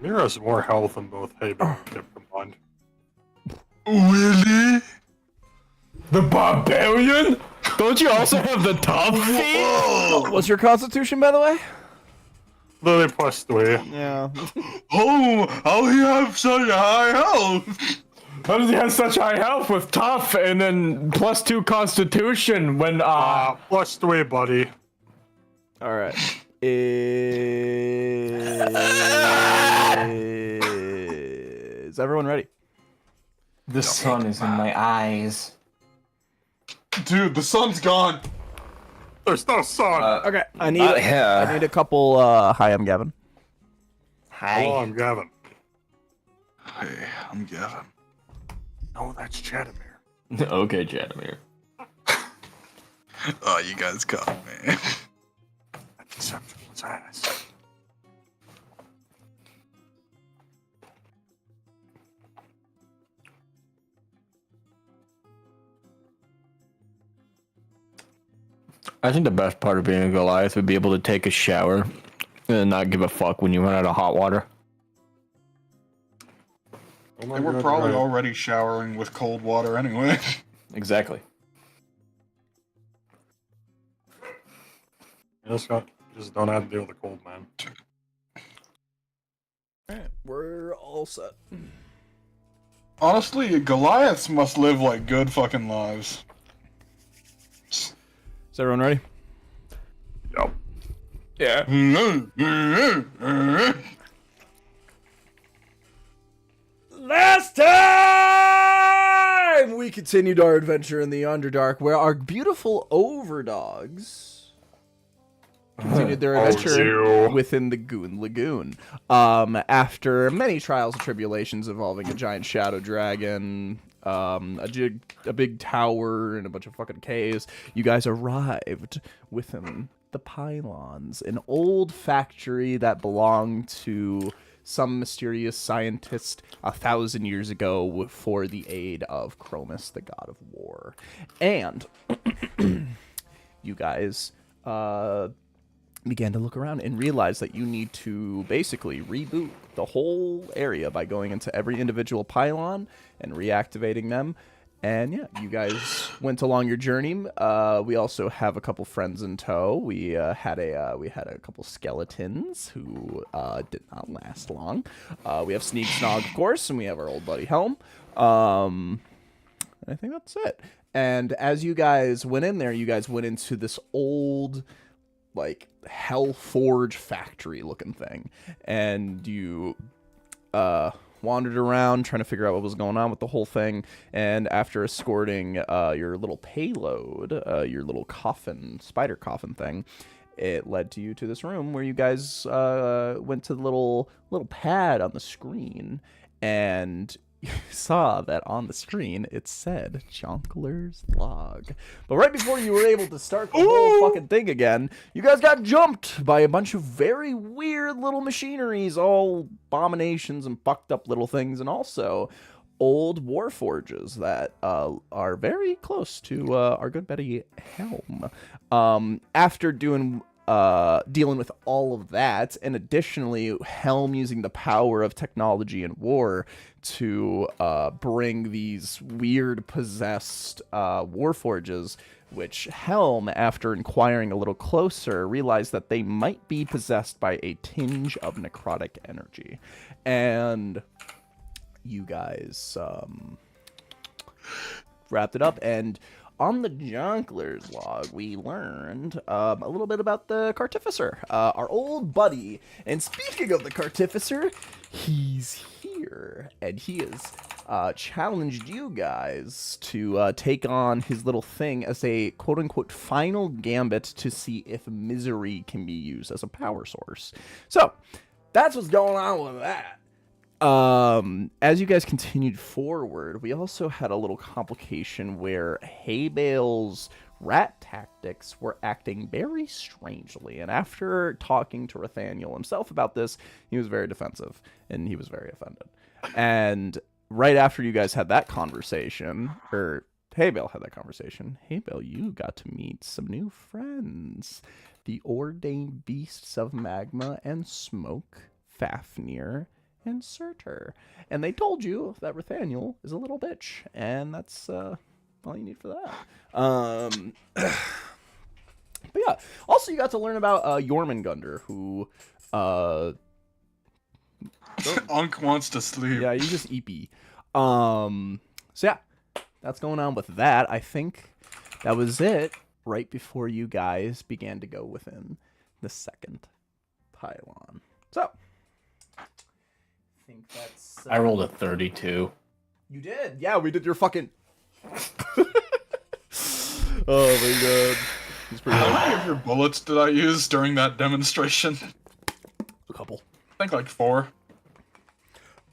Mira has more health than both Habe and Kip combined. Really? The barbarian? Don't you also have the tough feet? What's your constitution, by the way? Lily +3. Yeah. Oh, how he have such a high health? How does he have such high health with tough and then +2 constitution when +3, buddy. All right. Is everyone ready? The sun is in my eyes. Dude, the sun's gone. There's no sun. Okay. I need a couple. Hi, I'm Gavin. Hello, I'm Gavin. Hey, I'm Gavin. No, that's Chadamir. Okay, Jadamir. Oh, you guys caught me. Except his ass. I think the best part of being a Goliath would be able to take a shower and not give a fuck when you run out of hot water. Oh my And we're God, probably right. already showering with cold water anyway. Exactly. You just don't have to deal with the cold, man. Alright, we're all set. Honestly, Goliaths must live like good fucking lives. Is everyone ready? Yep. Yeah. Last time we continued our adventure in the Underdark, where our beautiful overdogs continued their adventure you. within the Goon Lagoon. After many trials and tribulations involving a giant shadow dragon, a big tower, and a bunch of fucking caves, you guys arrived within the Pylons, an old factory that belonged to some mysterious scientist 1,000 years ago for the aid of Chromis, the god of war. And you guys began to look around and realize that you need to basically reboot the whole area by going into every individual pylon and reactivating them. And yeah, you guys went along your journey. We also have a couple friends in tow. We had a couple skeletons who did not last long. We have Sneak Snog, of course, and we have our old buddy Helm. I think that's it. And as you guys went in there, you guys went into this old, like, Hellforge factory looking thing, and you wandered around trying to figure out what was going on with the whole thing. And after escorting your little payload, your little coffin, spider coffin thing, it led to you to this room where you guys went to the little pad on the screen, and you saw that on the screen it said Jonkler's log. But right before you were able to start the whole fucking thing again, you guys got jumped by a bunch of very weird little machineries, all abominations and fucked up little things, and also old warforges that are very close to our good buddy Helm. After dealing with all of that, and additionally Helm using the power of technology and war to bring these weird possessed warforges, which Helm, after inquiring a little closer, realized that they might be possessed by a tinge of necrotic energy. And you guys wrapped it up, and on the Jonkler's log, we learned a little bit about the Cartificer, our old buddy. And speaking of the Cartificer, he's here, and he has challenged you guys to take on his little thing as a quote-unquote final gambit to see if misery can be used as a power source. So, that's what's going on with that. As you guys continued forward, we also had a little complication where Haybale's rat tactics were acting very strangely, and after talking to Rathaniel himself about this, he was very defensive, and he was very offended. And right after you guys had that conversation, or Haybale had that conversation. Haybale, you got to meet some new friends. The ordained beasts of magma and smoke, Fafnir and Surtur. And they told you that Rathaniel is a little bitch, and that's all you need for that. But yeah, also you got to learn about Jormungandr, who Unk wants to sleep. yeah, you just EP. So yeah, that's going on with that. I think that was it right before you guys began to go within the second pylon. So I think that's I rolled a 32. You did. Yeah, we did your fucking Oh my god. He's pretty How hard. many of your bullets did I use during that demonstration? A couple. I think like 4.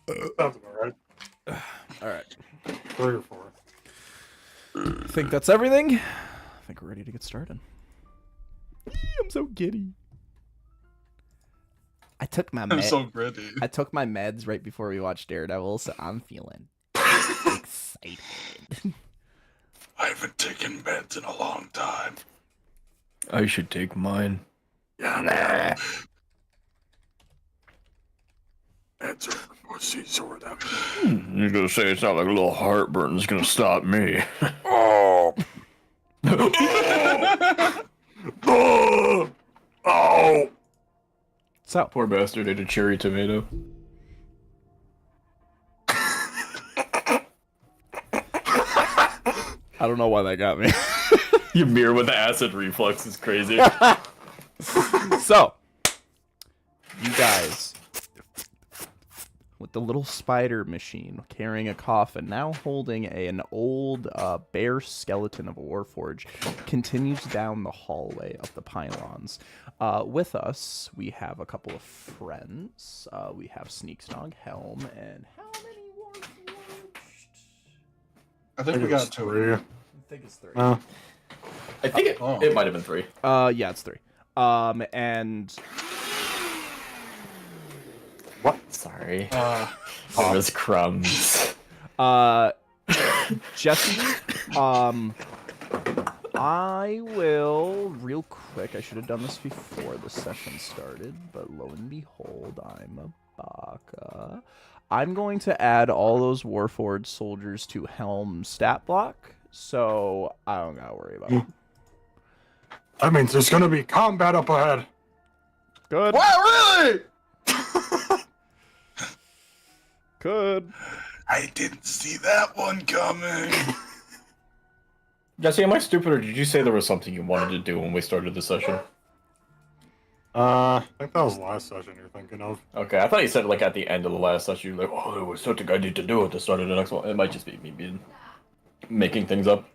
Sounds about right. All right. 3 or 4. I think that's everything. I think we're ready to get started. I'm so giddy. I took my I'm so gritty. I took my meds right before we watched Daredevil, so I'm feeling excited. I haven't taken meds in a long time. I should take mine. Yeah, meds are for pussies or whatever. You're gonna say it's not like a little heartburn's gonna stop me. Oh! Oh! So, Poor bastard ate a cherry tomato. I don't know why that got me. Your mirror with the acid reflux is crazy. So, you guys, with the little spider machine carrying a coffin, now holding an old bare skeleton of a warforge, continues down the hallway of the pylons. With us, we have a couple of friends. We have Sneaksnog, Helm, and how many warforged? I think we got 2. 3. I think it's 3. I think it might have been 3. Yeah, it's 3. And What? Sorry. It was crumbs. Jesse, I will real quick. I should have done this before the session started, but lo and behold, I'm a baka. I'm going to add all those Warforged soldiers to Helm stat block, so I don't gotta worry about it. That means there's gonna be combat up ahead. Good. What, really? Good. I didn't see that one coming. Jesse, am I stupid, or did you say there was something you wanted to do when we started the session? I think that was the last session you're thinking of. Okay, I thought you said like at the end of the last session, you were like, oh, there was something I need to do at the start of the next one. It might just be me being making things up.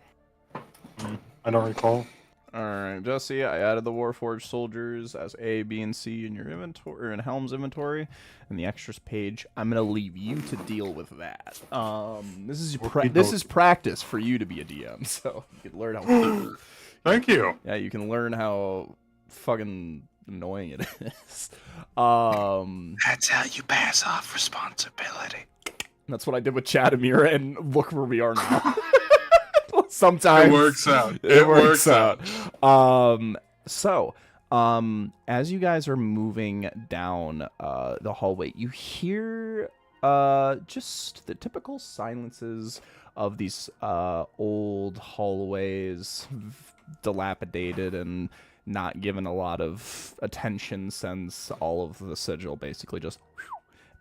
I don't recall. Alright, Jesse, I added the Warforged soldiers as A, B, and C in your inventory, or in Helm's inventory, and the extras page. I'm gonna leave you to deal with that. This is practice for you to be a DM, so you can learn how. Thank you. Yeah, you can learn how fucking annoying it is. That's how you pass off responsibility. That's what I did with Chadamir, and look where we are now. Sometimes It works out. It works out. So, as you guys are moving down the hallway, you hear just the typical silences of these old hallways, dilapidated and not given a lot of attention since all of the sigil basically just...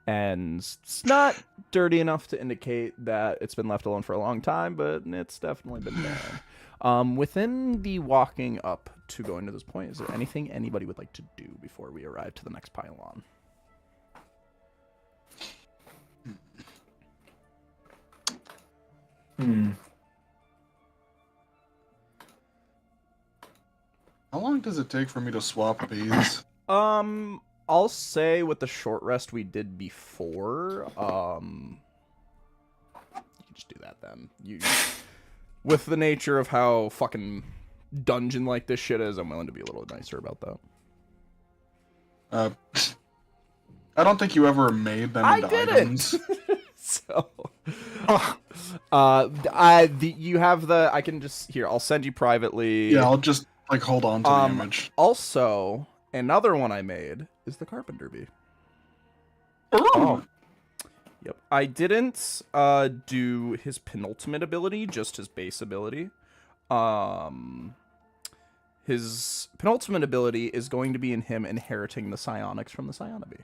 And it's not dirty enough to indicate that it's been left alone for a long time, but it's definitely been there. Within the walking up to going to this point, is there anything anybody would like to do before we arrive to the next pylon? How long does it take for me to swap these? I'll say with the short rest we did before, you can just do that then. With the nature of how fucking dungeon-like this shit is, I'm willing to be a little nicer about that. I don't think you ever made them I into didn't! items. So, you have the. I can just here. I'll send you privately. Yeah, I'll just like hold on to the image. Also, another one I made is the Carpenter Bee. Oh. Yep. I didn't do his penultimate ability, just his base ability. His penultimate ability is going to be in him inheriting the psionics from the Psionic.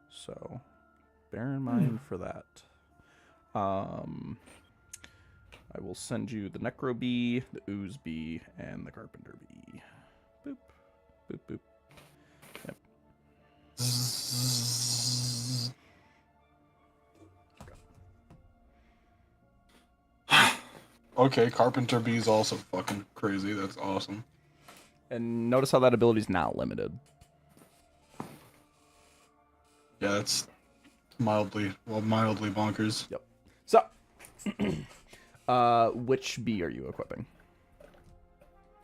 So, bear in mind for that. I will send you the Necro Bee, the Ooze Bee, and the Carpenter Bee. Boop, boop, boop. Yep. Okay, Carpenter Bee's also fucking crazy. That's awesome. And notice how that ability is not limited. Yeah, it's mildly bonkers. Yep. So, which bee are you equipping?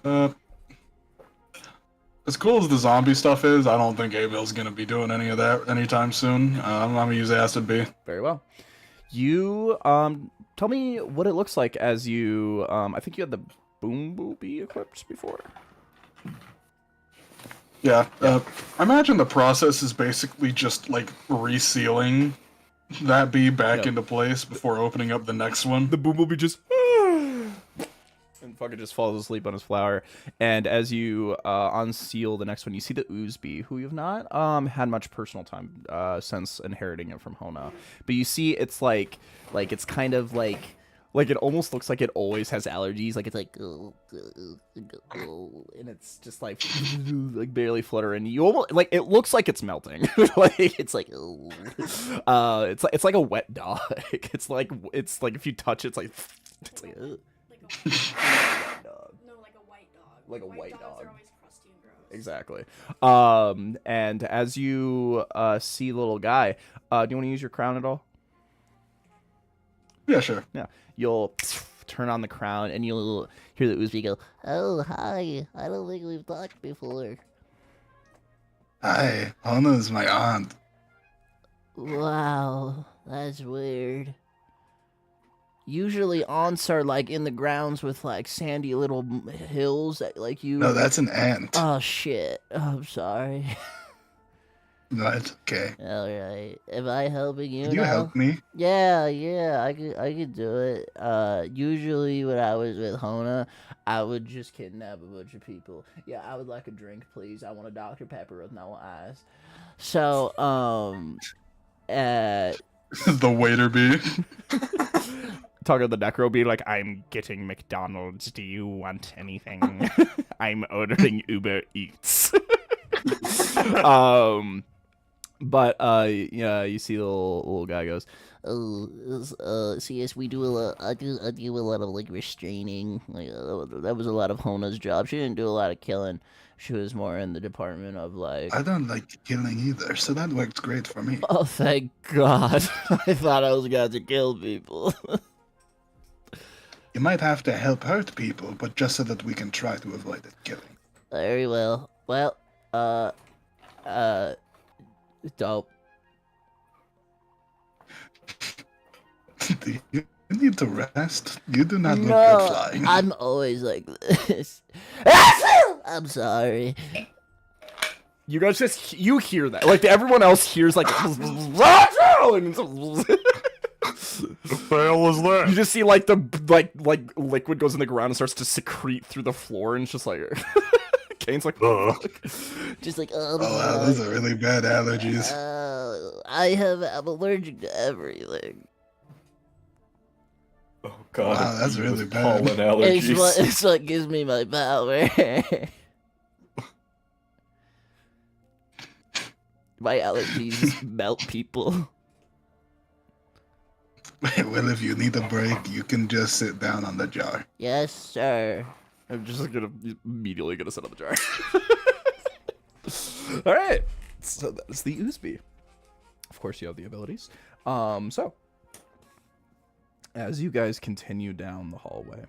As cool as the zombie stuff is, I don't think Abel's gonna be doing any of that anytime soon. I'm gonna use Acid Bee. Very well. You tell me what it looks like as you I think you had the Boom Boo Bee equipped before. Yeah, I imagine the process is basically just like resealing that bee back into place before opening up the next one. The Boom Boo Bee just and fucking just falls asleep on his flower. And as you unseal the next one, you see the Ooze Bee, who you've not had much personal time since inheriting it from Hona. But you see it's like it's kind of like it almost looks like it always has allergies. Like it's like and it's just like barely fluttering. You almost like it looks like it's melting. Like it's like it's like a wet dog. It's like if you touch it, it's like No, like a white dog. Like a white dogs dog. are always crusty and gross. Exactly. And as you see the little guy, do you want to use your crown at all? Yeah, sure. Yeah. You'll turn on the crown and you'll hear the Oozby go, Oh, hi. I don't think we've talked before. Hi, Hona's my aunt. Wow, that's weird. Usually aunts are like in the grounds with like sandy little hills that like you. No, that's an ant. Oh shit. Oh, I'm sorry. No, it's okay. All right. Am I helping you Can you now? help me? Yeah, I could do it. Usually when I was with Hona, I would just kidnap a bunch of people. Yeah, I would like a drink, please. I want a Dr. Pepper with no ice. So, The waiter bee. talking to the Necro Bee like, I'm getting McDonald's. Do you want anything? I'm ordering Uber Eats. But yeah, you see the little guy goes, Oh, so yes, we do a lot. I do a lot of like restraining. Like that was a lot of Hona's job. She didn't do a lot of killing. She was more in the department of like. I don't like killing either, so that works great for me. Oh, thank God! I thought I was going to kill people. You might have to help hurt people, but just so that we can try to avoid it killing. Very well. Well, dope. Do you need to rest? You do not look good No, flying. I'm always like this. I'm sorry. you guys just, you hear that. Like, everyone else hears, like, and The hell was that? you just see, like, the, like liquid goes in the ground and starts to secrete through the floor, and it's just like, Kane's like, Just like, Oh wow, those are really bad allergies. I'm allergic to everything. Oh god. Wow, that's really bad. Pollen It's allergies. it's what gives me my power. My allergies melt people. Well, if you need a break, you can just sit down on the jar. Yes, sir. I'm just immediately gonna set up the jar. All right, so that's the Oozby. Of course, you have the abilities. So as you guys continue down the hallway,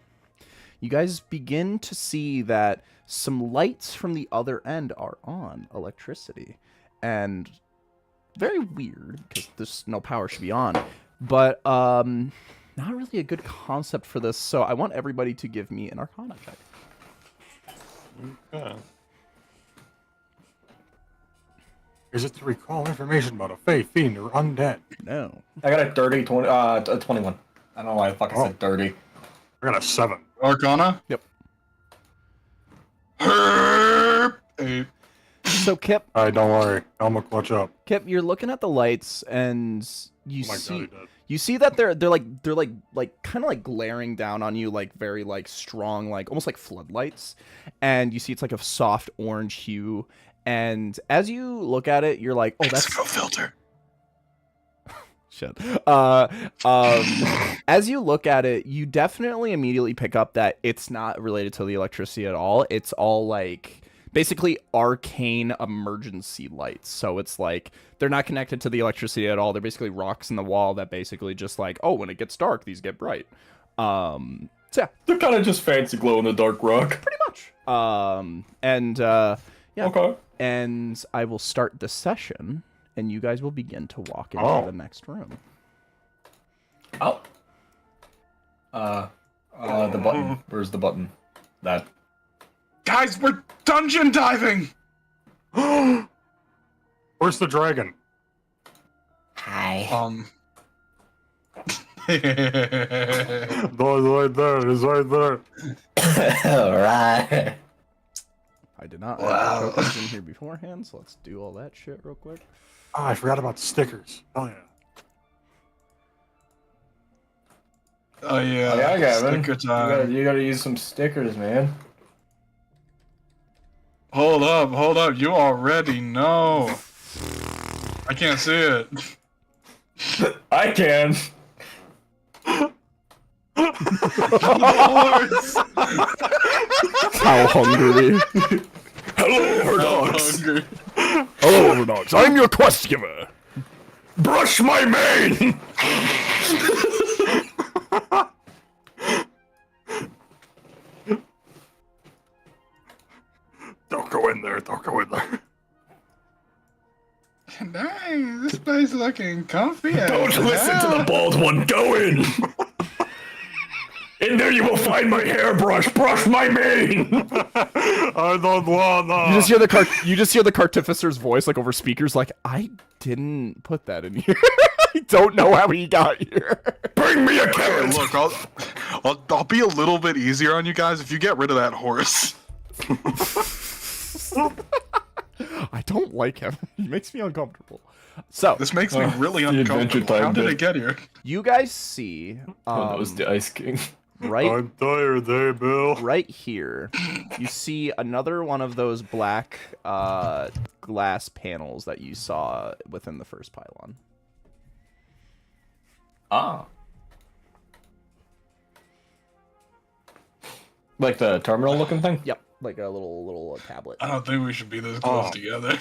you guys begin to see that some lights from the other end are on, electricity, and very weird because there's no power should be on, but not really a good concept for this. So I want everybody to give me an Arcana check. Okay. Is it to recall information about a fey, fiend, or undead? No. I got a 21. I don't know why the fuck I said 30. I got a 7. Arcana? Yep. Herp! 8. So Kip, Alright, don't worry. I'm gonna clutch up. Kip, you're looking at the lights and you Oh my see god, he did. you see that they're kind of like glaring down on you like very like strong like almost like floodlights, and you see it's like a soft orange hue, and as you look at it you're like, oh, that's no filter. shit. As you look at it, you definitely immediately pick up that it's not related to the electricity at all. It's all like basically arcane emergency lights. So it's like they're not connected to the electricity at all. They're basically rocks in the wall that basically just like, oh, when it gets dark, these get bright. So yeah, They're kind of just fancy glow in the dark rock. pretty much. Yeah. Okay. And I will start the session, and you guys will begin to walk into Oh. the next room. Oh. The button. Where's the button? That. Guys, we're dungeon diving! Where's the dragon? Hi. It's right there. It's right there. Alright. I did not Wow. have tokens in here beforehand, so let's do all that shit real quick. Ah, I forgot about stickers. Oh yeah. Oh yeah, Yeah, I got it. sticker time. You gotta use some stickers, man. Hold up, you already know. I can't see it. I can. Horse! How hungry? Hello, I'm Overdogs. hungry. Hello, Overdogs. I'm your quest giver. Brush my mane. Don't go in there. Don't go in there. Dang, this place is looking comfy. Don't listen to the bald one. Go in. In there you will find my hairbrush. Brush my mane. I don't wanna. You just hear the cartificer's voice like over speakers, like, I didn't put that in here. I don't know how he got here. Bring me a Okay, carrot. look, I'll be a little bit easier on you guys if you get rid of that horse. I don't like him. He makes me uncomfortable. So This makes me really the Adventure uncomfortable. Time How did bit. it get here? you guys see That was the Ice King. right I'm tired, hey, Bill. right here, you see another one of those black glass panels that you saw within the first pylon. Ah. Like the terminal looking thing? Yep, like a little tablet. I don't think we should be this close Oh. together.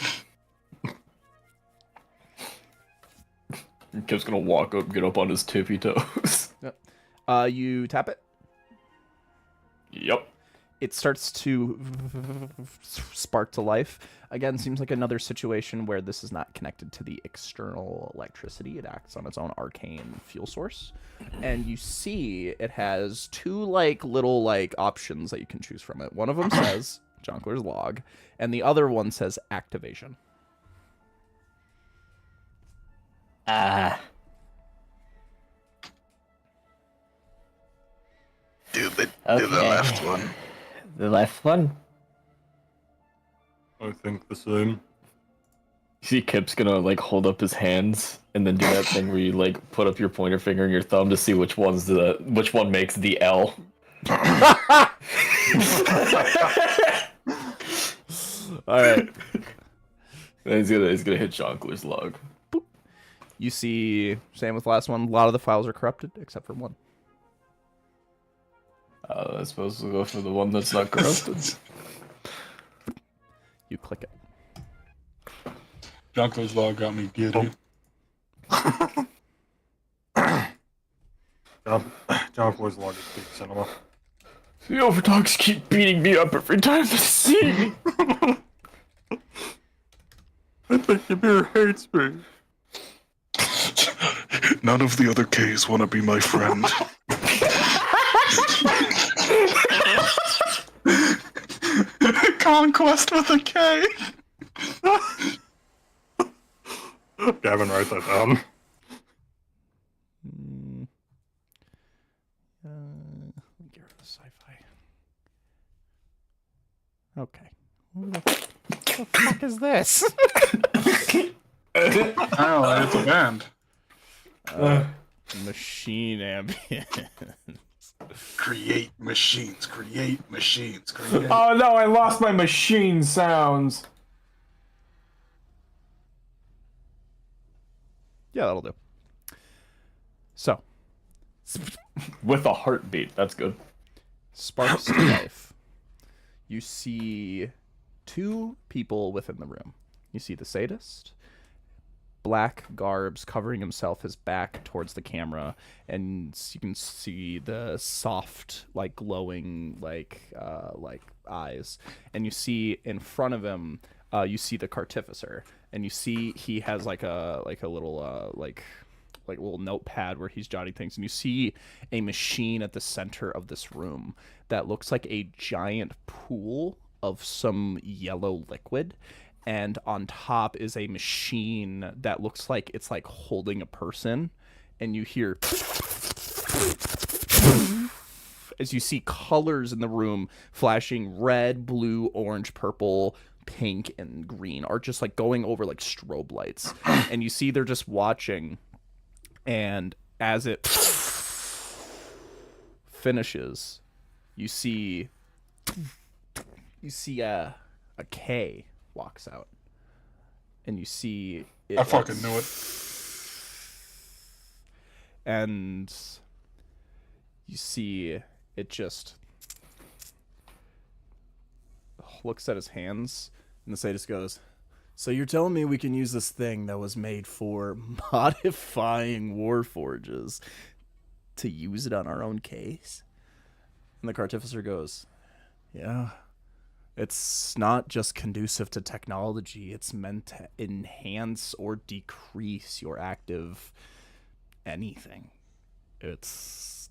Kip's gonna walk up, get up on his tippy toes. Yep. You tap it. Yep. It starts to spark to life. Again, seems like another situation where this is not connected to the external electricity. It acts on its own arcane fuel source. And you see it has two little options that you can choose from it. One of them says Jonkler's log, and the other one says activation. Do the Okay. left one. The left one? I think the same. You see Kip's gonna hold up his hands and then do that thing where you put up your pointer finger and your thumb to see which one makes the L. Alright. And he's gonna hit Jonkler's log. You see, same with the last one, a lot of the files are corrupted, except for one. I suppose we'll go for the one that's not corrupted. You click it. Junkler's log got me giddy. John Boy's log is peak cinema. The Overdogs keep beating me up every time they see me. I think your beer hates me. None of the other Ks want to be my friend. Conquest with a K. Gavin, write that down. Get rid of the sci-fi. Okay. What the fuck is this? Oh, it's a band. Machine ambient. Create machines, create machines, create. Oh no, I lost my machine sounds. Yeah, that'll do. So, With a heartbeat. That's good. sparks to life. You see two people within the room. You see the sadist, black garbs covering himself, his back towards the camera, and you can see the soft, like glowing, like eyes. And you see in front of him, you see the cartificer, and you see he has like a little like little notepad where he's jotting things, and you see a machine at the center of this room that looks like a giant pool of some yellow liquid, and on top is a machine that looks like it's like holding a person, and you hear as you see colors in the room flashing red, blue, orange, purple, pink, and green are just like going over like strobe lights, and you see they're just watching. And as it finishes, you see a K walks out, and you see it. I fucking knew it. And you see it just looks at his hands, and the sadist goes, "So you're telling me we can use this thing that was made for modifying warforges to use it on our own case?" And the cartificer goes, "Yeah. It's not just conducive to technology. It's meant to enhance or decrease your active anything. It's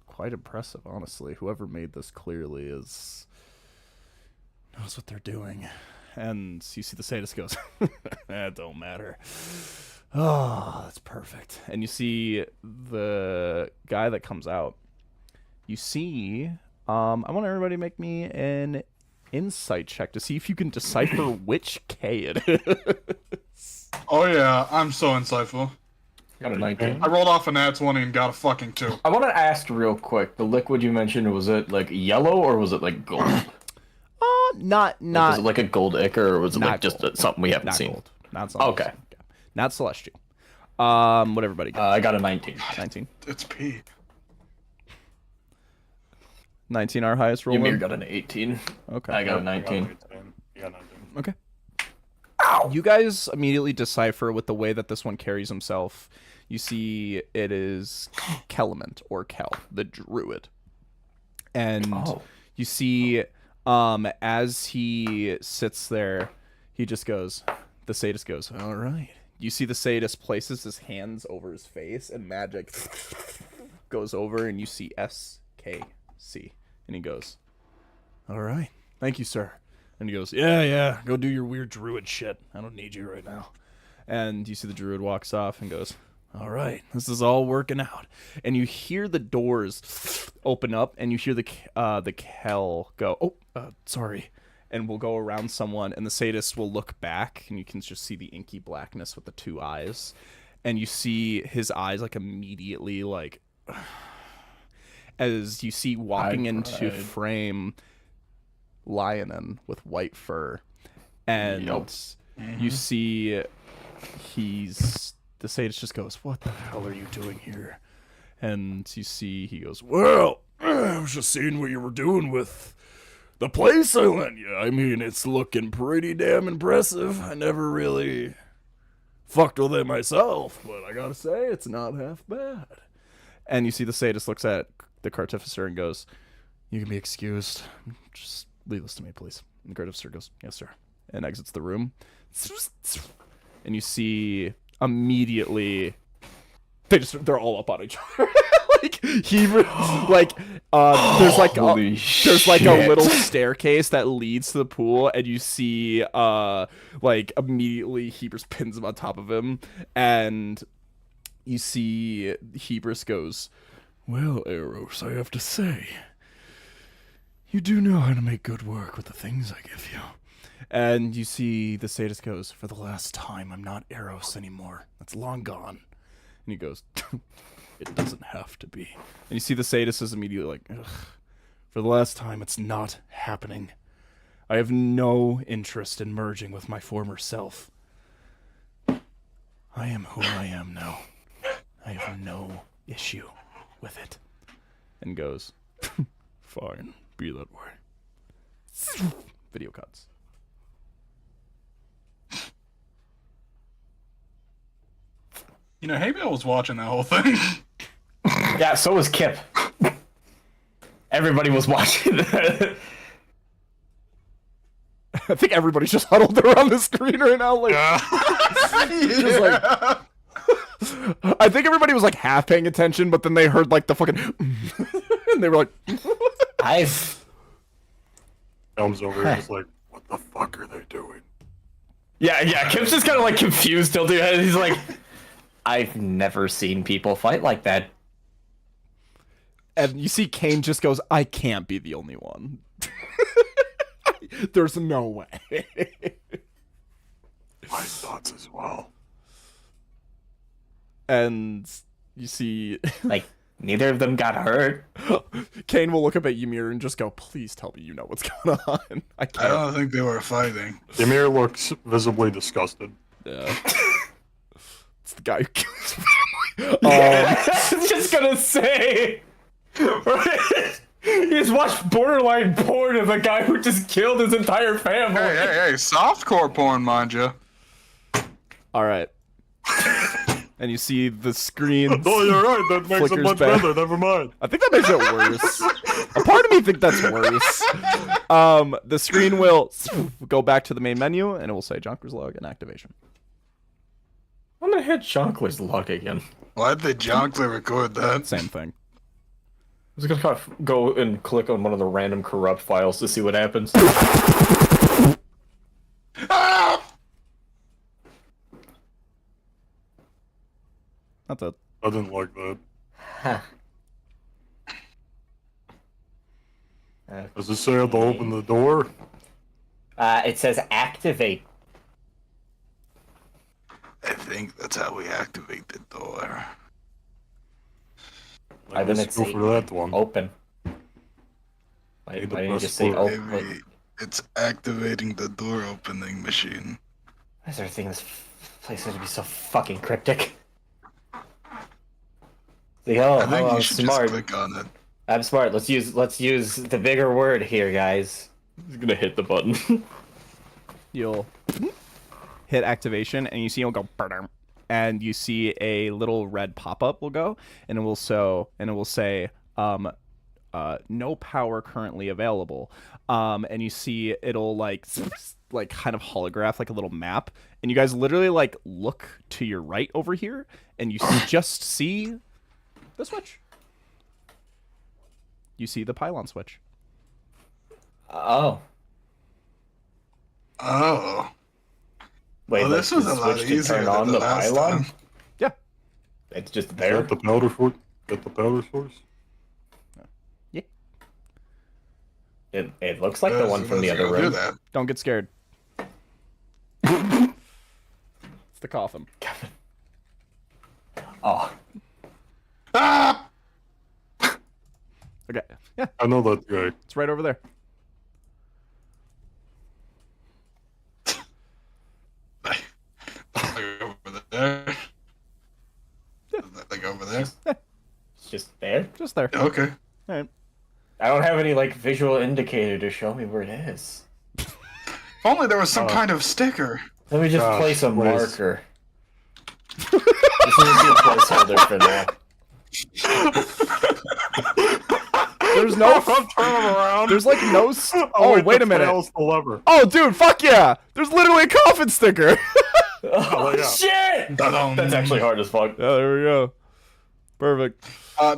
quite impressive, honestly. Whoever made this clearly knows what they're doing." And you see the sadist goes, "That don't matter. Oh, that's perfect." And you see the guy that comes out. You see, I want everybody to make me an insight check to see if you can decipher which K it is. Oh yeah, I'm so insightful. Got a 19. I rolled off a nat 20 and got a fucking 2. I want to ask real quick. The liquid you mentioned, was it like yellow or was it like gold? Not Was it like a gold ichor or was it not like just gold. something we haven't not seen? gold. Not something. Okay. Not celestial. What everybody got? I got a 19. 19. It's P. 19 our highest roll. Ymir got an 18. Okay. I got a I got 19. 19. You got 19. Okay. You guys immediately decipher with the way that this one carries himself. You see it is Kelement or Kel, the druid. And you see as he sits there, he just goes, the sadist goes, "All right." You see the sadist places his hands over his face and magic goes over, and you see SKC. And he goes, "All right. Thank you, sir." And he goes, Yeah, go do your weird druid shit. I don't need you right now." And you see the druid walks off and goes, "All right, this is all working out." And you hear the doors open up, and you hear the Kel go, sorry. And we'll go around someone, and the sadist will look back, and you can just see the inky blackness with the two eyes. And you see his eyes like immediately like as you see walking into frame Lionin with white fur, and you see the sadist just goes, "What the hell are you doing here?" And you see he goes, "Well, I was just seeing what you were doing with the place I lent you. I mean, it's looking pretty damn impressive. I never really fucked with it myself, but I gotta say, it's not half bad." And you see the sadist looks at the cartificer and goes, "You can be excused. Just leave this to me, please." And the cartificer goes, "Yes, sir," and exits the room. And you see immediately they're all up on each other. Like there's like Holy there's like a shit. little staircase that leads to the pool, and you see like immediately Hebrews pins him on top of him, and you see Hebrews goes, "Well, Eros, I have to say, you do know how to make good work with the things I give you." And you see the sadist goes, "For the last time, I'm not Eros anymore. That's long gone." And he goes, "It doesn't have to be." And you see the sadist is immediately like, "Ugh, for the last time, it's not happening. I have no interest in merging with my former self. I am who I am now. I have no issue with it." And goes, "Fine, be that way." Video cuts. You know, Haybill was watching that whole thing. Yeah, so was Kip. Everybody was watching that. I think everybody's just huddled around the screen right now. Like, just like, I think everybody was like half paying attention, but then they heard like the fucking, and they were like, I've Elm's over here just like, what the fuck are they doing? Yeah, Kip's just kind of like confused still, dude. He's like, I've never seen people fight like that. and you see Kane just goes, "I can't be the only one." There's no way. My thoughts as well. And you see Like, neither of them got hurt. Kane will look up at Ymir and just go, "Please tell me you know what's going on." I I can't. don't think they were fighting. Ymir looks visibly disgusted. Yeah. It's the guy who kills his family. I was just gonna say. He's watched borderline porn of a guy who just killed his entire family. Hey, softcore porn, mind you. All right. And you see the screen. Oh, you're right. That makes it Flickers much back. better. Never mind. I think that makes it worse. A part of me think that's worse. The screen will go back to the main menu, and it will say Jonker's log and activation. I'm gonna hit Jonkler's log again. Why'd they jonkly record that? Same thing. I was gonna kind of go and click on one of the random corrupt files to see what happens. Ah! Not that. I didn't like that. Huh. Does it say I have to open the door? It says activate. I think that's how we activate the door. I Let's didn't go see. for that one. Open. Why Need to didn't you press just say forward. open? Maybe it's activating the door opening machine. Why is everything in this place going to be so fucking cryptic? See, I think I'm you should smart. just click on it. I'm smart. Let's use the bigger word here, guys. He's gonna hit the button. You'll hit activation, and you see it'll go, "Ba-dum," and you see a little red pop-up will go, and it will say, "No power currently available." And you see it'll like kind of holograph like a little map, and you guys literally like look to your right over here, and you just see the switch. You see the pylon switch. Oh. Oh. Wait, Well, like this was the a lot switch to easier turn than on the the last pylon? time. Yeah. It's just Is there. that the powder source? Got the powder source? Yeah. It looks like the one from the other Do room. that. Don't get scared. It's the coffin. Oh. Ah! Okay. Yeah, I know that guy. it's right over there. Like over there. Like over there. It's just there? Just there. Okay. All right. I don't have any, like, visual indicator to show me where it is. If only there was some kind of sticker. Let me just Gosh, place a what is- marker. This is a placeholder for that. There's no. I'm turning around. There's like no. Oh, wait a minute. Tail's the lever. Oh, dude, fuck yeah! There's literally a coffin sticker. Oh, yeah. shit! Da-dum. That's actually hard as fuck. Yeah, there we go. Perfect.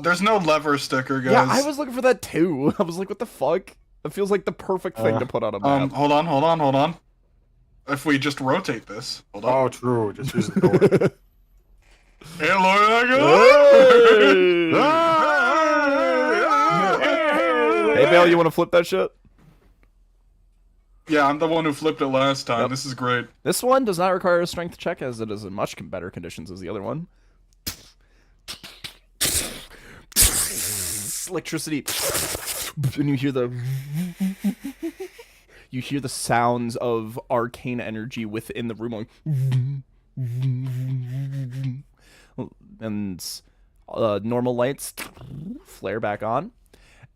There's no lever sticker, guys. Yeah, I was looking for that too. I was like, what the fuck? It feels like the perfect thing to put on a map. Hold on. If we just rotate this, hold on. Oh, true. Just use the door. Hey, Lord, Hey, Bale, you want to flip that shit? Yeah, I'm the one who flipped it last time. Yep. This is great. This one does not require a strength check, as it is in much better conditions as the other one. Electricity, and you hear the sounds of arcane energy within the room, and normal lights flare back on,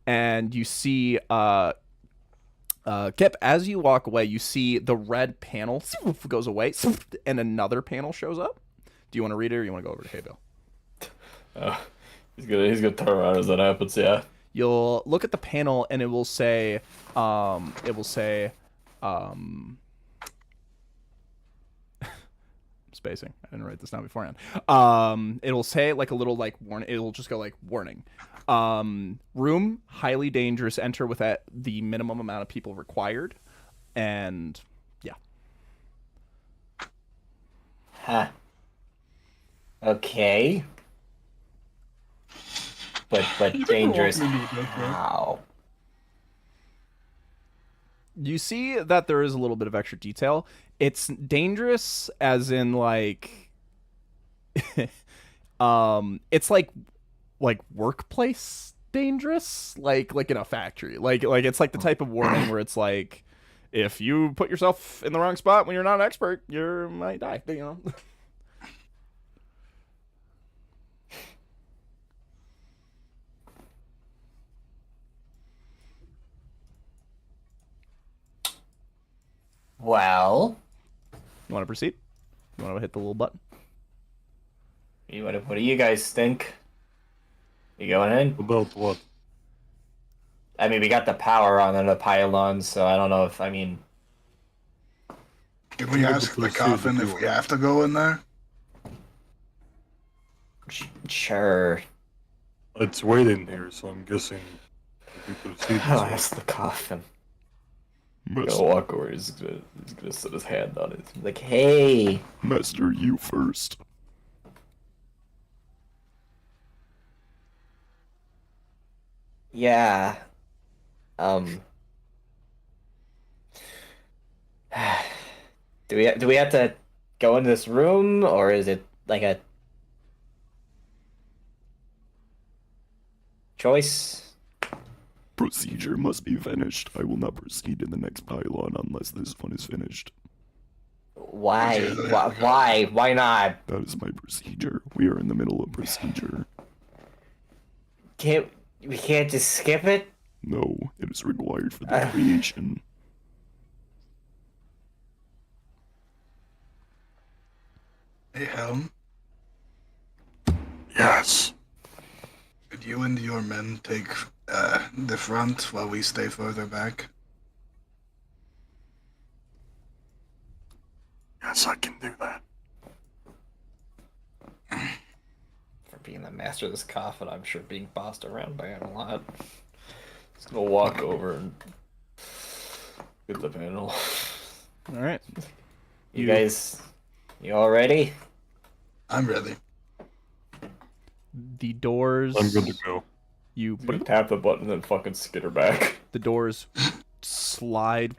and you see Kip, as you walk away, you see the red panel goes away, and another panel shows up. Do you want to read it, or you want to go over to Hey Bill? He's gonna turn around as that happens. Yeah. You'll look at the panel, and it will say, spacing. I didn't write this down beforehand. It'll say like a little like warning. It'll just go like warning. Room highly dangerous. Enter with the minimum amount of people required, and yeah. Huh. Okay. But dangerous. How? You see that there is a little bit of extra detail. It's dangerous as in like it's like workplace dangerous, like in a factory. Like it's like the type of warning where it's like, if you put yourself in the wrong spot when you're not an expert, you might die, you know. Well, You want to proceed? You want to hit the little button? what do you guys think? You going in? About what? I mean, we got the power on the pylons, so I don't know if, I mean... Can we ask the coffin if we have to go in there? Sure. It's waiting here, so I'm guessing we proceed. I'll ask the coffin. He's gonna walk over. He's gonna set his hand on it. Like, hey... Master, you first. Yeah. Do we have to go into this room, or is it like a choice? Procedure must be finished. I will not proceed in the next pylon unless this one is finished. Why? Why? Why not? That is my procedure. We are in the middle of procedure. We can't just skip it? No, it is required for the creation. Hey, Helm. Yes. Could you and your men take the front while we stay further back? Yes, I can do that. For being the master of this coffin, I'm sure being bossed around by it a lot. Just gonna walk over and get the panel. All right. You guys, you all ready? I'm ready. The doors. I'm good to go. You Tap the button and then fucking skitter back. the doors slide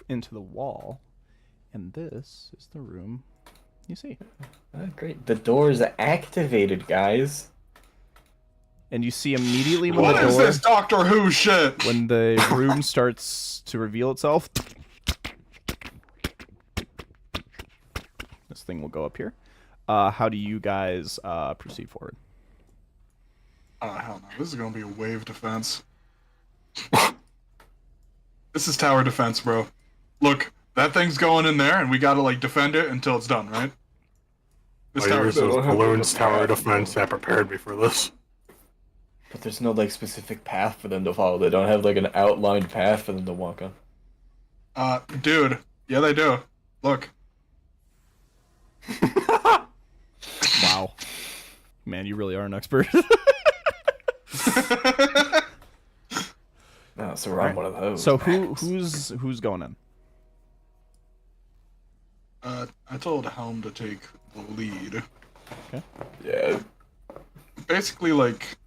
into the wall, and this is the room you see. Oh, great. The door is activated, guys. And you see immediately when What the is door, this Doctor Who shit? when the room starts to reveal itself, this thing will go up here. How do you guys proceed forward? Oh, hell no. This is gonna be a wave defense. This is tower defense, bro. Look, that thing's going in there, and we gotta, like, defend it until it's done, right? This Oh, tower here's those balloons tower defense that prepared me for this. But there's no like specific path for them to follow. They don't have like an outlined path for them to walk on. Dude. Yeah, they do. Look. Wow. Man, you really are an expert. No, so we're on one of those. So who's going in? I told Helm to take the lead. Yeah. Basically, like,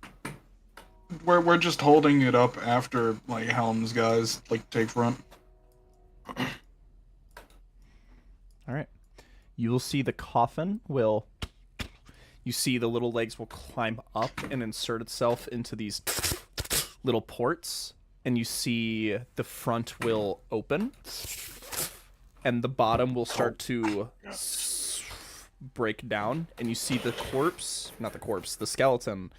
we're just holding it up after like Helm's guys like take front. All right. You will see the coffin will. You see the little legs will climb up and insert itself into these little ports, and you see the front will open, and the bottom will start to break down, and you see the the skeleton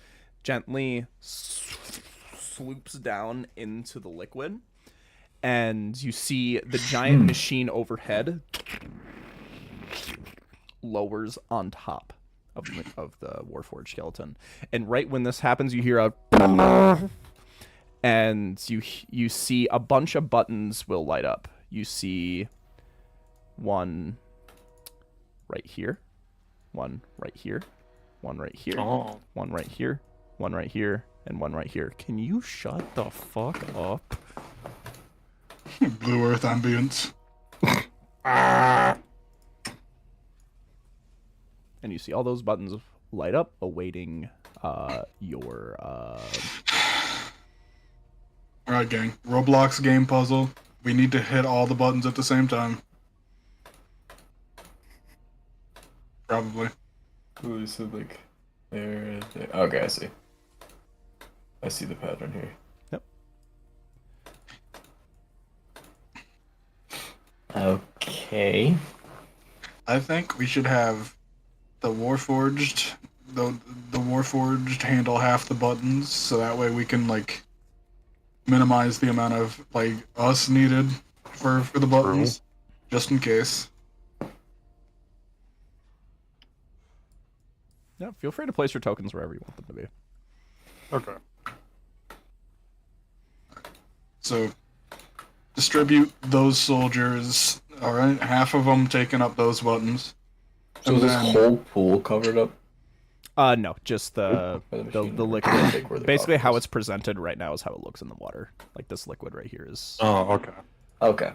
gently sloops down into the liquid, and you see the giant machine overhead lowers on top of the Warforged skeleton. And right when this happens, you hear a and you see a bunch of buttons will light up. You see one right here, one right here, one right here, one right here, one right here, and one right here. Can you shut the fuck up? Blue Earth ambience. And you see all those buttons light up, awaiting your. Alright, gang. Roblox game puzzle. We need to hit all the buttons at the same time. Probably. Ooh, so like there. Okay, I see. I see the pattern here. Yep. Okay. I think we should have the Warforged, the Warforged handle half the buttons, so that way we can like minimize the amount of like us needed for the buttons, just in case. Yeah, feel free to place your tokens wherever you want them to be. Okay. So distribute those soldiers. All right, half of them taking up those buttons. So is this whole pool covered up? No, just the machine? liquid. Basically, how it's presented right now is how it looks in the water. Like this liquid right here is. Oh, okay. Okay.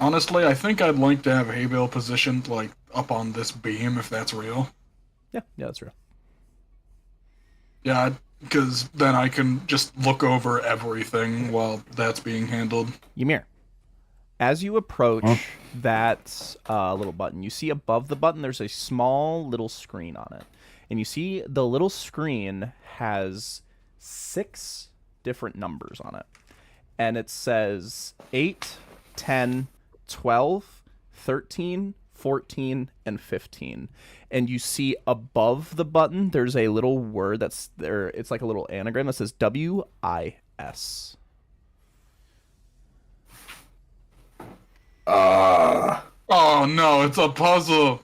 Honestly, I think I'd like to have hay bale positioned like up on this beam if that's real. Yeah, that's real. Yeah, because then I can just look over everything while that's being handled. Ymir, as you approach that little button, you see above the button there's a small little screen on it. And you see the little screen has 6 different numbers on it. And it says 8, 10, 12, 13, 14, and 15. And you see above the button there's a little word that's there. It's like a little anagram that says WIS. Oh no, it's a puzzle.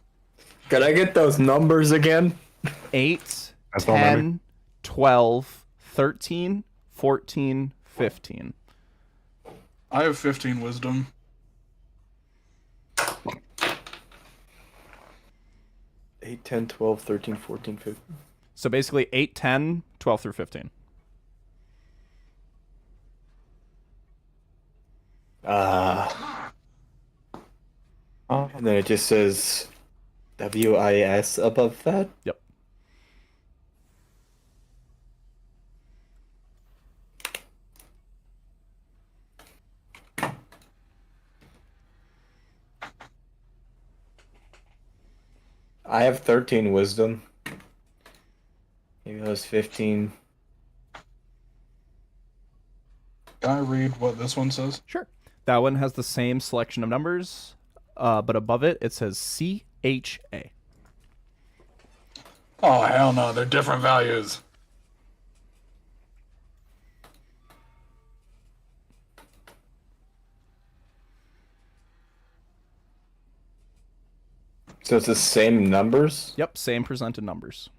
Can I get those numbers again? 8, That's all, maybe. 10, 12, 13, 14, 15. I have 15 wisdom. Eight, 10, 12, 13, 14, 15. So basically 8, 10, 12 through 15. And then it just says WIS above that. Yep. I have 13 wisdom. Maybe that was 15. Can I read what this one says? Sure. That one has the same selection of numbers, but above it, it says CHA. Oh hell no, they're different values. So it's the same numbers? Yep, same presented numbers.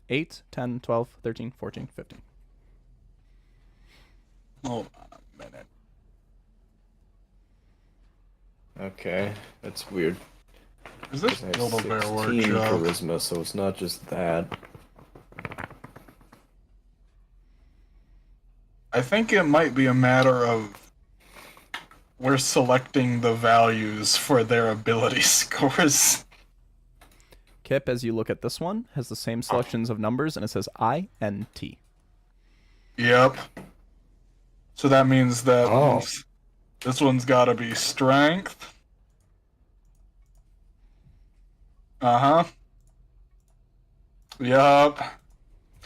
8, 10, 12, 13, 14, 15. Hold on a minute. Okay, that's weird. Is this I have Build-A-Bear 16 Workshop? charisma, so it's not just that. I think it might be a matter of we're selecting the values for their ability scores. Kip, as you look at this one, has the same selections of numbers, and it says INT. Yep. So that means that Oh. this one's got to be strength. Uh-huh. Yup.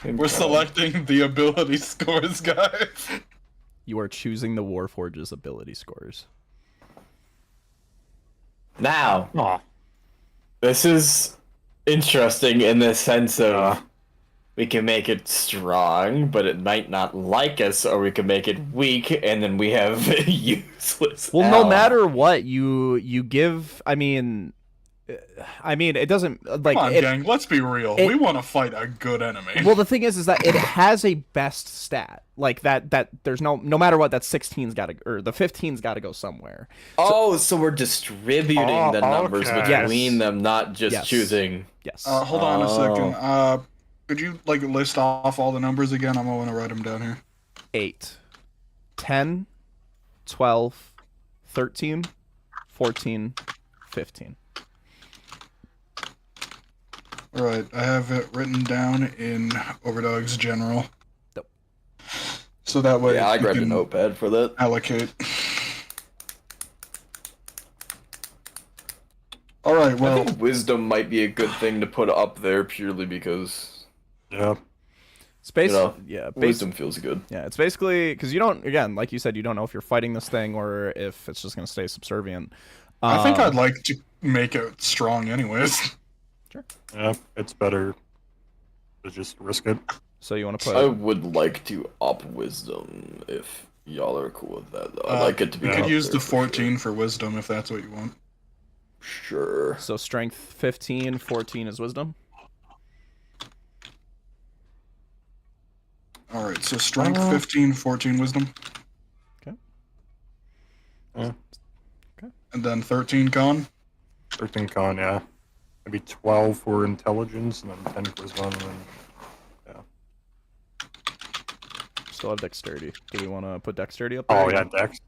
We're selecting the ability scores, guys. You are choosing the Warforge's ability scores. Now, Aw. this is interesting in the sense of we can make it strong, but it might not like us, or we can make it weak, and then we have useless. Well, no ally. matter what you give, I mean, it doesn't like Come on, it. gang, let's be real. We want to fight a good enemy. Well, the thing is that it has a best stat like that. There's no matter what, that 16's got to, or the 15's got to go somewhere. So we're distributing the numbers okay. between Yes. them, not just Yes. choosing. Yes. Hold on a second. Could you like list off all the numbers again? I'm going to write them down here. 8, 10, 12, 13, 14, 15. All right, I have it written down in Overdogs General. Nope. So that way Yeah, I you grabbed a can notepad for that. allocate. All right, I well, think wisdom might be a good thing to put up there purely because, Yep. Space. you know, Yeah. wisdom feels good. Yeah, it's basically because you don't, again, like you said, you don't know if you're fighting this thing or if it's just going to stay subservient. I think I'd like to make it strong anyways. Yep. It's better to just risk it. So you want to put. I would like to up wisdom if y'all are cool with that, though. I'd like it to be You up could use there the for 14 for wisdom if that's what you want. Sure. So strength 15, 14 is wisdom. All right, so strength 15, 14 wisdom. Okay. Yeah. And then 13 con. 13 con, yeah. Maybe 12 for intelligence, and then 10 charisma, and then Still have dexterity. Do we want to put dexterity up oh there? yeah, dex.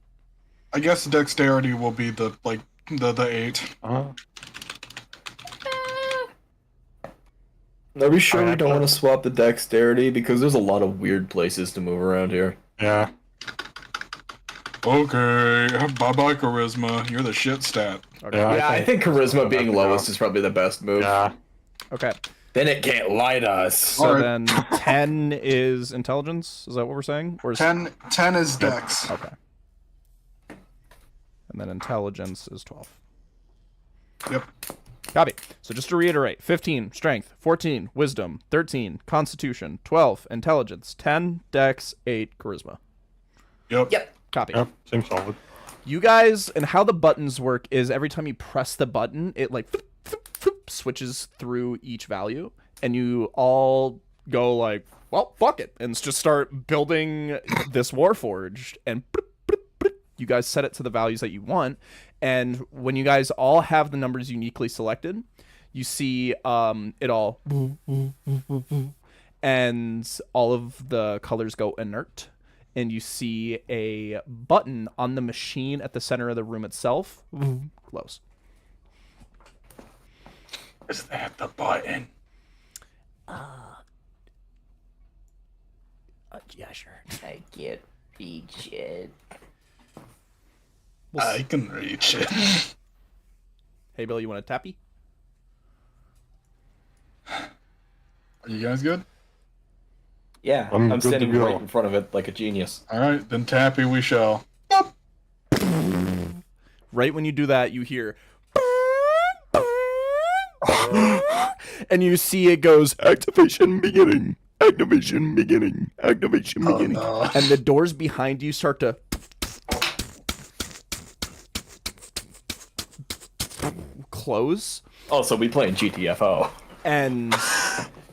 I guess dexterity will be the 8. Uh-huh. Are we sure I we don't have want to swap the dexterity? Because there's a lot of weird places to move around here. Yeah. Okay, bye-bye charisma. You're the shit stat. Okay. Yeah, I think charisma being have to lowest go. is probably the best move. Yeah. Okay. Then it can't lie to us. So Alright. then 10 is intelligence. Is that what we're saying? Or is... 10 is dex. Okay. And then intelligence is 12. Yep. Copy. So just to reiterate, 15 strength, 14 wisdom, 13 constitution, 12 intelligence, 10 dex, 8 charisma. Yep. Copy. Yep. Seems solid. You guys, and how the buttons work is every time you press the button, it like switches through each value, and you all go like, well, fuck it, and just start building this Warforged, and you guys set it to the values that you want, and when you guys all have the numbers uniquely selected, you see it all, and all of the colors go inert. And you see a button on the machine at the center of the room itself close. Is that the button? Yeah, sure. I can't reach it. I can reach it. Hey, Bill, you want a tappy? Are you guys good? Yeah, I'm I'm good to standing go. right in front of it like a genius. All right, then tappy we shall. Right when you do that, you hear... and you see it goes... Activation beginning. Activation beginning. Activation beginning. No. And the doors behind you start to... close. Oh, so we playing GTFO. And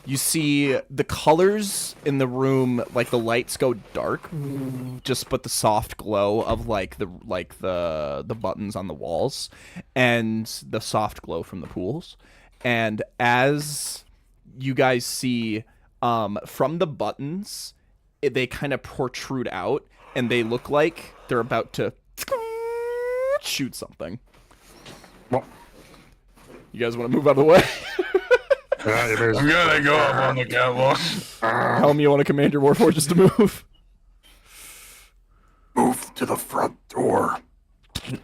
You see the colors in the room, like the lights go dark, just but the soft glow of like the buttons on the walls, and the soft glow from the pools. And as you guys see, from the buttons, they kind of protrude out, and they look like they're about to shoot something. Well, You guys want to move out of the way? yeah, it is. I'm gonna go up on the catwalk. Helm, you want to command your warforges to move? Move to the front door.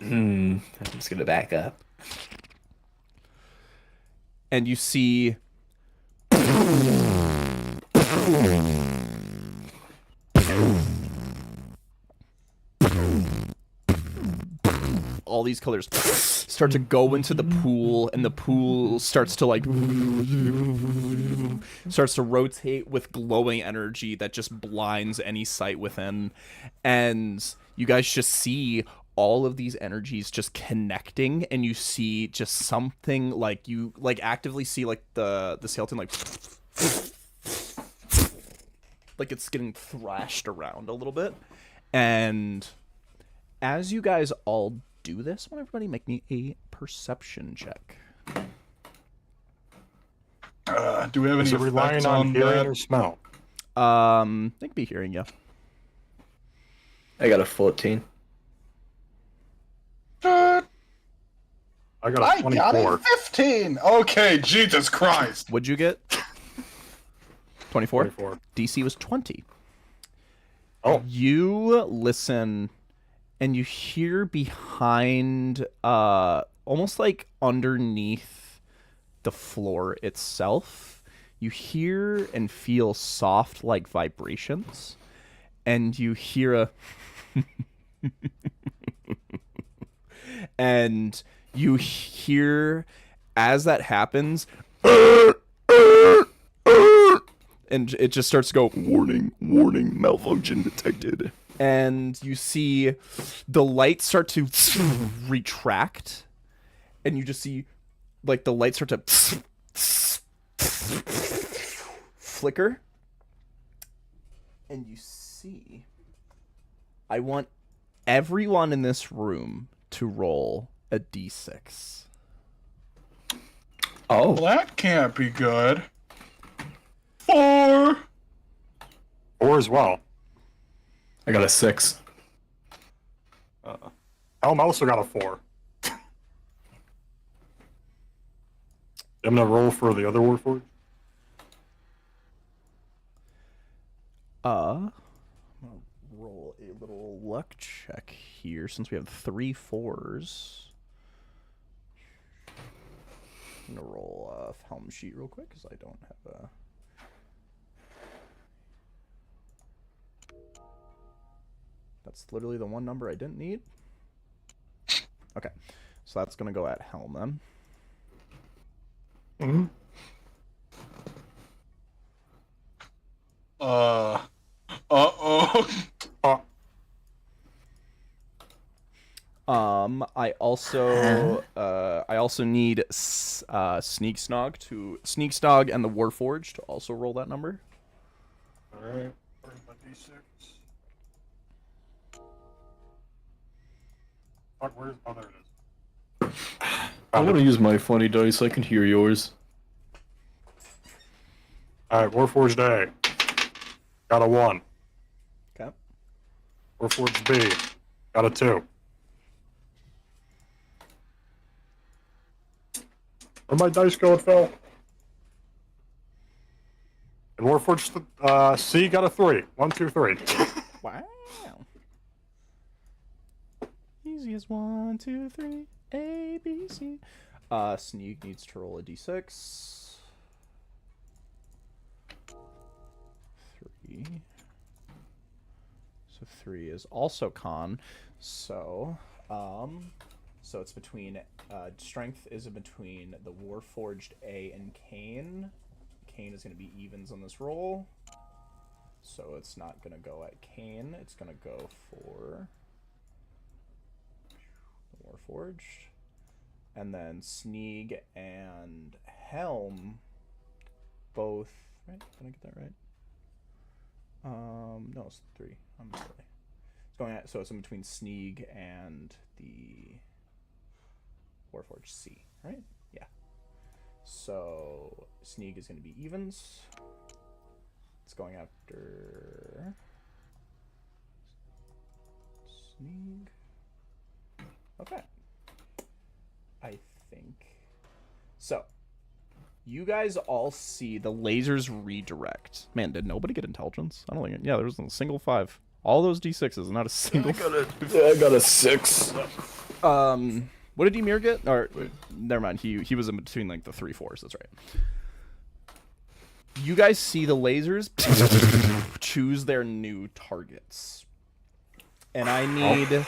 I'm just gonna back up. And you see all these colors start to go into the pool, and the pool starts to like starts to rotate with glowing energy that just blinds any sight within. And you guys just see all of these energies just connecting, and you see just something like you like actively see like the skeleton like it's getting thrashed around a little bit. And as you guys all do this, I want everybody make me a perception check. Do we have any Is it effects relying on on hearing that? or smell? They could be hearing you. I got a 14. Uh, I got a I 24. got a 15. Okay, Jesus Christ. What'd you get? 24? 24. DC was 20. Oh. You listen, and you hear behind, almost like underneath the floor itself, you hear and feel soft, like, vibrations. And you hear a... and you hear, as that happens... and it just starts to go, Warning, warning, malfunction detected. and you see the lights start to retract, and you just see like the lights start to flicker, and you see, I want everyone in this room to roll a d6. Oh. Well, that can't be good. 4. 4 as well. I got a 6. Helm also got a 4. I'm gonna roll for the other Warforged. I'm gonna roll a little luck check here since we have 3 4s. I'm gonna roll a helm sheet real quick because I don't have a. That's literally the one number I didn't need. Okay, so that's gonna go at helm then. Mm-hmm. Uh-oh. I also need Sneak Snog and the Warforged to also roll that number. Alright, where's my d6? Fuck, where's... Oh, there it is. I want to use my funny dice. I can hear yours. Alright, Warforged A. Got a 1. Okay. Warforged B. Got a 2. Where'd my dice go, it fell? And Warforged C got a 3. 1, 2, 3. Wow. Easy as 1, 2, 3, A, B, C. Sneak needs to roll a d6. 3. So 3 is also con. So, so it's between, strength is between the Warforged A and Kane. Kane is going to be evens on this roll. So it's not going to go at Kane. It's going to go for Warforged. And then Sneeg and Helm both right? Did I get that right? No, it's 3. I'm silly. It's going at, so it's in between Sneeg and the Warforged C, right? Yeah. So Sneeg is going to be evens. It's going after Sneeg. Okay. I think so. You guys all see the lasers redirect. Man, did nobody get intelligence? I don't think. Yeah, there was a single 5. All those d6s, not a single. I got a 6. What did Emir get? Or never mind. He was in between like the 3 4s. That's right. You guys see the lasers choose their new targets, and I need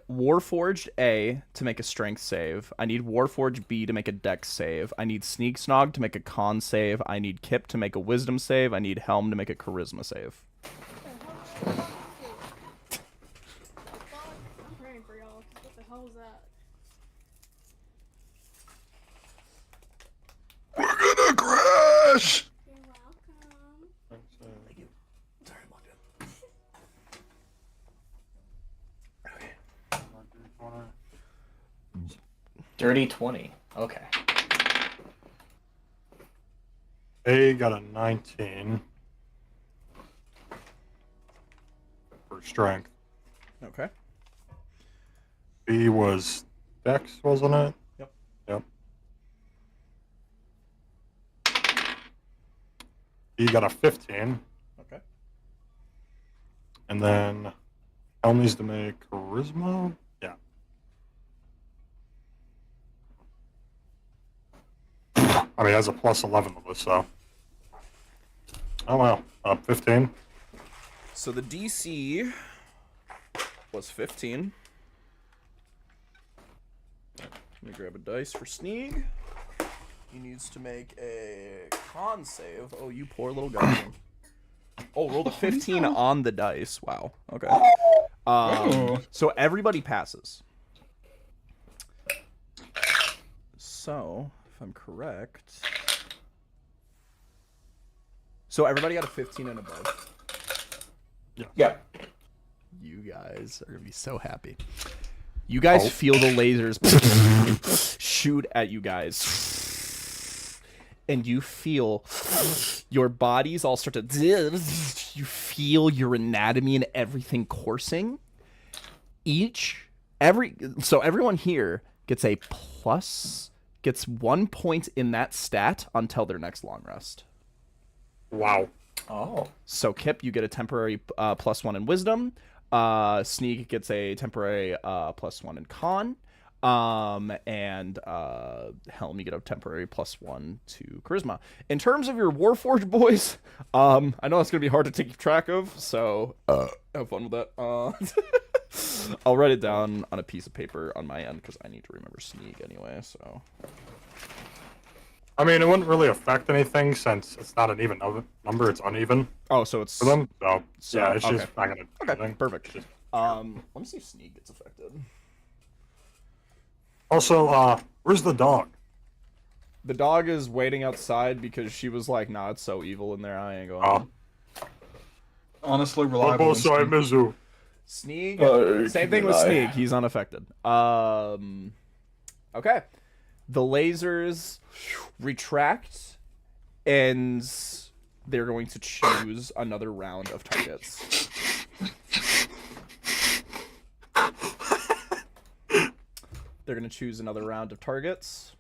Warforged A to make a strength save. I need Warforged B to make a dex save. I need Sneak Snog to make a con save. I need Kip to make a wisdom save. I need Helm to make a charisma save. I'm praying for y'all, 'cause what the hell is that? We're gonna crash! You're welcome. Thank you. Sorry, I'm logged in. Dirty 20. Okay. A got a 19 for strength. Okay. B was Dex, wasn't it? Yep. Yep. E got a 15. Okay. And then L needs to make charisma. Yeah. I mean, that's a plus 11 of this, so. Oh, wow. 15. So the DC was 15. Let me grab a dice for Sneeg. He needs to make a con save. Oh, you poor little guy. Oh, rolled a 15 on the dice. Wow. Okay. So everybody passes. So, if I'm correct. So everybody got a 15 and above. Yeah. You guys are gonna be so happy. You guys feel the lasers shoot at you guys, and you feel your bodies all start to. You feel your anatomy and everything coursing. So everyone here gets gets 1 point in that stat until their next long rest. Wow. Oh. So Kip, you get a temporary +1 in wisdom. Sneak gets a temporary +1 in con. And Helm, you get a temporary +1 to charisma. In terms of your Warforged boys, I know that's gonna be hard to take track of, so have fun with that. I'll write it down on a piece of paper on my end because I need to remember Sneak anyway. So. I mean, it wouldn't really affect anything since it's not an even number; it's uneven Oh, so it's for them. So, So, yeah, it's okay. just not gonna. do okay. anything. Perfect. Just- Let me see if Sneak gets affected. Also, where's the dog? The dog is waiting outside because she was like, "Nah, it's so evil in there. I ain't going." Oh. Honestly, reliable. Boboso instinct. Mizu. Sneak. Oh, Same keep thing an with eye. Sneak. He's unaffected. Okay. The lasers retract, and they're going to choose another round of targets. They're going to choose another round of targets.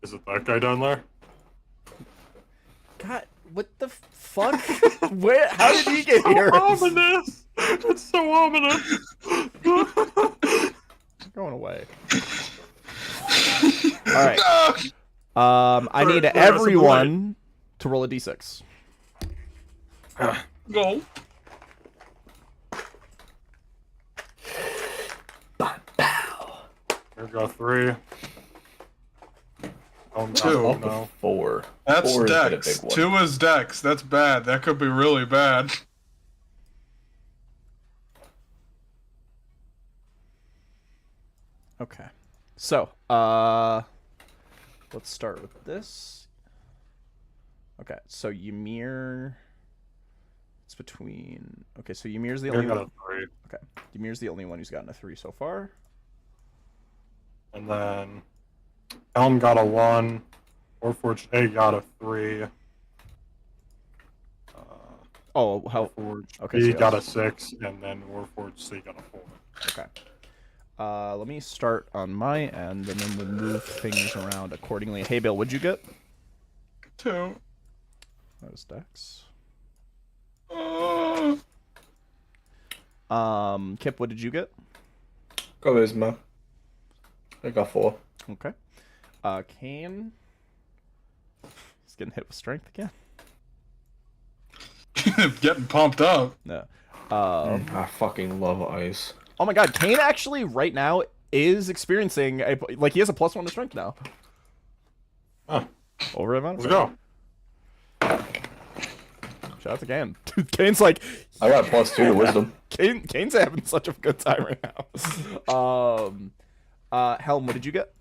Is it that guy down there? God, what the fuck? Where? How did he get here? Ominous! It's so ominous! Going away. All right. I need Sorry, everyone to roll a d6. Go. Here we go, 3. Oh, no, 2. no. 4. That's 4 is a Dex. big one. 2 is Dex. That's bad. That could be really bad. Okay. So, let's start with this. Okay, so Ymir. It's between. Okay, so Ymir's the You're only got one. a 3. Okay, Ymir's the only one who's gotten a 3 so far. And then Helm got a 1. Warforged A got a 3. Oh, how? Warforged Okay, B so got a yes. 6, and then Warforged C got a 4. Okay. Let me start on my end, and then we'll move things around accordingly. Hey, Bill, what'd you get? 2. That was Dex. Kip, what did you get? Charisma. I got 4. Okay. Kane. He's getting hit with strength again. Getting pumped up. No. I fucking love ice. Oh my God, Kane actually right now is experiencing he has a +1 to strength now. Huh. Over amount. Let's go. Shout out to Kane. Dude, Kane's like I got a +2 to wisdom. Kane's having such a good time right now. Helm, what did you get?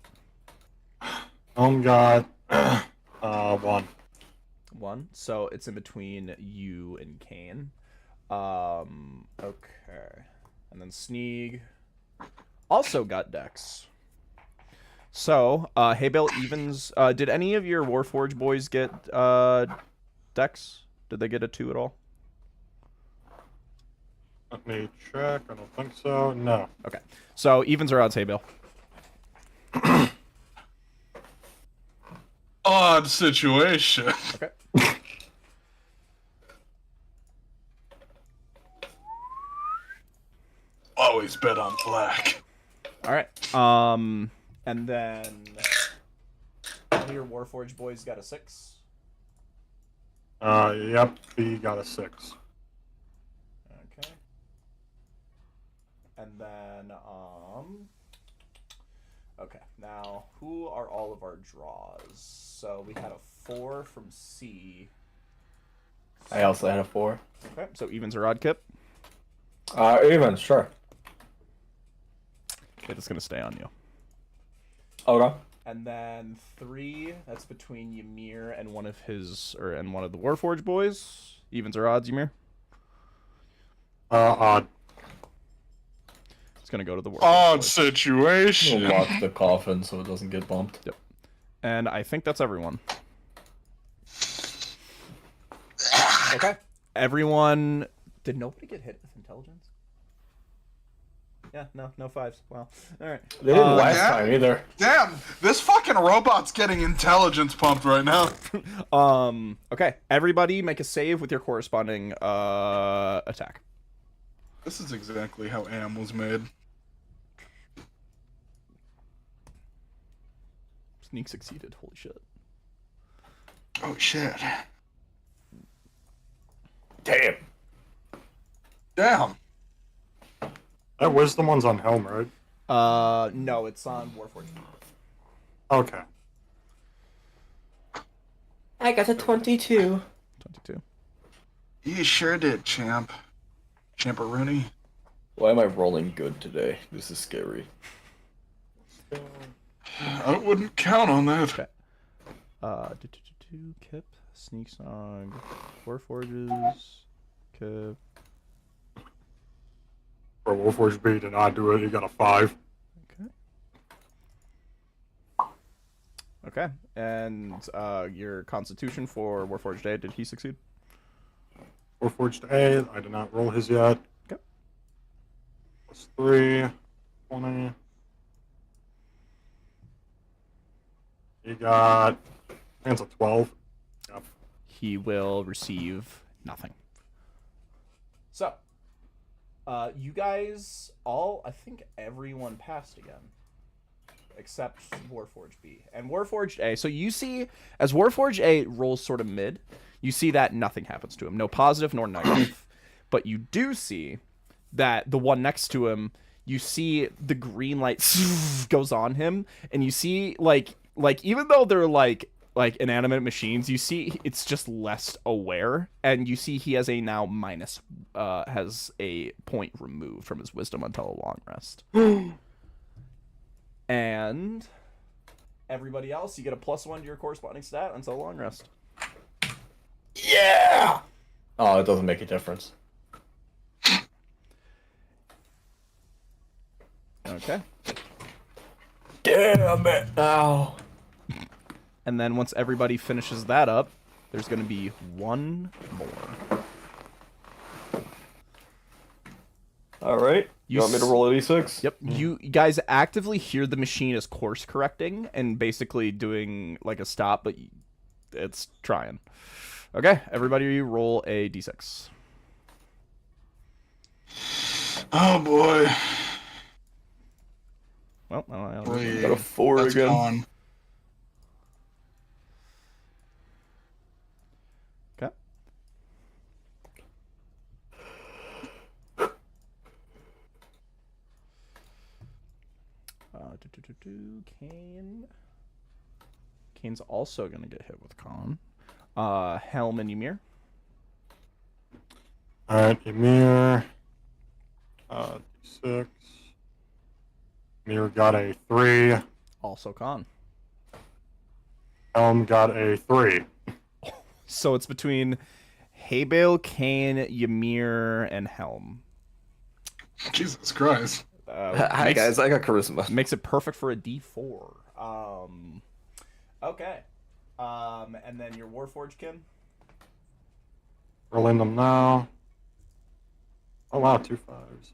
Helm got 1. 1. So it's in between you and Kane. Okay. And then Sneeg also got Dex. So, hey Bill, Evens, did any of your Warforged boys get Dex? Did they get a 2 at all? Let me check. I don't think so. No. Okay. So Evens or odds, hey Bill? Odd situation. Okay. Always bet on black. All right. And then one of your Warforged boys got a 6. Yep. B got a 6. Okay. And then okay. Now, who are all of our draws? So we had a 4 from C. I also had a 4. Okay. So evens or odd, Kip? Even, sure. Okay, that's gonna stay on you. Okay. And then 3, that's between Ymir and one of the Warforged boys. Evens or odds, Ymir? Odd. It's gonna go to the Warforged Odd boys. situation. We'll lock the coffin so it doesn't get bumped. Yep. And I think that's everyone. Okay. Everyone. Did nobody get hit with intelligence? Yeah, no 5s. Wow. All right. They didn't last yeah. time either. Damn, this fucking robot's getting intelligence pumped right now. Okay. Everybody make a save with your corresponding attack. This is exactly how AM was made. Sneak succeeded. Holy shit. Oh shit. Damn. Damn. That wisdom one's on Helm, right? No, it's on Warforged. Okay. I got a 22. 22. You sure did, champ. Champeroonie. Why am I rolling good today? This is scary. I wouldn't count on that. Okay. Kip, Sneak Song, Warforges, Kip. For Warforged B did not do it. He got a 5. Okay. And your Constitution for Warforged A, did he succeed? Warforged A, I did not roll his yet. Okay. +3, 20. He got, I think it's a 12. Yep. He will receive nothing. So, you guys all, I think everyone passed again. Except Warforged B. And Warforged A. So you see, as Warforged A rolls sort of mid, you see that nothing happens to him. No positive nor negative. But you do see that the one next to him, you see the green light goes on him. And you see, like even though they're like inanimate machines, you see it's just less aware. And you see he has a now minus, has a point removed from his wisdom until a long rest. And Everybody else, you get a +1 to your corresponding stat until long rest. Yeah! Oh, it doesn't make a difference. Okay. Damn it! Ow. And then once everybody finishes that up, there's going to be one more. Alright. You want me to roll a d6? Yep. You guys actively hear the machine is course correcting and basically doing like a stop, but it's trying. Okay, everybody roll a d6. Oh boy. Well, I Wait, Got a 4 that's again. gone. Okay. Kane. Kane's also gonna get hit with con. Helm and Ymir. Alright, Ymir. 6. Ymir got a 3. Also con. Helm got a 3. So it's between Haybale, Kane, Ymir, and Helm. Jesus Christ. Hi guys, I got charisma. Makes it perfect for a D4. Okay. And then your Warforged kin. Rolling them now. Oh wow, 2 5s.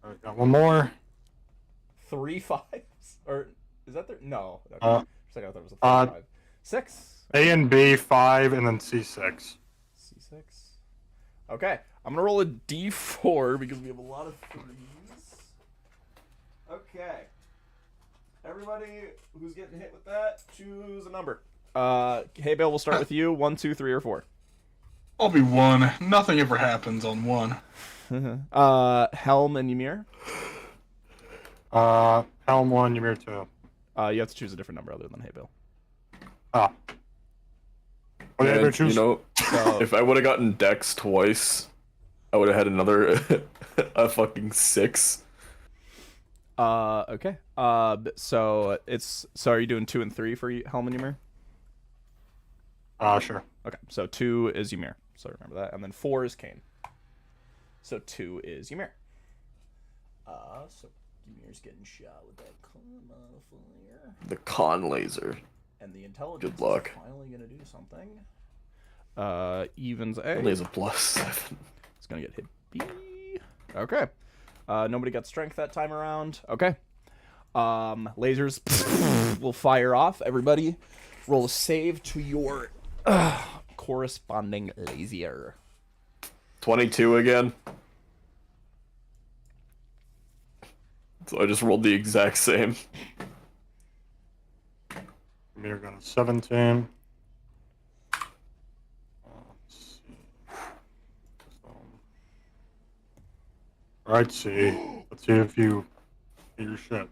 Alright, got one more. 3 5s? Or is that there? No. Okay. Uh, For a second, I thought it was a 3 5. 6. A and B 5 and then C6. C6. Okay. I'm gonna roll a D4 because we have a lot of 3s. Okay. Everybody who's getting hit with that, choose a number. Hey Bill, we'll start with you. 1, 2, 3, or 4. I'll be 1. Nothing ever happens on 1. Helm and Ymir. Helm 1, Ymir 2. You have to choose a different number other than Hey Bill. Ah. What did I And, choose? you know, So, if I would have gotten Dex twice, I would have had another a fucking 6. okay. So are you doing 2 and 3 for Helm and Ymir? Sure. Okay, so 2 is Ymir. So remember that. And then 4 is Kane. So 2 is Ymir. So Ymir's getting shot with that con modifier. The con laser. And the intelligence Good luck. is finally gonna do something. Evens A. Only has a +7. It's gonna get hit B. Okay. Nobody got strength that time around. Okay. Lasers will fire off. Everybody roll a save to your corresponding laser. 22 again. So I just rolled the exact same. Ymir got a 17. Let's see. Alright, C. Let's see if you get your shit.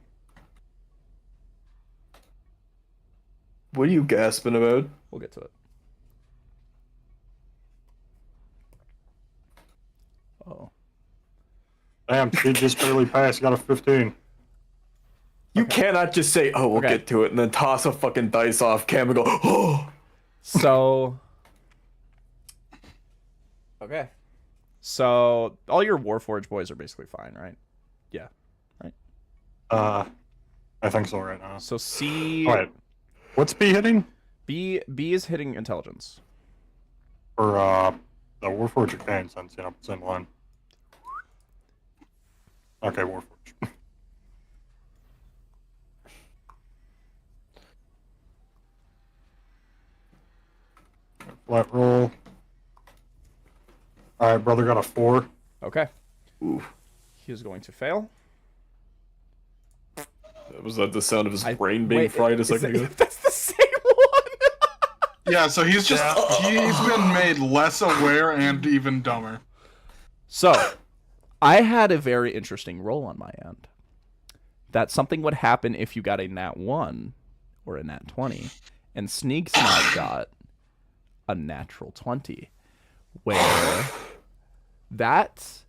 What are you gasping about? We'll get to it. Oh. Damn, she just barely passed. Got a 15. You cannot just say, "Oh, we'll Okay. get to it," and then toss a fucking dice off cam and go, "Oh." So. Okay. So all your Warforged boys are basically fine, right? Yeah. Right. I think so right now. So C. Wait, what's B hitting? B is hitting intelligence. For the Warforged Kane, since same line. Okay, Warforged. Flat roll. Alright, brother got a 4. Okay. Ooh. He is going to fail. Was that the sound of his brain being Wait, fried a is second that- ago? That's the same one. Yeah, so he's been made less aware and even dumber. So, I had a very interesting roll on my end. That something would happen if you got a nat 1 or a nat 20, and Sneak Snot got a natural 20, where that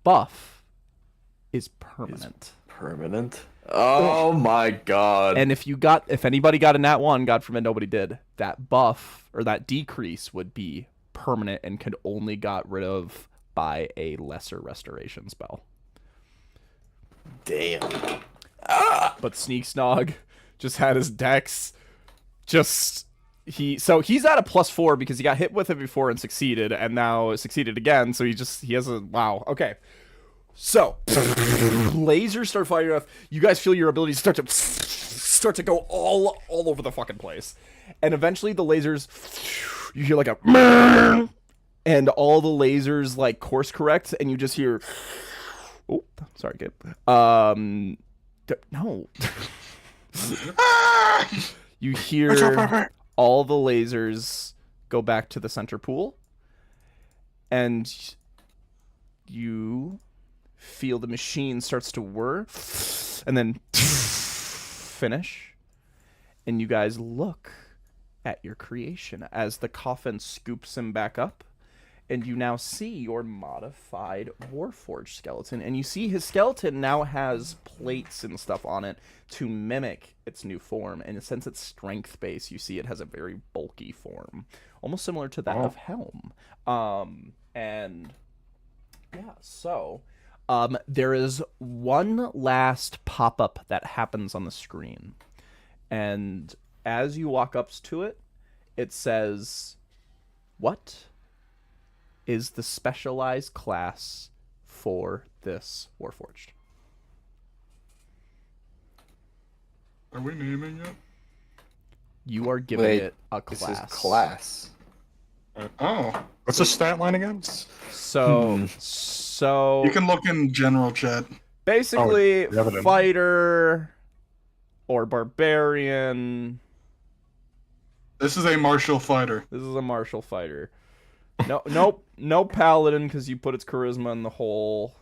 buff is permanent. Permanent. Oh my god. And if anybody got a nat 1, God forbid nobody did, that buff or that decrease would be permanent and could only got rid of by a lesser restoration spell. Damn. But Sneak Snog just had his dex he's at a +4 because he got hit with it before and succeeded, and now succeeded again, so he has a wow. Okay. So lasers start firing off. You guys feel your abilities start to go all over the fucking place. And eventually the lasers, you hear like a and all the lasers like course correct, and you just hear oh, sorry, Gabe. No. You hear all the lasers go back to the center pool, and you feel the machine starts to whir, and then finish, and you guys look at your creation as the coffin scoops him back up, and you now see your modified Warforged skeleton, and you see his skeleton now has plates and stuff on it to mimic its new form, and since it's strength based, you see it has a very bulky form, almost similar to that of Helm. And yeah, so there is one last pop-up that happens on the screen, and as you walk up to it, it says, "What is the specialized class for this Warforged?" Are we naming it? You are giving Wait, it a This class. is class. Oh, What's the stat line again? So you can look in general chat. basically, we have it in. fighter or barbarian. This is a martial fighter. This is a martial fighter. No paladin because you put its charisma in the hole.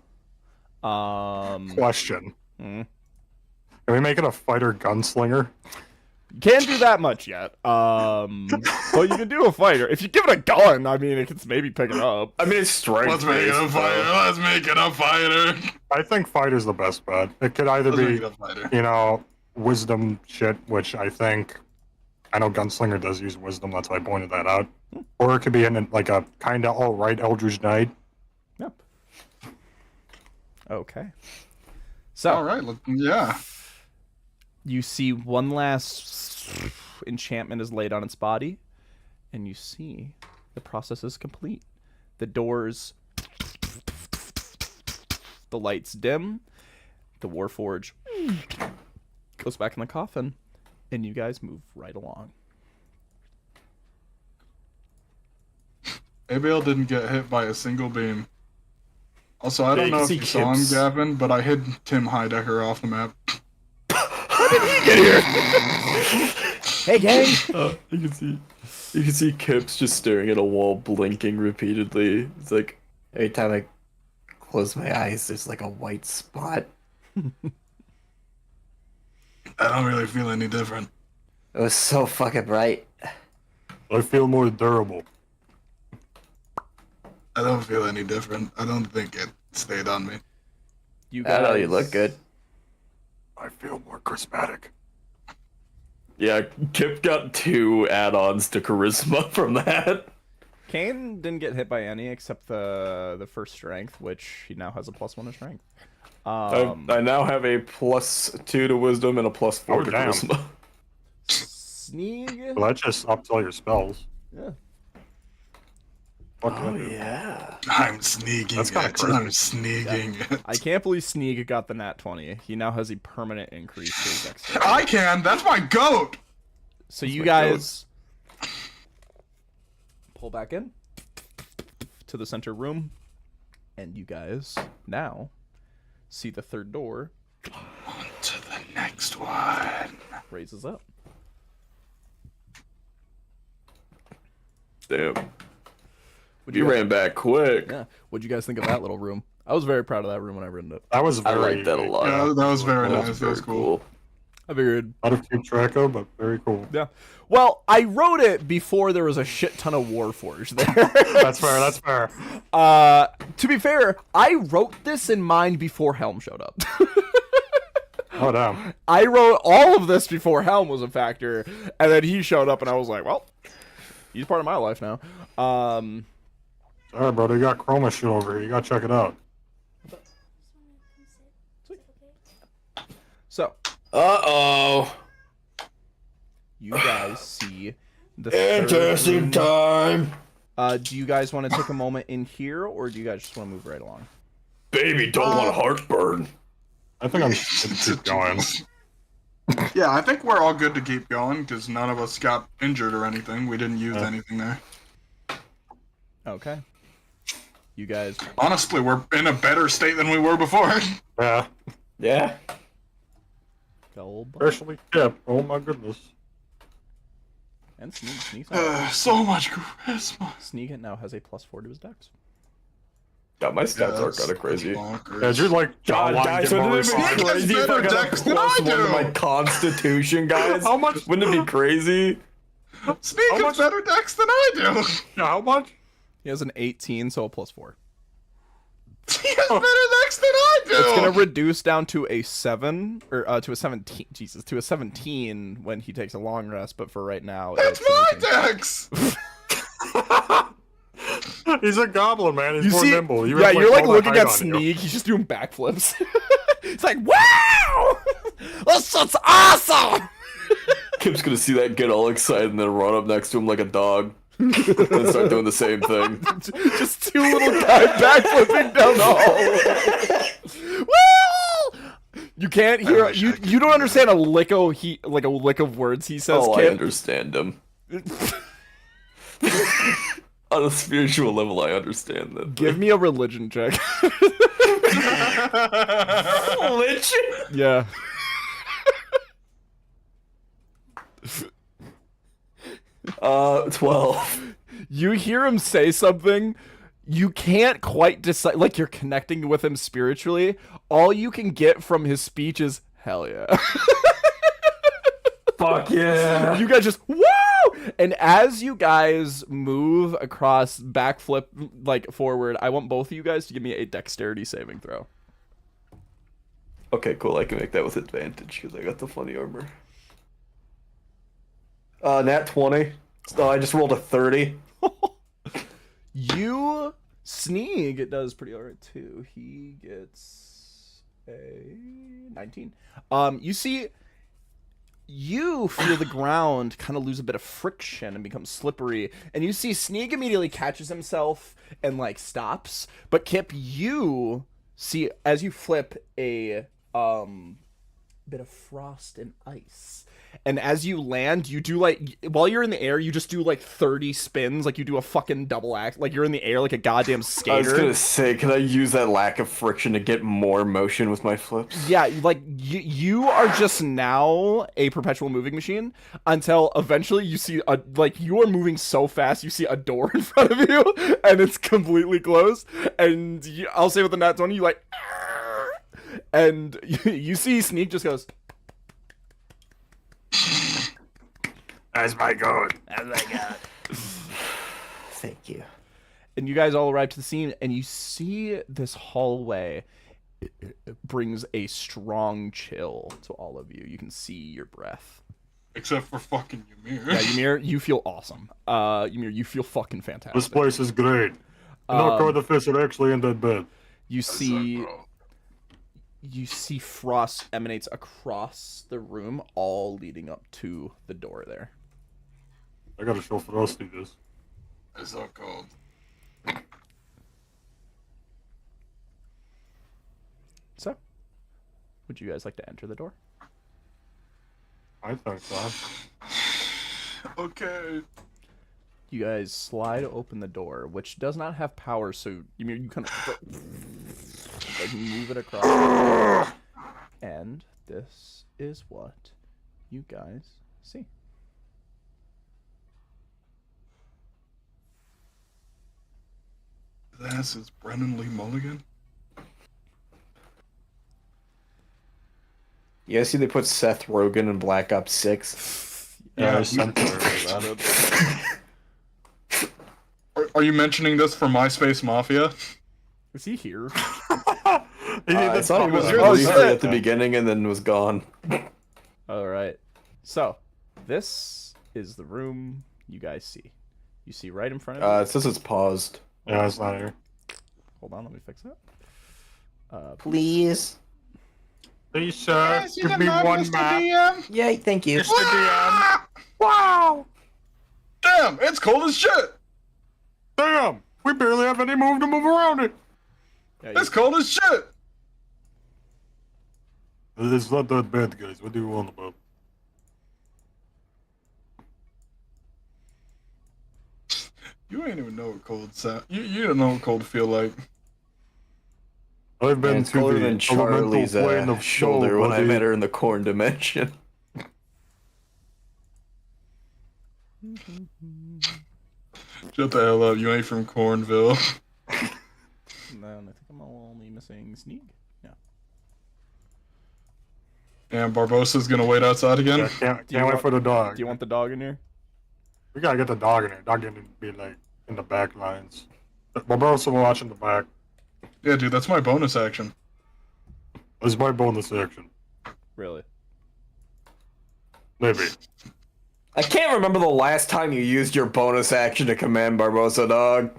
Question. Hmm. Can we make it a fighter gunslinger? Can't do that much yet. But you can do a fighter. If you give it a gun, I mean, it can maybe pick it up. I mean, it's strength. Let's make it a fighter. Let's make it a fighter. I think fighter's the best bet. It could either Let's make be, it a fighter. you know, wisdom shit, which I know gunslinger does use wisdom, that's why I pointed that out. Or it could be in like a kind of alright Eldritch Knight. Yep. Okay. So All right. Yeah. you see one last enchantment is laid on its body, and you see the process is complete. The doors, the lights dim, the Warforge goes back in the coffin, and you guys move right along. Abiel didn't get hit by a single beam. Also, I don't you know can if see you saw him, Kip's- Gavin, but I hid Tim Heidecker off the map. Hey, gang! You can see Kips just staring at a wall, blinking repeatedly. It's like every time I close my eyes, there's like a white spot. I don't really feel any different. It was so fucking bright. I feel more durable. I don't feel any different. I don't think it stayed on me. You I guys, know you look good. I feel more charismatic. Yeah, Kip got 2 add-ons to charisma from that. Kane didn't get hit by any except the first strength, which he now has a +1 to strength. I now have a +2 to wisdom and a +4 Oh, to damn. charisma. Sneak. Well, that just ups all your spells. Yeah. What can I Oh do? yeah. I'm sneaking That's kinda it. crazy. I'm sneaking it. I can't believe Sneak got the nat 20. He now has a permanent increase to his dexterity. I can. That's my goat. So you my guys pull back in to the center room, and you guys now see the third door On to the next one. raises up. Damn. What'd You guys- ran back quick. Yeah. What'd you guys think of that little room? I was very proud of that room when I read it. That was I very like that a lot. Yeah, that was very That nice. That was cool. I figured. Out of keep track of, but very cool. Yeah. Well, I wrote it before there was a shit ton of Warforged there. That's fair. That's fair. To be fair, I wrote this in mind before Helm showed up. Oh damn. I wrote all of this before Helm was a factor, and then he showed up, and I was like, well, he's part of my life now. Alright, brother, you got chroma shit over here. You gotta check it out. So, Uh-oh. you guys see the third Interesting room. time. Do you guys want to take a moment in here, or do you guys just want to move right along? Baby, don't want heartburn. I think I'm good to keep going. Yeah, I think we're all good to keep going because none of us got injured or anything. We didn't use anything there. Okay. You guys. Honestly, we're in a better state than we were before. Yeah. Yeah. Go. Especially Kip. Oh my goodness. And Sneak. So much charisma. Sneak now has a +4 to his dex. God, my stats are that's kind of crazy. bonkers. Yeah, you're like God, jawline guys, getting wouldn't it more be refined. crazy if I better got a dex than I +1 to do. my constitution, guys? How much? Wouldn't it be crazy? Sneak How has much- better decks than I do. Yeah, how much? He has an 18, so a +4. He has better decks than I do. It's gonna reduce down to a 7 or to a 17. Jesus, to a 17 when he takes a long rest. But for right now, That's it's my 17. decks. He's a goblin, man. He's You more see, nimble. You yeah, have, you're like all that looking height at on you. Sneak. He's just doing backflips. It's like, wow, this shit's awesome. Kip's gonna see that, get all excited, and then run up next to him like a dog. And start doing the same thing. Just two little guys backflipping down the hall. Well, you can't hear. You don't understand a lick of words he says. Oh, I Kip. understand him. On a spiritual level, I understand that. Give me a religion check. Religion? Yeah. 12. You hear him say something. You can't quite decide. Like you're connecting with him spiritually. All you can get from his speech is hell yeah. Fuck yeah. You guys just woo! And as you guys move across, backflip like forward, I want both of you guys to give me a dexterity saving throw. Okay, cool. I can make that with advantage because I got the funny armor. Nat 20. So I just rolled a 30. You Sneak does pretty alright too. He gets a 19. You see, you feel the ground kind of lose a bit of friction and become slippery, and you see Sneak immediately catches himself and like stops. But Kip, you see as you flip a bit of frost and ice. And as you land, you do like, while you're in the air, you just do like 30 spins, like you do a fucking double act, like you're in the air like a goddamn skater. I was gonna say, can I use that lack of friction to get more motion with my flips? Yeah, like you are just now a perpetual moving machine until eventually you see a, like you are moving so fast you see a door in front of you and it's completely closed, and I'll say with the nat 20 you like, and you see Sneak just goes, That's my goat. Oh my god. Thank you. and you guys all arrive to the scene and you see this hallway. It brings a strong chill to all of you. You can see your breath. Except for fucking Ymir. Yeah, Ymir, you feel awesome. Ymir, you feel fucking fantastic. This place is great. No, car the fists are actually in that bed. You see frost emanates across the room, all leading up to the door there. I gotta show Frosty this. It's so cold. So, would you guys like to enter the door? I think so. Okay. You guys slide open the door, which does not have power, so you kind of like move it across. And this is what you guys see. This is Brennan Lee Mulligan. You guys see they put Seth Rogen in Black Ops 6? Yeah, I sent her about it. Are you mentioning this for MySpace Mafia? Is he here? I thought he was Oh, really shit. at the beginning and then was gone. All right. So, this is the room you guys see. You see right in front of you. It says it's paused. Yeah, it's not here. Hold on, let me fix that. Please. Please, sir, give me one map. Yay, thank you. Mr. DM. Wow! Damn, it's cold as shit. Damn! We barely have any move to move around it. Yeah, It's cold as shit. It's not that bad, guys. What do you want about? You ain't even know what cold sound. You don't know what cold feel like. I've been It's to colder the than Charlie's elemental plane of shoulder snow, when I buddy. met her in the corn dimension. Shut the hell up. You ain't from Cornville. No, I think I'm only missing Sneak. Yeah. And Barbossa's gonna wait outside again. Yeah, can't Do you wait want- for the dog. Do you want the dog in here? We gotta get the dog in here. Dog can be like in the back lines. Barbarossa will watch in the back. Yeah, dude, that's my bonus action. This is my bonus action. Really? Maybe. I can't remember the last time you used your bonus action to command Barbossa Dog.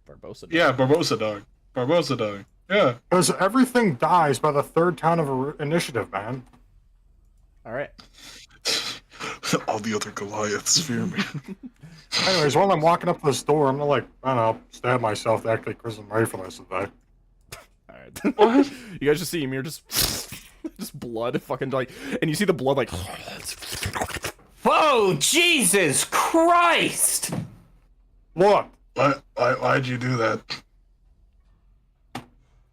Barbossa. Dog. Yeah, Barbossa dog. Barbossa dog. Yeah. Because everything dies by the third turn of initiative, man. All right. All the other Goliaths fear me. Anyways, while I'm walking up to this door, I'm gonna like, I don't know, stab myself to act like Chris and Ray for the rest of the day. All right. What? You guys just see Ymir just blood fucking like, and you see the blood like. Whoa, Jesus Christ! What? Why'd you do that?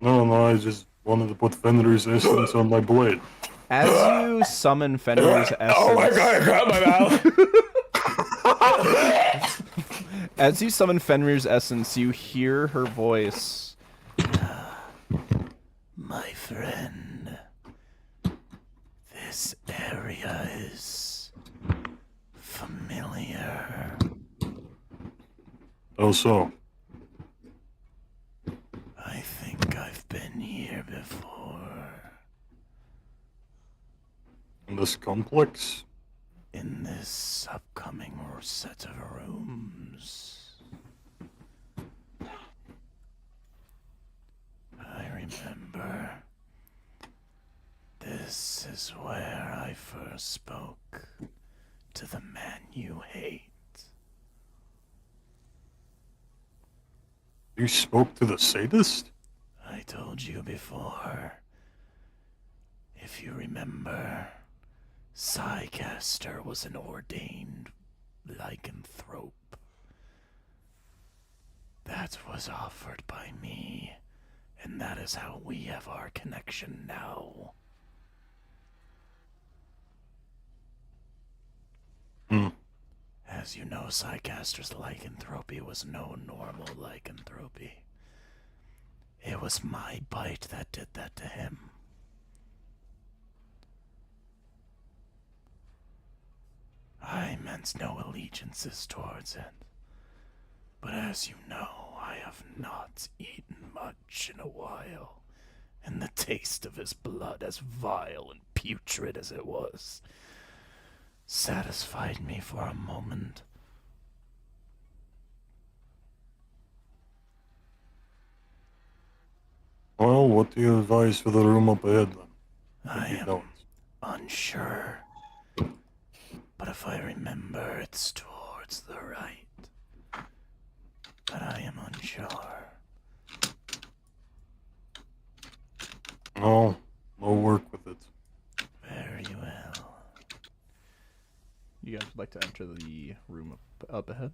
No, I just wanted to put Fenrir's essence on my blade. As you summon Fenrir's essence. Oh my god, I grabbed my mouth! As you summon Fenrir's essence, you hear her voice. My friend, this area is familiar. Oh, so? I think I've been here before. In this complex? In this upcoming set of rooms. I remember. This is where I first spoke to the man you hate. You spoke to the sadist? I told you before. If you remember, Psycaster was an ordained lycanthrope. That was offered by me, and that is how we have our connection now. As you know, Psycaster's lycanthropy was no normal lycanthropy. It was my bite that did that to him. I meant no allegiances towards it. But as you know, I have not eaten much in a while, and the taste of his blood, as vile and putrid as it was, satisfied me for a moment. Well, what do you advise for the room up ahead then? I You am don't. unsure, but if I remember, it's towards the right. But I am unsure. No, we'll work with it. Very well. You guys would like to enter the room up ahead?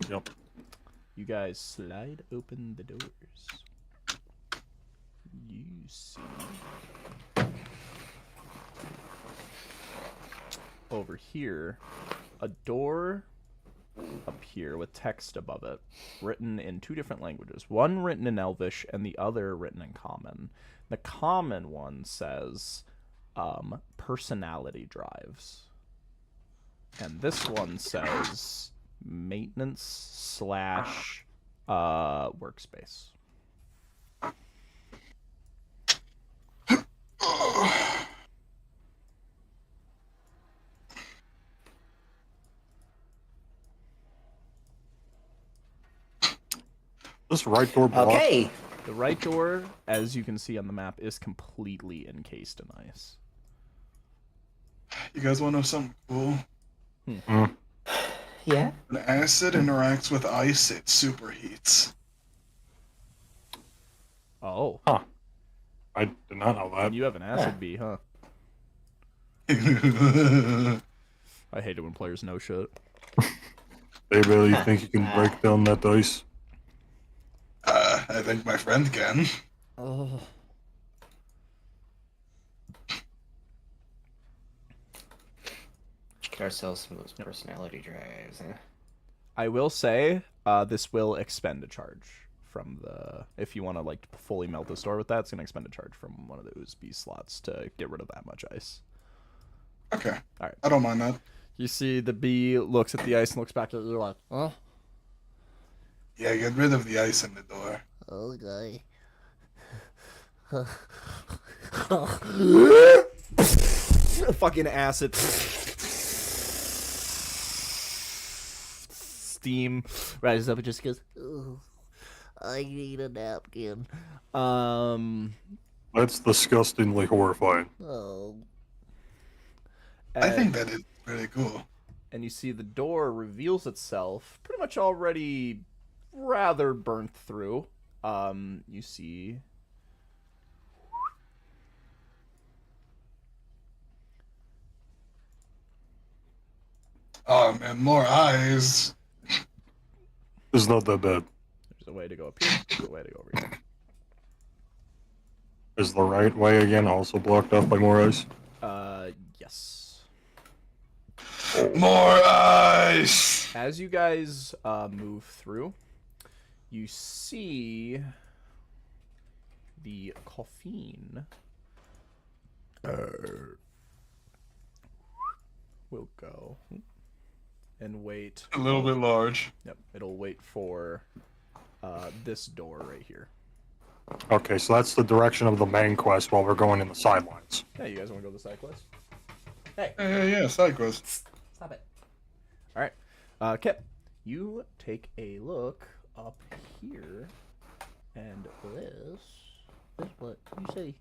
Yep. You guys slide open the doors. You see over here a door up here with text above it, written in two different languages. One written in Elvish and the other written in Common. The Common one says personality drives. And this one says maintenance / workspace. This right door blocked. Okay. The right door, as you can see on the map, is completely encased in ice. You guys want to know something cool? Yeah. When acid interacts with ice, it superheats. Oh, Huh. I did not know that. and you have an acid bee, huh? I I hate it when players know shit. Hey, Bill, you think you can break down that ice? think my friend can. Oh. Get ourselves some of those personality drives. Eh? I will say, this will expend a charge from the. If you want to like fully melt the store with that, it's gonna expend a charge from one of the USB slots to get rid of that much ice. Okay. All right. I don't mind that. You see the bee looks at the ice and looks back at you like, Oh. Yeah, get rid of the ice in the door. Okay. fucking acid. Steam rises up and just goes. Oh, I need a napkin. That's disgustingly horrifying. Oh. I think that is pretty cool. And you see the door reveals itself pretty much already rather burnt through. You see Oh man, more eyes. It's not that bad. there's a way to go up here, there's a way to go over here. Is the right way again also blocked off by more ice? Yes. More eyes. As you guys move through, you see the coffin will go and wait. A little bit large. Yep, it'll wait for this door right here. Okay, so that's the direction of the main quest while we're going in the sidelines. Hey, you guys want to go to the side quest? Yeah, side quest. Stop it. All right, Kip, you take a look up here, and This what you say?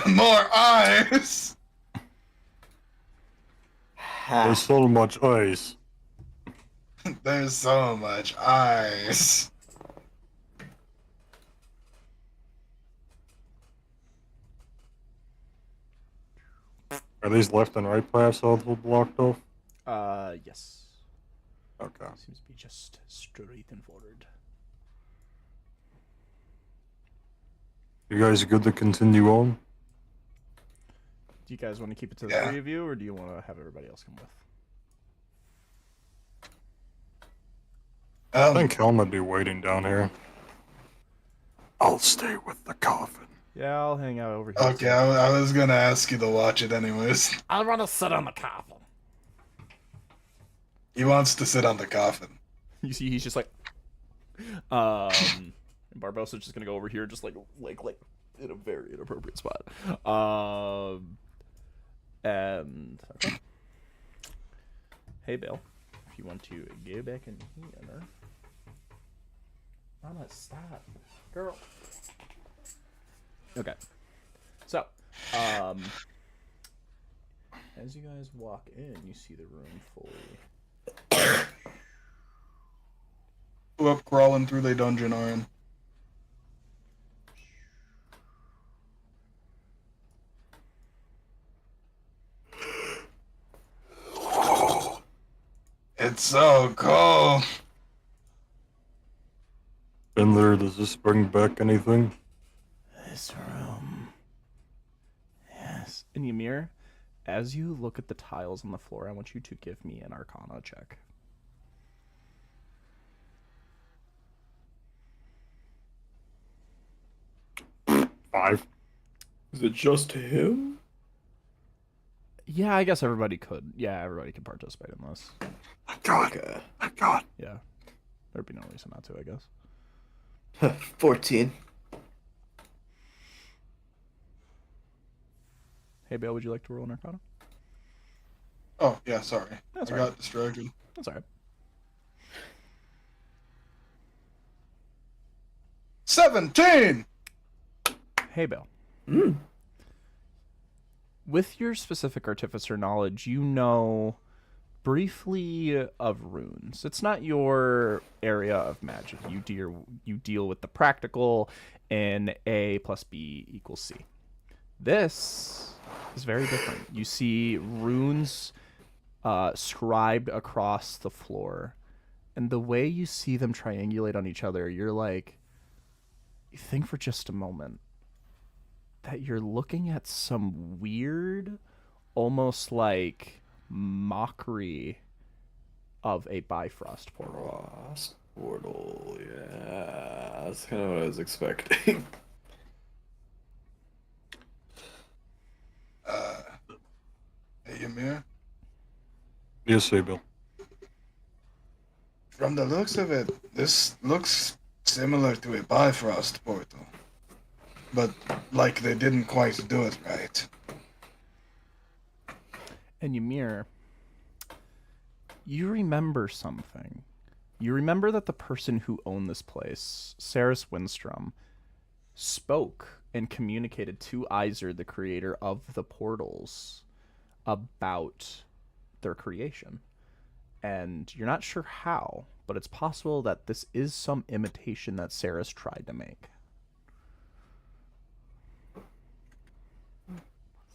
More eyes. There's so much ice. There's so much eyes. Are these left and right paths all blocked off? yes. Okay. Seems to be just straight and forward. You guys good to continue on? Do you guys want to keep it to the Yeah. three of you, or do you want to have everybody else come with? I think Helm would be waiting down here. I'll stay with the coffin. Yeah, I'll hang out over here. Okay, I was gonna ask you to watch it anyways. I want to sit on the coffin. He wants to sit on the coffin. You see, he's just like, and Barbossa's just gonna go over here, just like in a very inappropriate spot. And okay. Hey, Bill, if you want to go back in here, Mama, stop, girl. Okay, so as you guys walk in, you see the room fully. Who up crawling through the dungeon are in? It's so cold. Bindler, does this bring back anything? This room. Yes. And Ymir, as you look at the tiles on the floor, I want you to give me an Arcana check. Five. Is it just him? Yeah, I guess everybody could. Yeah, everybody could participate in this. Thank God. Okay. Thank God. Yeah. There'd be no reason not to, I guess. 14. Hey, Bale, would you like to roll an Arcana? Oh, yeah, sorry. That's I all right. got distracted. That's all right. 17! Hey, Bill. Mm. With your specific artificer knowledge, you know briefly of runes. It's not your area of magic. You deal with the practical in A plus B equals C. This is very different. You see runes scribed across the floor, and the way you see them triangulate on each other, you're like, you think for just a moment that you're looking at some weird, almost like mockery of a Bifrost portal. Frost portal, yeah. That's kind of what I was expecting. Hey, Ymir. Yes, say, Bill. From the looks of it, this looks similar to a Bifrost portal. But like they didn't quite do it right. And Ymir, you remember something. You remember that the person who owned this place, Saris Windstrom, spoke and communicated to Iser, the creator of the portals, about their creation. And you're not sure how, but it's possible that this is some imitation that Saris tried to make.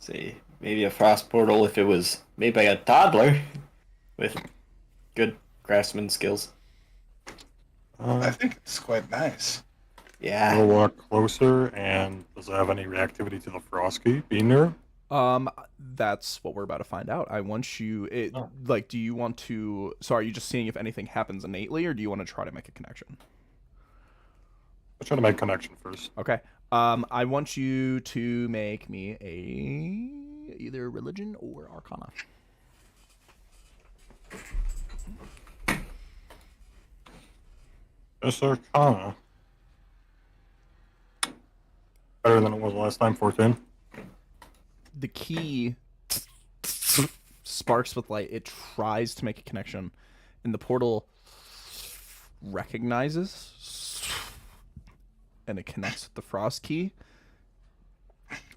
See, maybe a frost portal if it was made by a toddler with good craftsman skills. I think it's quite nice. Yeah. I'll walk closer, and does it have any reactivity to the frost key being there? That's what we're about to find out. I want you, Oh. like, do you want to, so are you just seeing if anything happens innately, or do you want to try to make a connection? I'll try to make connection first. Okay. I want you to make me either religion or arcana. Just Arcana. Better than it was last time, 14. The key sparks with light. It tries to make a connection, and the portal recognizes, and it connects with the frost key.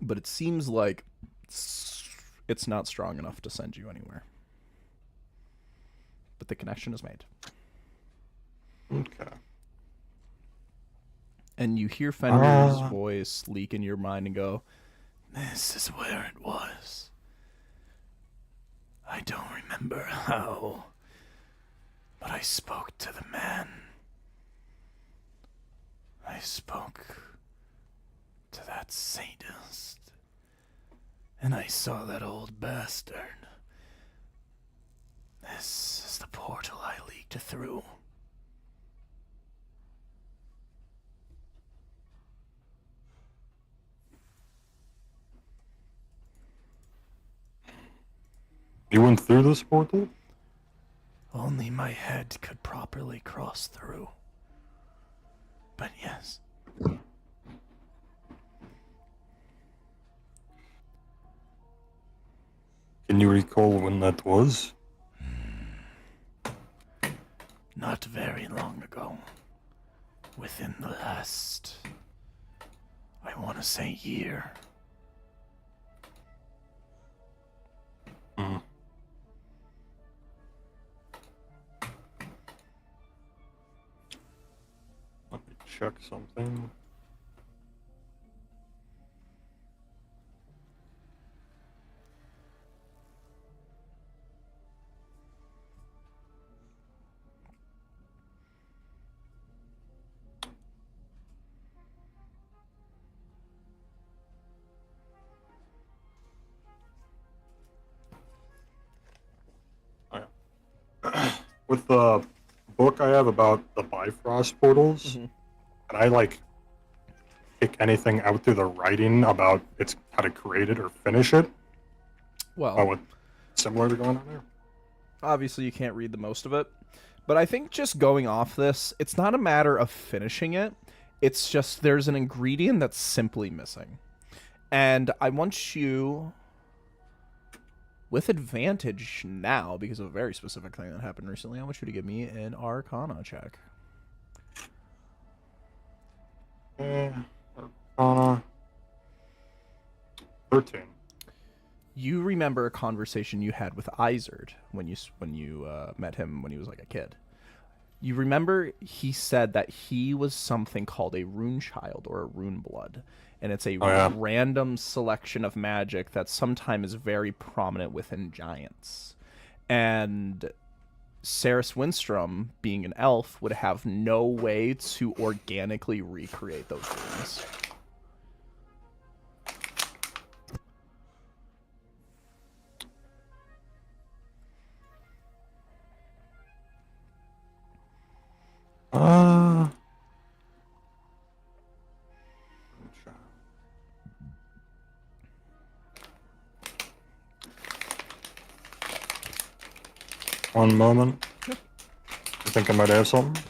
But it seems like it's not strong enough to send you anywhere. But the connection is made. Okay. And you hear Fenrir's voice leak in your mind and go, "This is where it was. I don't remember how, but I spoke to the man. I spoke to that sadist, and I saw that old bastard. This is the portal I leaked through." You went through this portal? Only my head could properly cross through. But yes. Can you recall when that was? Not very long ago. Within the last, I want to say, year. Hmm. Let me check something. With the book I have about the Bifrost portals, can I like pick anything out through the writing about it's how to create it or finish it? Well, Oh, what similar to going on there? obviously you can't read the most of it, but I think just going off this, it's not a matter of finishing it. It's just there's an ingredient that's simply missing. And I want you with advantage now because of a very specific thing that happened recently. I want you to give me an Arcana check. Arcana 13. You remember a conversation you had with Izard when you met him when he was like a kid. You remember he said that he was something called a rune child or a rune blood, and it's a random selection of magic that sometimes is very prominent within giants. And Saris Winstrom, being an elf, would have no way to organically recreate those runes. One moment. I think I might have something.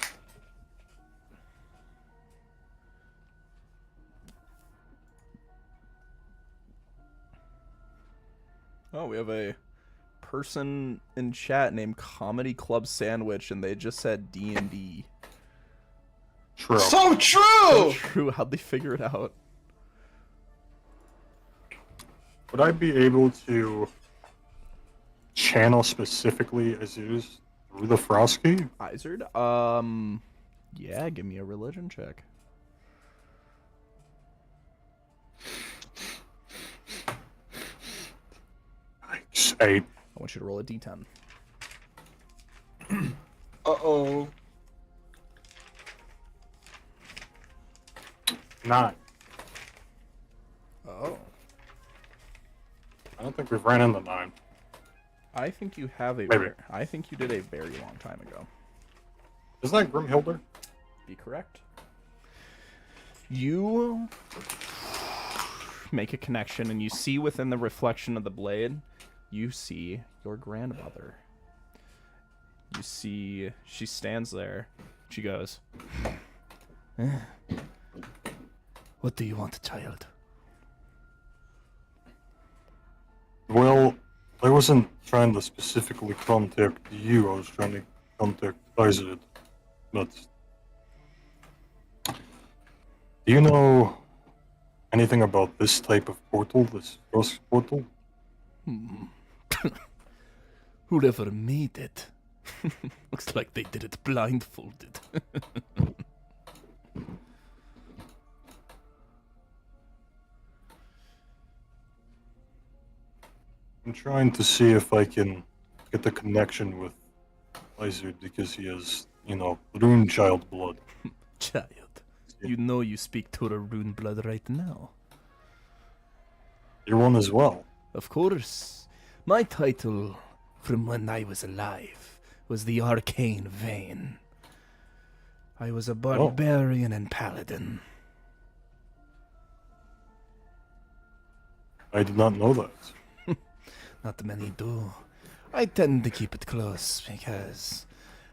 Oh, we have a person in chat named Comedy Club Sandwich, and they just said D&D. True. So true! True. How'd they figure it out? Would I be able to channel specifically Azuz through the Frosky? Izard? Yeah, give me a religion check. Nice. 8. I want you to roll a d10. Uh-oh. 9. Oh. I don't think we've ran into 9. I think you have a... Maybe. I think you did a very long time ago. Isn't that Grimhilder? Be correct. You make a connection, and you see within the reflection of the blade, you see your grandmother. You see she stands there. She goes, "What do you want, child?" Well, I wasn't trying to specifically contact you. I was trying to contact Izard. But do you know anything about this type of portal, this Frost portal? Whoever made it? Looks like they did it blindfolded. I'm trying to see if I can get the connection with Izard because he has, rune child blood. Child, you know you speak to a rune blood right now. You're one as well. Of course. My title, from when I was alive, was the Arcane Vein. I was a barbarian and paladin. I did not know that. Not many do. I tend to keep it close because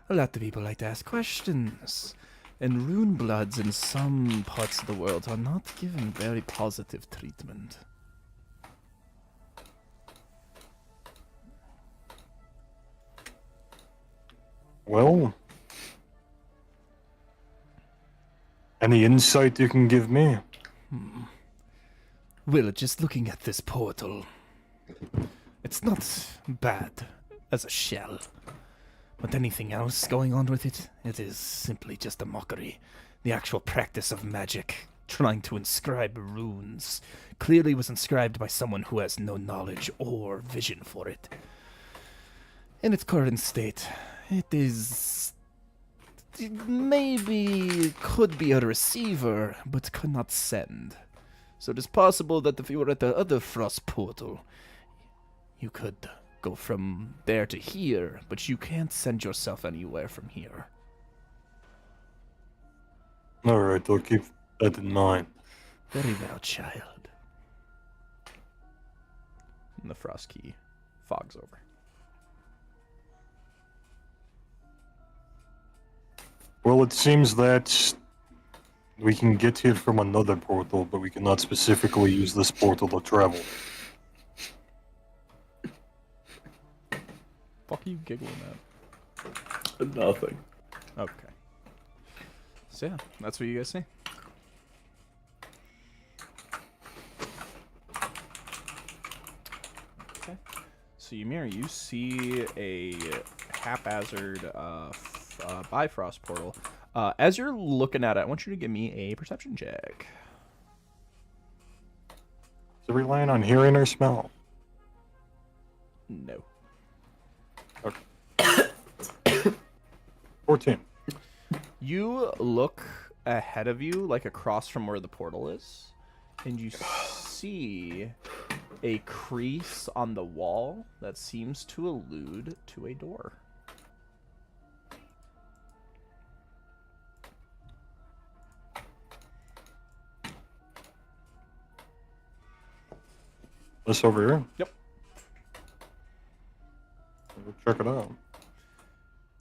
a lot of people like to ask questions. And rune bloods in some parts of the world are not given very positive treatment. Well, any insight you can give me? Well, just looking at this portal, it's not bad as a shell. But anything else going on with it, it is simply just a mockery. The actual practice of magic, trying to inscribe runes, clearly was inscribed by someone who has no knowledge or vision for it. In its current state, it maybe could be a receiver, but could not send. So it is possible that if you were at the other Frost portal, you could go from there to here, but you can't send yourself anywhere from here. Alright, I'll keep that in mind. Very well, child. And the Frost key fogs over. Well, it seems that we can get here from another portal, but we cannot specifically use this portal to travel. fuck are you giggling at? Nothing. Okay. So yeah, that's what you guys see. Okay. So Ymir, you see a haphazard Bifrost portal. As you're looking at it, I want you to give me a perception check. Is it relying on hearing or smell? No. 14. You look ahead of you, like across from where the portal is, and you see a crease on the wall that seems to allude to a door. This over here? Yep. We'll check it out.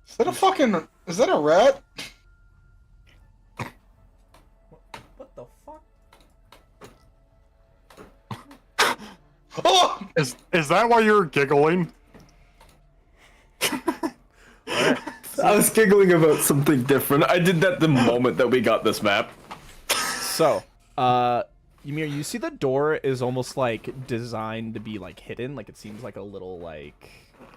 Is that a rat? What the fuck? Oh! Is that why you're giggling? I was giggling about something different. I did that the moment that we got this map. So, Ymir, you see the door is almost like designed to be like hidden, like it seems like a little like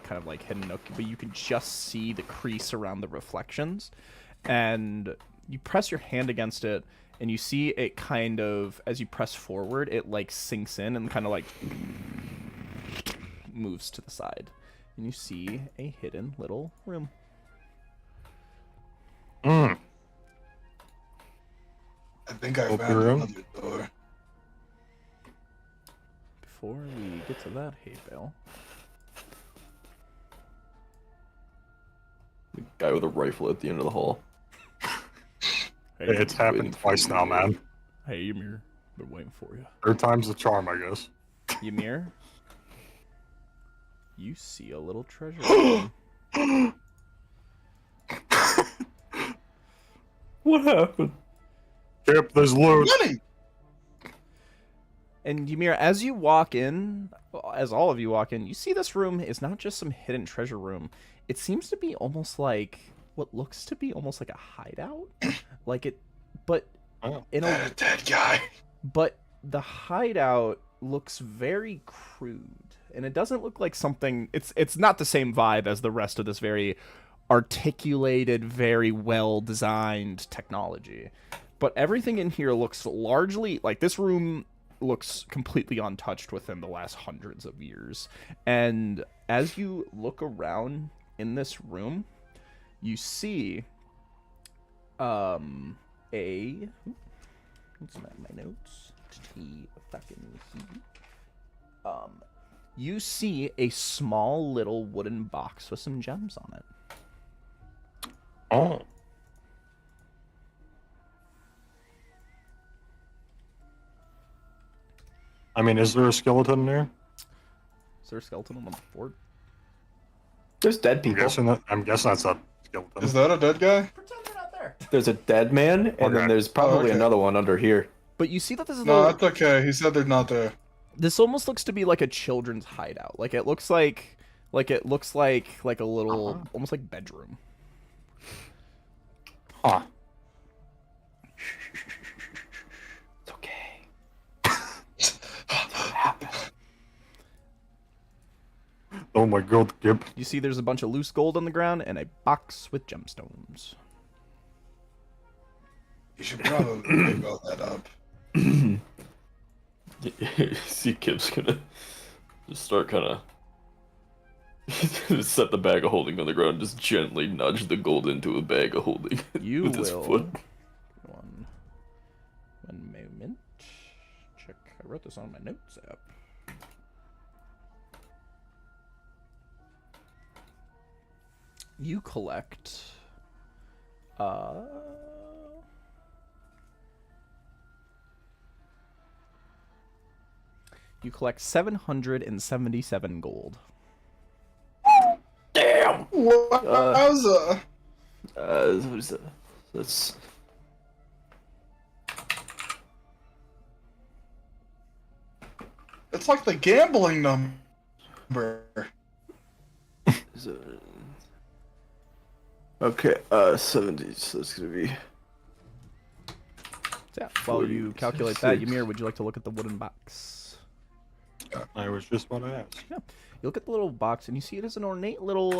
kind of like hidden nook, but you can just see the crease around the reflections, and you press your hand against it, and you see it kind of, as you press forward, it like sinks in and kind of like moves to the side, and you see a hidden little room. Mm. I think I Open found room. another door. Before we get to that, hey Bale. The guy with a rifle at the end of the hall. Hey, It's happened twice now, man. hey Ymir, been waiting for you. Third time's the charm, I guess. Ymir, you see a little treasure room. What happened? Yep, there's loot. Money! And Ymir, as you walk in, as all of you walk in, you see this room is not just some hidden treasure room. It seems to be almost like what looks to be almost like a hideout. Like it, but Oh. in a, That dead guy. but the hideout looks very crude, and it doesn't look like something. It's not the same vibe as the rest of this very articulated, very well designed technology. But everything in here looks largely like this room looks completely untouched within the last hundreds of years. And as you look around in this room, you see what's my notes? You see a small little wooden box with some gems on it. Oh. I mean, is there a skeleton there? Is there a skeleton on the board? There's dead I'm people. guessing that's a skeleton. Is that a dead guy? Pretend they're not there. There's a dead man, and Okay. then there's probably okay. another one under here. But you see that this is No, a, that's okay. He said they're not there. this almost looks to be like a children's hideout. Like it looks like a little almost like bedroom. Huh. It's okay. What happened? Oh my god, Gip. You see there's a bunch of loose gold on the ground and a box with gemstones. You should probably go that up. See, Kip's gonna just start kind of set the bag of holding on the ground, just gently nudge the gold into a bag of holding You with his will. foot. One moment. Check. I wrote this on my notes app. You collect. You collect 777 gold. Damn! Wowza! What is that? That's It's like the gambling number. Okay, 70. So it's gonna be. So yeah, while you calculate that, Ymir, would you like to look at the wooden box? I was just about to ask. Yeah. You look at the little box, and you see it as an ornate little,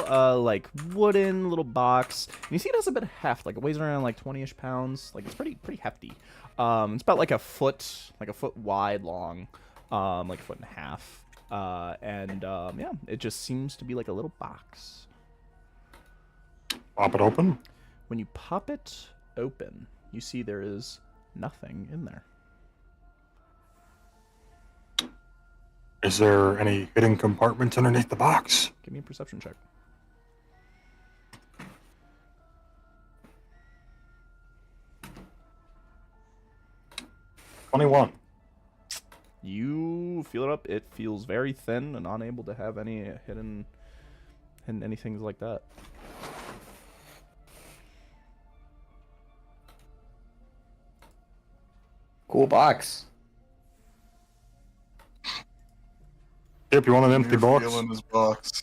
like, wooden little box. And you see it has a bit of heft. Like, it weighs around, like, 20-ish pounds. Like, it's pretty hefty. It's about, like, a foot wide long. Like, a foot and a half. Yeah, it just seems to be like a little box. Pop it open. When you pop it open, you see there is nothing in there. Is there any hidden compartments underneath the box? Give me a perception check. 21. You feel it up. It feels very thin and unable to have any hidden anything like that. Cool box. Yep, you want an empty You're box? feeling this box.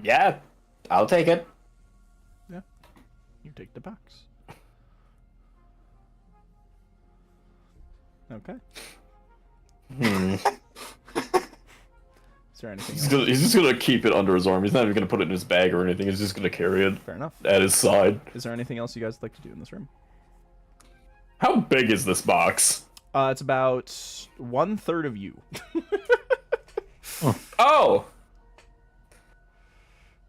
Yeah, I'll take it. Yeah. You take the box. Okay. Is there anything else? He's just gonna keep it under his arm. He's not even gonna put it in his bag or anything. He's just gonna carry it Fair enough. at his side. Is there anything else you guys would like to do in this room? How big is this box? It's about 1/3 of you. Oh!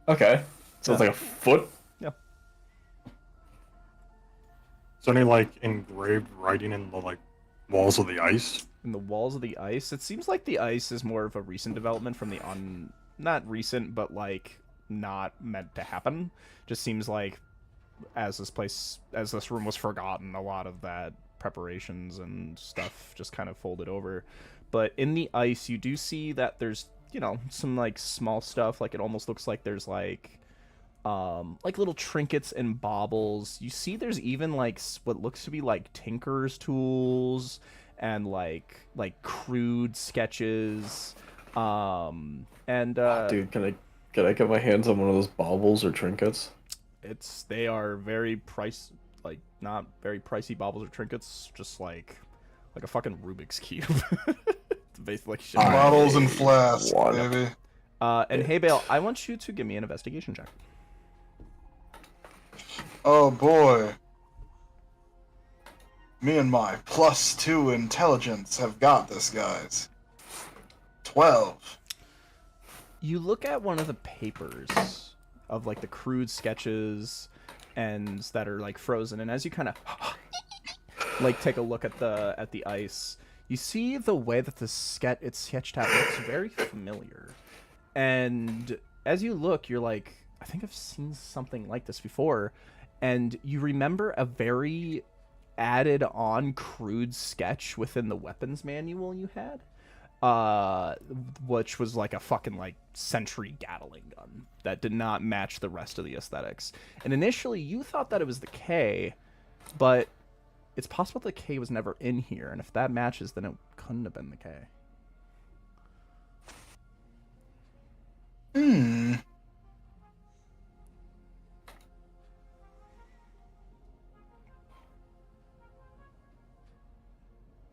Okay. So it's Yeah. like a foot? Yeah. Is there any, like, engraved writing in the, like, walls of the ice? In the walls of the ice, it seems like the ice is more of a recent development from the not recent, but like not meant to happen. Just seems like as this room was forgotten, a lot of that preparations and stuff just kind of folded over. But in the ice, you do see that there's, you know, some like small stuff. Like it almost looks like there's like little trinkets and baubles. You see there's even like what looks to be like tinker's tools and like crude sketches. Dude, can I get my hands on one of those baubles or trinkets? They are very not very pricey baubles or trinkets, just like a fucking Rubik's cube. It's basically shit. Bottles and flasks, want baby. And hey Bale, I want you to give me an investigation check. Oh boy. Me and my +2 intelligence have got this, guys. 12. You look at one of the papers of like the crude sketches and that are like frozen, and as you kind of like take a look at the ice, you see the way that it's sketched out looks very familiar. And as you look, you're like, I think I've seen something like this before. And you remember a very added on crude sketch within the weapons manual you had, which was like a fucking like Sentry Gatling gun that did not match the rest of the aesthetics. And initially you thought that it was the K, but it's possible the K was never in here, and if that matches, then it couldn't have been the K.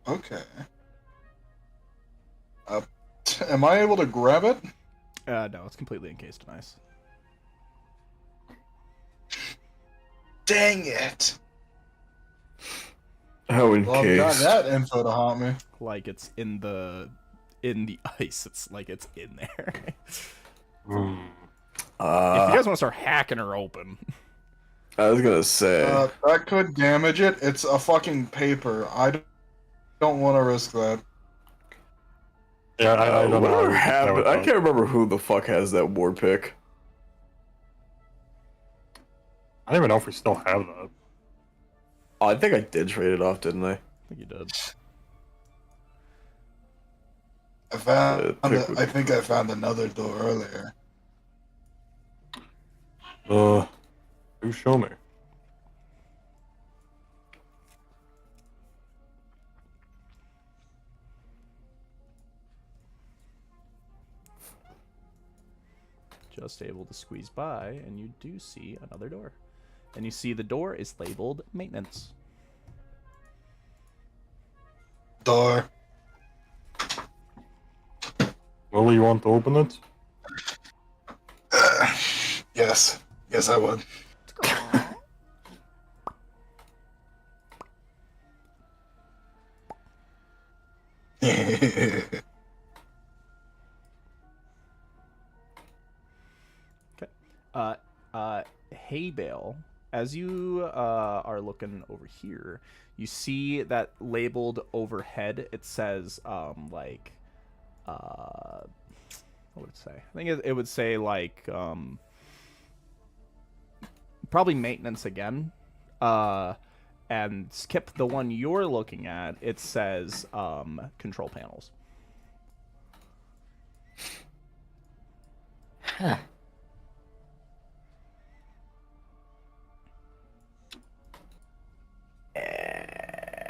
Okay. Am I able to grab it? No, it's completely encased in ice. Dang it! How Well, I've got encased? that info to haunt me. Like it's in the ice. It's like it's in there. Hmm. If you guys want to start hacking her open. I was gonna say. That could damage it. It's a fucking paper. I don't want to risk that. Yeah, I don't know. whatever how happened? that I would can't remember who the fuck has that war pick. I don't even know if we still have that. Oh, I think I did trade it off, didn't I? I think you did. I think I found another door earlier. Do show me. just able to squeeze by, and you do see another door. And you see the door is labeled maintenance. Door. Well, you want to open it? Yes. Yes, I would. Hay bale. As you are looking over here, you see that labeled overhead. It says what would it say? I think it would say like probably maintenance again. And skip the one you're looking at. It says control panels. Huh.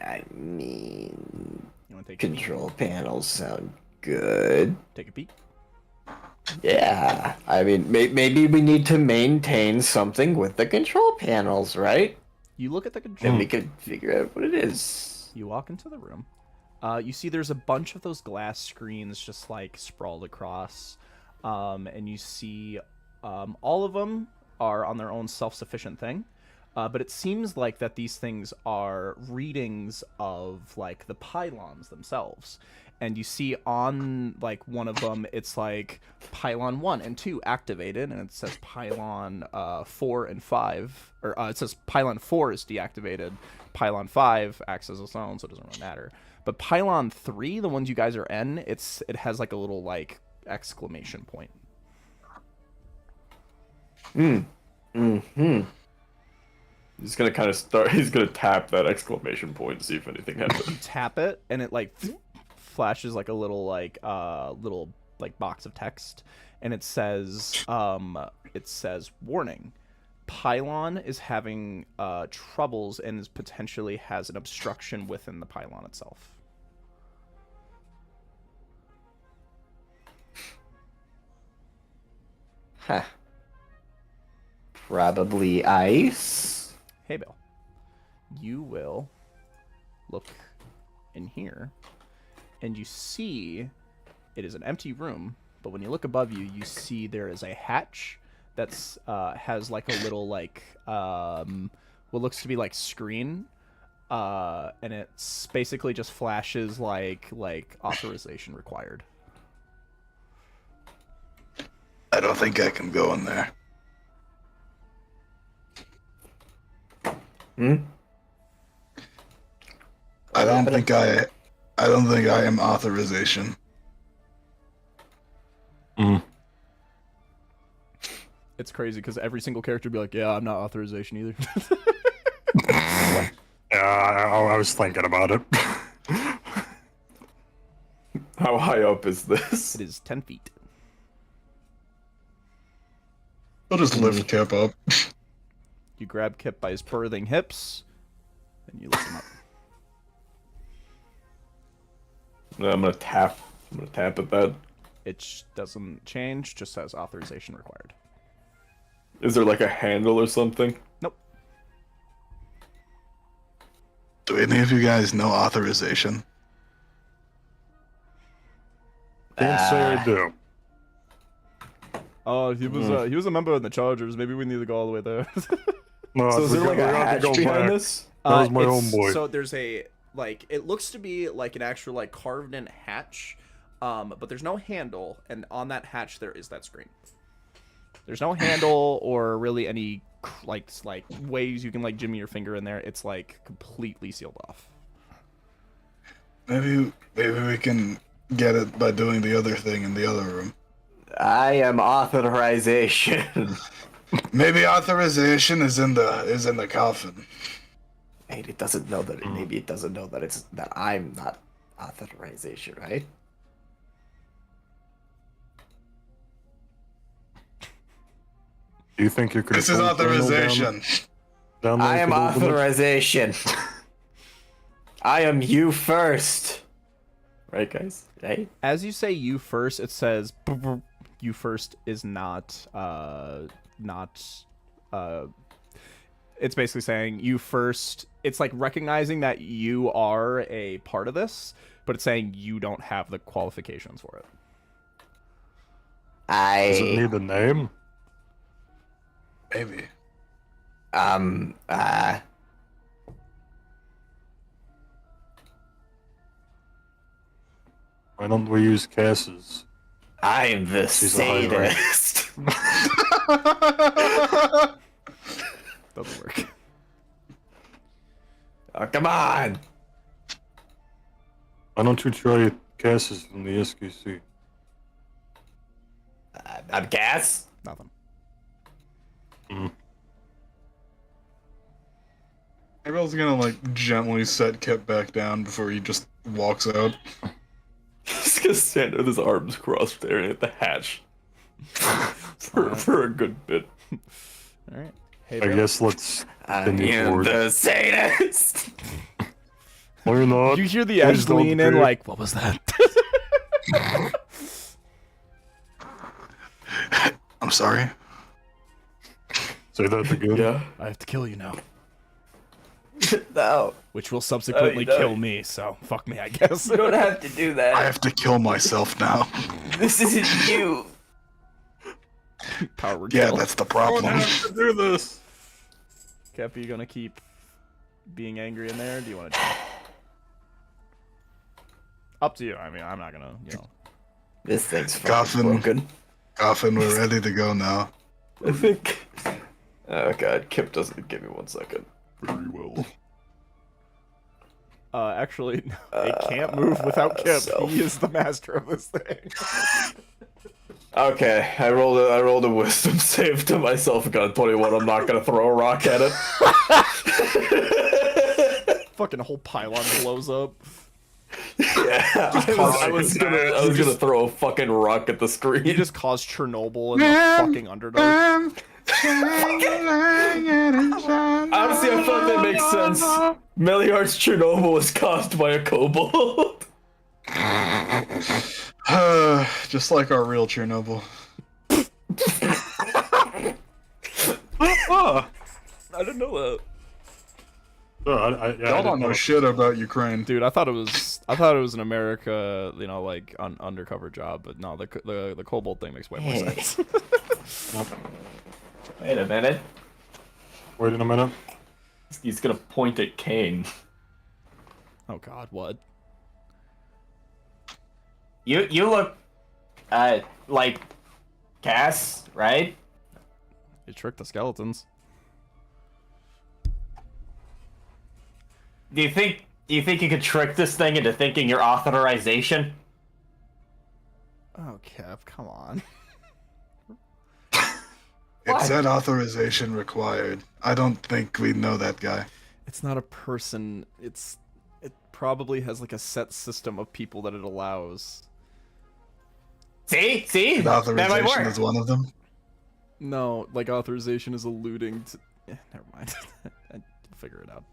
I mean, You want to take control panels sound good. take a peek? Yeah, I mean, maybe we need to maintain something with the control panels, right? You look at the control. And we could figure out what it is. You walk into the room. You see there's a bunch of those glass screens just like sprawled across. And you see all of them are on their own self-sufficient thing. But it seems like that these things are readings of like the pylons themselves. And you see on like one of them, it's like pylon 1 and 2 activated, and it says pylon 4 and 5, or it says pylon 4 is deactivated, pylon 5 acts as its own, so it doesn't really matter. But pylon 3, the ones you guys are in, it has like a little like exclamation point. He's gonna kind of start. He's gonna tap that exclamation point to see if anything happens. You tap it, and it like flashes like a little box of text, and it says warning, pylon is having troubles and is potentially has an obstruction within the pylon itself. Huh. Probably ice. Hey, Bill. You will look in here, and you see it is an empty room, but when you look above you, you see there is a hatch that's has like a little like what looks to be like screen, and it's basically just flashes like authorization required. I don't think I can go in there. I don't think I am authorization. It's crazy because every single character would be like, yeah, I'm not authorization either. Yeah, I was thinking about it. How high up is this? It is 10 feet. I'll just lift Kip up. You grab Kip by his birthing hips, and you lift him up. I'm gonna tap at that. It doesn't change, just says authorization required. Is there like a handle or something? Nope. Do any of you guys know authorization? Can't say I do. Oh, he was a member in the Chargers. Maybe we need to go all the way there. No, So is there like a hatch behind this? That was my It's- own boy. So there's a like it looks to be like an actual like carved in hatch, but there's no handle, and on that hatch there is that screen. There's no handle or really any like ways you can like jimmy your finger in there. It's like completely sealed off. Maybe we can get it by doing the other thing in the other room. I am authorization. Maybe authorization is in the coffin. Maybe it doesn't know that. Maybe it doesn't know that I'm not authorization, right? Do you think you could? This is pull the candle authorization. down there I am to open it? authorization. I am you first. Right, guys? Right? As you say you first, it says you first is not it's basically saying you first. It's like recognizing that you are a part of this, but it's saying you don't have the qualifications for it. Does it need a name? Maybe. Why don't we use Cass's? I am the She's a high rank. sadist. Doesn't work. Oh, come on. Why don't you try Cass's from the SKC? I'm Cass. Nothing. Maybe gonna like gently set Kip back down before he just walks out. He's gonna stand with his arms crossed staring at the hatch for a good bit. All right. Hey, I guess let's I continue am forward. the sadist. We're not. you hear the Please edge don't lean in be. like, what was that? I'm sorry. Say that again. Yeah. I have to kill you now, No, which will subsequently no. kill me. So fuck me, I guess. you don't have to do I that. have to kill myself now. This isn't you. Power Yeah, kill. that's the I don't problem. have to do this. Cap, are you gonna keep being angry in there? Or do you want to? Up to you. I mean, I'm not gonna. This thing's fucking Coffin. broken. Coffin, we're ready to go now. I think. Oh god, Kip doesn't give me 1 second. Very well. Actually, it can't move without Kip. Self. He is the master of this thing. Okay, I rolled a wisdom save to myself. Got a 21. I'm not gonna throw a rock at it. Fucking whole pylon blows up. Yeah, I was gonna throw a fucking rock at the screen. He just caused Chernobyl in the fucking Underdark. Honestly, I feel like that makes sense. Meliar's Chernobyl was caused by a kobold. Just like our real Chernobyl. Ah, I didn't know that. yeah, Y'all don't know shit about Ukraine. Dude, I thought it was an America, like undercover job, but no, the Cobalt thing makes way more Hey. sense. Wait a minute. Wait a minute. He's gonna point at Kane. Oh God, what? You look, like Cass, right? You tricked the skeletons. Do you think you could trick this thing into thinking your authorization? Oh, Kev, come on. It said authorization required. I don't think we know that guy. It's not a person. It probably has like a set system of people that it allows. See, The that might authorization work. is one of them. No, like authorization is alluding to. Never mind. I'll figure it out.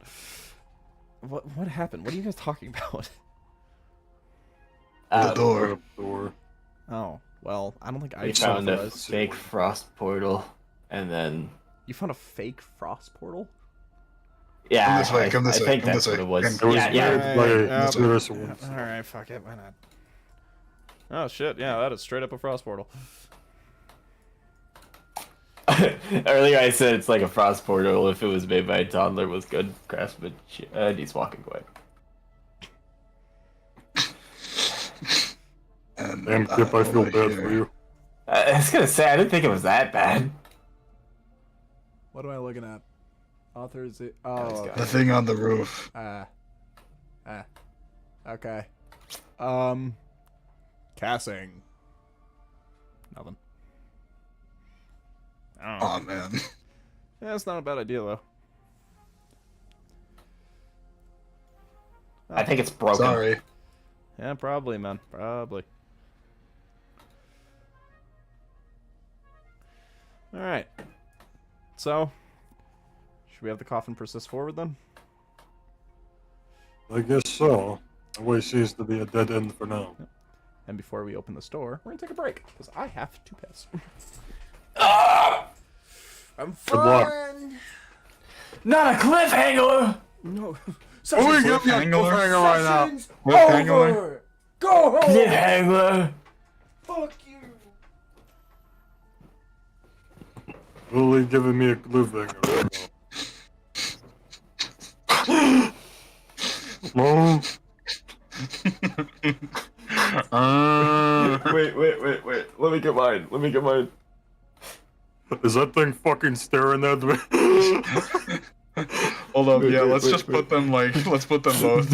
What happened? What are you guys talking about? The door. Door. Oh, well, I don't think I We found a authorized. fake frost portal, and then You found a fake frost portal? yeah, Come this way, come this I way, think come that's this what way. it was. It was Yeah, yeah. made by yeah. Universal Ones. All right, fuck it, why not? Oh shit, yeah, that is straight up a frost portal. Earlier I said it's like a frost portal. If it was made by a toddler, was good craftsmanship. He's walking away. And Damn, Kip, I feel over bad here. for you. I was gonna say I didn't think it was that bad. What am I looking at? Authorization. he's Oh, got The thing on the roof. okay. Cassing. Nothing. I don't know. Aw, man. Yeah, it's not a bad idea though. I think it's broken. Sorry. Yeah, probably, man. Probably. All right. So, should we have the coffin persist forward then? I guess so. The way seems to be a dead end for now. And before we open this door, we're gonna take a break because I have to piss. I'm Good luck. fine. Not a cliffhanger! No. Oh, we give you a cliffhanger right now. Session's Cliffhanger. over. Go home. Cliffhanger! Fuck you. Literally giving me a cliffhanger right now. No. Wait. Let me get mine. Is that thing fucking staring at me? Hold up, Wait, yeah, wait, let's wait, just wait. put them like, let's put them both.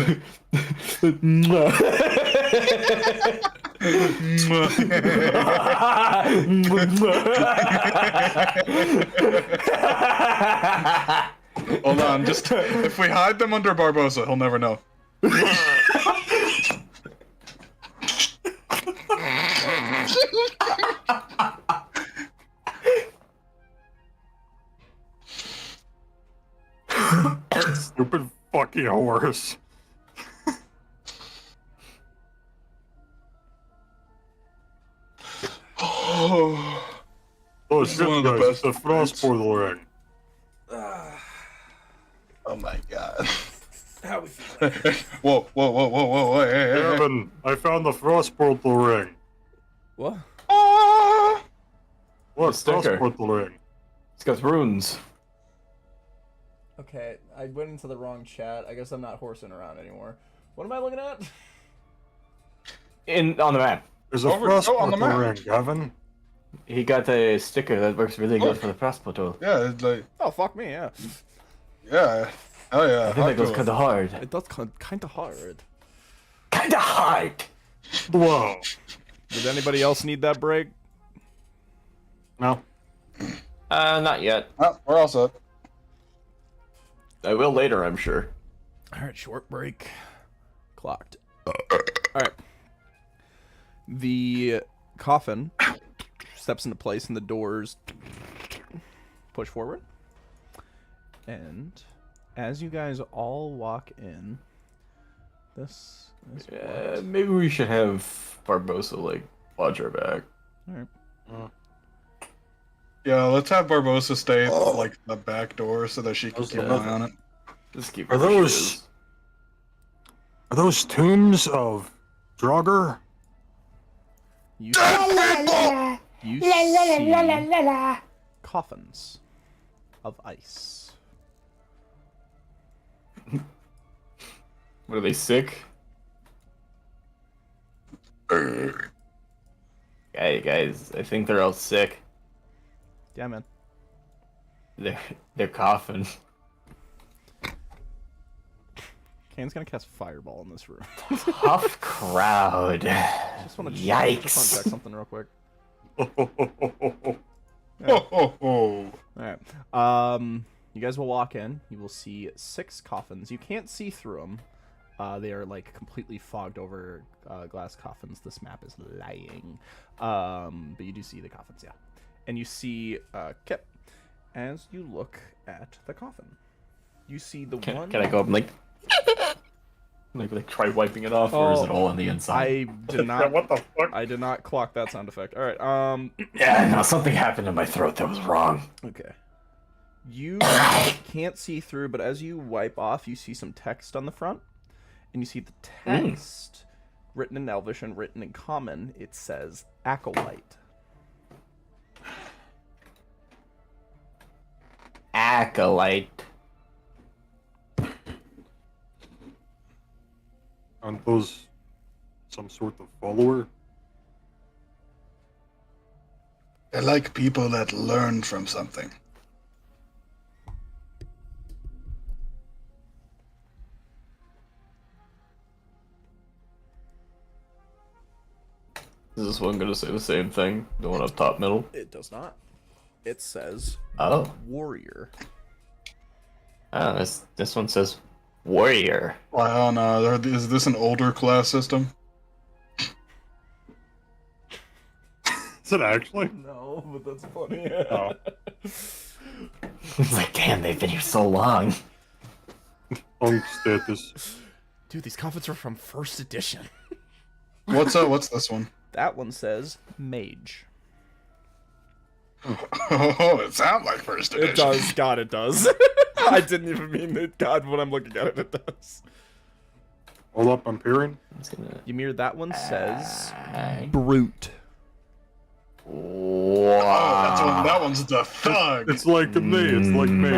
Hold on, just if we hide them under Barbosa, he'll never know. Stupid fucking horse. Oh, Oh This is shit, one of the guys, best it's the frost fights. portal ring. oh my god. How we feel? Whoa, hey. Gavin, I found the frost portal ring. What? Ah! What? The sticker. Frost portal ring. It's got runes. Okay, I went into the wrong chat. I guess I'm not horsing around anymore. What am I looking at? On the map. There's a Over- frost oh, on the portal map. ring, Gavin. He got a sticker that works really good Look. for the frost portal. Yeah, it's like, Oh, fuck me, yeah. yeah. Oh yeah. I think that goes kind of hard. It does kind of hard. Kind of hard! Whoa. Did anybody else need that break? No. Not yet. Oh, we're all set. I will later, I'm sure. Alright, short break. Clocked. Alright. The coffin steps into place and the doors push forward. And as you guys all walk in, this is what... Maybe we should have Barbosa, like, watch our back. Alright. Yeah, let's have Barbosa stay at like the back door so that she can keep an eye on it. Just keep Are her those- shoes. Are those tombs of Draugr? You see coffins of ice. What, are they sick? Hey guys, I think they're all sick. Yeah, man. They're coughing. Kane's gonna cast Fireball in this room. Tough crowd. Just wanna Yikes. check something real quick. Oh. Alright. You guys will walk in. You will see 6 coffins. You can't see through them. They are like completely fogged over glass coffins. This map is lying. But you do see the coffins, yeah. And you see Kip as you look at the coffin. You see the one. Can I go up and like try wiping it off, or is it all on the inside? I did not. What the fuck? I did not clock that sound effect. All right. Yeah, no, something happened in my throat that was wrong. Okay. You can't see through, but as you wipe off, you see some text on the front, and you see the text written in Elvish and written in Common. It says acolyte. Acolyte. Aren't those some sort of follower? I like people that learn from something. Is this one gonna say the same thing? The one up top middle? It does not. It says Oh. warrior. This one says warrior. Wow, no, is this an older class system? Is it actually? No, but that's funny. Oh. It's like, damn, they've been here so long. On status. Dude, these coffins are from first edition. What's this one? That one says mage. Oh, it sounds like first edition. It does. God, it does. I didn't even mean it. God, when I'm looking at it, it does. Hold up, I'm peering. Ymir, that one says brute. Oh, that one's the thug. It's like me. It's like me.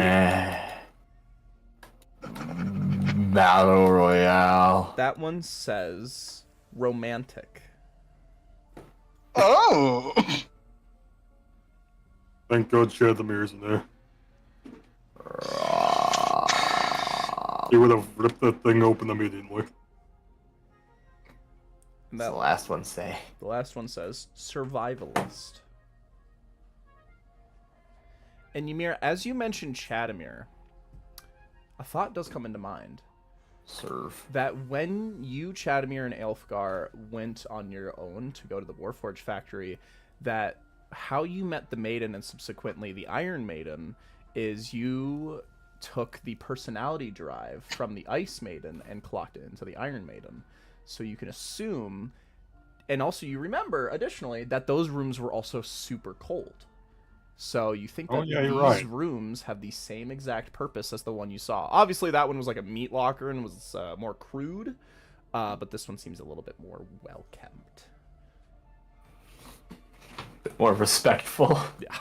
Battle Royale. That one says romantic. Oh. Thank God she had the mirrors in there. He would have ripped that thing open immediately. And What's that the last one say? The last one says survivalist. And Ymir, as you mentioned Chadamir, a thought does come into mind. Serve. That when you, Chadamir, and Aelfgar went on your own to go to the Warforged factory, that how you met the Maiden and subsequently the Iron Maiden is you took the personality drive from the Ice Maiden and clocked it into the Iron Maiden. So you can assume, and also you remember, additionally, that those rooms were also super cold. So you think that these rooms have the same exact purpose as the one you saw. Obviously, that one was like a meat locker and was more crude, but this one seems a little bit more well-kept. More respectful. Yeah.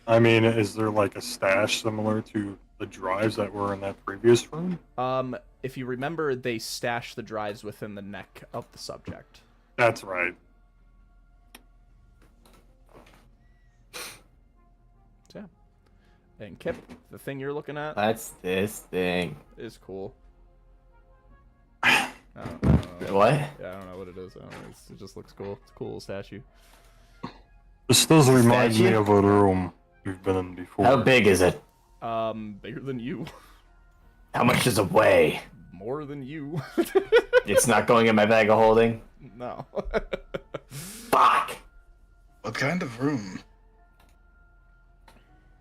I mean, is there like a stash similar to the drives that were in that previous room? If you remember, they stashed the drives within the neck of the subject. That's right. So, yeah. And Kip, the thing you're looking at That's this thing. is cool. I don't know. What? Yeah, I don't know what it is. I don't know. It just looks cool. It's a cool little statue. This does remind me Statue? of a room we've been in before. How big is it? Bigger than you. How much does it weigh? More than you. It's not going in my bag of holding? No. Fuck! What kind of room?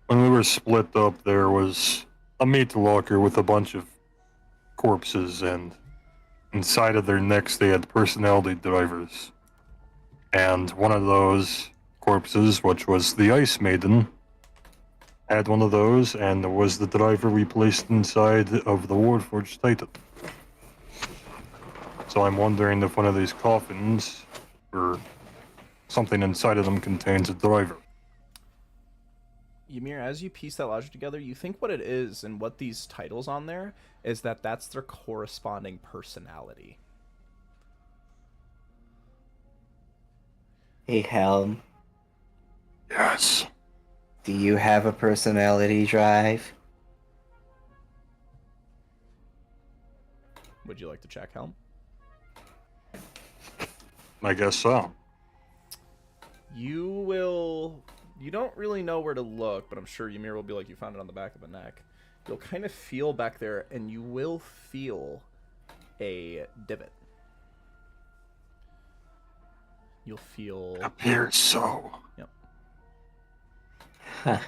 When we were split up, there was a meat locker with a bunch of corpses, and inside of their necks they had personality drivers. And one of those corpses, which was the Ice Maiden, had one of those, and was the driver we placed inside of the Warforged Titan. So I'm wondering if one of these coffins, or something inside of them, contains a driver. Ymir, as you piece that logic together, you think what it is and what these titles on there is that that's their corresponding personality. Hey, Helm. Yes. Do you have a personality drive? Would you like to check, Helm? I guess so. You don't really know where to look, but I'm sure Ymir will be like, you found it on the back of the neck. You'll kind of feel back there, and you will feel a divot. You'll feel... Appears so. Yep. Huh.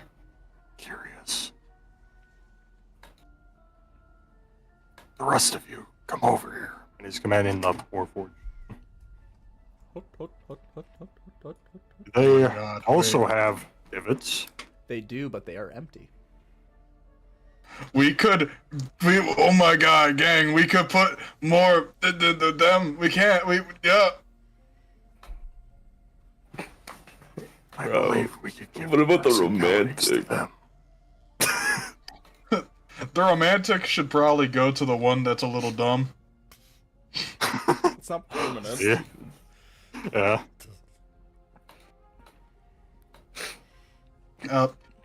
Curious. The rest of you, come over here. And he's commanding the Warforged. They God, also have divots. They do, but they are empty. Oh my god, gang, we could put more, we can't, yeah. I believe we could give what about the personalities to romantic? them. The romantic should probably go to the one that's a little dumb. It's not permanent. Yeah. Yeah.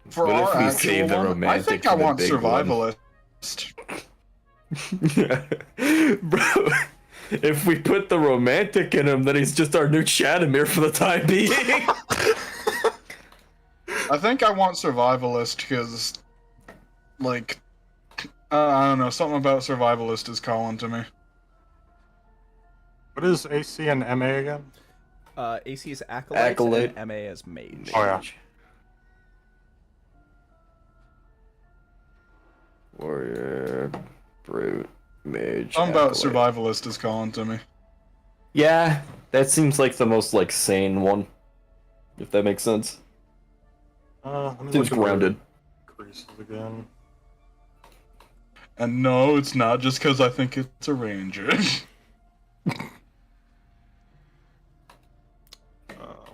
For What if our we actual save the one, I romantic think for I the want big one? survivalist. Bro, if we put the romantic in him, then he's just our new Chadamir for the time being. I think I want survivalist because, like, I don't know, something about survivalist is calling to me. What is AC and MA again? AC is Acolyte, Acolyte. and MA is Mage. Oh, yeah. Warrior, brute, mage. Something about acolyte. survivalist is calling to me. Yeah, that seems like the most like sane one. If that makes sense. Let me Seems look at the grounded. Creases again. And no, it's not just because I think it's a ranger.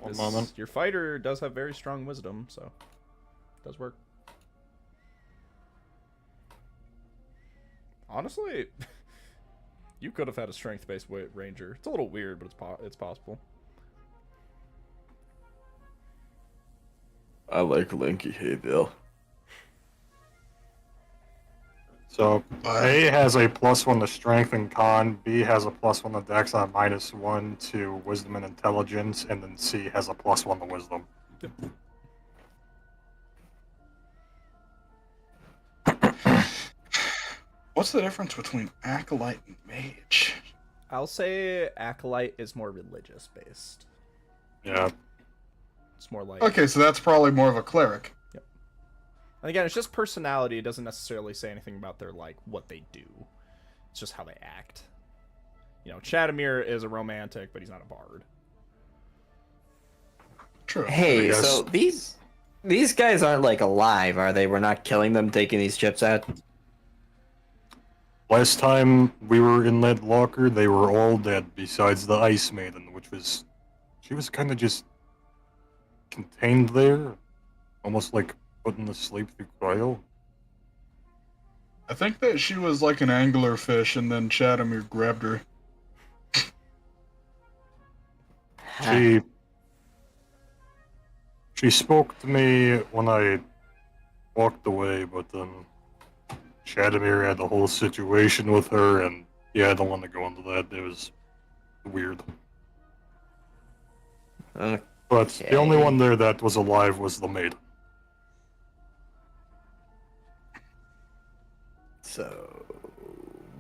One moment. Your fighter does have very strong wisdom, so it does work. Honestly, you could have had a strength-based ranger. It's a little weird, but it's possible. I like Linky. Hey, Bill. So A has a +1 to strength and con, B has a +1 to dex and a -1 to wisdom and intelligence, and then C has a +1 to wisdom. What's the difference between acolyte and mage? I'll say Acolyte is more religious-based. Yeah. It's more like... Okay, so that's probably more of a cleric. And again, it's just personality. It doesn't necessarily say anything about their, like, what they do. It's just how they act. You know, Chadamir is a romantic, but he's not a bard. True. Hey, Yes. so these guys aren't like alive, are they? We're not killing them, taking these chips out. Last time we were in that locker, they were all dead, besides the Ice Maiden, which was... She was kind of just... contained there. Almost like putting to sleep through cryo. I think that she was like an angler fish, and then Chadamir grabbed her. She spoke to me when I walked away, but then Chadamir had the whole situation with her, and yeah, I don't want to go into that. It was weird. But the only one there that was alive was the maid. So,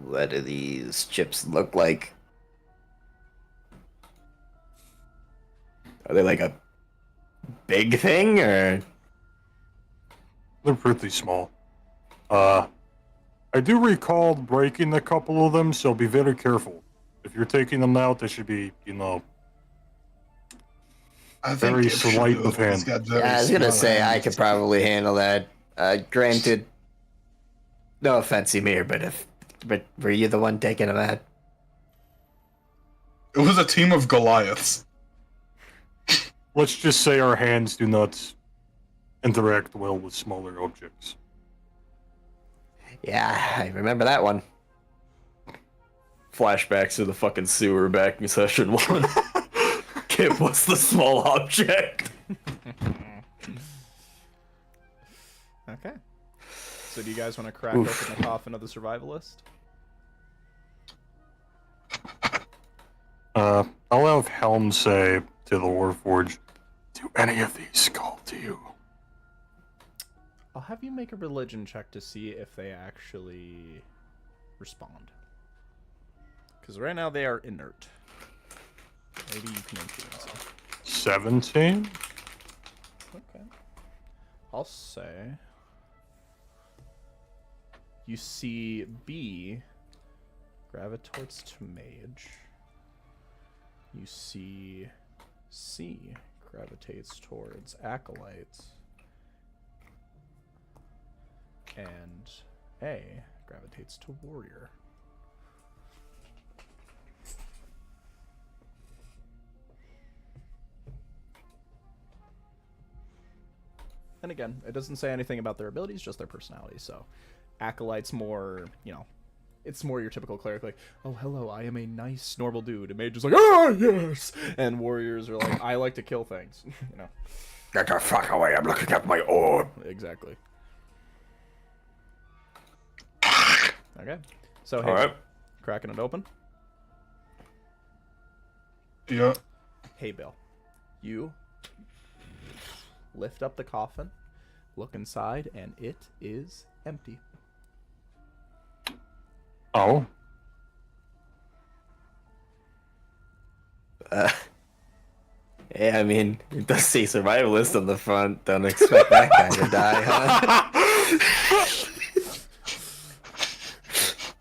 what do these chips look like? Are they like a big thing, or? They're pretty small. I do recall breaking a couple of them, so be very careful. If you're taking them out, they should be, you know, I think very it should slight have. of hand. He's got very Yeah, I was gonna small say I hands. could probably handle that. Granted, no offense, Emir, but were you the one taking them out? It was a team of Goliaths. Let's just say our hands do not interact well with smaller objects. Yeah, I remember that one. Flashbacks to the fucking sewer back in session 1. Kip was the small object. Okay. So do you guys want to crack open the coffin of the survivalist? I'll have Helm say to the Warforged, do any of these call to you? I'll have you make a religion check to see if they actually respond. Because right now they are inert. Maybe you can influence them. 17? Okay. I'll say... You see B gravitates to mage. You see C gravitates towards acolytes. And A gravitates to warrior. And again, it doesn't say anything about their abilities, just their personality. So, acolyte's more, you know, it's more your typical cleric, like, oh, hello, I am a nice, normal dude. And mage is like, ah, yes! And warriors are like, I like to kill things, you know. Get the fuck away, I'm looking at my orb. Exactly. Okay. So, hey, Alright. cracking it open. Yeah. Hey, Bill. You lift up the coffin, look inside, and it is empty. Oh. Yeah, I mean, it does say survivalist on the front. Don't expect that guy to die, huh?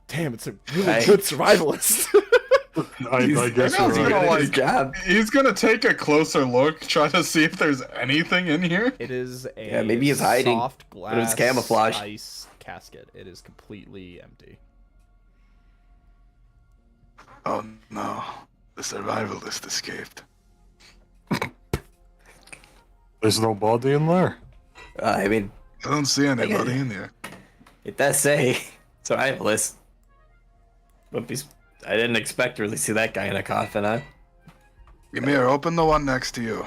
Damn, it's a really good survivalist. I guess I know you're he's gonna, right. like, His job. He's gonna take a closer look, try to see if there's anything in here. It is a Yeah, maybe he's hiding. soft What if it's glass camouflage? ice casket. It is completely empty. Oh no, the survivalist escaped. There's no body in there. I mean, I don't see anybody in here. it does say survivalist. But I didn't expect to really see that guy in a coffin, huh? Ymir, open the one next to you.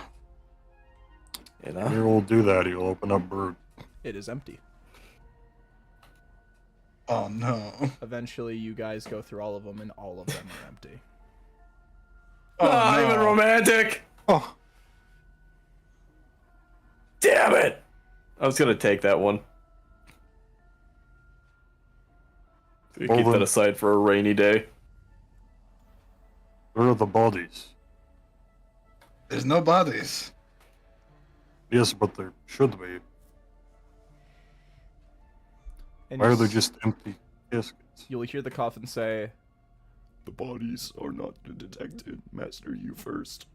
You know? Here we'll do that. He'll open up bird. It is empty. Oh no. Eventually, you guys go through all of them, and all of them are empty. Oh, I'm no. even romantic. Oh, Damn it! I was gonna take that one. Keep Hold that on. aside for a rainy day. where are the bodies? There's no bodies. Yes, but there should be. And Why are you they s- just empty caskets? You'll hear the coffin say, The bodies are not detected. Master, you first.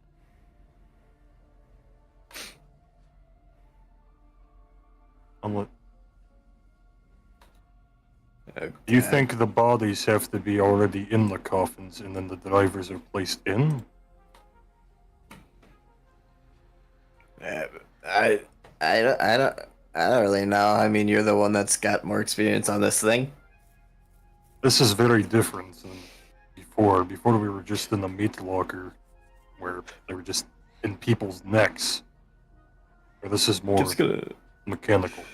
Unless... Do you think the bodies have to be already in the coffins and then the drivers are placed in? I don't really know. I mean, you're the one that's got more experience on this thing. This is very different than before. Before we were just in the meat locker where they were just in people's necks. Where this is more mechanical.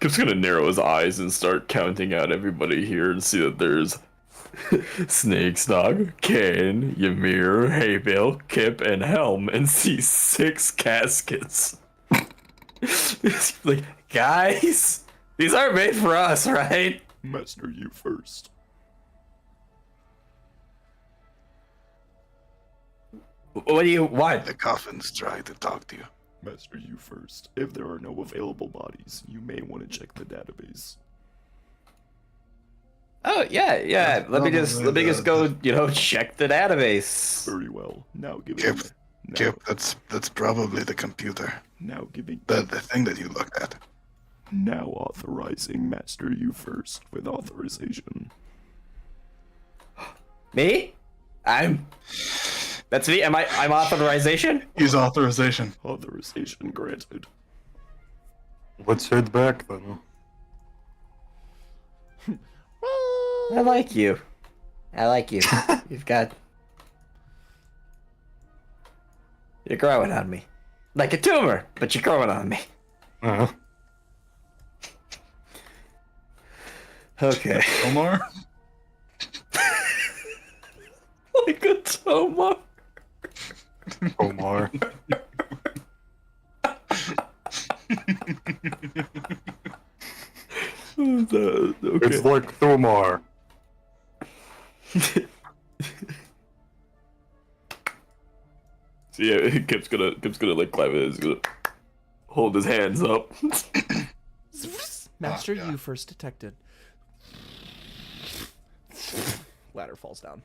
Kip's gonna narrow his eyes and start counting out everybody here and see that there's Snake Snog, Ken, Ymir, Haybill, Kip, and Helm, and see 6 caskets. It's like, guys, these aren't made for us, right? Master, you first. What do you want? The coffin's trying to talk to you. Master, you first. If there are no available bodies, you may want to check the database. Oh yeah. Let me just go, check the database. Very well. Now giving Kip, now, Kip, that's probably the computer. now giving The thing that you looked at. now authorizing Master you first with authorization. Me? That's me. I'm authorization? Use authorization. Authorization granted. Let's head back then. I like you. You're growing on me. Like a tumor, but you're growing on me. Uh-huh. Okay. Omar? Like a tumor. Omar. Okay. It's like Thomar. So yeah, Kip's gonna like climb in. He's gonna hold his hands up. Master, yeah. you first detected. Ladder falls down.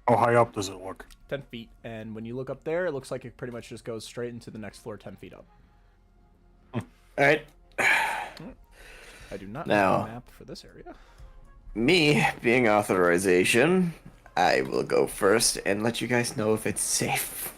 How high up does it look? 10 feet, and when you look up there, it looks like it pretty much just goes straight into the next floor 10 feet up. All right. I do not Now- have a map for this area. Me being authorization, I will go first and let you guys know if it's safe.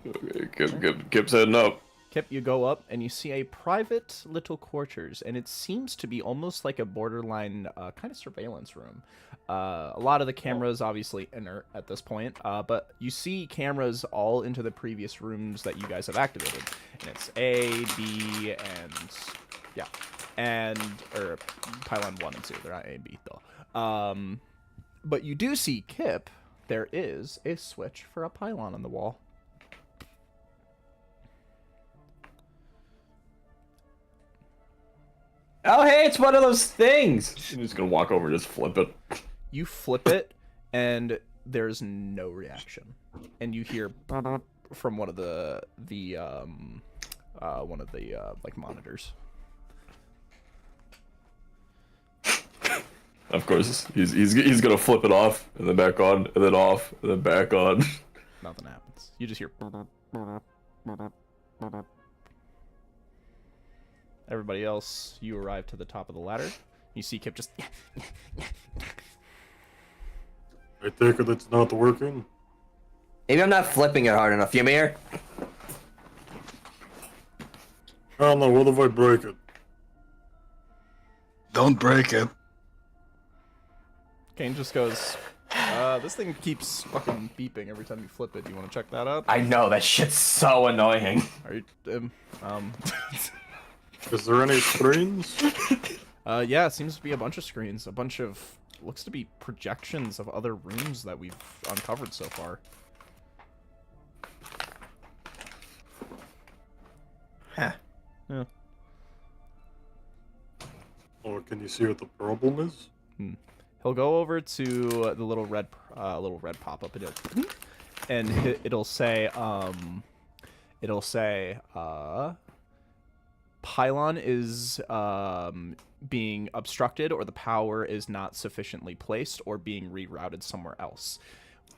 Okay, Kip's heading up. Kip, you go up and you see a private little quarters, and it seems to be almost like a borderline kind of surveillance room. A lot of the cameras obviously inert at this point, but you see cameras all into the previous rooms that you guys have activated. And it's A, B, and yeah, or pylon 1 and 2. They're not A and B though. But you do see Kip. There is a switch for a pylon on the wall. Oh, hey, it's one of those things. I'm just gonna walk over and just flip it. You flip it, and there's no reaction. And you hear from one of the like monitors. Of course, he's gonna flip it off and then back on and then off and then back on. Nothing happens. You just hear. Everybody else, you arrive to the top of the ladder. You see Kip just. I take it it's not working. Maybe I'm not flipping it hard enough. Ymir? I don't know, what if I break it? Don't break it. Kane just goes. This thing keeps fucking beeping every time you flip it. Do you want to check that out? I know that shit's so annoying. Are you? Is there any screens? Yeah, it seems to be a bunch of screens. A bunch of looks to be projections of other rooms that we've uncovered so far. Huh. Yeah. Oh, can you see what the problem is? He'll go over to the little red pop-up, and it'll say, pylon is being obstructed, or the power is not sufficiently placed, or being rerouted somewhere else.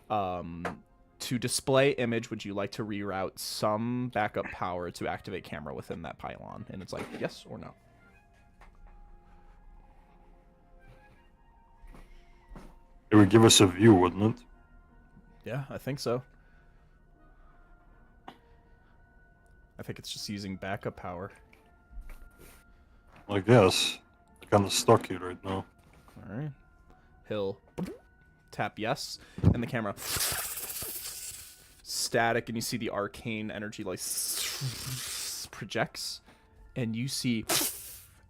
To display image, would you like to reroute some backup power to activate camera within that pylon? And it's like, yes or no. It would give us a view, wouldn't it? Yeah, I think so. I think it's just using backup power. I guess. I'm kind of stuck here right now. All right. He'll tap yes, and the camera static, and you see the arcane energy like projects, and you see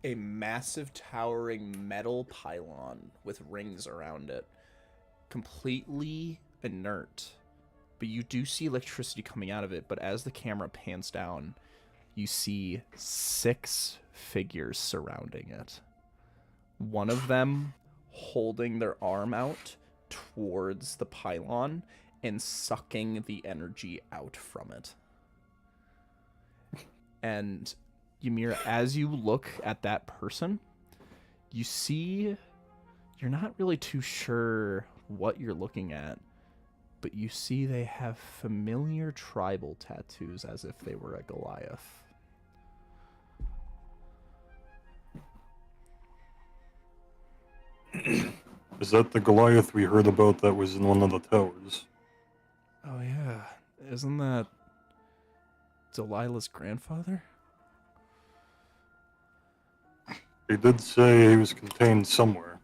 a massive towering metal pylon with rings around it, completely inert. But you do see electricity coming out of it, but as the camera pans down, you see 6 figures surrounding it. One of them holding their arm out towards the pylon and sucking the energy out from it. And Ymir, as you look at that person, you see, you're not really too sure what you're looking at, but you see they have familiar tribal tattoos as if they were a Goliath. Is that the Goliath we heard about that was in one of the towers? Oh yeah, isn't that Delilah's grandfather? He did say he was contained somewhere.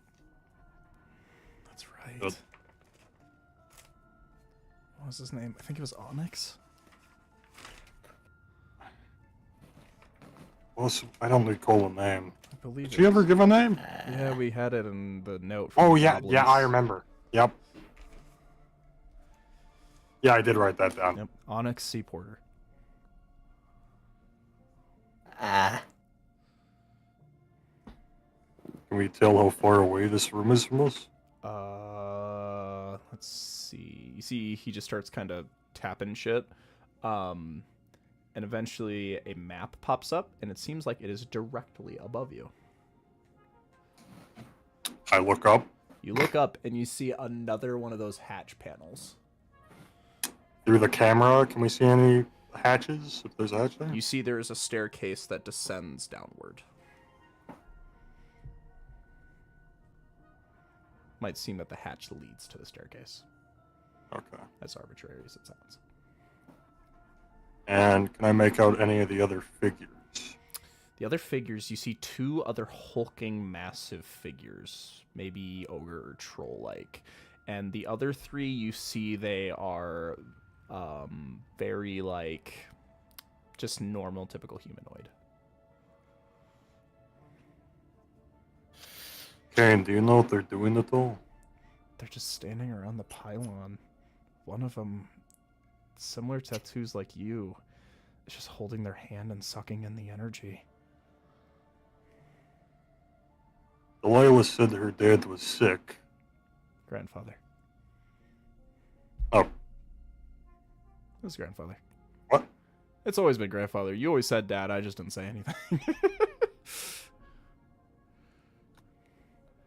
That's right. But- What was his name? I think it was Onyx. Well, I don't recall a name. I believe. Did she ever give a name? Yeah, we had it in the note. From Oh, the yeah, goblins. yeah, I remember. Yep. Yeah, I did write that down. Yep, Onyx Sea Porter. Ah. Can we tell how far away this room is from us? Let's see. You see, he just starts kind of tapping shit, and eventually a map pops up, and it seems like it is directly above you. I look up. You look up, and you see another one of those hatch panels. Through the camera, can we see any hatches? If there's a hatch there? You see there is a staircase that descends downward. Might seem that the hatch leads to the staircase. Okay. As arbitrary as it sounds. And can I make out any of the other figures? The other figures, you see 2 other hulking massive figures, maybe ogre or troll-like. And the other 3, you see they are very, like, just normal, typical humanoid. Kane, do you know what they're doing at all? They're just standing around the pylon. One of them, similar tattoos like you, is just holding their hand and sucking in the energy. Delilah said her dad was sick. Grandfather. Oh, His grandfather. what? It's always been grandfather. You always said dad, I just didn't say anything.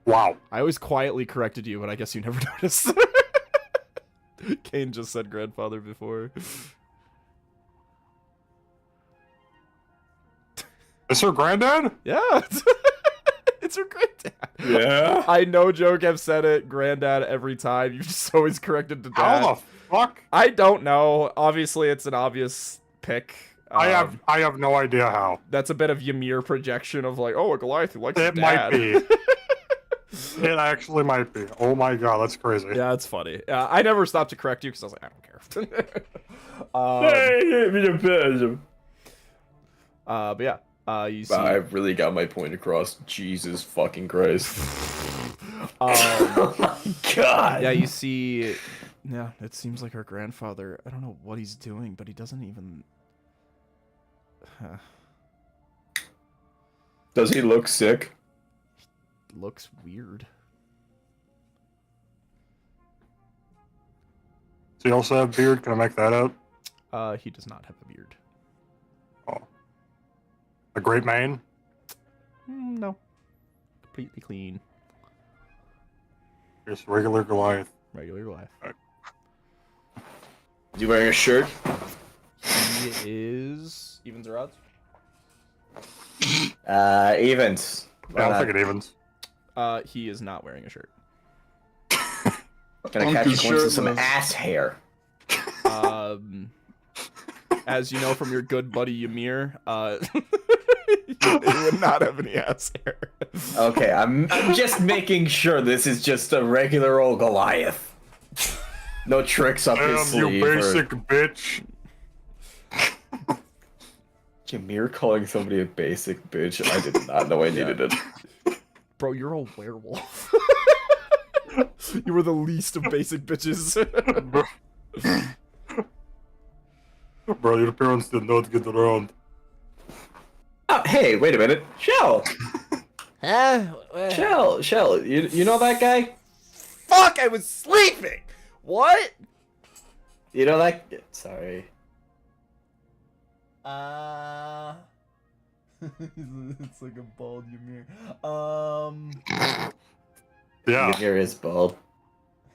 Wow. I always quietly corrected you, but I guess you never noticed. Kane just said grandfather before. Is her granddad? Yeah, it's her granddad. Yeah. I know Joe kept said it, granddad, every time. You just always corrected to dad. How the fuck? I don't know. Obviously, it's an obvious pick. I have no idea how. That's a bit of Ymir projection of like, oh, a Goliath who likes his It might dad. be. It actually might be. Oh my god, that's crazy. Yeah, it's funny. I never stopped to correct you because I was like, I don't care. But yeah, you see. I really got my point across. Jesus fucking Christ. Oh my god. Yeah, you see. Yeah, it seems like her grandfather. I don't know what he's doing, but he doesn't even. Does he look sick? Looks weird. Does he also have beard? Can I make that out? He does not have a beard. Oh. A great mane? No. Completely clean. Just regular Goliath. Regular life. Is he wearing a shirt? He is evens or odds? Evens. Yeah, I'll take it evens. He is not wearing a shirt. Gonna catch a glimpse of some shirtless. ass hair. As you know from your good buddy Ymir, he would not have any ass hair. Okay, I'm just making sure this is just a regular old Goliath. No tricks up his Damn, you sleeve. basic bitch. Ymir calling somebody a basic bitch. I did not know I needed it. Bro, you're a werewolf. You were the least of basic bitches. Bro, your parents did not get around. Oh, hey, wait a minute. Shell! Huh? Shell, you know that guy? Fuck, I was sleeping! What? You know that... Sorry. It's like a bald Ymir. Yeah. Ymir is bald.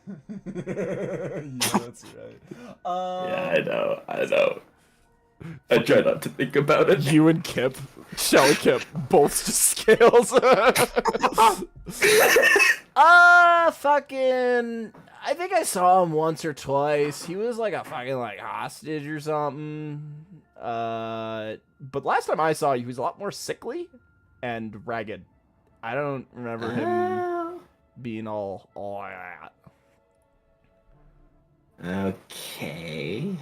Yeah, that's right. Yeah, I know. I try not to think about it. You and Kip, Shelly Kip, both just scales. Fucking. I think I saw him once or twice. He was like a fucking like hostage or something. But last time I saw you, he was a lot more sickly and ragged. I don't remember him being all that. Okay.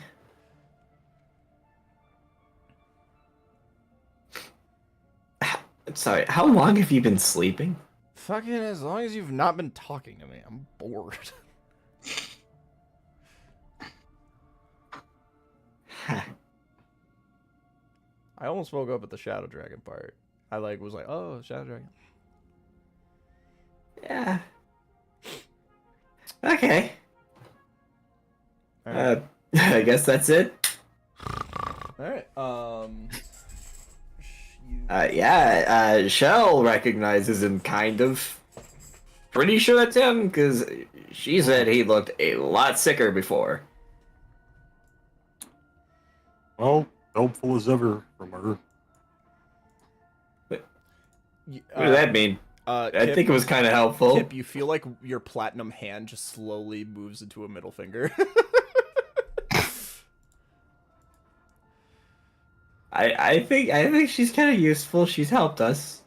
Sorry, how long have you been sleeping? Fucking as long as you've not been talking to me, I'm bored. I almost woke up at the Shadow Dragon part. I was like, oh, Shadow Dragon. Yeah. Okay. Alright. I guess that's it. Alright. Shell recognizes him, kind of. Pretty sure that's him, because she said he looked a lot sicker before. Well, helpful as ever from her. What does that mean? I think it was kind of helpful. Kip, you feel like your platinum hand just slowly moves into a middle finger. I think she's kind of useful. She's helped us.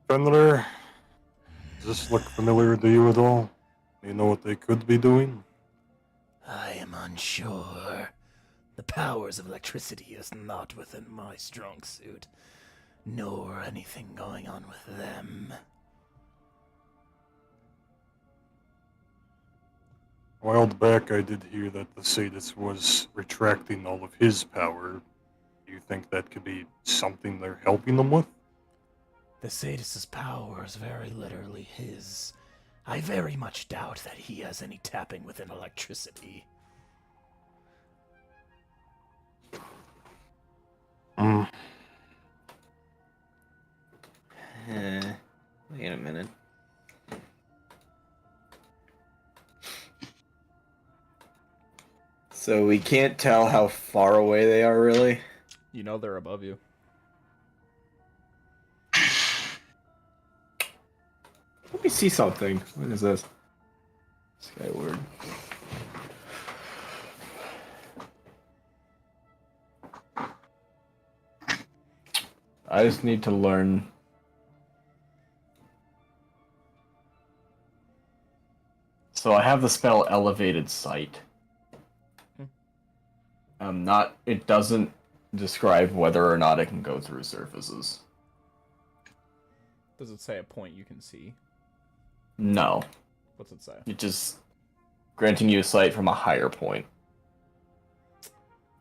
Fendler, does this look familiar to you at all? Do you know what they could be doing? I am unsure. The powers of electricity is not within my strong suit, nor anything going on with them. A while back, I did hear that the Sadist was retracting all of his power. Do you think that could be something they're helping them with? The Sadist's power is very literally his. I very much doubt that he has any tapping within electricity. in a minute. So we can't tell how far away they are, really? You know they're above you. Let me see something. What is this? Skyward. I just need to learn. So I have the spell Elevated Sight. It doesn't describe whether or not it can go through surfaces. Does it say a point you can see? No. What's it say? It just granting you a sight from a higher point.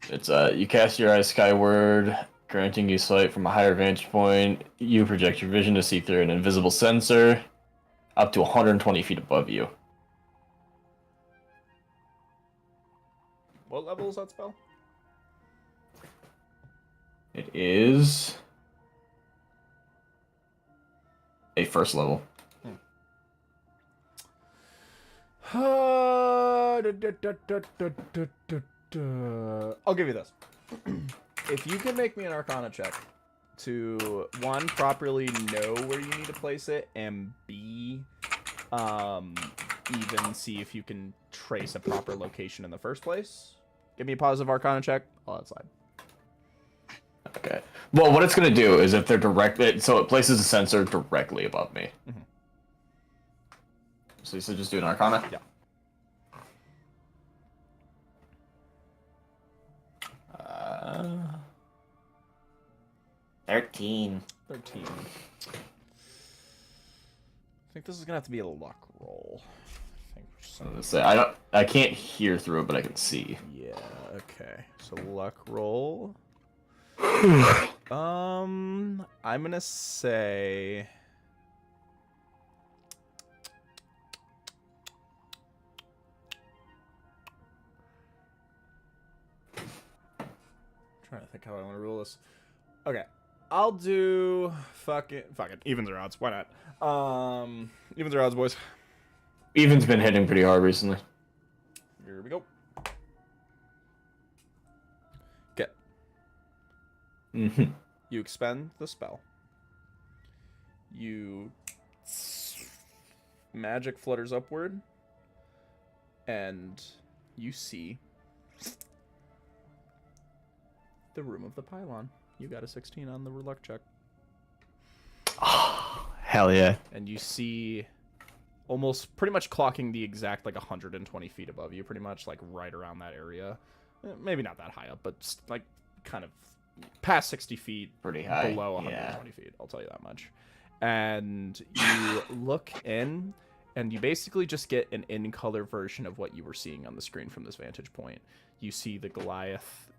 It's you cast your eyes skyward, granting you sight from a higher vantage point. You project your vision to see through an invisible sensor up to 120 feet above you. What level is that spell? It is a first level. I'll give you this. If you can make me an Arcana check to, one, properly know where you need to place it, and B, even see if you can trace a proper location in the first place, give me a positive Arcana check. I'll outside. Okay. Well, what it's going to do is if they're so it places a sensor directly above me. Mm-hmm. So just do an Arcana? Yeah. 13. 13. I think this is gonna have to be a luck roll. I think for some reason. I can't hear through it, but I can see. Yeah. Okay. So luck roll. I'm gonna say. Trying to think how I want to rule this. Okay, I'll do fuck it. Evens or odds? Why not? Evens or odds, boys. Even's been hitting pretty hard recently. Here we go. Okay. Mm-hmm. You expend the spell. You magic flutters upward, and you see the room of the pylon. You got a 16 on the luck check. Oh, hell yeah. And you see almost pretty much clocking the exact 120 feet above you, pretty much right around that area. Maybe not that high up, but kind of past 60 feet, pretty high, below 120 feet. I'll tell you that much. And you look in, and you basically just get an in-color version of what you were seeing on the screen from this vantage point. You see the Goliath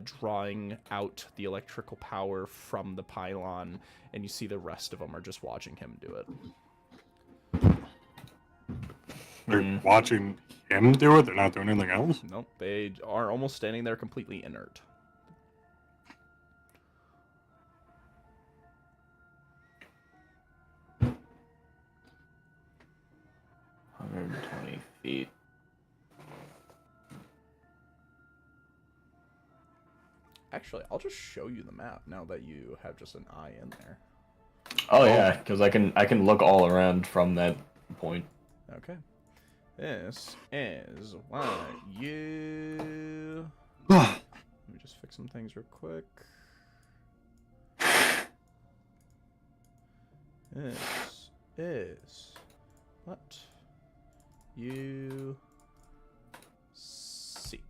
drawing out the electrical power from the pylon, and you see the rest of them are just watching him do it. They're watching him do it? They're not doing anything else? Nope, they are almost standing there completely inert. feet. Actually, I'll just show you the map now that you have just an eye in there. Oh yeah, because I can look all around from that point. Okay. This is what you... Let me just fix some things real quick. This is what you see.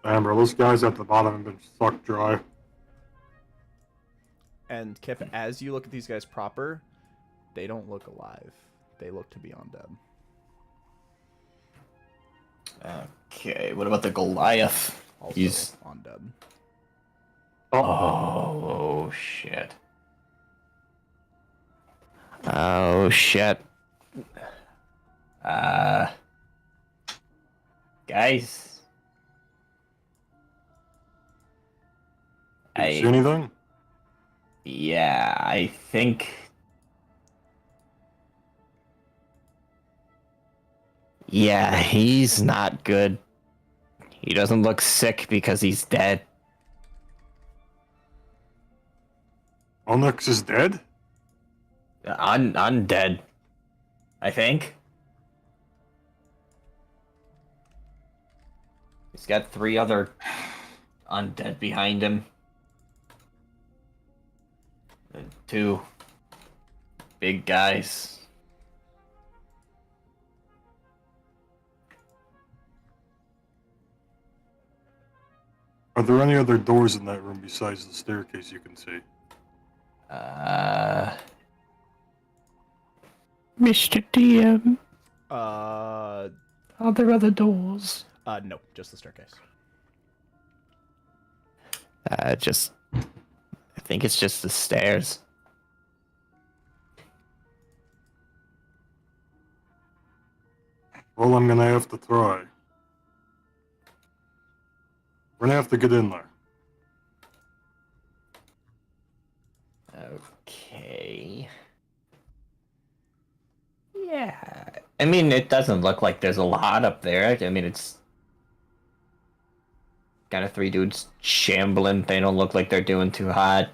Amber, those guys at the bottom have been sucked dry. And Kip, as you look at these guys proper, they don't look alive. They look to be undead. Okay, what about the Goliath? Also He's undead. Oh shit. Oh shit. Got Guys. Do you see anything? Yeah, I think. Yeah, he's not good. He doesn't look sick because he's dead. Onyx is dead? Undead, I think. He's got 3 other undead behind him. And 2 big guys. Are there any other doors in that room besides the staircase you can see? Mr. DM, Uh, are there other doors? no, just the staircase. I think it's just the stairs. Well, I'm gonna have to try. We're gonna have to get in there. Okay. Yeah. I mean, it doesn't look like there's a lot up there. I mean, it's kind of 3 dudes shambling. They don't look like they're doing too hot.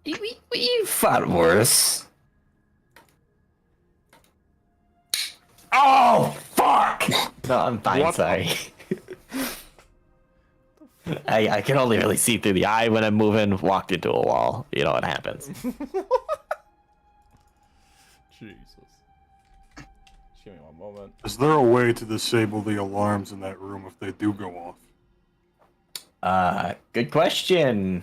We fought worse. Oh, fuck! No, I'm fine, What? sorry. I can only really see through the eye when I'm moving. Walked into a wall. You know what happens. Jesus. Just give me one moment. Is there a way to disable the alarms in that room if they do go off? Good question.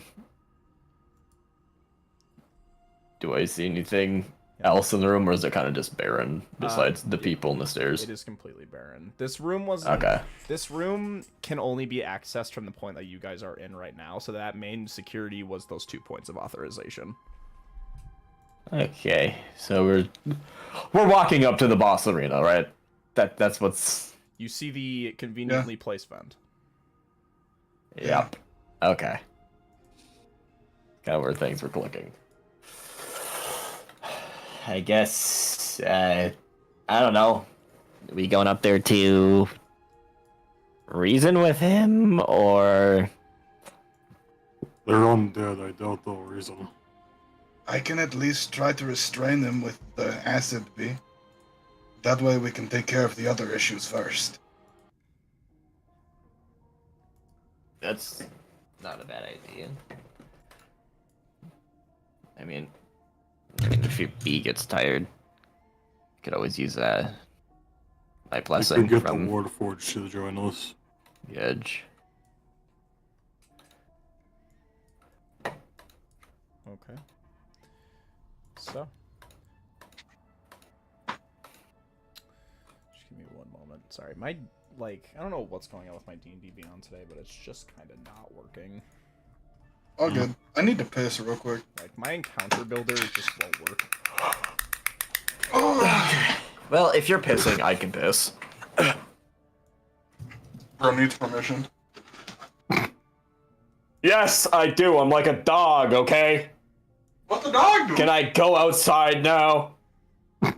Do I see anything else in the room, or is it kind of just barren besides the people in the stairs? It is completely barren. This room was Okay. This room can only be accessed from the point that you guys are in right now. So that main security was those 2 points of authorization. Okay, so we're walking up to the boss arena, right? That's what's. You see the conveniently placed vent. Yep. Okay. Kind of where things were clicking. I guess, I don't know. Are we going up there to reason with him, or... They're undead, I doubt they'll reason. I can at least try to restrain them with the acid bee. That way we can take care of the other issues first. That's not a bad idea. I mean, if your bee gets tired, you could always use my We blessing could get from the Warforged to join us. the edge. Okay. So. Just give me one moment. Sorry, I don't know what's going on with my D&D Beyond today, but it's just kind of not working. All good. I need to piss real quick. Like, my encounter builder just won't work. Well, if you're pissing, I can piss. Bro needs permission. Yes, I do. I'm like a dog, okay? What the dog do? Can I go outside now? For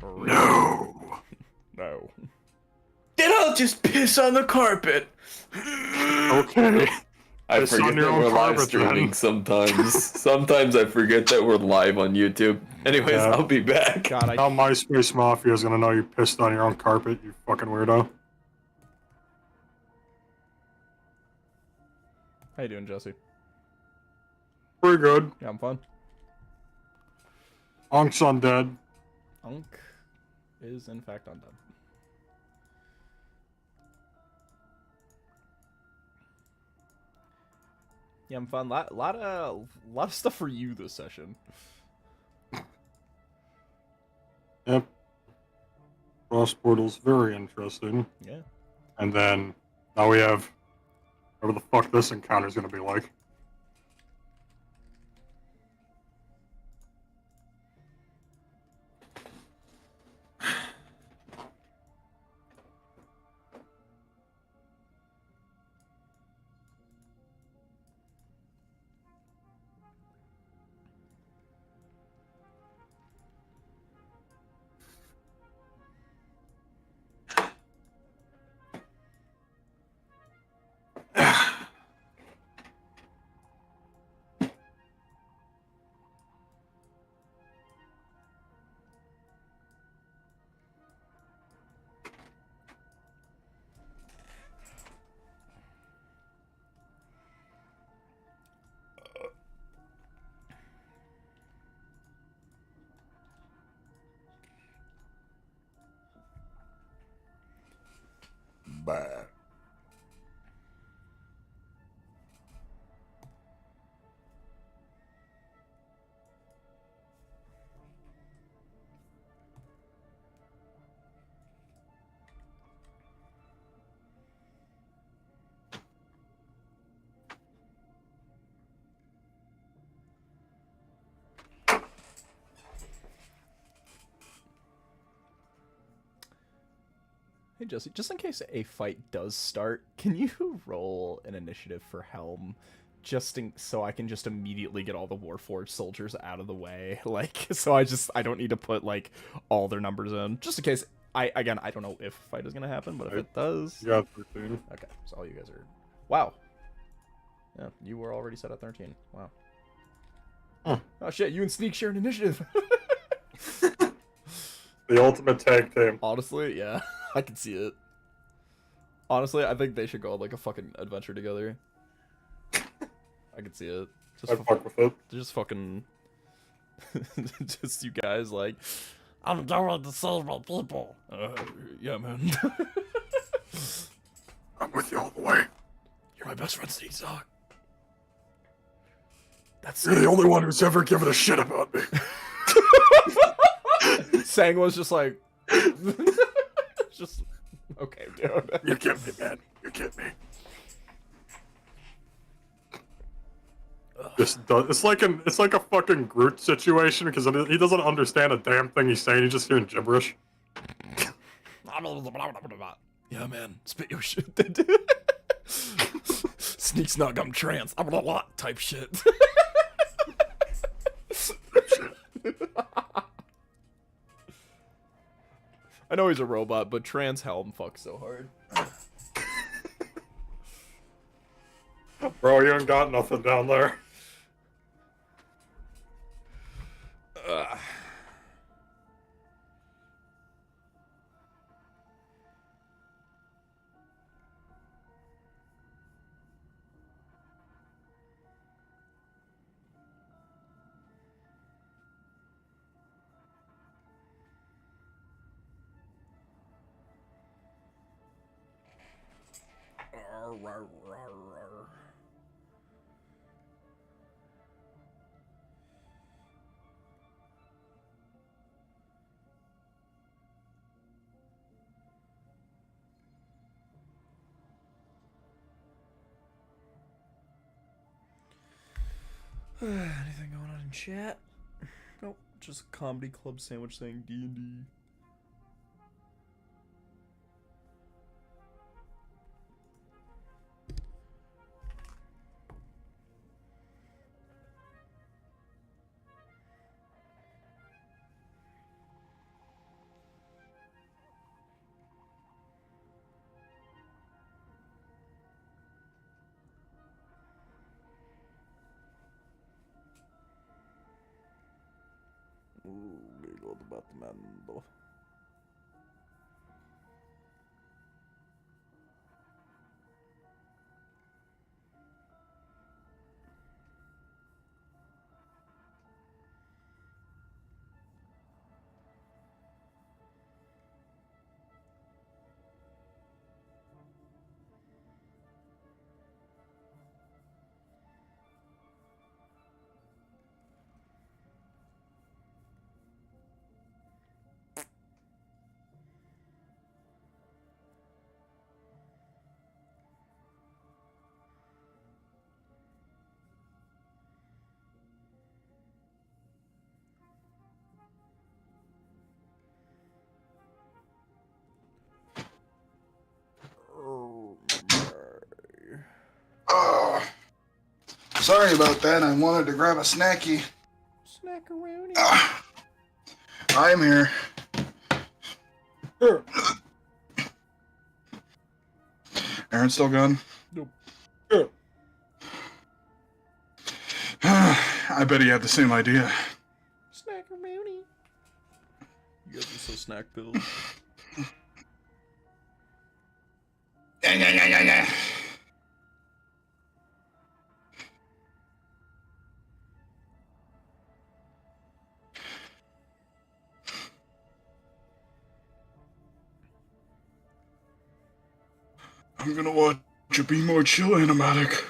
real. No. Then I'll just piss on the carpet. Okay. I Piss on forget your that own we're live carpet, streaming then. sometimes. Sometimes I forget that we're live on YouTube. Anyways, Yeah. I'll be back. God, How MySpace Mafia is gonna know you pissed on your own carpet, you fucking weirdo. How you doing, Jesse? Pretty good. Yeah, I'm fine. Unk's undead. Unk is, in fact, undone. Yeah, I'm fun. Lot of stuff for you this session. Yep. Cross portal's very interesting. Yeah. And then now we have whatever the fuck this encounter's gonna be like. bad. Hey Jesse, just in case a fight does start, can you roll an initiative for Helm, so I can just immediately get all the Warforged soldiers out of the way, like, so I don't need to put like all their numbers in, just in case. I don't know if a fight is gonna happen, but if it does, You got 13. okay. So all you guys are, wow. Yeah, you were already set at 13. Wow. Huh. Oh shit, you and Sneak share an initiative. The ultimate tag team. Honestly, yeah, I can see it. Honestly, I think they should go on like a fucking adventure together. I can see it. I fuck with it. Just fucking, just you guys like, I'm going to save my people. Yeah, man. I'm with you all the way. You're my best friend, Sneak Dog. That's You're the only one who's ever given a shit about me. Sang was just like, just okay, dude. You get me, man. You get me. It's like a fucking Groot situation because he doesn't understand a damn thing he's saying. He's just hearing gibberish. Yeah, man, spit your shit. Sneak snug, I'm trans. I'm a lot type shit. I know he's a robot, but trans Helm fucks so hard. Bro, you ain't got nothing down there. Anything going on in chat? Nope, just comedy club sandwich saying D&D. Giggled about the mandel. Oh, sorry about that. I wanted to grab a snacky. Snackaroonie. I'm here. Aaron's still gone? Nope. I bet he had the same idea. Snackaroonie. You guys are so snack pills. Yeah. I'm gonna watch a Be More Chill animatic.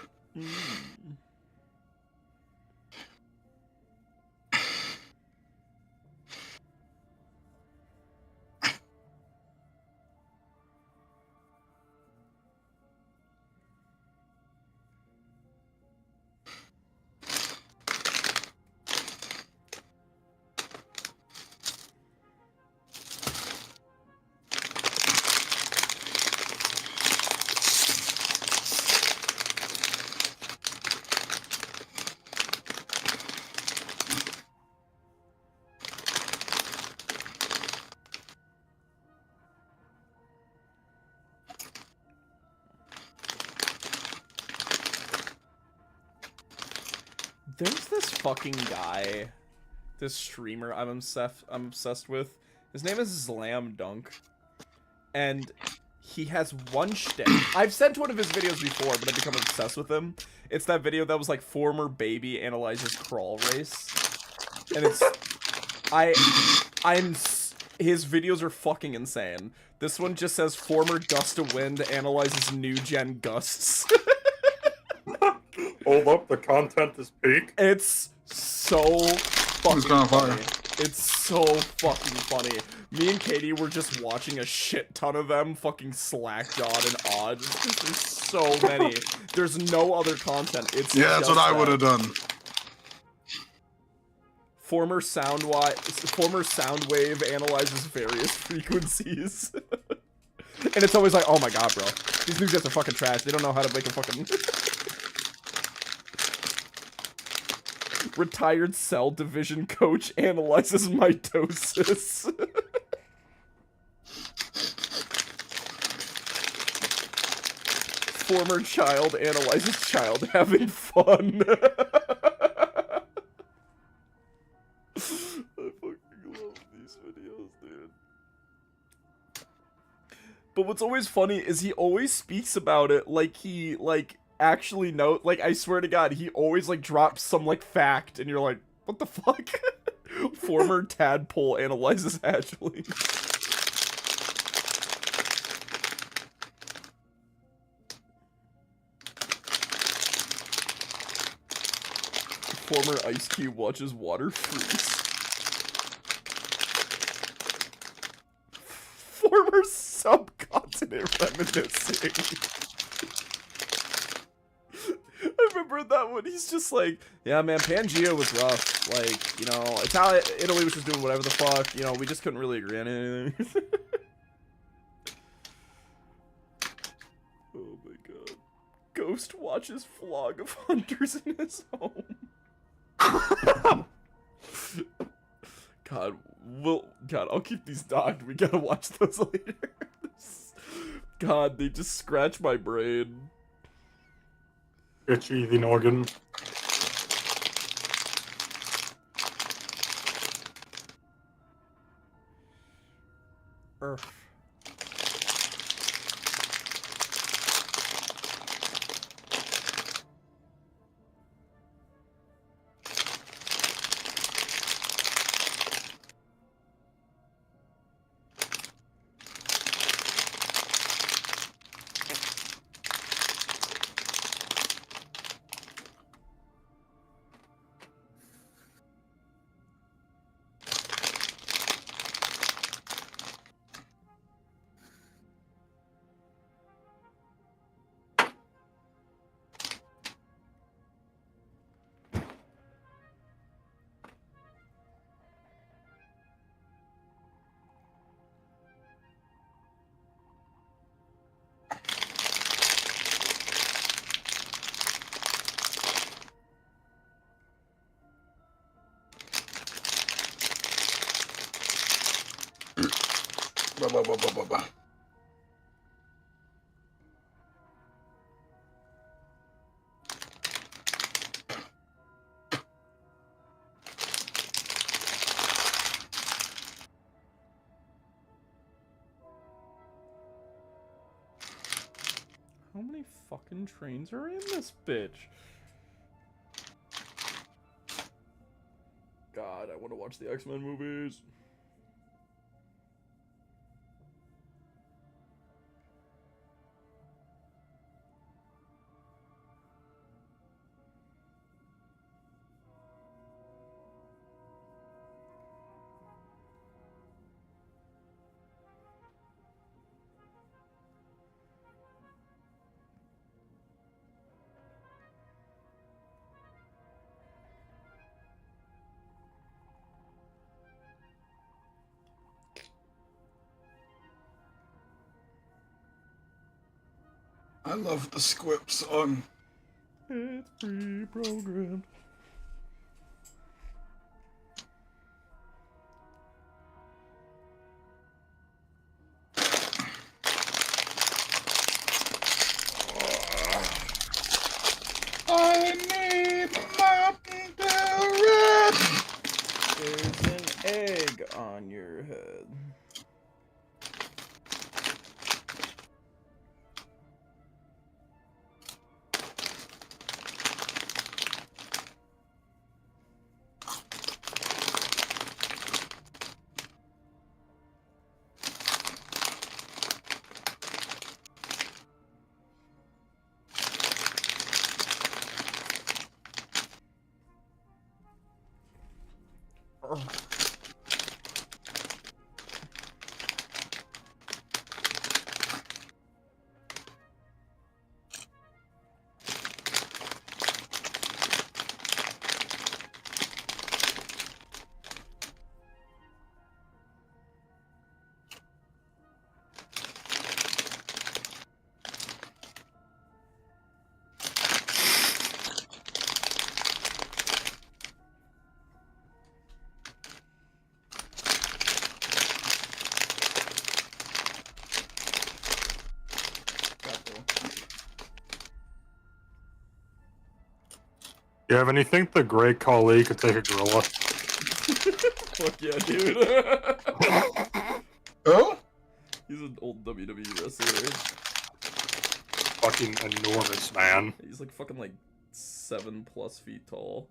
There's this fucking guy, this streamer I'm obsessed with. His name is Slam Dunk, and he has one shtick. I've sent one of his videos before, but I've become obsessed with him. It's that video that was like former baby analyzes crawl race, and it's his videos are fucking insane. This one just says former gust of wind analyzes new gen gusts. Hold up, the content is peak. It's so fucking kinda fire. funny. It's so fucking funny. Me and Katie were just watching a shit ton of them fucking slack-jawed and awed. There's so many. There's no other content. It's Yeah, that's just what I that. would have done. Former Soundwave analyzes various frequencies. And it's always like, oh my god, bro. These new guys are fucking trash. They don't know how to make a fucking... Retired cell division coach analyzes mitosis. Former child analyzes child having fun. I fucking love these videos, dude. But what's always funny is he always speaks about it like he, actually know, I swear to god, he always, drops some, fact, and you're like, what the fuck? Former tadpole analyzes hatchlings. Former Ice Cube watches water freeze. Former subcontinent reminiscing. I remember that one. He's just like, yeah, man, Pangea was rough. Italy was just doing whatever the fuck. We just couldn't really agree on anything. Oh my god. Ghost watches vlog of hunters in his home. God, I'll keep these docked. We gotta watch those later. God, they just scratch my brain. Itchy the noggin. Earth. How many fucking trains are in this bitch? God, I want to watch the X-Men movies. I love the Squip song. It's pre-programmed. I need Mountain Dew Red. There's an egg on your head. You have any think the Great Khali could take a gorilla? Fuck yeah, dude. Oh? He's an old WWE wrestler. Fucking enormous, man. He's like fucking like 7+ feet tall.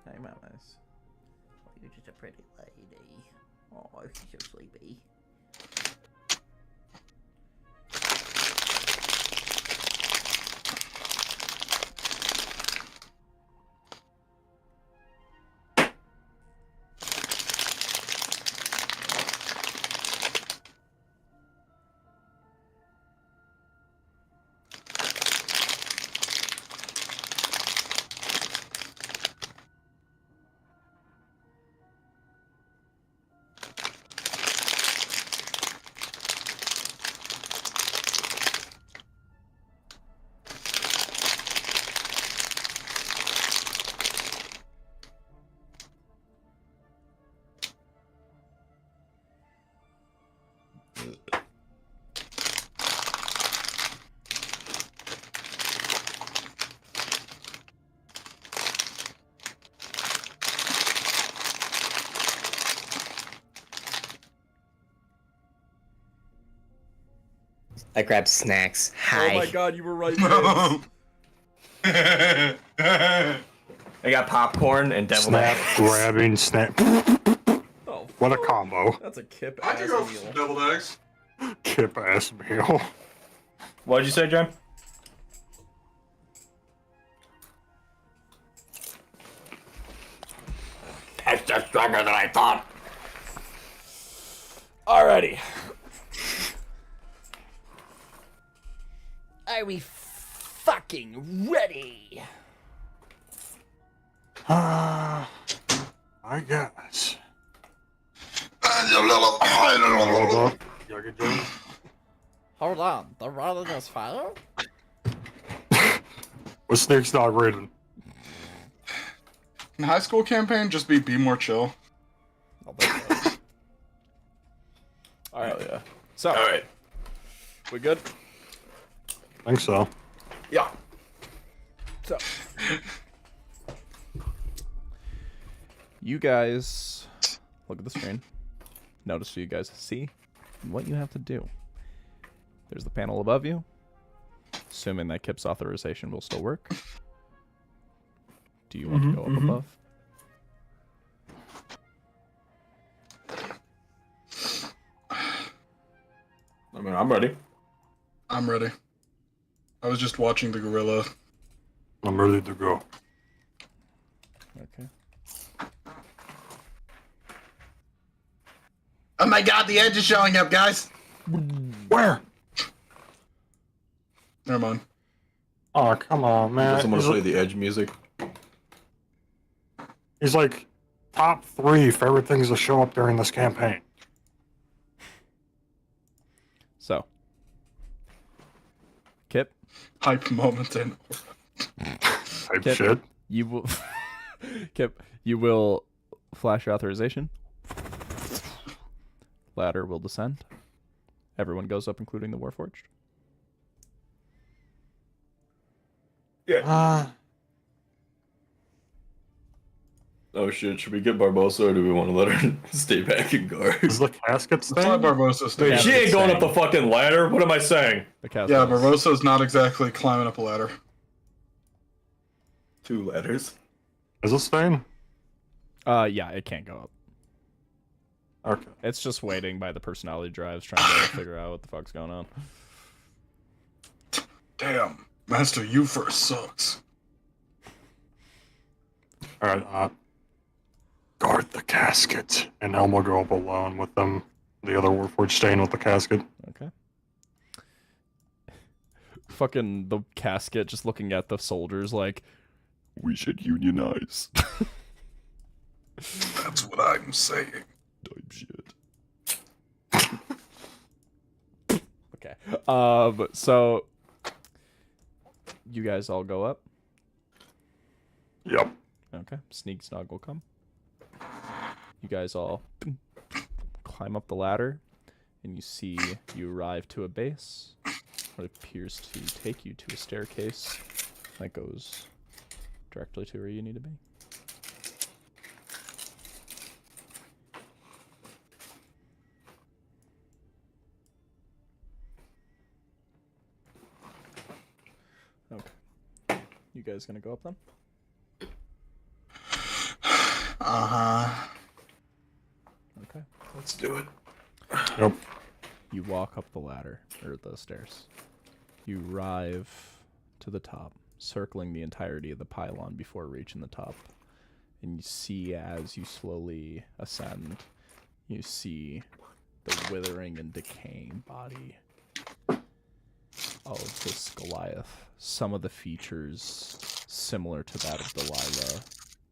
Hey, mamas. You're just a pretty lady. Oh, she's so sleepy. I grabbed snacks. Oh my god, you were right, James. I got popcorn and deviled Snap, eggs. grabbing, snap. Oh, What a combo. that's a kip I ass could go for meal. some deviled eggs. Kip ass meal. What'd you say, John? That's just stronger than I thought. Alrighty. Are we fucking ready? I guess. Hold on, the rolling is fire? What's Snake's not written? In high school campaign, just be more chill. Alright, yeah. So, Alright. we good? I think so. Yeah. So, you guys look at the screen. Notice so you guys see what you have to do. There's the panel above you. Assuming that Kip's authorization will still work. Do you want to go up above? I mean, I'm ready. I'm ready. I was just watching the gorilla. I'm ready to go. Okay. Oh my god, the edge is showing up, guys! Where? Never mind. Oh, come on, man. Does someone play the Edge music? He's like top 3 favorite things to show up during this campaign. So, Kip, Hype moment in. Type Kip, shit. you will, Kip, you will flash your authorization. Ladder will descend. Everyone goes up, including the Warforged. Oh shit, should we get Barbosa or do we want to let her stay back and guard? Is the casket Let's let staying? Barbosa stay. Wait, she ain't going up the fucking ladder. What am I saying? The castle Yeah, is- Barbosa's not exactly climbing up a ladder. 2 ladders. Is it staying? Yeah, it can't go up. Okay. It's just waiting by the personality drives, trying to figure out what the fuck's going on. Damn, Master, you first sucks. Alright, guard the casket. And Helm will go up alone with them. The other Warforged staying with the casket. Okay. Fucking the casket just looking at the soldiers like, We should unionize. That's what I'm saying. Type shit. okay. So you guys all go up. Yep. Okay. Sneak Snog will come. You guys all climb up the ladder, and you arrive to a base. What appears to take you to a staircase that goes directly to where you need to be. Okay. You guys gonna go up then? Uh-huh. Okay. Let's do it. Yep. You walk up the ladder, or the stairs. You arrive to the top, circling the entirety of the pylon before reaching the top. And you see, as you slowly ascend, you see the withering and decaying body of this Goliath. Some of the features similar to that of Delilah.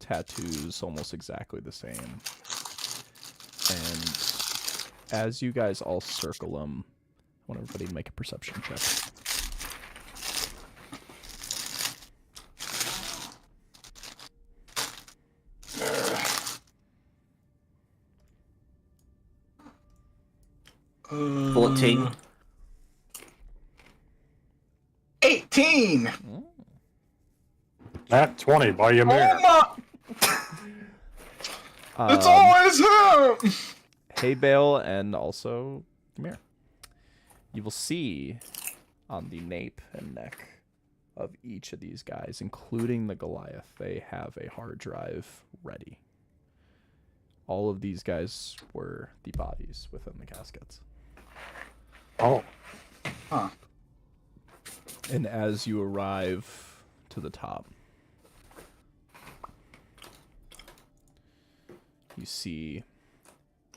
Tattoos almost exactly the same. And as you guys all circle him, I want everybody to make a perception check. Uh, 14. 18! Nat 20 by Ymir. Oh my! It's always him! Hay Bale and also Ymir. You will see on the nape and neck of each of these guys, including the Goliath, they have a hard drive ready. All of these guys were the bodies within the caskets. Oh. Huh. And as you arrive to the top, you see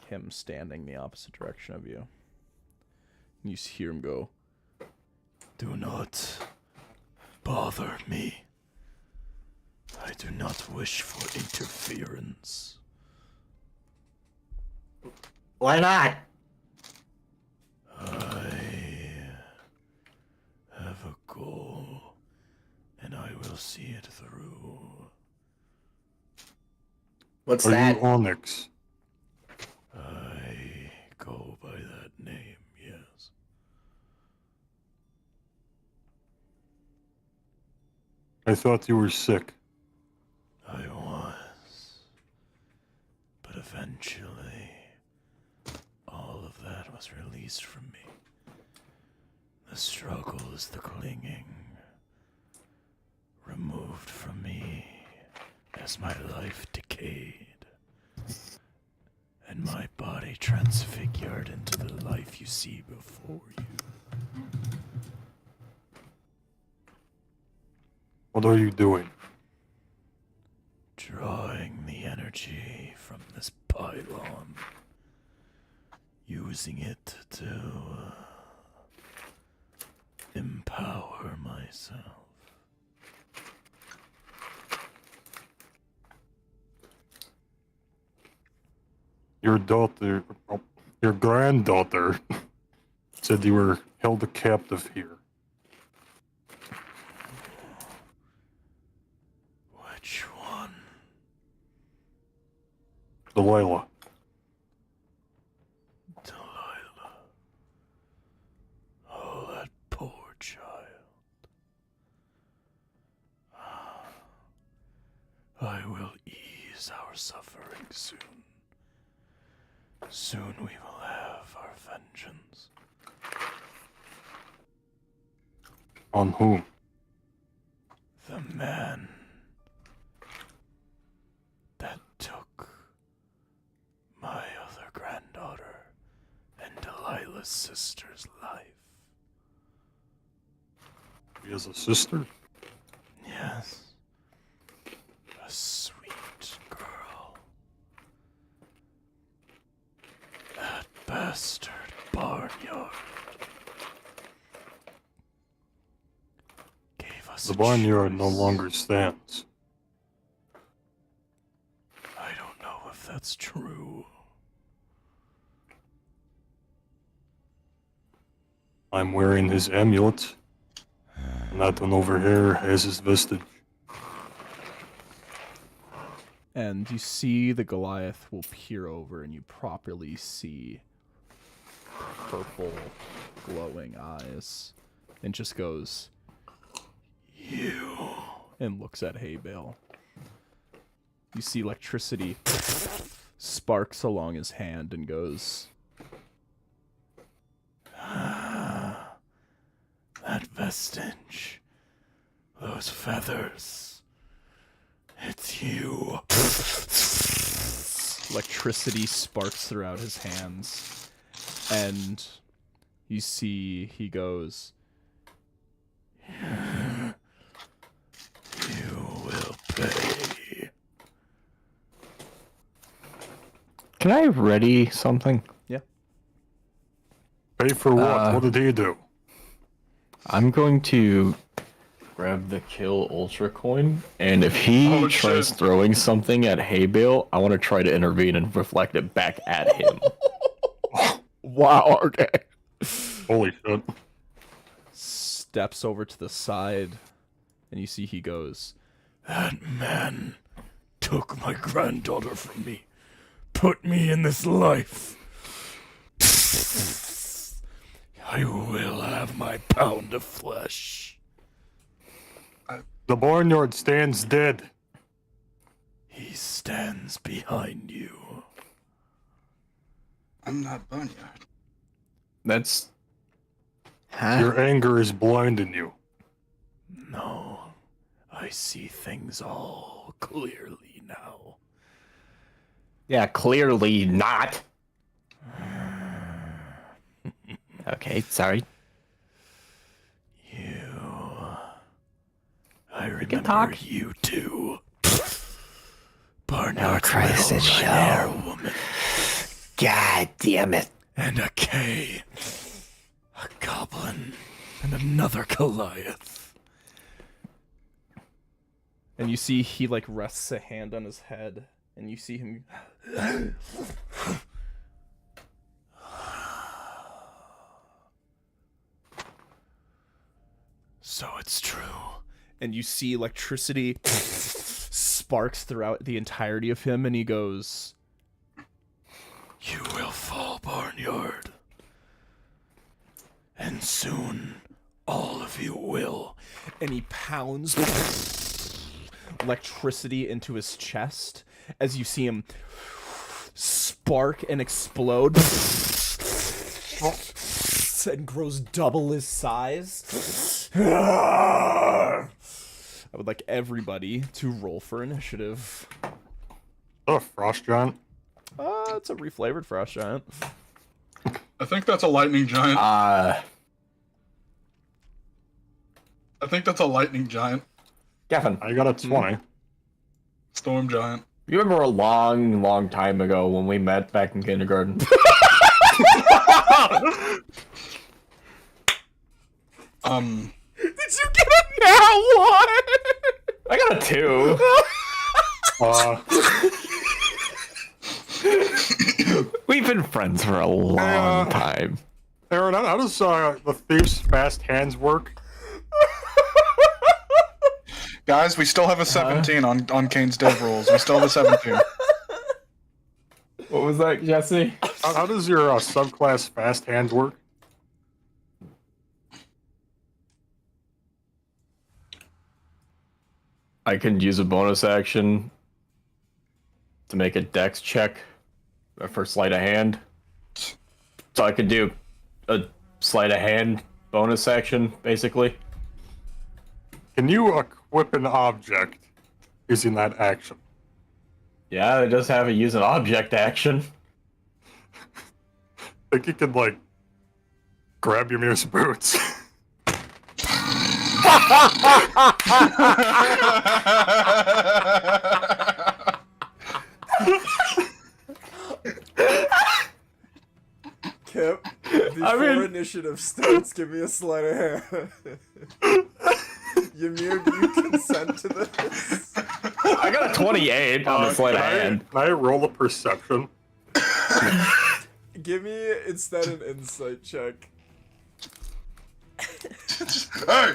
him standing the opposite direction of you. You hear him go, Do not bother me. I do not wish for interference. Why not? I have a goal, and I will see it through. What's Are that? you Onyx? I go by that name, yes. I thought you were sick. I was. But eventually, all of that was released from me. The struggle is the clinging, removed from me as my life decayed, and my body transfigured into the life you see before you. What are you doing? Drawing the energy from this pylon, using it to empower myself. your daughter, your granddaughter, said you were held captive here. Which one? Delilah. Delilah. Oh, that poor child. I will ease our suffering soon. Soon we will have our vengeance. On whom? The man that took my other granddaughter and Delilah's sister's life. He has a sister? Yes. A sweet girl. That bastard Barnyard gave us The a barnyard no choice. longer stands. I don't know if that's true. I'm wearing his amulet. And that one over here has his vestige. And you see the Goliath will peer over and you properly see purple glowing eyes and just goes, You. and looks at Hay Bale. You see electricity sparks along his hand and goes, That vestige. Those feathers. It's you. electricity sparks throughout his hands. And you see he goes, You will pay. Can I ready something? Pay for what? What did he do? I'm going to grab the kill ultra coin, and if he tries shit. throwing something at Hay Bale, I want to try to intervene and reflect it back at him. wow, okay. Holy shit. Steps over to the side, and you see he goes, That man took my granddaughter from me. Put me in this life. I will have my pound of flesh. The barnyard stands dead. He stands behind you. I'm not Barnyard. That's... Your anger is blinding you. No, I see things all clearly now. Yeah, clearly not. Okay, sorry. I can remember talk. you too. Barnyard's Christ, little it's red-hair show. woman. God damn it. And a K. A goblin. And another Goliath. and you see he like rests a hand on his head, and you see him. So it's true. And you see electricity sparks throughout the entirety of him, and he goes, You will fall, Barnyard. And soon, all of you will. and he pounds electricity into his chest as you see him spark and explode and grows double his size. I would like everybody to roll for initiative. Oh, Frost Giant. It's a reflavored frost giant. I think that's a lightning giant. Uh, I think that's a lightning giant. Gavin, I got a 20. Storm giant. you remember a long, long time ago when we met back in kindergarten? Did you get a nat one? I got a 2. We've been friends for a long time. Aaron, how does the thief's fast hands work? Guys, we still have a 17 on Kane's dev rolls. We still have a 17. What was that, Jesse? How does your subclass fast hands work? I can use a bonus action to make a dex check for sleight of hand. So I could do a sleight of hand bonus action, basically. Can you equip an object using that action? Yeah, it does have a use an object action. I think you could, like, grab Ymir's boots. Kip, before initiative starts, give me a sleight of hand. Ymir, do you consent to this? I got a 28 on the sleight of hand. Can I roll a perception? Give me instead an insight check. Hey!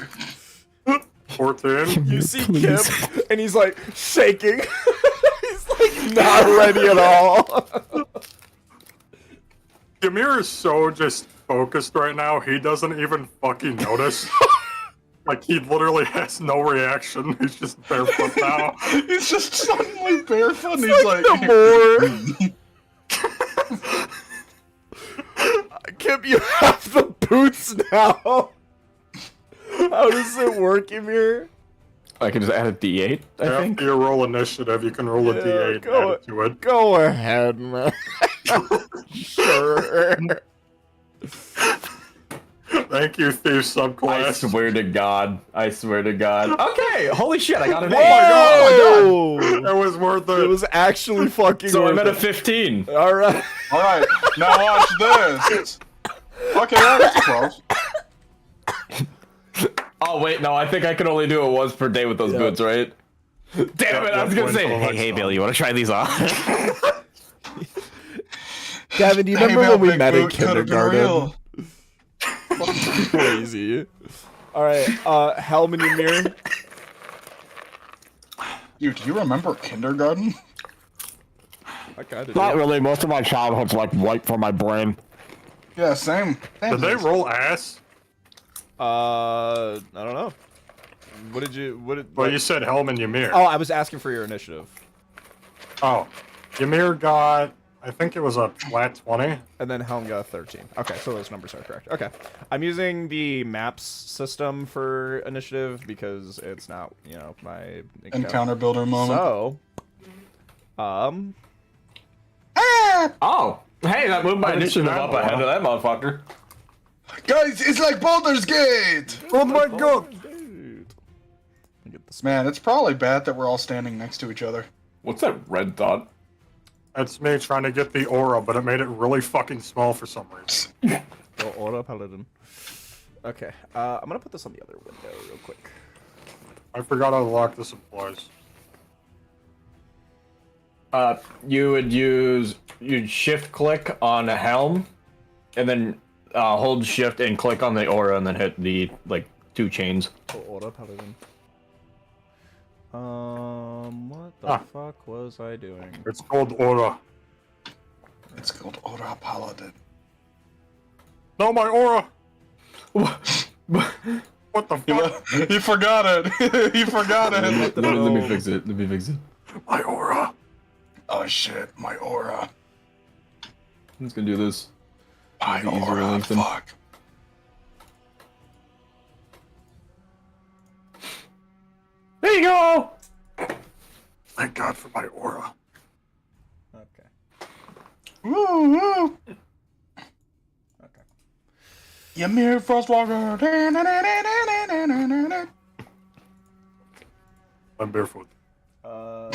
14. You see Kip, and he's like shaking. He's like not ready at all. Ymir is so just focused right now, he doesn't even fucking notice. Like, he literally has no reaction. He's just barefoot now. He's just suddenly barefoot and It's he's like like... no more. Kip, you have the boots now. How does it work, Ymir? I can just add a d8, I think. After you roll initiative, you can roll a d8 and add it to it. Go ahead, man. Sure. Thank you, Thief Subclass. I swear to God. I swear to God. Okay, holy shit, I got an 8. Oh my god. It was worth it. It was actually fucking So worth I'm at a it. 15. Alright. Alright, now watch this. Okay, that's close. Oh, wait, no, I think I can only do it once per day with those boots, right? Damn it, I was gonna say, hey, Bill, you wanna try these on? Gavin, do you Hey, remember Bill, when we big met in boot could've been kindergarten? real. Crazy. Alright, Helm and Ymir. Dude, do you remember kindergarten? Not really, most of my childhood's like white for my brain. Yeah, same. Did they roll ass? I don't know. What did Well, you said Helm and Ymir. Oh, I was asking for your initiative. Oh. Ymir got, I think it was a flat 20. And then Helm got a 13. Okay, so those numbers are correct. Okay. I'm using the maps system for initiative because it's not, you know, my Encounter builder moment. So, Oh, hey, that moved my initiative up ahead of that motherfucker. Guys, it's like Baldur's Gate! Oh my god! dude. Let me get this. Man, it's probably bad that we're all standing next to each other. What's that red dot? That's me trying to get the aura, but it made it really fucking small for some reason. Oh, Aura Paladin. Okay, I'm gonna put this on the other window real quick. I forgot how to lock the supplies. You'd shift click on a helm, and then hold shift and click on the aura, and then hit the like 2 chains. Oh, Aura Paladin. What the fuck was I doing? It's called aura. It's called Aura Paladin. No, my aura! What the fuck? He forgot it! He forgot it! Let me fix it. Let me fix it. My aura! Oh shit, my aura. I'm just gonna do this. My Easier to aura, lengthen. fuck. There you go! Thank God for my aura. Okay. Woo woo! Okay. Ymir Frostwalker! I'm barefoot. Oh,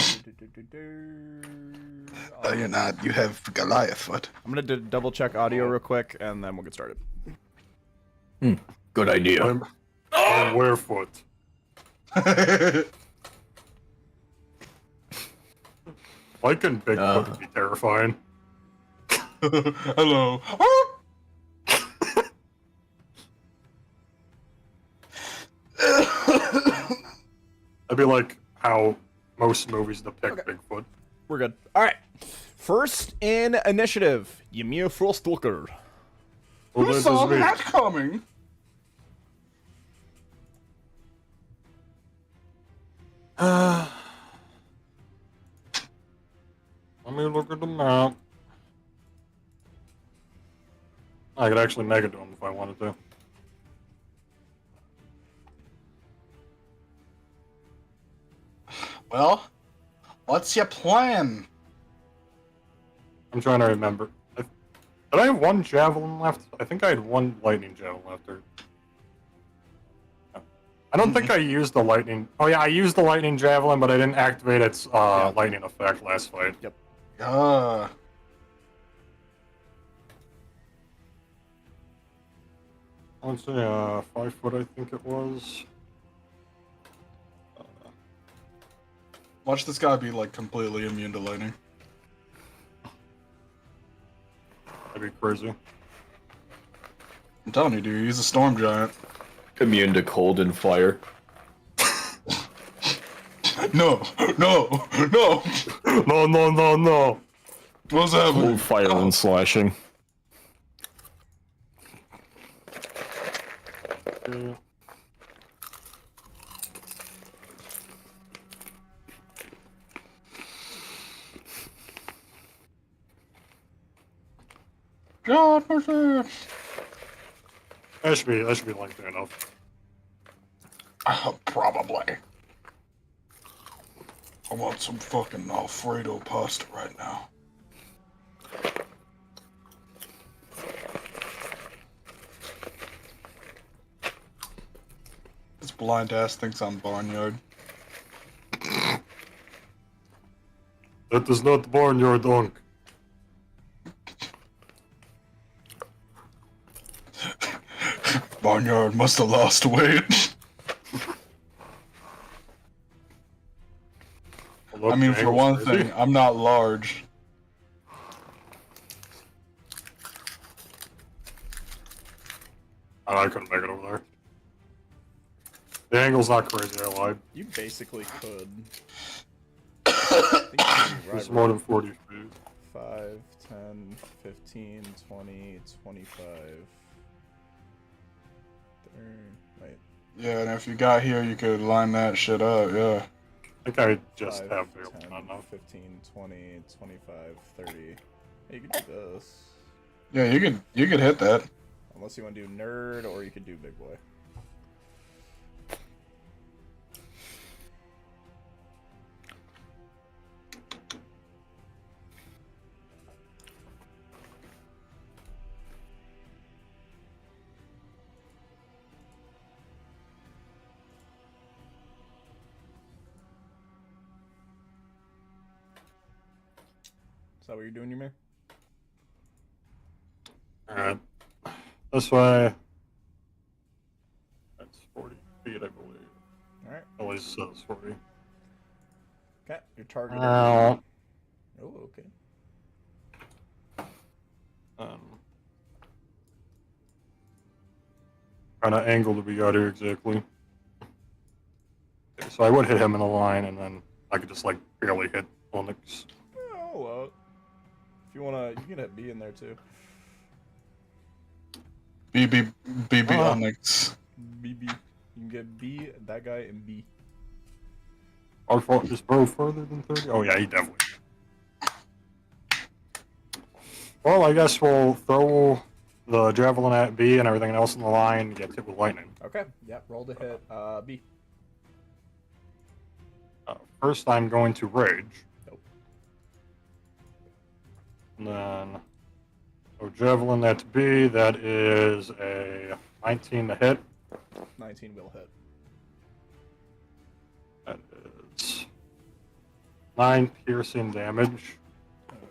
you're not. You have Goliath foot. I'm gonna double check audio real quick, and then we'll get started. Good idea. I'm barefoot. Mike and Bigfoot would be terrifying. Hello. That'd be like how most movies depict Bigfoot. We're good. All right. First in initiative, Ymir Frostwalker. Well, Who this saw is me. that coming? Let me look at the map. I could actually make it to him if I wanted to. Well, what's your plan? I'm trying to remember. Did I have one javelin left? I think I had one lightning javelin left. I don't think I used the lightning. Oh yeah, I used the lightning javelin, but I didn't activate its lightning effect last fight. Yep. Let's see, 5 foot, I think it was. Watch this guy be like completely immune to lightning. That'd be crazy. I'm telling you, dude, he's a storm giant. Immune to cold and fire. No, no, no. No, no, no, no. What's happening? Cold fire and slashing. God mercy. That should be lengthy enough. Probably. I want some fucking Alfredo pasta right now. This blind ass thinks I'm barnyard. That is not barnyard donk. Barnyard must have lost weight. I mean, for one thing, I'm not large. I couldn't make it over there. The angle's not crazy, I lied. You basically could. I think you could It's more than 40 feet. 5, 10, 15, 20, 25. Wait. Yeah, and if you got here, you could line that shit up, yeah. I think I just 5, have 10, not enough. 15, 20, 25, 30. Hey, you could do this. Yeah, you could hit that. Unless you want to do nerd, or you could do big boy. Is that what you're doing, Ymir? Alright. This way. That's 40 feet, I believe. Alright. At least it says 40. Okay, your target. Ow. Oh, okay. Trying to angle to be out here exactly. Okay, so I would hit him in the line, and then I could just like barely hit Onyx. Oh, well. If you wanna, you can hit B in there too. BB Onyx. BB. You can get B, that guy, and B. Our fault is bro further than 30? Oh yeah, he definitely. Well, I guess we'll throw the javelin at B and everything else in the line gets hit with lightning. Okay, yep, roll to hit B. First, I'm going to rage. Nope. And then, javelin at B, that is a 19 to hit. 19 will hit. That is 9 piercing damage.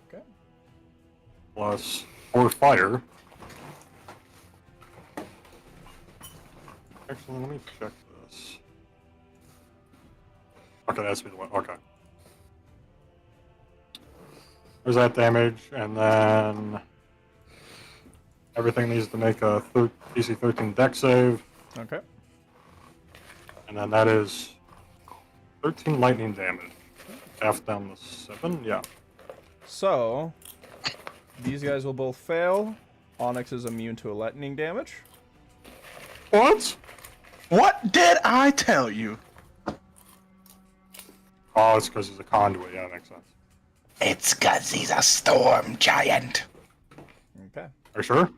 Okay. Plus 4 fire. Actually, let me check this. Okay, that's the one. Okay. There's that damage, and then Everything needs to make a DC 13 deck save, Okay. and then that is 13 lightning damage. Half down to 7, yeah. So, these guys will both fail. Onyx is immune to lightning damage. What? What did I tell you? Oh, it's because he's a conduit. Yeah, that makes sense. It's 'cause he's a storm giant. Okay. Are you sure?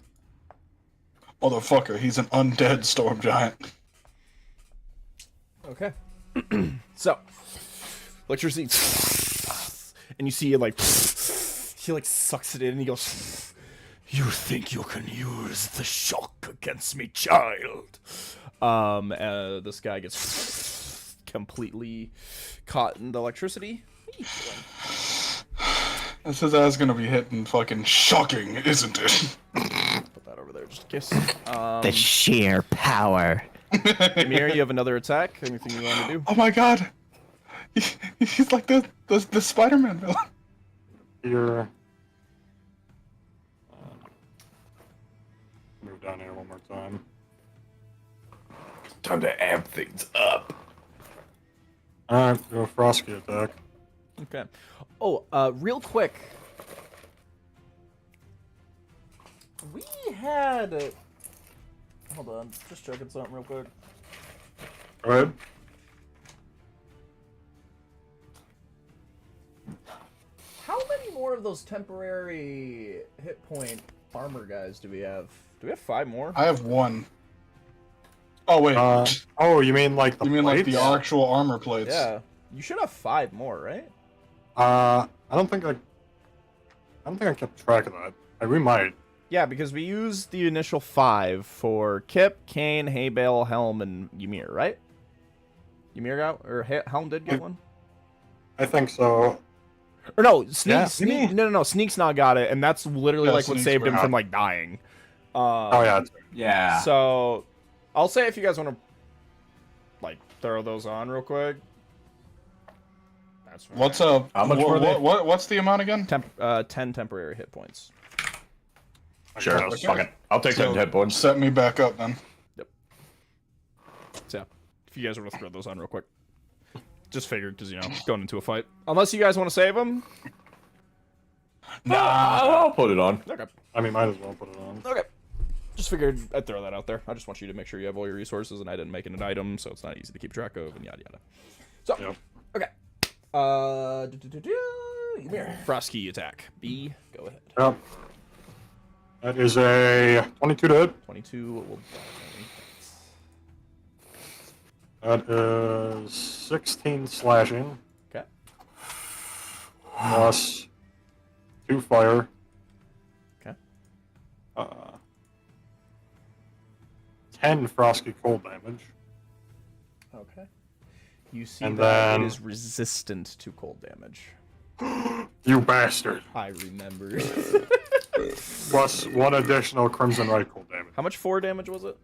Motherfucker, he's an undead storm giant. Okay. So, electricity, and you see it like he like sucks it in, and he goes. You think you can use the shock against me, child? This guy gets completely caught in the electricity. This is as gonna be hitting fucking shocking, isn't it? Put that over there just in case. The sheer power. Amir, you have another attack. Anything you want to do? Oh my god! He's like the Spider-Man villain. Here. Move down here one more time. Time to amp things up. Alright, go Frosky attack. Okay. Oh, real quick. We had. Hold on, just checking something real quick. Go ahead. How many more of those temporary hit point armor guys do we have? Do we have 5 more? I have 1. Oh wait. Oh, you mean like the you mean like the plates? actual armor plates? Yeah. You should have 5 more, right? I don't think I kept track of that. We might. Yeah, because we used the initial 5 for Kip, Kane, Haybale, Helm, and Ymir, right? Ymir got, or Helm did get one? I think so. Or no, Yeah, Sneak, no, Sneak's not got it, and that's literally Yeah, like what Sneak's saved him got from it. like dying. Oh yeah. Yeah. So, I'll say if you guys want to, like, throw those on real quick. That's fine. What's up? How much were they? What's the amount again? 10 temporary hit points. Sure. Okay. Fuck it. I'll take 10 hit points. Set me back up then. So, yeah, if you guys want to throw those on real quick. Just figured, because, you know, going into a fight. Unless you guys want to save them. Nah. I'll put it on. Okay. I mean, might as well put it on. Okay. Just figured I'd throw that out there. I just want you to make sure you have all your resources, and I didn't make it an item, so it's not easy to keep track of, and yada yada. So, Yep. okay. Ymir. Frosky attack. B, go ahead. Yep. That is a 22 to hit. 22 will die. That is 16 slashing. Okay. Plus 2 fire. Okay. 10 frosty cold damage. Okay. You see And that then- it is resistant to cold damage. You bastard. I remember. Plus 1 additional crimson right cold damage. How much 4 damage was it?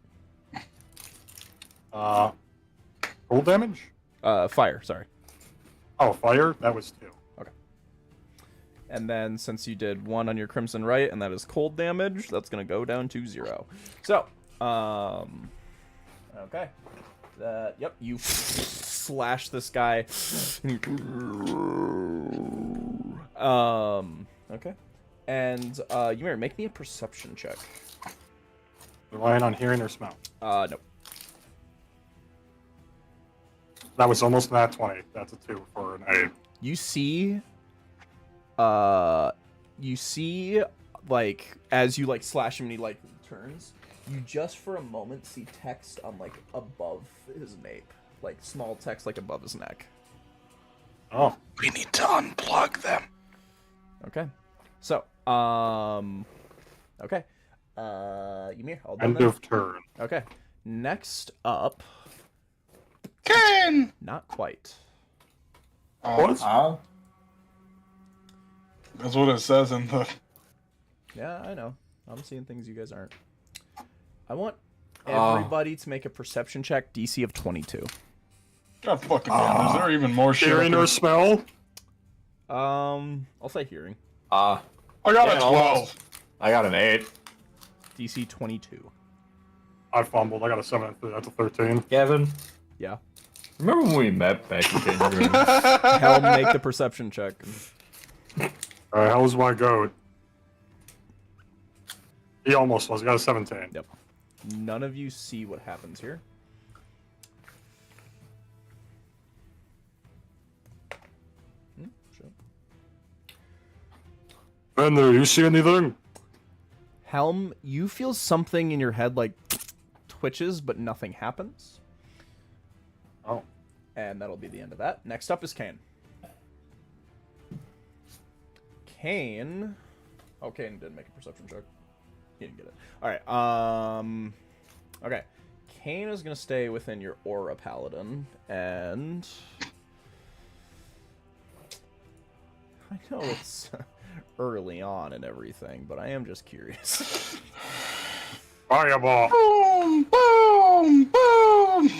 Cold damage? Fire, sorry. Oh, fire? That was 2. And then since you did 1 on your Crimson Right, and that is cold damage, that's going to go down to 0. So, okay. Yep, you slash this guy. Okay. And, Ymir, make me a perception check. Relying on hearing or smell. No. That was almost not 20. That's a 2 for an 8. You see, like, as you, like, slash him and he, like, turns, you just for a moment see text on, like, above his nape. Like, small text, like, above his neck. Oh. We need to unplug them. Okay. So, okay. Ymir, all done End then? of turn. Okay. Next up, Ken! not quite. What? That's what it says in the... Yeah, I know. I'm seeing things you guys aren't. I want everybody to make a perception check, DC of 22. God fucking damn, is there even more shit? Hearing up or here? smell? I'll say hearing. I got a 12. I got an 8. DC 22. I fumbled. I got a 7 and 3. That's a 13. Gavin, Yeah. remember when we met back in January? Helm, make the perception check. Alright, how's my goat? He almost was. He got a 17. Yep. None of you see what happens here. Sure. Fender, you see anything? Helm, you feel something in your head like twitches, but nothing happens. Oh. And that'll be the end of that. Next up is Kane. Kane. Oh, Kane didn't make a perception check. He didn't get it. Alright, okay. Kane is gonna stay within your aura, Paladin, and I know it's early on and everything, but I am just curious. Fireball. Boom, boom, boom.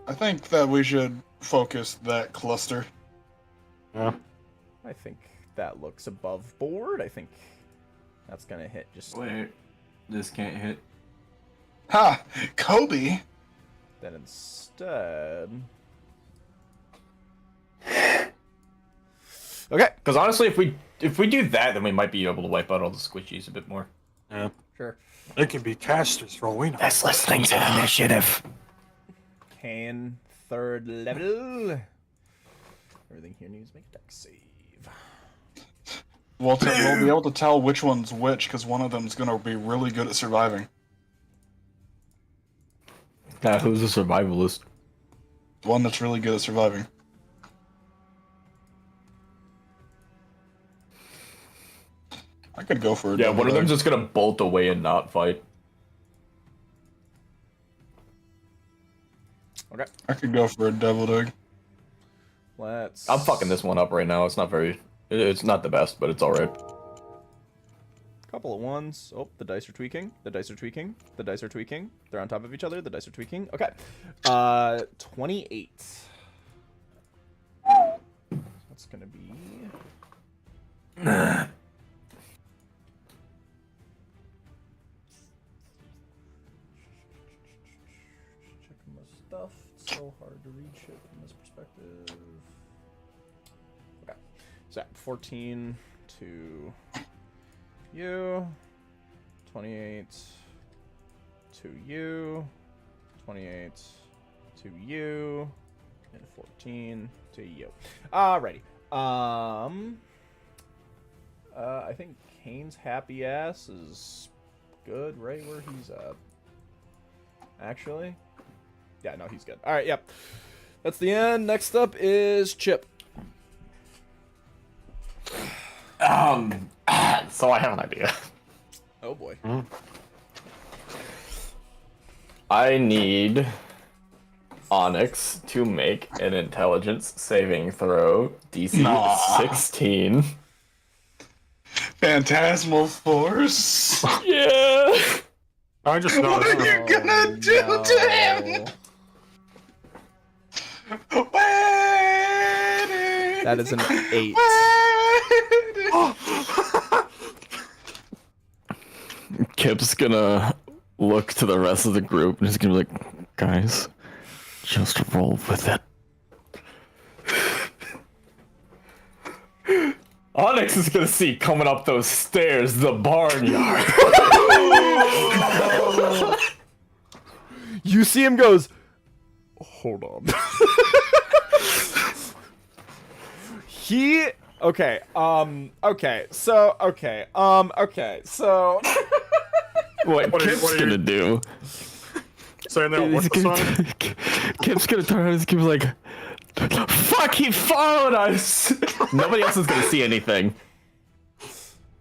I think that we should focus that cluster. Yeah. I think that looks above board. I think that's gonna hit just Wait, this can't hit. Ha! Kobe! then instead. Okay, Because honestly, if we do that, then we might be able to wipe out all the squishies a bit more. Yeah. sure. They can be casters for all we know. That's listening to the initiative. Kane, third level. Everything here needs to make a dex save. We'll be able to tell which one's which, because one of them's gonna be really good at surviving. Who's a survivalist? One that's really good at surviving. I could go for a Yeah, double one of them's dog. just gonna bolt away and not fight. Okay, I could go for a devil dog. let's. I'm fucking this one up right now. It's not very. It's not the best, but it's alright. Couple of ones. Oh, the dice are tweaking. The dice are tweaking. The dice are tweaking. They're on top of each other. The dice are tweaking. Okay. 28. That's gonna be. Checking my stuff. It's so hard to read shit from this perspective. Okay. So 14 to you. 28 to you. 28 to you. And 14 to you. Alrighty. I think Kane's happy ass is good right where he's at. Actually. Yeah, no, he's good. Alright, yep. That's the end. Next up is Chip. So I have an idea. Oh boy. I need Onyx to make an intelligence saving throw, DC Nah. 16. Phantasmal Force? Yeah. I just What noticed. are you gonna do to him? Waiting. That is an 8. Kip's gonna look to the rest of the group and he's gonna be like, guys, just roll with it. Onyx is gonna see coming up those stairs the barnyard. You see him goes, hold on. Okay, so. What What are you- Kip's what are you- gonna do? Saying that, what's the song? Kip's gonna turn around and Kip's like, fuck, he followed us! Nobody else is gonna see anything.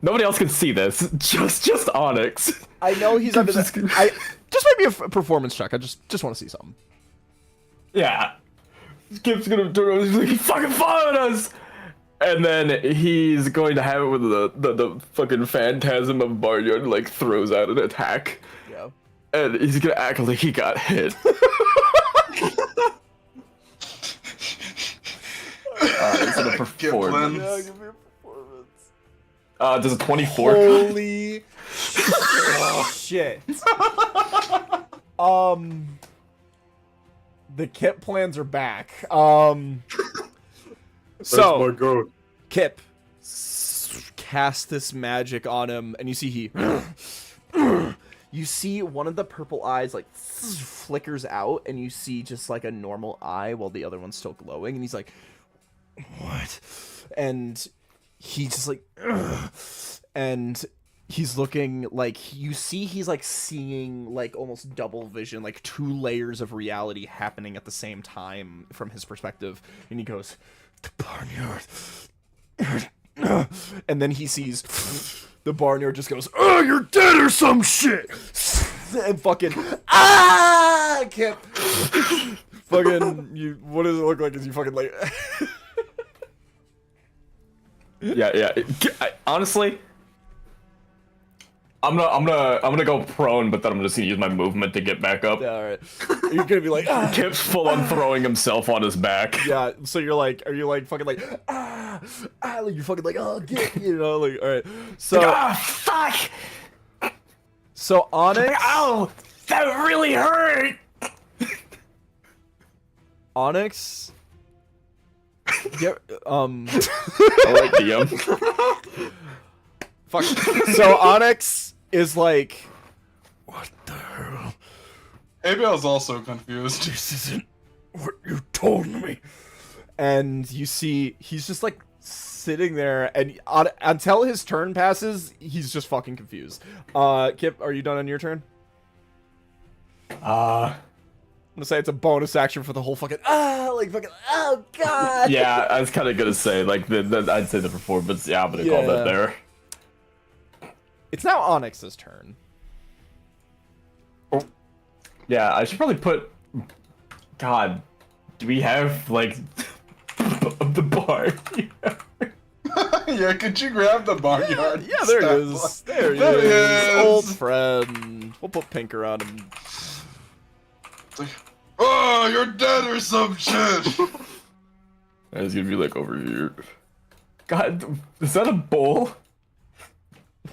Nobody else can see this. Just Onyx. I know he's under the. Just maybe a performance check. I just want to see something. Yeah. Kip's gonna turn around and he's like, he fucking followed us! And then he's going to have it with the fucking phantasm of Barnyard, like, throws out an attack. Yeah. And he's gonna act like he got hit. He's gonna perform. Giblin. Yeah, give me a performance. Does a 24? Holy shit. The Kip plans are back. That's So my goat. Kip cast this magic on him, and you see he you see one of the purple eyes like flickers out, and you see just like a normal eye while the other one's still glowing, and he's like, what? And he's just like and he's looking like, you see he's like seeing like almost double vision, like 2 layers of reality happening at the same time from his perspective, and he goes, the barnyard. And then he sees the barnyard just goes, oh, you're dead or some shit, and fucking Kip. Fucking you, what does it look like as you fucking like Yeah. Honestly, I'm gonna go prone, but then I'm just gonna use my movement to get back up. Yeah, alright. You're gonna be like, Kip's full on throwing himself on his back. yeah, so you're like, are you like fucking like, like you're fucking like, oh, get, you know, like, alright. So, Fuck! so Onyx, Ow! That really hurt! Onyx, yeah, Alright, DM. fuck. So Onyx is like, What the hell? Abel's also confused. This isn't what you told me. and you see he's just like sitting there, and until his turn passes, he's just fucking confused. Kip, are you done on your turn? I'm gonna say it's a bonus action for the whole fucking like fucking, oh god. Yeah, I was kind of gonna say, like, I'd say the performance, yeah, I'm gonna call that Yeah. there. It's now Onyx's turn. Yeah, I should probably put... God, do we have, like, the bar? Yeah, could you grab the barnyard? Yeah, there stat he is. block? There he There he is. is. Old friend. We'll put pink around him. It's like, oh, you're dead or some shit. It's gonna be, like, over here. God, is that a bowl?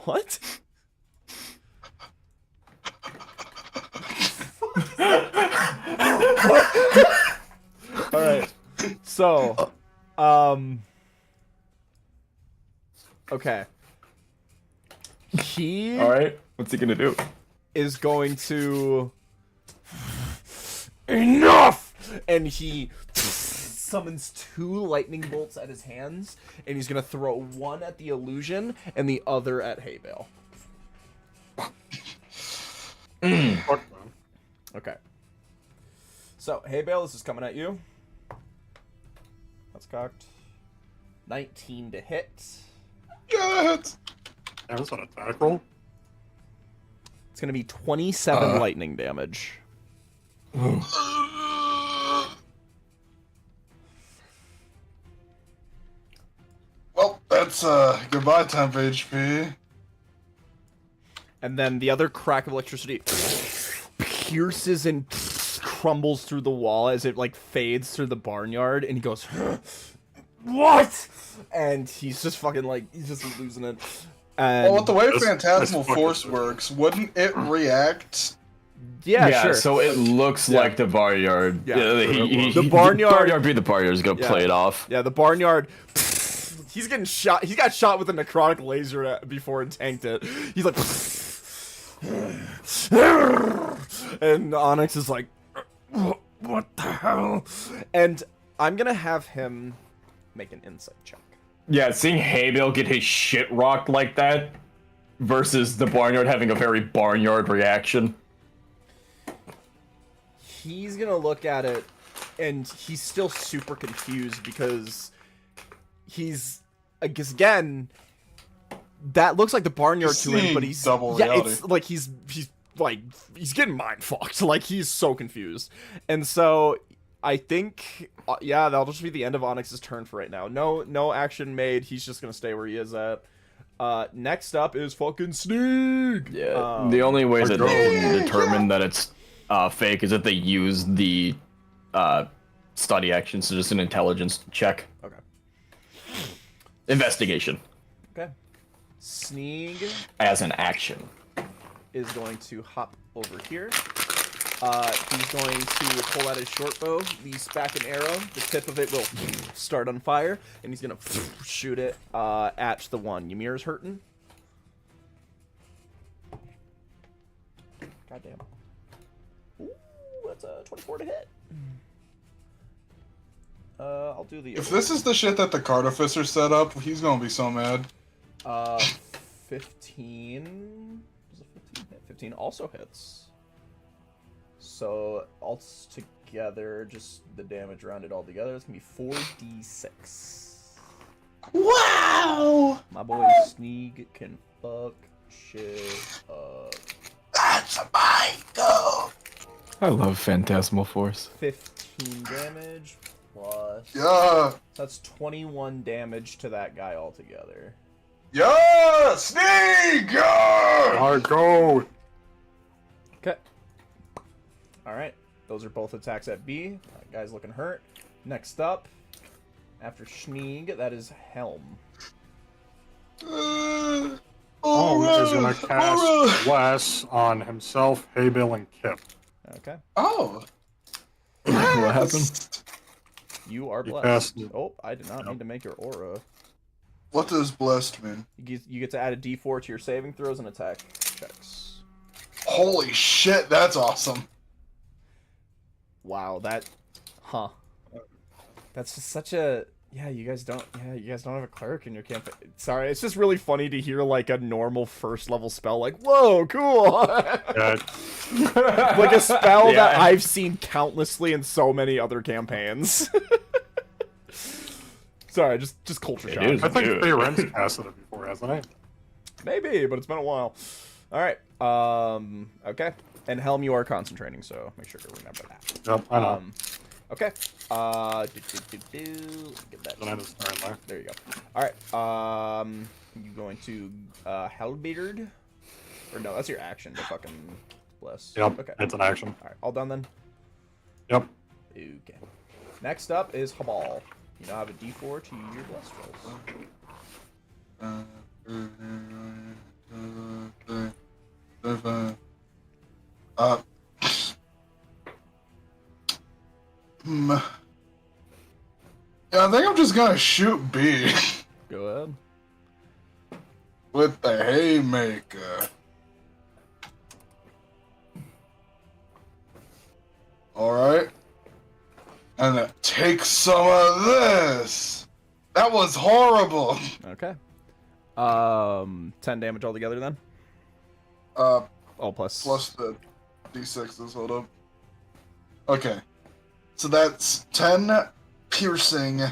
What? Alright. So, okay. He Alright, what's he gonna do? is going to... Enough! And he summons 2 lightning bolts at his hands, and he's gonna throw one at the illusion and the other at Haybale. Fuck, man. Okay. So, Haybale, this is coming at you. That's cocked. 19 to hit. Get Yeah, that's an attack roll. It's gonna be 27 lightning damage. Well, that's goodbye temp HP. And then the other crack of electricity pierces and crumbles through the wall as it like fades through the barnyard, and he goes, what? And he's just fucking like, he's just losing it. And Well, with the way That's Phantasmal fucking Force sick. works, wouldn't it react? yeah, sure. So it looks Yeah. like the barnyard. Yeah. The barnyard- be the barnyard is gonna Yeah. play it off. Yeah, the barnyard. He's getting shot. He got shot with a necrotic laser before and tanked it. He's like, and Onyx is like, What the hell? and I'm gonna have him make an insight check. Yeah, seeing Haybale get his shit rocked like that versus the barnyard having a very barnyard reaction. He's gonna look at it, and he's still super confused because he's, I guess again, that looks like the barnyard He's to him, but seeing he's double yeah, reality. it's like he's like he's getting mind fucked. Like he's so confused, and so I think yeah, that'll just be the end of Onyx's turn for right now. No action made. He's just gonna stay where he is at. Next up is fucking Sneak. Yeah, the only way that they Yeah. can determine that it's fake is if they use the study action, so just an intelligence check. Okay. Investigation. Okay. Sneeg As an action. is going to hop over here. He's going to pull out his short bow, the spack and arrow. The tip of it will start on fire, and he's gonna shoot it at the one. Ymir's hurting. Goddamn. Ooh, that's a 24 to hit. I'll do the. If this is the shit that the card officer set up, he's gonna be so mad. 15. Does a 15 hit? 15 also hits. So all together, just the damage rounded all together, it's gonna be 4d6. Wow! My boy Sneeg can fuck shit up. That's my go! I love Phantasmal Force. 15 damage plus. Yeah! That's 21 damage to that guy altogether. Yeah! Sneak! Yeah! Our go. Okay. Alright. Those are both attacks at B. That guy's looking hurt. Next up, after Sneeg, that is Helm. Is gonna cast Bless on himself, Haybill, and Kip. Okay. Oh! What happened? You are You blessed. cast- Oh, I did not mean to make your aura. What does blessed mean? You get to add a d4 to your saving throws and attack checks. Holy shit, that's awesome. Wow, that... Huh. That's just such a... Yeah, you guys don't have a cleric in your campaign. Sorry, it's just really funny to hear, like, a normal first-level spell, like, whoa, cool! Yeah, Like a spell Yeah. that I've seen countlessly in so many other campaigns. Sorry, just culture shock. is. I think Dude. Faren's casted it before, hasn't he? Maybe, but it's been a while. Alright, okay. And Helm, you are concentrating, so make sure to remember that. Yep, I know. Okay. Get that. Then I just turn there. There you go. Alright, you going to, Halberd? Or no, that's your action, to fucking bless. Yep, Okay. it's an action. Alright, all done then? Yep. Okay. Next up is Habal. You now have a d4 to your bless rolls. Yeah, I think I'm just gonna shoot B Go ahead. with the haymaker. Alright. And then take some of this. That was horrible. Okay. 10 damage altogether then? Oh, plus Plus the d6s, hold up. Okay. So that's 10 piercing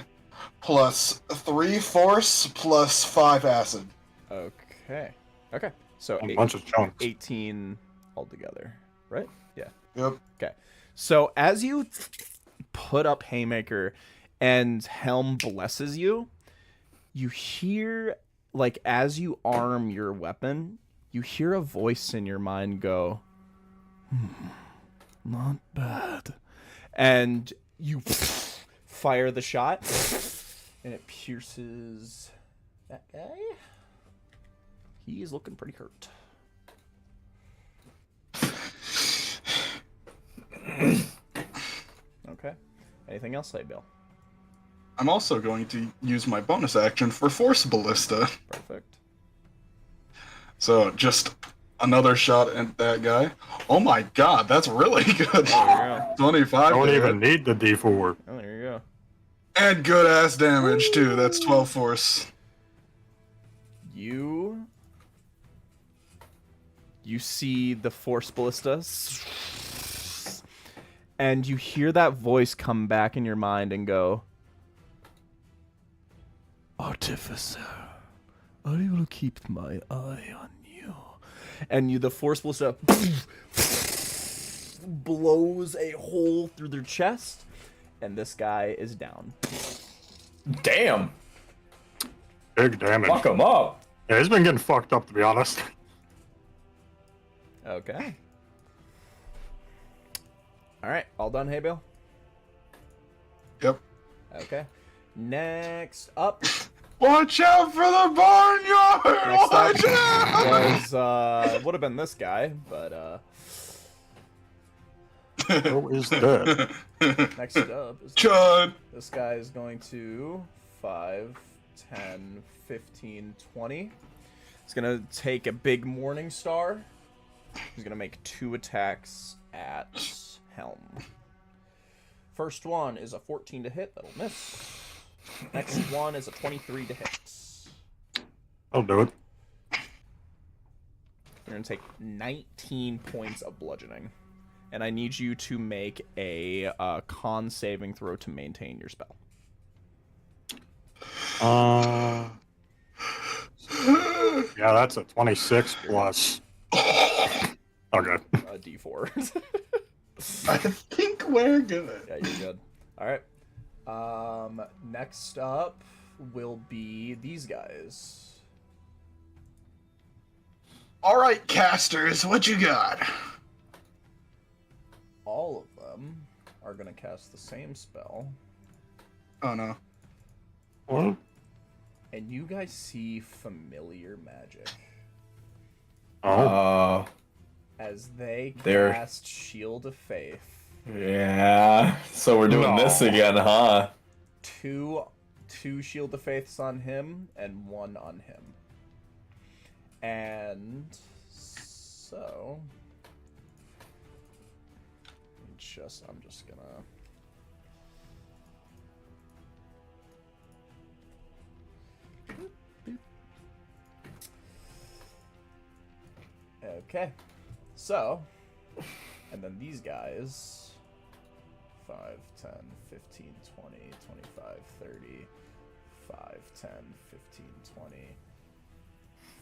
plus 3 force plus 5 acid. Okay. Okay. So A bunch of chunks. 18 altogether, right? Yeah. Yep. Okay. So as you put up Haymaker and Helm blesses you, you hear, like, as you arm your weapon, you hear a voice in your mind go, not bad. And you fire the shot, and it pierces that guy. He is looking pretty hurt. Okay. Anything else, Bill? I'm also going to use my bonus action for Force Ballista. Perfect. So just another shot at that guy. Oh my god, that's really good. There you 25 Don't to hit. even need the D4. Oh, there you go. And good ass damage too. That's 12 force. You see the Force Ballista, and you hear that voice come back in your mind and go, Artificer, I will keep my eye on you. And the Force Ballista blows a hole through their chest, and this guy is down. Damn. Big damage. Fuck him up. Yeah, he's been getting fucked up, to be honest. Okay. Alright, all done, hey Bill? Yep. Okay. Next up. Watch out for the barnyard! Next would have been this guy, but Who is dead? next up is Chud. this guy is going to 5, 10, 15, 20. He's gonna take a big Morning Star. He's gonna make 2 attacks at Helm. First one is a 14 to hit, that'll miss. Next one is a 23 to hit. I'll do it. You're gonna take 19 points of bludgeoning. And I need you to make a con saving throw to maintain your spell. Yeah, that's a 26 plus. Okay. A D4. I think we're good. Yeah, you're good. All right. Next up will be these guys. All right, casters, what you got? All of them are gonna cast the same spell, Oh no. What? and you guys see familiar magic Oh. as they They're- cast Shield of Faith. Yeah. So we're doing this again, huh? Two Shield of Faiths on him and 1 on him. And so I'm just gonna okay. So, and then these guys 5, 10, 15, 20, 25, 30, 5, 10, 15, 20,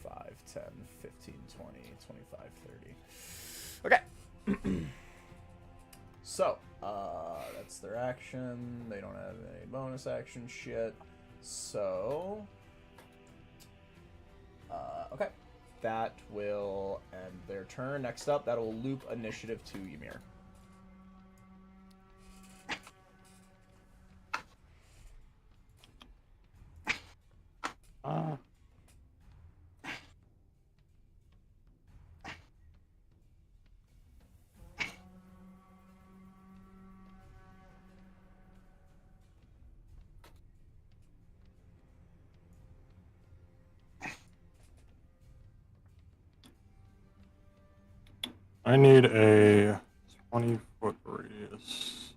5, 10, 15, 20, 25, 30. Okay. So, that's their action. They don't have any bonus action shit. So, okay. That will end their turn. Next up, that will loop initiative to Ymir. I need a 20-foot radius.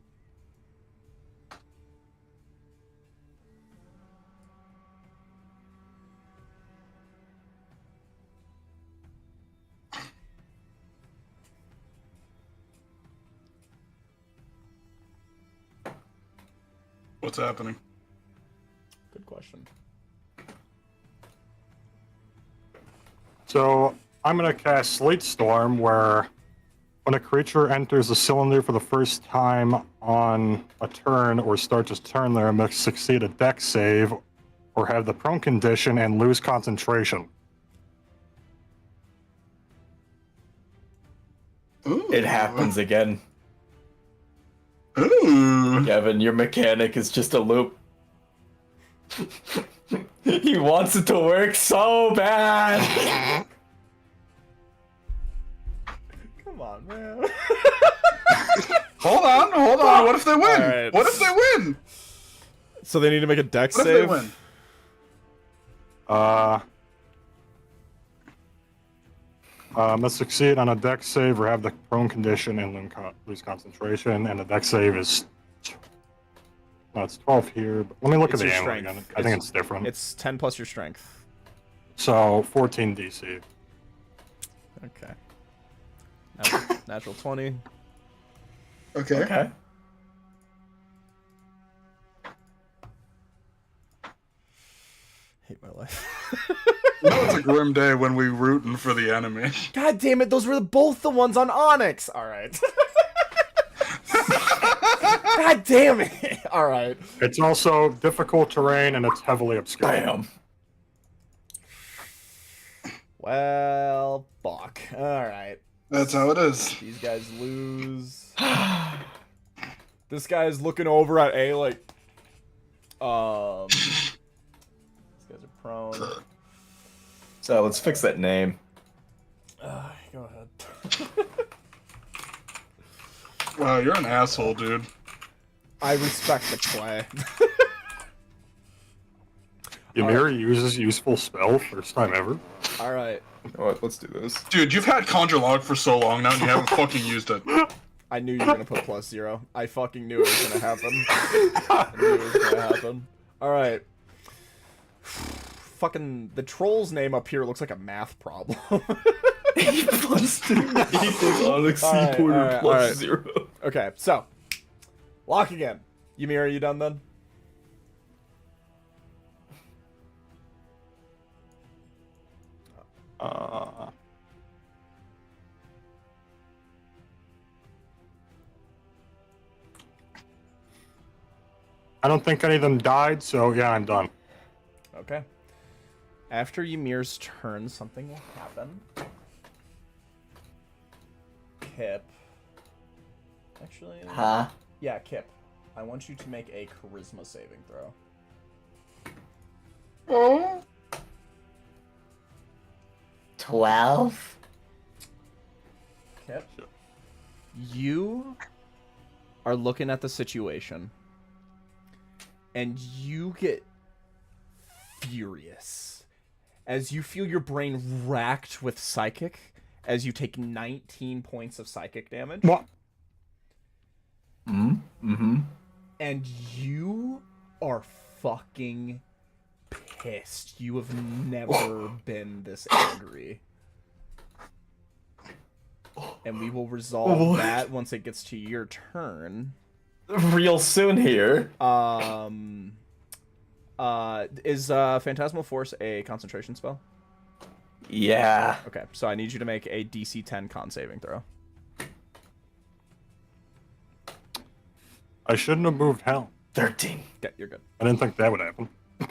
What's happening? Good question. So I'm gonna cast Sleet Storm, where when a creature enters the cylinder for the first time on a turn or starts its turn there, must succeed a dex save or have the prone condition and lose concentration. Ooh. It happens again. Ooh. Kevin, your mechanic is just a loop. He wants it to work so bad. Come on, man. Hold on. What if they win? Alright. What if they win? So they need to make a dex What if they save? win? Must succeed on a dex save or have the prone condition and lose concentration, and the dex save is... No, it's 12 here, but let me look It's at the your animal strength. again. I think it's different. It's 10 plus your strength. So, 14 DC. Okay. Natural 20. Okay. Okay. Hate my life. You know it's a grim day when we rooting for the enemy. God damn it, those were both the ones on Onyx. Alright. God damn it. Alright. It's also difficult terrain and it's heavily obscure. Bam. Well, fuck. Alright. That's how it is. These guys lose. This guy's looking over at A like, these guys are prone. So let's fix that name. Wow, you're an asshole, dude. I respect the play. Ymir uses useful spell first time ever. All right. You know what? Let's do this. Dude, you've had Conjure Log for so long now and you haven't fucking used it. I knew you were gonna put +0. I fucking knew it was gonna happen. I knew it was gonna happen. All right. Fucking the troll's name up here looks like a math problem. Plus 2. Onyx Alright, Porter alright, plus alright. 0. Okay, so lock again. Ymir, are you done then? I don't think any of them died, so yeah, I'm done. Okay. After Ymir's turn, something will happen. Kip. Actually, Huh? yeah, Kip. I want you to make a charisma saving throw. Oh. 12? Kip, you are looking at the situation, and you get furious as you feel your brain racked with psychic as you take 19 points of psychic damage. What? Mm-hmm. And you are fucking pissed. You have never been this angry. And we will resolve that once it gets to your turn. Real soon here. Is Phantasmal Force a concentration spell? Yeah. Okay, so I need you to make a DC 10 con saving throw. I shouldn't have moved Hell. 13. Okay, you're good. I didn't think that would happen. I'm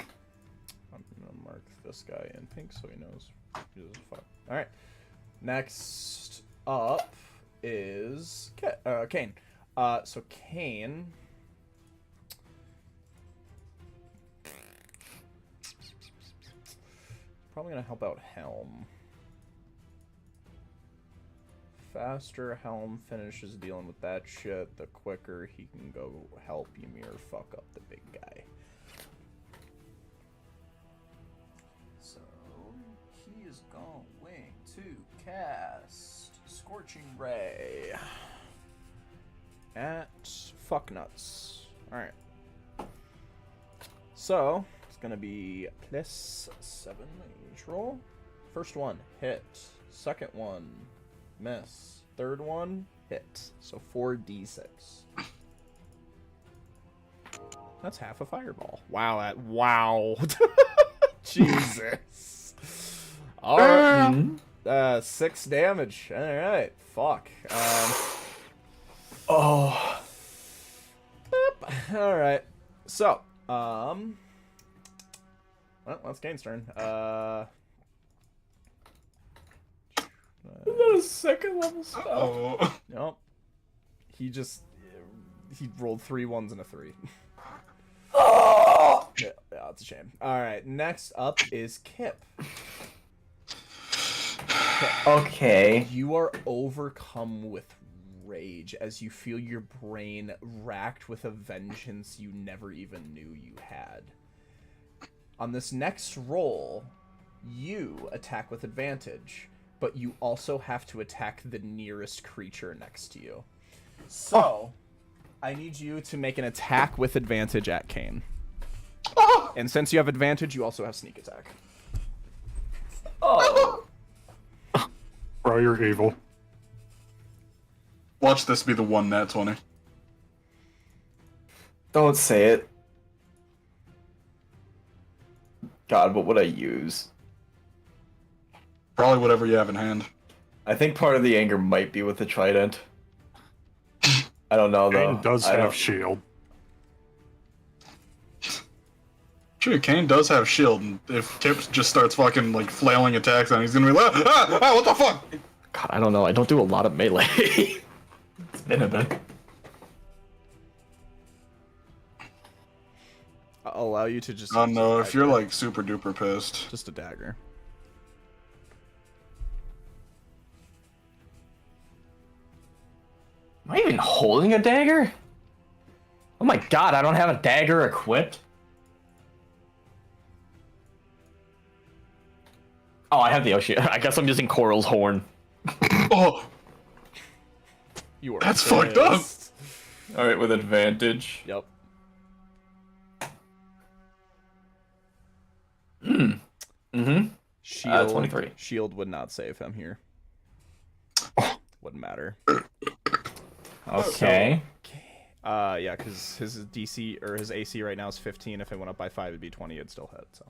gonna mark this guy in pink so he knows. He doesn't fuck. All right. Next up is Kane. So Kane. Probably gonna help out Helm. Faster Helm finishes dealing with that shit, the quicker he can go help Ymir fuck up the big guy. So he is going to cast Scorching Ray at Fucknuts. Alright. So it's gonna be +7 range roll. First one, hit. Second one, miss. Third one, hit. So 4d6. That's half a fireball. Wow, wow. Jesus. Alright. 6 damage. Alright. Fuck. Oh. Alright. So, well, that's Kane's turn. Is that a second level spell? Oh. Nope. He rolled 3 1s and a 3. Oh! Yeah, it's a shame. Alright, next up is Kip. Okay. You are overcome with rage as you feel your brain racked with a vengeance you never even knew you had. On this next roll, you attack with advantage, but you also have to attack the nearest creature next to you. So, I need you to make an attack with advantage at Kane. And since you have advantage, you also have sneak attack. Oh. Bro, you're evil. Watch this be the one nat 20. Don't say it. God, what would I use? Probably whatever you have in hand. I think part of the anger might be with the trident. I don't know though. Kane does I have don't- shield. True, Kane does have shield, and if Kip just starts fucking like flailing attacks on him, he's gonna be like, what the fuck? God, I don't know. I don't do a lot of melee. It's been a bit. I'll allow you to just... Oh use no, a if you're dagger. like super duper pissed. Just a dagger. Am I even holding a dagger? Oh my god, I don't have a dagger equipped? Oh, I have the Oshi. I guess I'm using Coral's horn. Oh, You are that's fucked up. Alright, with advantage. Yep. Mm-hmm. Shield. 23. Shield would not save him here. Wouldn't matter. Okay. Yeah, because his DC or his AC right now is 15. If it went up by 5, it'd be 20. It'd still hit. So.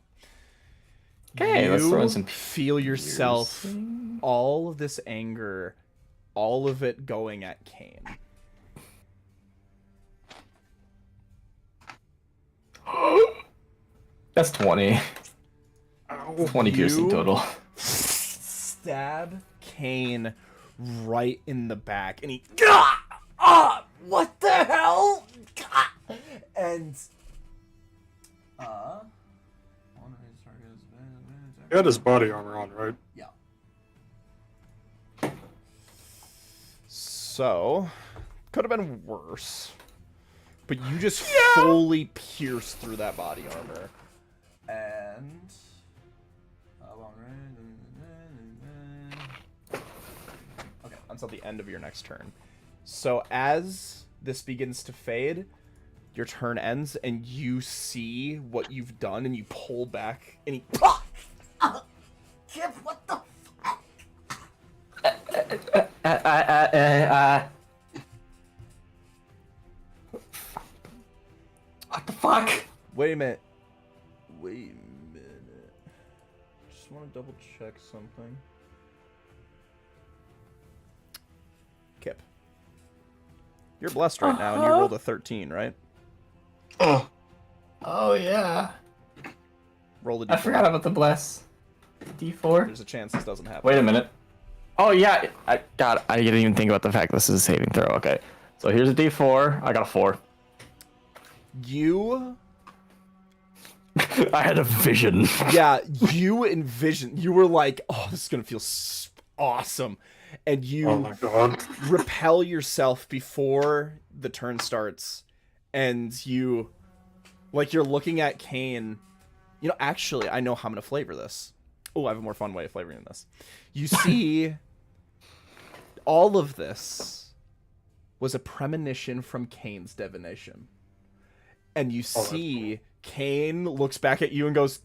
Okay, let's throw in You some feel yourself, piercing. all of this anger, all of it going at Kane. That's 20. 20 piercing You total. Stab Kane right in the back, and he what the hell? And He had his body armor on, right? yeah. So could have been worse, but you just fully pierced through that body armor, and okay, until the end of your next turn. So as this begins to fade, your turn ends, and you see what you've done, and you pull back, and he. Kip, what the? What the fuck? Wait a minute. Just want to double check something. Kip. You're blessed right now, and you rolled a 13, right? Oh, Oh yeah. Roll the d4. I forgot about the bless. D4. There's a chance this doesn't happen. Wait a minute. Oh yeah, I didn't even think about the fact this is a saving throw. Okay, so here's a D4. I got a 4. You... I had a vision. Yeah, you envision... You were like, oh, this is going to feel awesome. And you Oh my god. repel yourself before the turn starts. And you... Like, you're looking at Kane. You know, actually, I know how I'm going to flavor this. Oh, I have a more fun way of flavoring this. You see, all of this was a premonition from Kane's divination. And you see Kane looks back at you and goes,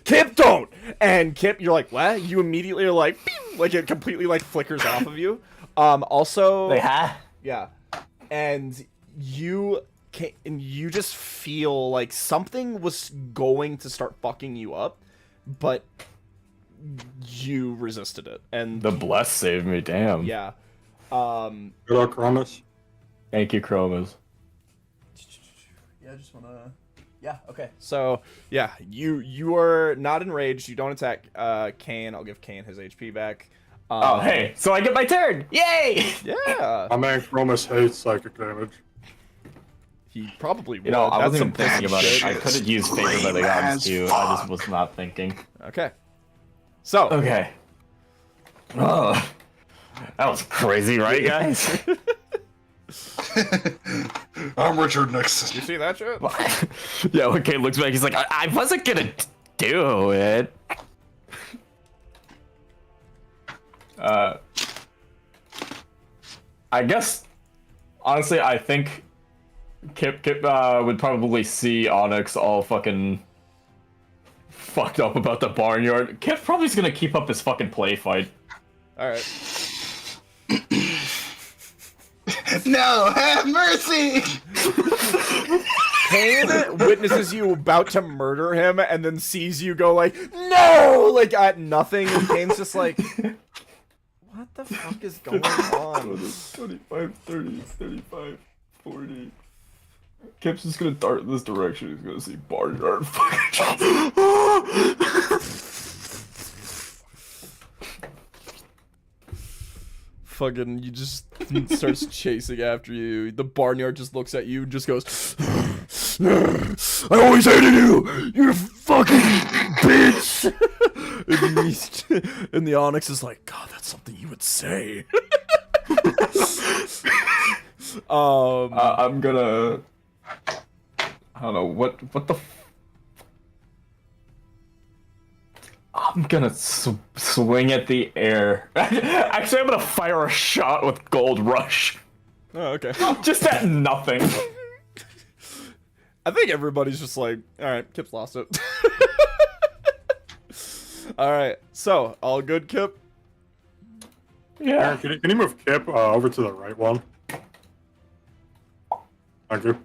Kip, don't! And Kip, you're like, what? You immediately are like, pew! Like it completely like flickers off of you. Also, Like, huh? yeah. And you just feel like something was going to start fucking you up, but you resisted it. And The bless saved me. Damn. yeah. Good luck, Chromus. Thank you, Chromas. Yeah, I just wanna. Yeah. Okay. So yeah, you are not enraged. You don't attack Kane. I'll give Kane his HP back. Oh hey, so I get my turn! Yay! Yeah. My man Chromus hates psychic damage. He probably would. You know, I That's wasn't some even thinking about it. shit. I could have used favor by the gods too. I just was not thinking. Okay. So. Okay. Oh, that was crazy, right, guys? I'm Richard Nixon. You see that shit? Yeah, when Kate looks back, he's like, I wasn't gonna do it. I guess, honestly, I think Kip would probably see Onyx all fucking fucked up about the barnyard. Kip probably is gonna keep up his fucking play fight. All right. No, have mercy! Kane witnesses you about to murder him and then sees you go like, no! Like at nothing, and Kane's just like, what the fuck is going on? 25, 30, 35, 40. Kip's just gonna dart in this direction. He's gonna see barnyard fucking. Fucking, you just starts chasing after you. The barnyard just looks at you and just goes, I always hated you! You fucking bitch! and the Onyx is like, God, that's something you would say. I'm gonna. I don't know what the. I'm gonna swing at the air. Actually, I'm gonna fire a shot with Gold Rush. Oh, okay. Just at nothing. I think everybody's just like, all right, Kip's lost it. All right, so all good, Kip. Aaron, can you move Kip over to the right one? Thank you.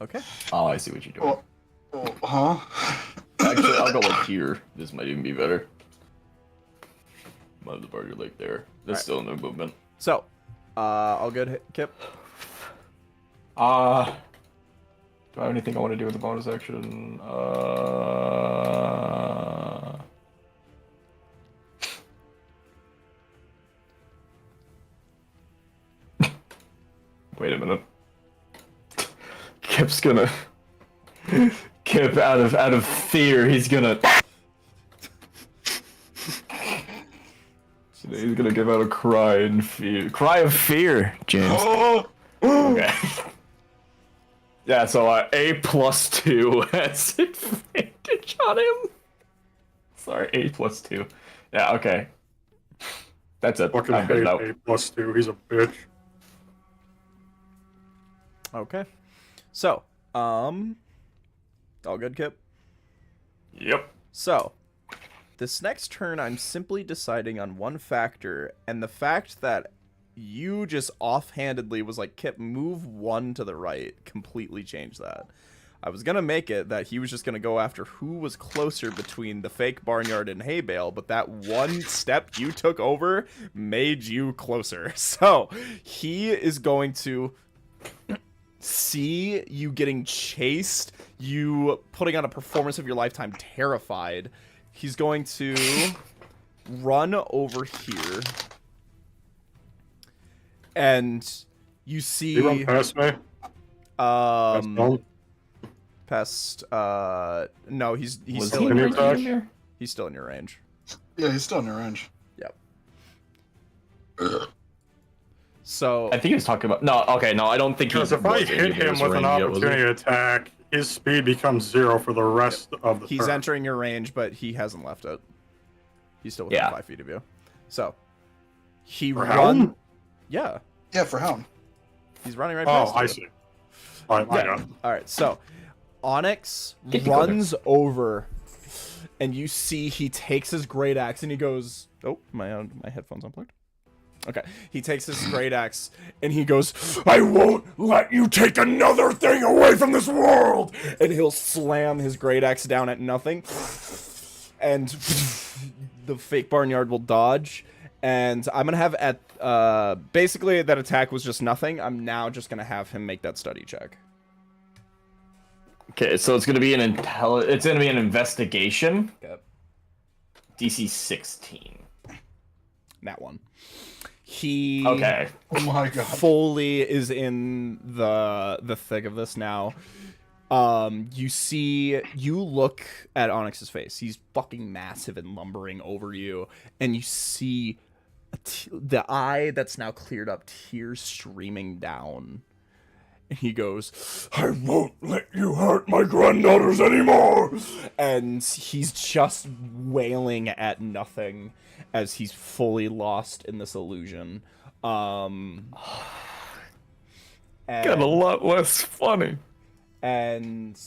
Okay. Oh, I see what you're doing. Huh? Actually, I'll go like here. This might even be better. Move the barrier like there. There's still no movement. So, all good, Kip. Do I have anything I want to do with the bonus action? Wait a minute. Kip's gonna. Kip, out of fear, he's gonna. He's gonna give out a cry in fear. Cry of fear, James. Okay. Yeah, so A+2 has advantage on him. Sorry, A+2. Yeah, okay. That's it. Fucking I'm good now. A+2. He's a bitch. Okay. So, all good, Kip? Yep. So, this next turn, I'm simply deciding on one factor, and the fact that you just offhandedly was like, Kip, move one to the right, completely changed that. I was going to make it that he was just going to go after who was closer between the fake barnyard and hay bale, but that one step you took over made you closer. So, he is going to see you getting chased, you putting on a performance of your lifetime, terrified. He's going to run over here. And you see... He run past me? Past, no, he's Was still he in your right range. there? He's still in your range. Yeah, he's still in your range. Yep. So... I think he was talking about... No, okay, no, I don't think he was. Because if I hit him with an opportunity attack, his speed becomes 0 for the rest of the He's turn. entering your range, but he hasn't left it. He's still within 5 feet of you. So, he Helm? Yeah. Yeah, for Helm. He's running right past you. Oh, I see. Alright, I got it. Alright, so Onyx runs over, and you see he takes his great axe and he goes, oh, my headphones unplugged. Okay, he takes his great axe and he goes, I won't let you take another thing away from this world! And he'll slam his great axe down at nothing, and the fake barnyard will dodge. And I'm gonna have at basically that attack was just nothing. I'm now just gonna have him make that study check. Okay, so it's gonna be an It's gonna be an investigation. Okay. DC 16. That one. He Okay. Oh my god. fully is in the thick of this now. You look at Onyx's face. He's fucking massive and lumbering over you, and you see the eye that's now cleared up, tears streaming down. And he goes, I won't let you hurt my granddaughters anymore! And he's just wailing at nothing as he's fully lost in this illusion. Got a lot less funny. And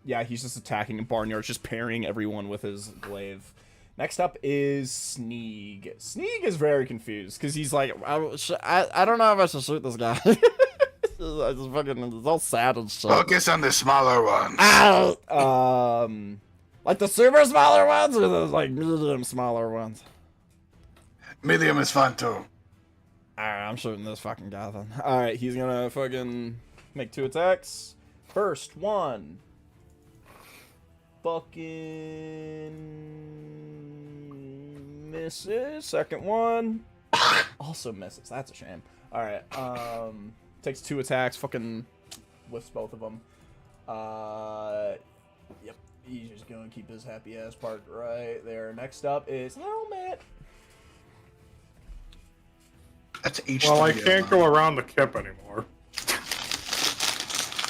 yeah, he's just attacking, and Barnyard's just parrying everyone with his glaive. Next up is Sneeg. Sneeg is very confused because he's like, I don't know if I should shoot this guy. I just fucking, it's all sad and shit. Focus on the smaller ones. Like the super smaller ones or the like medium smaller ones? Medium is fun too. Alright, I'm shooting this fucking guy then. Alright, he's gonna fucking make 2 attacks. First one. Fucking misses. Second one. Also misses. That's a shame. Alright, takes 2 attacks. Fucking whiffs both of them. Yep. He's just gonna keep his happy ass parked right there. Next up is Helmet. That's H3. Well, I can't go around the kip anymore.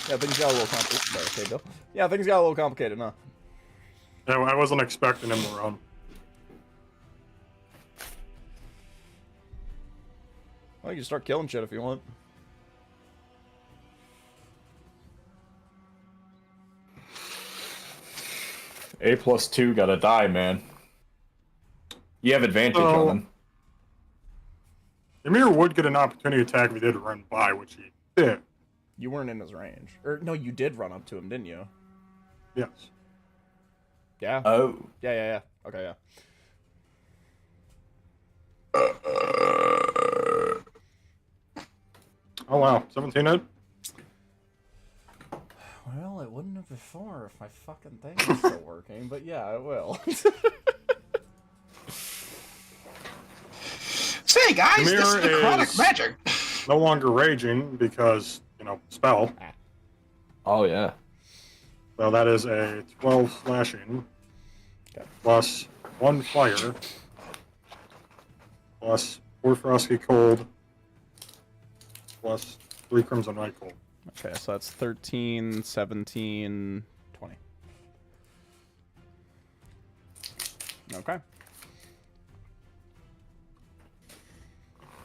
Yeah, things got a little complicated. Sorry, okay, Bill. Yeah, things got a little complicated, huh? Yeah, I wasn't expecting him to run. Well, you can start killing shit if you want. A+2 gotta die, man. You have advantage on him. Ymir would get an opportunity attack if he did run by, which he did. You weren't in his range. Or, no, you did run up to him, didn't you? Yes. Yeah? Oh. Yeah. Okay, yeah. Oh wow, 17 hit? Well, it wouldn't have before if my fucking thing was still working, but yeah, it will. Say, guys, Ymir this is necrotic is magic. no longer raging because, you know, spell. Oh, yeah. So that is a 12 slashing. Okay. Plus 1 fire. Plus 4 frosty cold. Plus 3 crimson night cold. Okay, so that's 13, 17, 20. Okay.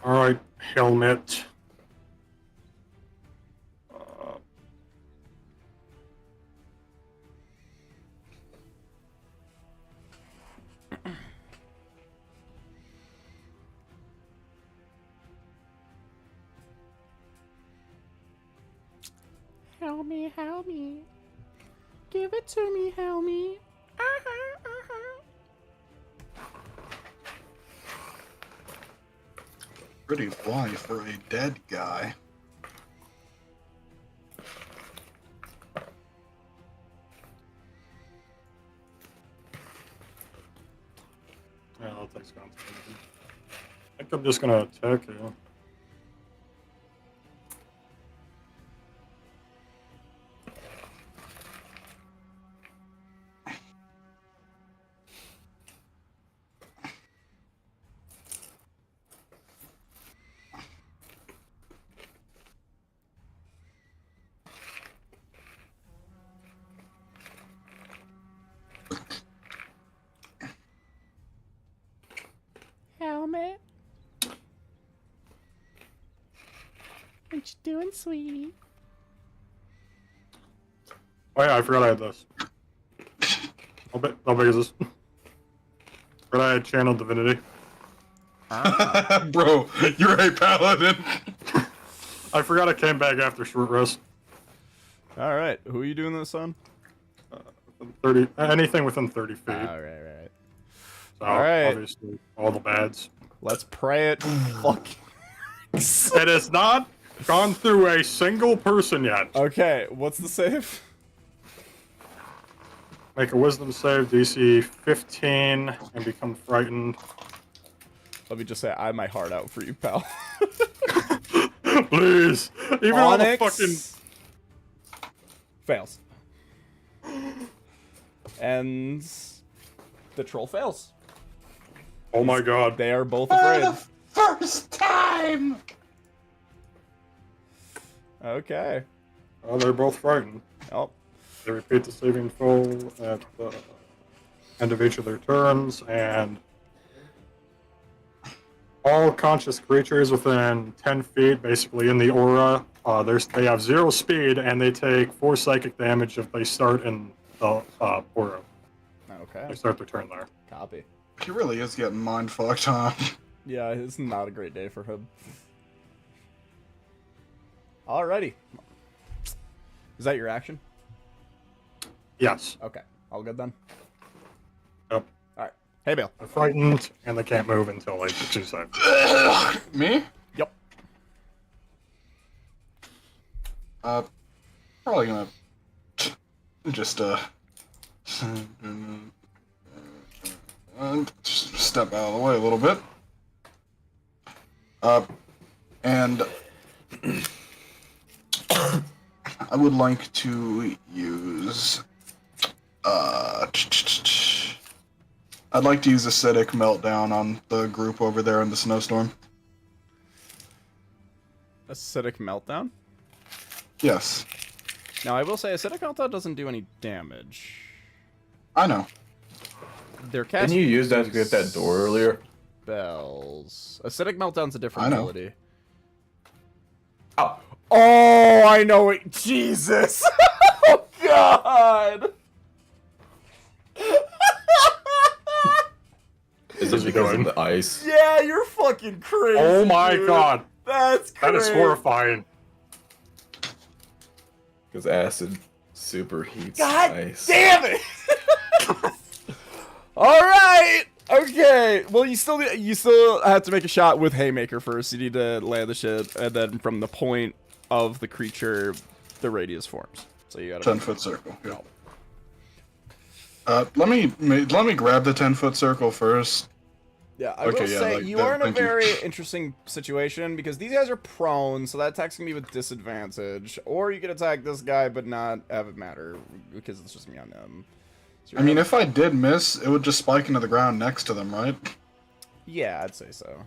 Alright, helmet. Help me, help me. Give it to me, help me. Pretty bly for a dead guy. Yeah, I'll take concentration. I think I'm just gonna attack you. Helmet. What you doing, sweetie? Oh yeah, I forgot I had this. How big is this? Forgot I had channeled divinity. Bro, you're a paladin. I forgot I came back after short rest. Alright, who are you doing this on? 30, anything within 30 feet. Alright. So Alright. obviously all the bads. Let's pray it. Fuck. It has not gone through a single person yet. Okay, what's the save? Make a wisdom save, DC 15, and become frightened. Let me just say, I have my heart out for you, pal. Please! Even all the Onyx fucking... fails. And the troll fails. Oh my god. They are both afraid. First time. Okay. Oh, they're both frightened. Oh. They repeat the saving throw at the end of each of their turns, and all conscious creatures within 10 feet, basically in the aura, they have 0 speed, and they take 4 psychic damage if they start in the aura. Okay. They start their turn there. Copy. He really is getting mind fucked, huh? Yeah, it's not a great day for him. Alrighty. Is that your action? Yes. Okay. All good then? Yep. Alright. Hey, Bill. They're frightened, and they can't move until like 2 seconds. Me? Yep. Probably gonna just just step out of the way a little bit. And I would like to use I'd like to use acidic meltdown on the group over there in the snowstorm. Acidic meltdown. Yes, Now I will say acidic meltdown doesn't do any damage. I know. They're Didn't casting you use that to get that door earlier? spells. Acidic meltdown's a different I know. ability. Oh. Oh, I know it. Jesus. Oh God. Is it because of the ice? Yeah, you're fucking crazy. Oh my dude. god, That's that crazy. is horrifying. Because acid superheats God ice. damn it! All right. Okay. Well, you still have to make a shot with Haymaker first. You need to land the shit, and then from the point of the creature, the radius forms. So you gotta 10-foot circle. Yeah. Let me grab the 10-foot circle first. Yeah, I Okay, will yeah, say like you that, are in a thank you. very interesting situation because these guys are prone, so that attack's gonna be with disadvantage. Or you could attack this guy but not have it matter because it's just me on him. So I mean, if I did miss, it would just spike into the ground next to them, right? yeah, I'd say so.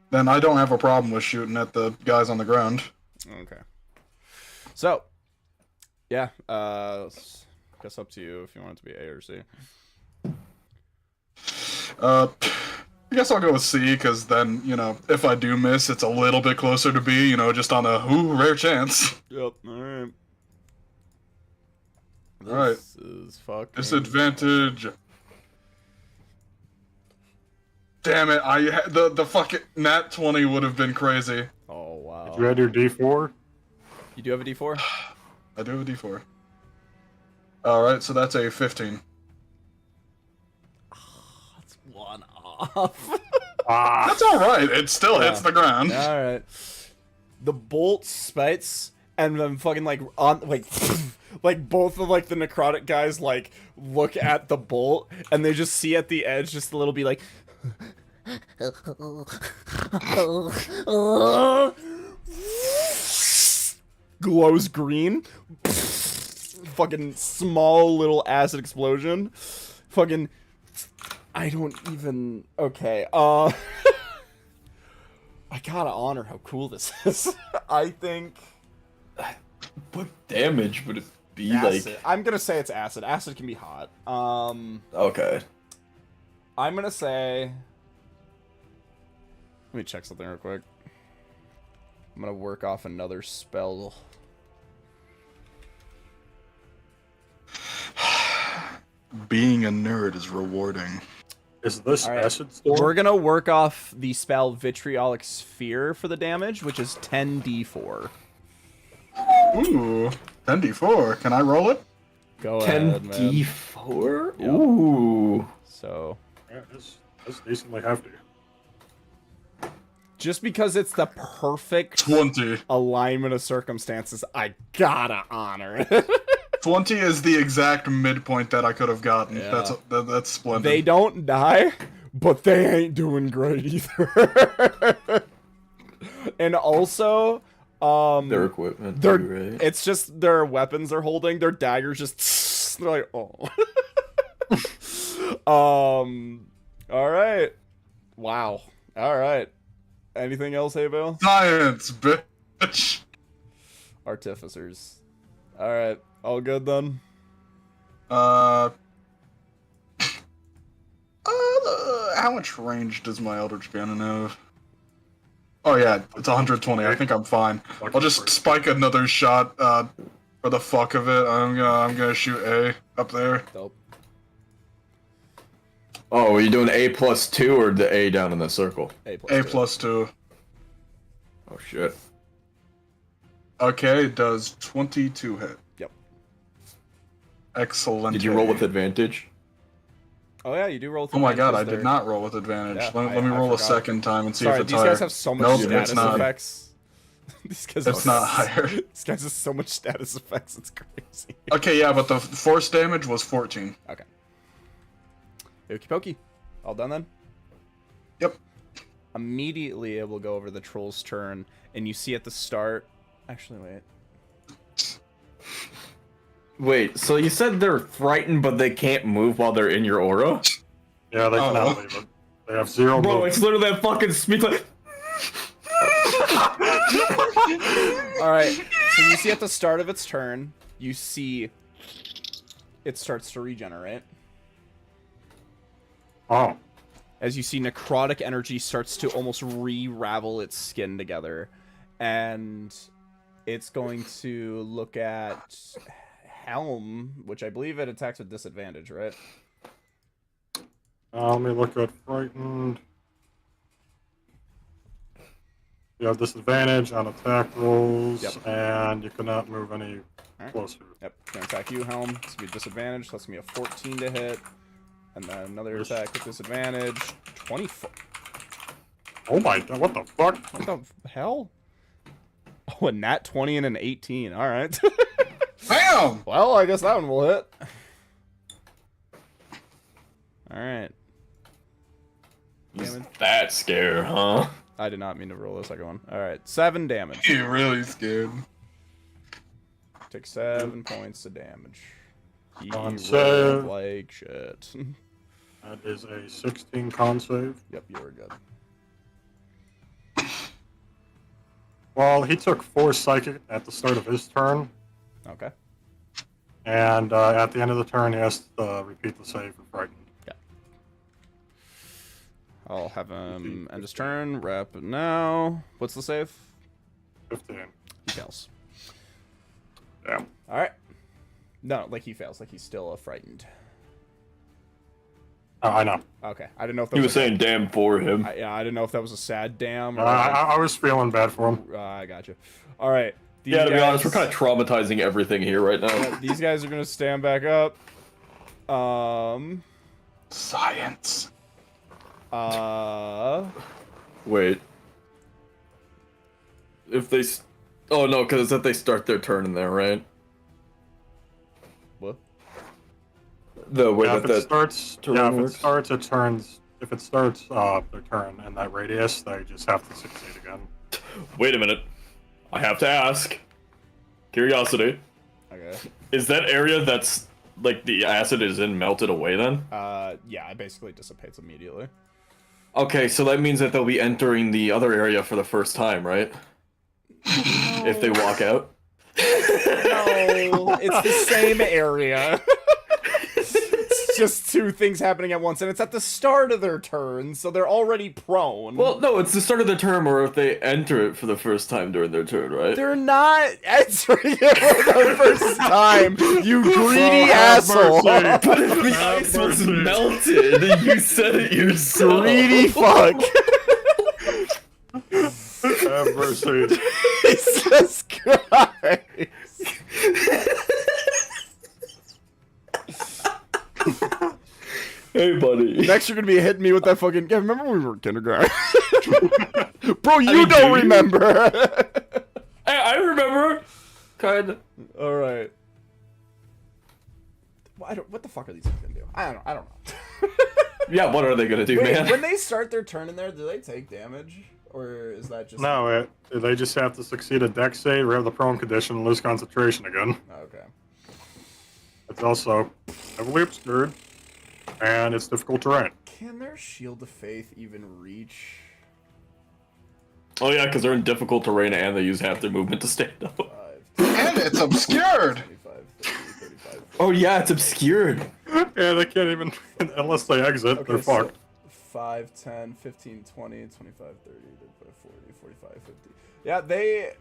Then I don't have a problem with shooting at the guys on the ground. Okay. So, yeah, guess up to you if you want it to be A or C. I guess I'll go with C, because then, you know, if I do miss, it's a little bit closer to B, you know, just on a rare chance. Yep. All right. Alright. This is fucking. Disadvantage. Damn it, the fucking nat 20 would have been crazy. Oh wow. Did you add your D4? You do have a D4? I do have a D4. Alright, so that's a 15. That's one off. Ah, That's alright, it still Yeah. hits the ground. All right. The bolt spites, and then fucking like on like, like both of like the necrotic guys like look at the bolt, and they just see at the edge just a little be like. Glows green. Fucking small little acid explosion. Fucking. I don't even. Okay. I gotta honor how cool this is. I think. What damage would it be Acid. like? I'm gonna say it's acid. Acid can be hot. Okay. I'm gonna say. Let me check something real quick. I'm gonna work off another spell. Being a nerd is rewarding. is this All right. acid storm? We're gonna work off the spell Vitriolic Sphere for the damage, which is 10d4. Ooh, 10d4. Can I roll it? Go ahead, man. 10d4? Yep. Ooh. So, Yeah, that's decently hefty. just because it's the perfect 20. alignment of circumstances, I gotta honor it. 20 is the exact midpoint that I could have gotten. Yeah. That's splendid. They don't die, but they ain't doing great either. And also, Their equipment, they're too, right? it's just their weapons they're holding, their daggers just they're like, oh. All right. Wow. All right. Anything else, Hayvale? Science, bitch. Artificers. All right. All good then. How much range does my Eldritch Cannon have? Oh yeah, it's 120. I think I'm fine. I'll just spike another shot for the fuck of it. I'm gonna shoot A up there. Dope. Oh, are you doing A+2 or the A down in the circle? A+2. A+2. Oh shit. Okay, does 22 hit? Yep. Excellent. Did you roll with advantage? Oh yeah, you do roll with Oh my advantage god, I there. did not roll with advantage. Yeah, let me I roll a forgot. second time and see Sorry, if it's these higher. guys have so much Nope, status it's not. effects. These guys It's have not higher. These guys have so much status effects, it's crazy. Okay, yeah, but the force damage was 14. Okay. Okie pokey. All done then? Yep. Immediately it will go over the troll's turn, and you see at the start. Actually, wait. Wait, so you said they're frightened, but they can't move while they're in your aura? Yeah, they cannot leave it. They have zero Bro, movement. it's literally that fucking speed like... All right. So you see at the start of its turn, you see it starts to regenerate. Oh. As you see necrotic energy starts to almost re-ravel its skin together. And it's going to look at Helm, which I believe it attacks with disadvantage, right? Let me look at frightened. You have disadvantage on attack rolls, and you cannot move any closer. Yep, gonna attack you, Helm. It's gonna be disadvantage, so that's gonna be a 14 to hit. And then another attack with disadvantage. 24. Oh my god, what the fuck? What the hell? Oh, a nat 20 and an 18. Alright. Bam! Well, I guess that one will hit. Alright. He's that scared, huh? I did not mean to roll the second one. Alright, 7 damage. You're really scared. Take 7 points of damage. He Con rolled save. like shit. That is a 16 con save. Yep, you were good. Well, he took 4 psychic at the start of his turn, Okay. and at the end of the turn, he has to repeat the save for frightened. I'll have him end his turn. Wrap it now. What's the save? 15. He fails. Yeah. Alright. No, like he fails. Like he's still frightened. Oh, I know. Okay. I didn't know if that He was saying damn for him. I didn't know if that was a sad damn or... I was feeling bad for him. I got you. Alright. Yeah, to be honest, we're kind of traumatizing everything here right now. These guys are going to stand back up. Science. Wait. If they... Oh, no, because it's that they start their turn in there, right? What? The way Yeah, that if works? it starts, it turns. If it starts their turn in that radius, they just have to succeed again. Wait a minute. I have to ask. Curiosity. Okay. Is that area that's, like, the acid is in melted away then? Yeah, it basically dissipates immediately. Okay, so that means that they'll be entering the other area for the first time, right? If they walk out? No, it's the same area. It's just 2 things happening at once, and it's at the start of their turn, so they're already prone. Well, no, it's the start of the turn, or if they enter it for the first time during their turn, right? They're not entering it for the first time, you greedy asshole. But if the ice was melted, you said it yourself. Greedy fuck. Have mercy. Jesus Christ. Hey, buddy. Next, you're gonna be hitting me with that fucking. Yeah, remember when we were in kindergarten? Bro, you don't remember. Hey, I remember. Kinda. All right. Well, what the fuck are these things gonna do? I don't know. Yeah, what are they gonna do, Wait, man? when they start their turn in there, do they take damage, or is that just No, they just have to succeed a dex save, or have the prone condition, and lose concentration again. Okay. It's also heavily obscured, and it's difficult terrain. Can their shield of faith even reach? Oh yeah, because they're in difficult terrain and they use half their movement to stand up. 5, And it's obscured! 25, 30, 35. Oh yeah, it's obscured. Yeah, they can't even, unless they exit, Okay, they're fucked. 5, 10, 15, 20, 25, 30, 40, 45, 50. Yeah, they...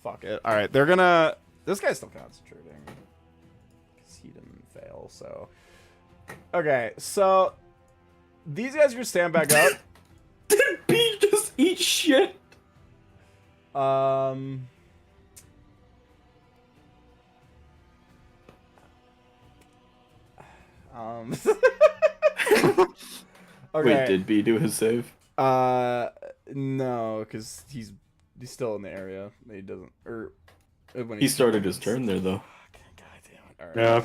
Fuck it. Alright, they're gonna... This guy's still concentrating. Because he didn't fail, so... Okay, so... These guys are gonna stand back up. Did B just eat shit? Okay. Wait, did B do his save? No, because he's still in the area. He doesn't, or when He started his turn there, though. God damn it! All right. Yeah,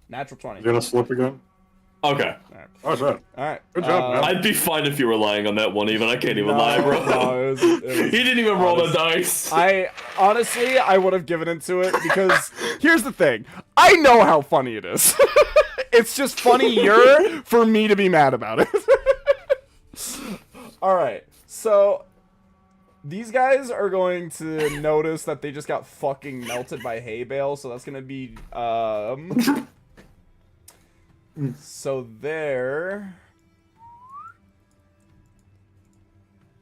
Natural 20. he's gonna slip again. Okay. Oh, shit. All right. Good job, man. I'd be fine if you were lying on that one, even. I can't even lie, bro. No, it was, He didn't even roll the dice. I honestly, I would have given into it because here's the thing. I know how funny it is. It's just funnier for me to be mad about it. All right. So These guys are going to notice that they just got fucking melted by hay bale, so that's gonna be so there.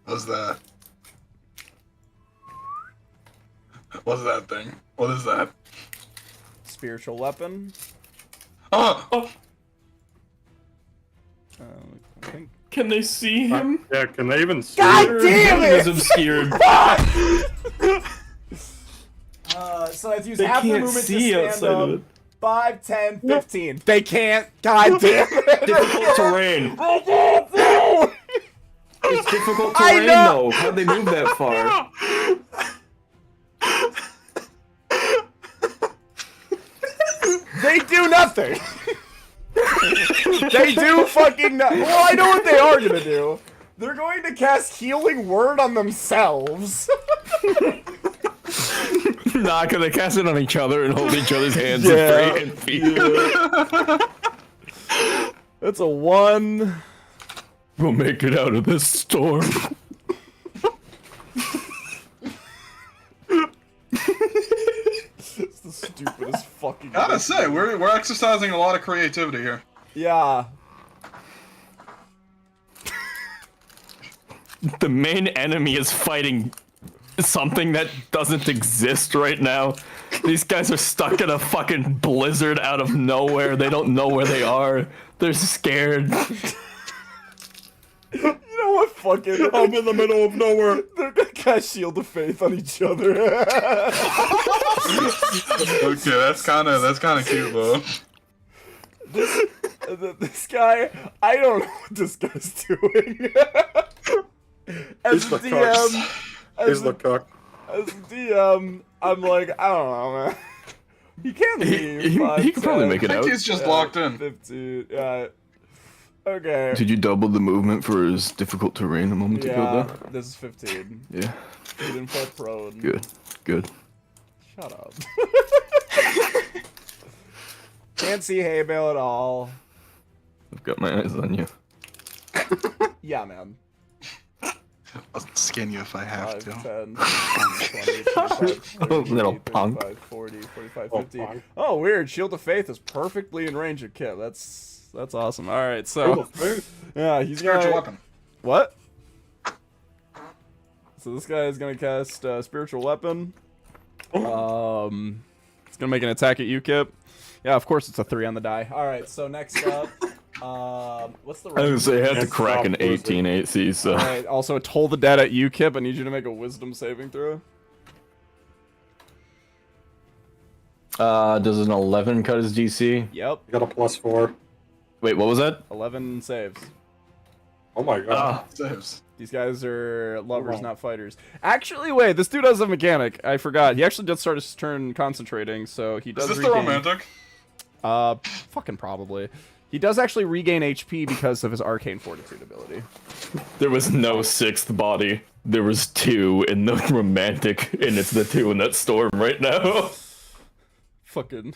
What's that? What's that thing? What is that? Spiritual weapon. Oh! I think. Can they see him? Yeah, can they even see? God it? damn He was it! obscured. So let's use They half the can't movement see to outside stand of up. it. 5, 10, 15. They can't. God damn it! Difficult terrain. It's difficult I terrain, know. though. How'd they move that far? They do nothing. They do fucking nothing. Well, I know what they are gonna do. They're going to cast Healing Word on themselves. Not gonna cast it on each other and hold each other's hands Yeah. and pray and feet. That's a 1. We'll make it out of this storm. It's the stupidest fucking. Gotta say, we're exercising a lot of creativity here. Yeah. The main enemy is fighting something that doesn't exist right now. These guys are stuck in a fucking blizzard out of nowhere. They don't know where they are. They're scared. You know what? Fucking. I'm in the middle of nowhere. They're gonna cast Shield of Faith on each other. Okay, that's kind of cute though. This guy, I don't know what this guy's doing. As He's a the DM, He's the cook. as a DM, I'm like, I don't know, man. He can leave. He could probably make I it think out. he's just locked in. 15. Yeah. Okay. Did you double the movement for his difficult terrain a moment Yeah. ago? This is 15. Yeah. He didn't play prone. Good. Good. Shut up. Can't see hay bale at all. I've got my eyes on you. Yeah, man. I'll skin you if I have 5, to. 10, 20, 25, 30, Little 35, punk. 40, 45, Oh, 50. punk. Oh, weird. Shield of Faith is perfectly in range of Kit. That's awesome. All right, so yeah, he's Spiritual gonna weapon. what? So this guy is gonna cast spiritual weapon. It's gonna make an attack at you, Kip. Yeah, of course it's a 3 on the die. All right, so next up, what's the I was gonna say, I had to Can't crack an stop losing. 18 AC, so. Alright, also Toll the Dead at you, Kip. I need you to make a wisdom saving throw. Does an 11 cut his DC? Yep, You got a +4. Wait, what was that? 11 saves. Oh my god. Saves. These guys are lovers, Wow. not fighters. Actually, wait, this dude has a mechanic. I forgot. He actually just started his turn concentrating, so he does Is this the regain... romantic? Fucking probably. He does actually regain HP because of his Arcane Fortitude ability. There was no sixth body. There was 2 in the romantic, and it's the 2 in that storm right now. Fucking...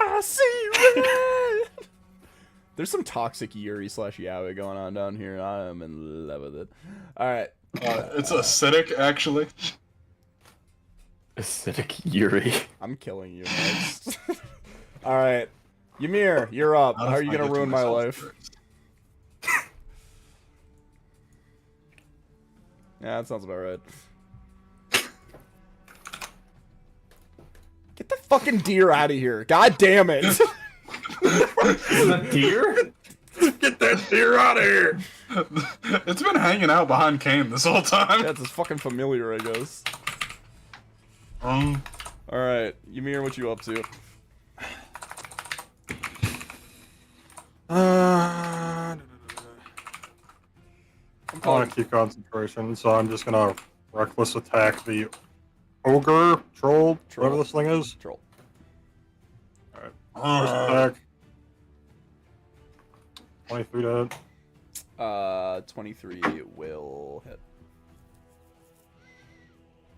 I see red! There's some toxic Yuri / Yaoi going on down here, and I am in love with it. Alright. It's acidic, actually. Acidic Yuri. I'm killing you next. Alright. Ymir, you're up. How are you gonna ruin my life? Yeah, that sounds about right. Get the fucking deer out of here. God damn it. Is that deer? Get that deer out of here! It's been hanging out behind Kane this whole time. That's his fucking familiar, I guess. Um, Alright, Ymir, what you up to? I want to keep concentration, so I'm just gonna reckless attack the ogre, troll, whatever this thing is. Troll. First attack. 23 to hit. 23 will hit.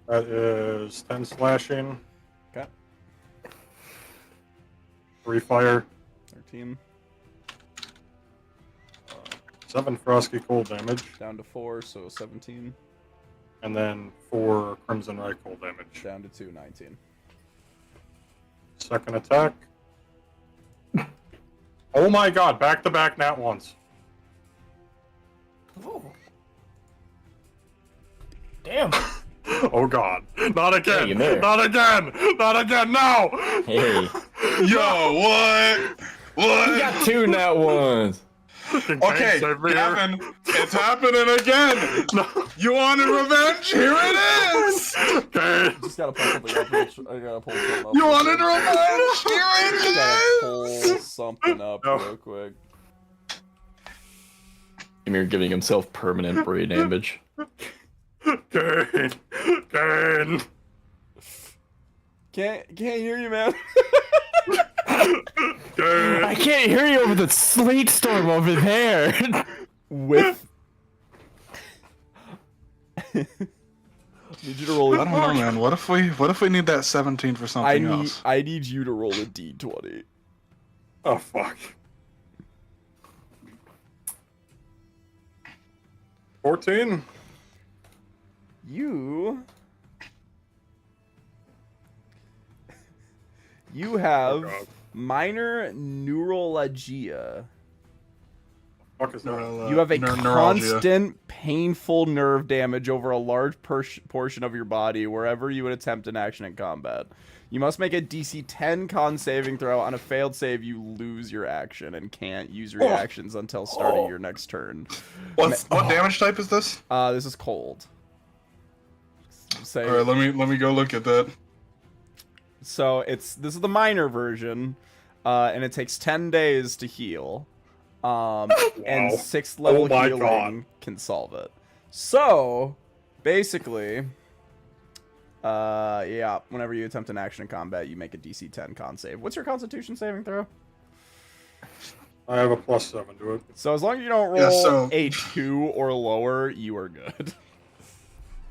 That is 10 slashing. Okay. 3 fire. 13. 7 frosty cold damage. Down to 4, so 17. And then 4 Crimson Rifle damage. Down to 219. Second attack. Oh my god, back-to-back nat ones. Oh. Damn. Oh god. Not again! Hey, there. Not again! Not again! No! Hey, Yo, what? What? you got 2 nat ones. Okay, Gavin, it's happening again. No. You wanted revenge? Here it is. Okay. Just gotta pull something up. I gotta pull something up. You real wanted quick. revenge? Just Here gotta it pull is. something up No. real quick. Ymir giving himself permanent brain damage. Kane. Kane. Can't hear you, man. Kane. I can't hear you over the sleet storm over there. With. Need you to roll. I don't know, man. What if we need that 17 for something else? I need you to roll a d20. Oh, fuck. 14? You have God. minor neuralgia. Fuck is that? You have a neuralgia. constant painful nerve damage over a large portion of your body wherever you would attempt an action in combat. You must make a DC 10 con saving throw. On a failed save, you lose your action and can't use reactions until starting your next turn. What damage type is this? This is cold. Say, All right, let me go look at that. So this is the minor version, and it takes 10 days to heal. And 6th level Oh my healing God. can solve it. So basically, yeah, whenever you attempt an action in combat, you make a DC 10 con save. What's your Constitution saving throw? I have a +7 to it. So as long as you don't roll Yeah, so- a 2 or lower, you are good.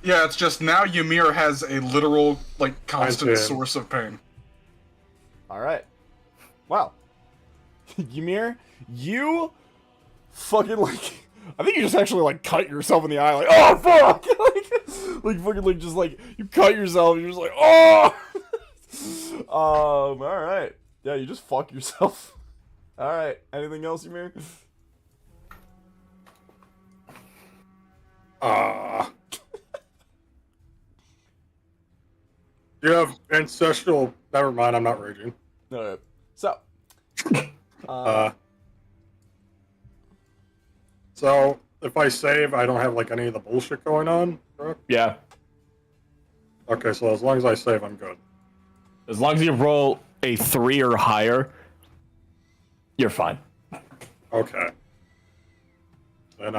Yeah, it's just now Ymir has a literal, like, constant I did. source of pain. All right. Wow. Ymir, you fucking like. I think you just actually like cut yourself in the eye, like, oh fuck, like fucking like just like you cut yourself, and you're just like, oh. All right. Yeah, you just fuck yourself. All right. Anything else, Ymir? You have ancestral. Never mind, I'm not raging. All right. So. So if I save, I don't have like any of the bullshit going on, correct? Yeah. Okay, so as long as I save, I'm good. As long as you roll a 3 or higher, you're fine. Okay. Then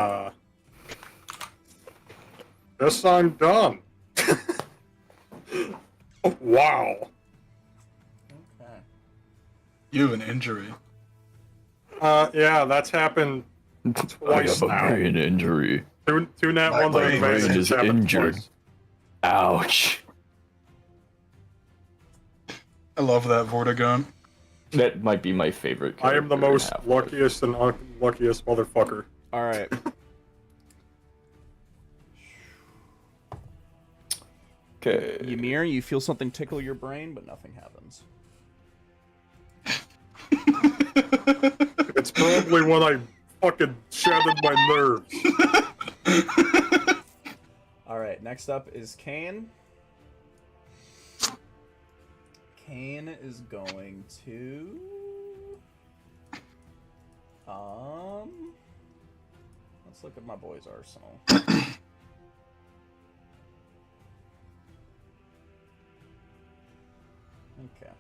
guess I'm done. Oh, wow. You have an injury. Yeah, that's happened twice now. brain injury. Two nat My ones on brain the base. is It's happened injured. twice. Ouch. I love that Vortigaunt. That might be my favorite. I am the character in most Half-Life. luckiest and unluckiest motherfucker. All right. Okay. Ymir, you feel something tickle your brain, but nothing happens. It's probably when I fucking shattered my nerves. All right, next up is Kane. Kane is going to let's look at my boy's arsenal. Okay.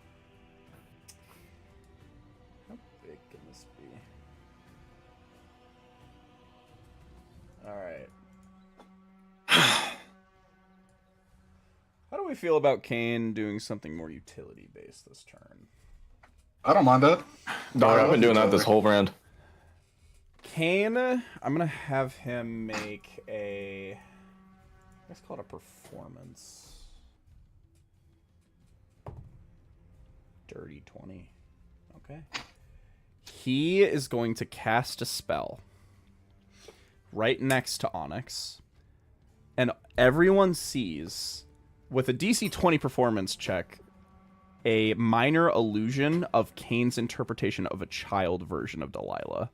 How big can this be? All right. How do we feel about Kane doing something more utility-based this turn? I don't mind that. No, I've been doing that this whole round. Kane, I'm gonna have him make a, let's call it a performance. Dirty 20. Okay. He is going to cast a spell right next to Onyx. and everyone sees, with a DC 20 performance check, a minor illusion of Kane's interpretation of a child version of Delilah.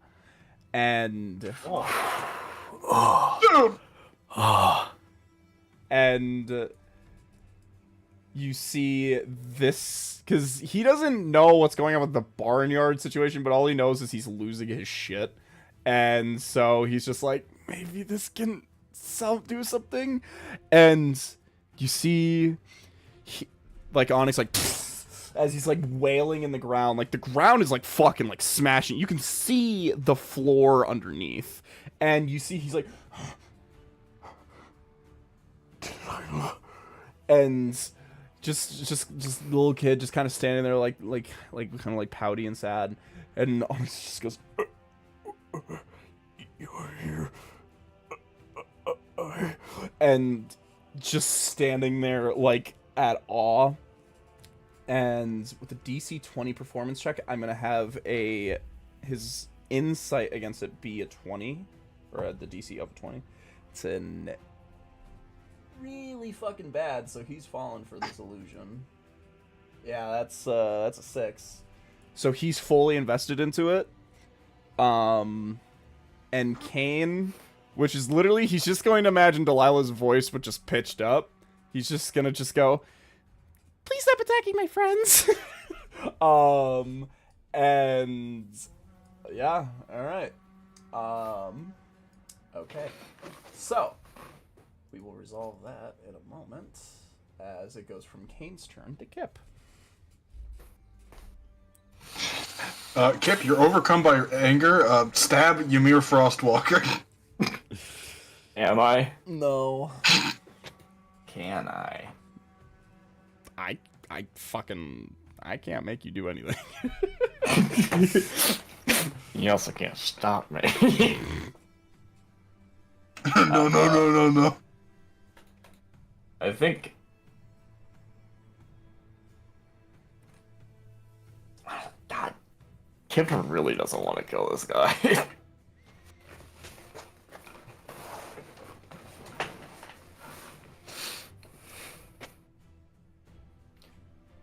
And... And you see this, because he doesn't know what's going on with the barnyard situation, but all he knows is he's losing his shit. And so he's just like, maybe this can do something. And you see, like, Onyx, like, as he's, like, wailing in the ground. Like, the ground is, like, fucking, like, smashing. You can see the floor underneath. And you see he's like... And just little kid just kind of standing there like kind of like pouty and sad, and Onyx just goes, "You're here," and just standing there like at awe. And with the DC 20 performance check, I'm gonna have his insight against it be a 20, or the DC of 20. It's an really fucking bad, so he's fallen for this illusion. Yeah, that's a 6. So he's fully invested into it. And Kane, which is literally, he's just going to imagine Delilah's voice, but just pitched up. He's just gonna go, "Please stop attacking my friends." And yeah, all right. Okay, so we will resolve that in a moment, as it goes from Kane's turn to Kip. Kip, you're overcome by your anger. Stab Ymir Frostwalker. Am I? No. Can I? I can't make you do anything. You also can't stop me. No. I think... God, Kip really doesn't want to kill this guy.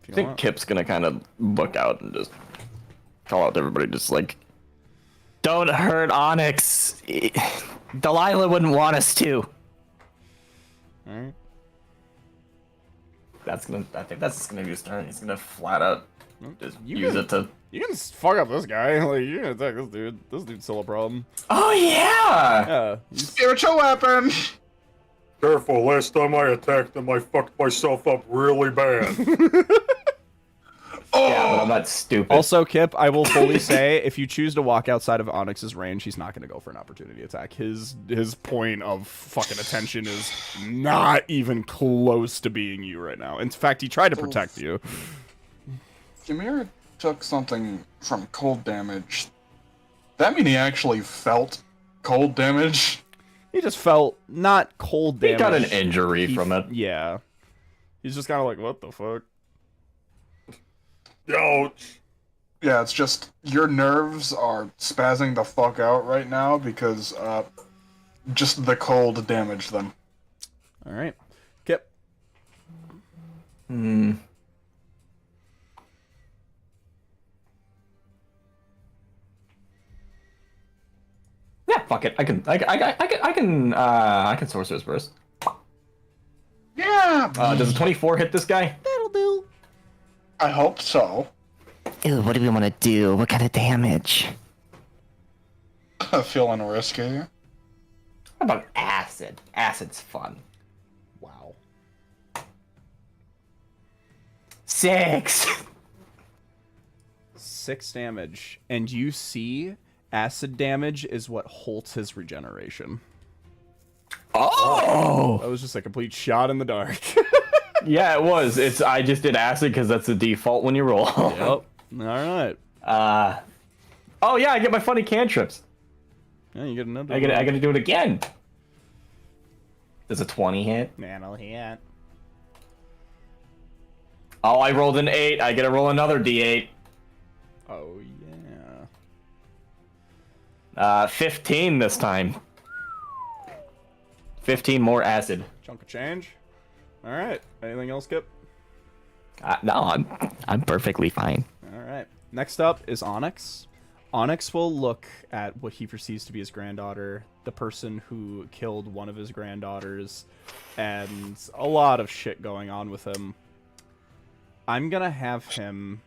I think Kip's gonna kind of look out and just call out to everybody, just like, "Don't hurt Onyx. Delilah wouldn't want us to." Alright. I think that's just gonna be his turn. He's gonna flat out just You can fuck up this guy. Like, you can attack this dude. This dude's still a problem. Oh yeah! Yeah. Spiritual weapon! Careful, last time I attacked him, I fucked myself up really bad. Yeah, but I'm not stupid. Also, Kip, I will fully say, if you choose to walk outside of Onyx's range, he's not going to go for an opportunity attack. His point of fucking attention is not even close to being you right now. In fact, he tried to protect you. Ymir took something from cold damage. That mean he actually felt cold damage? He just felt not cold damage. He got an injury from it. Yeah. He's just kind of like, what the fuck? Ouch. Yeah, it's just your nerves are spazzing the fuck out right now because just the cold damaged them. All right, Kip. Yeah, fuck it. I can Sorcerer's Burst. Yeah. Does a 24 hit this guy? That'll do. I hope so. Ew, what do we want to do? What kind of damage? Feeling risky. How about acid? Acid's fun. Wow. 6. 6 damage, and you see acid damage is what halts his regeneration. Oh! That was just a complete shot in the dark. Yeah, it was. I just did acid because that's the default when you roll. Yep. All right. Oh yeah, I get my funny cantrips. Yeah, you get another. I got to do it again. Does a 20 hit? Man, I'll hit. Oh, I rolled an 8. I get to roll another D8. Oh yeah. 15 this time. 15 more acid. Chunk of change. All right. Anything else, Kip? No, I'm perfectly fine. All right. Next up is Onyx. Onyx will look at what he perceives to be his granddaughter, the person who killed one of his granddaughters, and a lot of shit going on with him. I'm gonna have him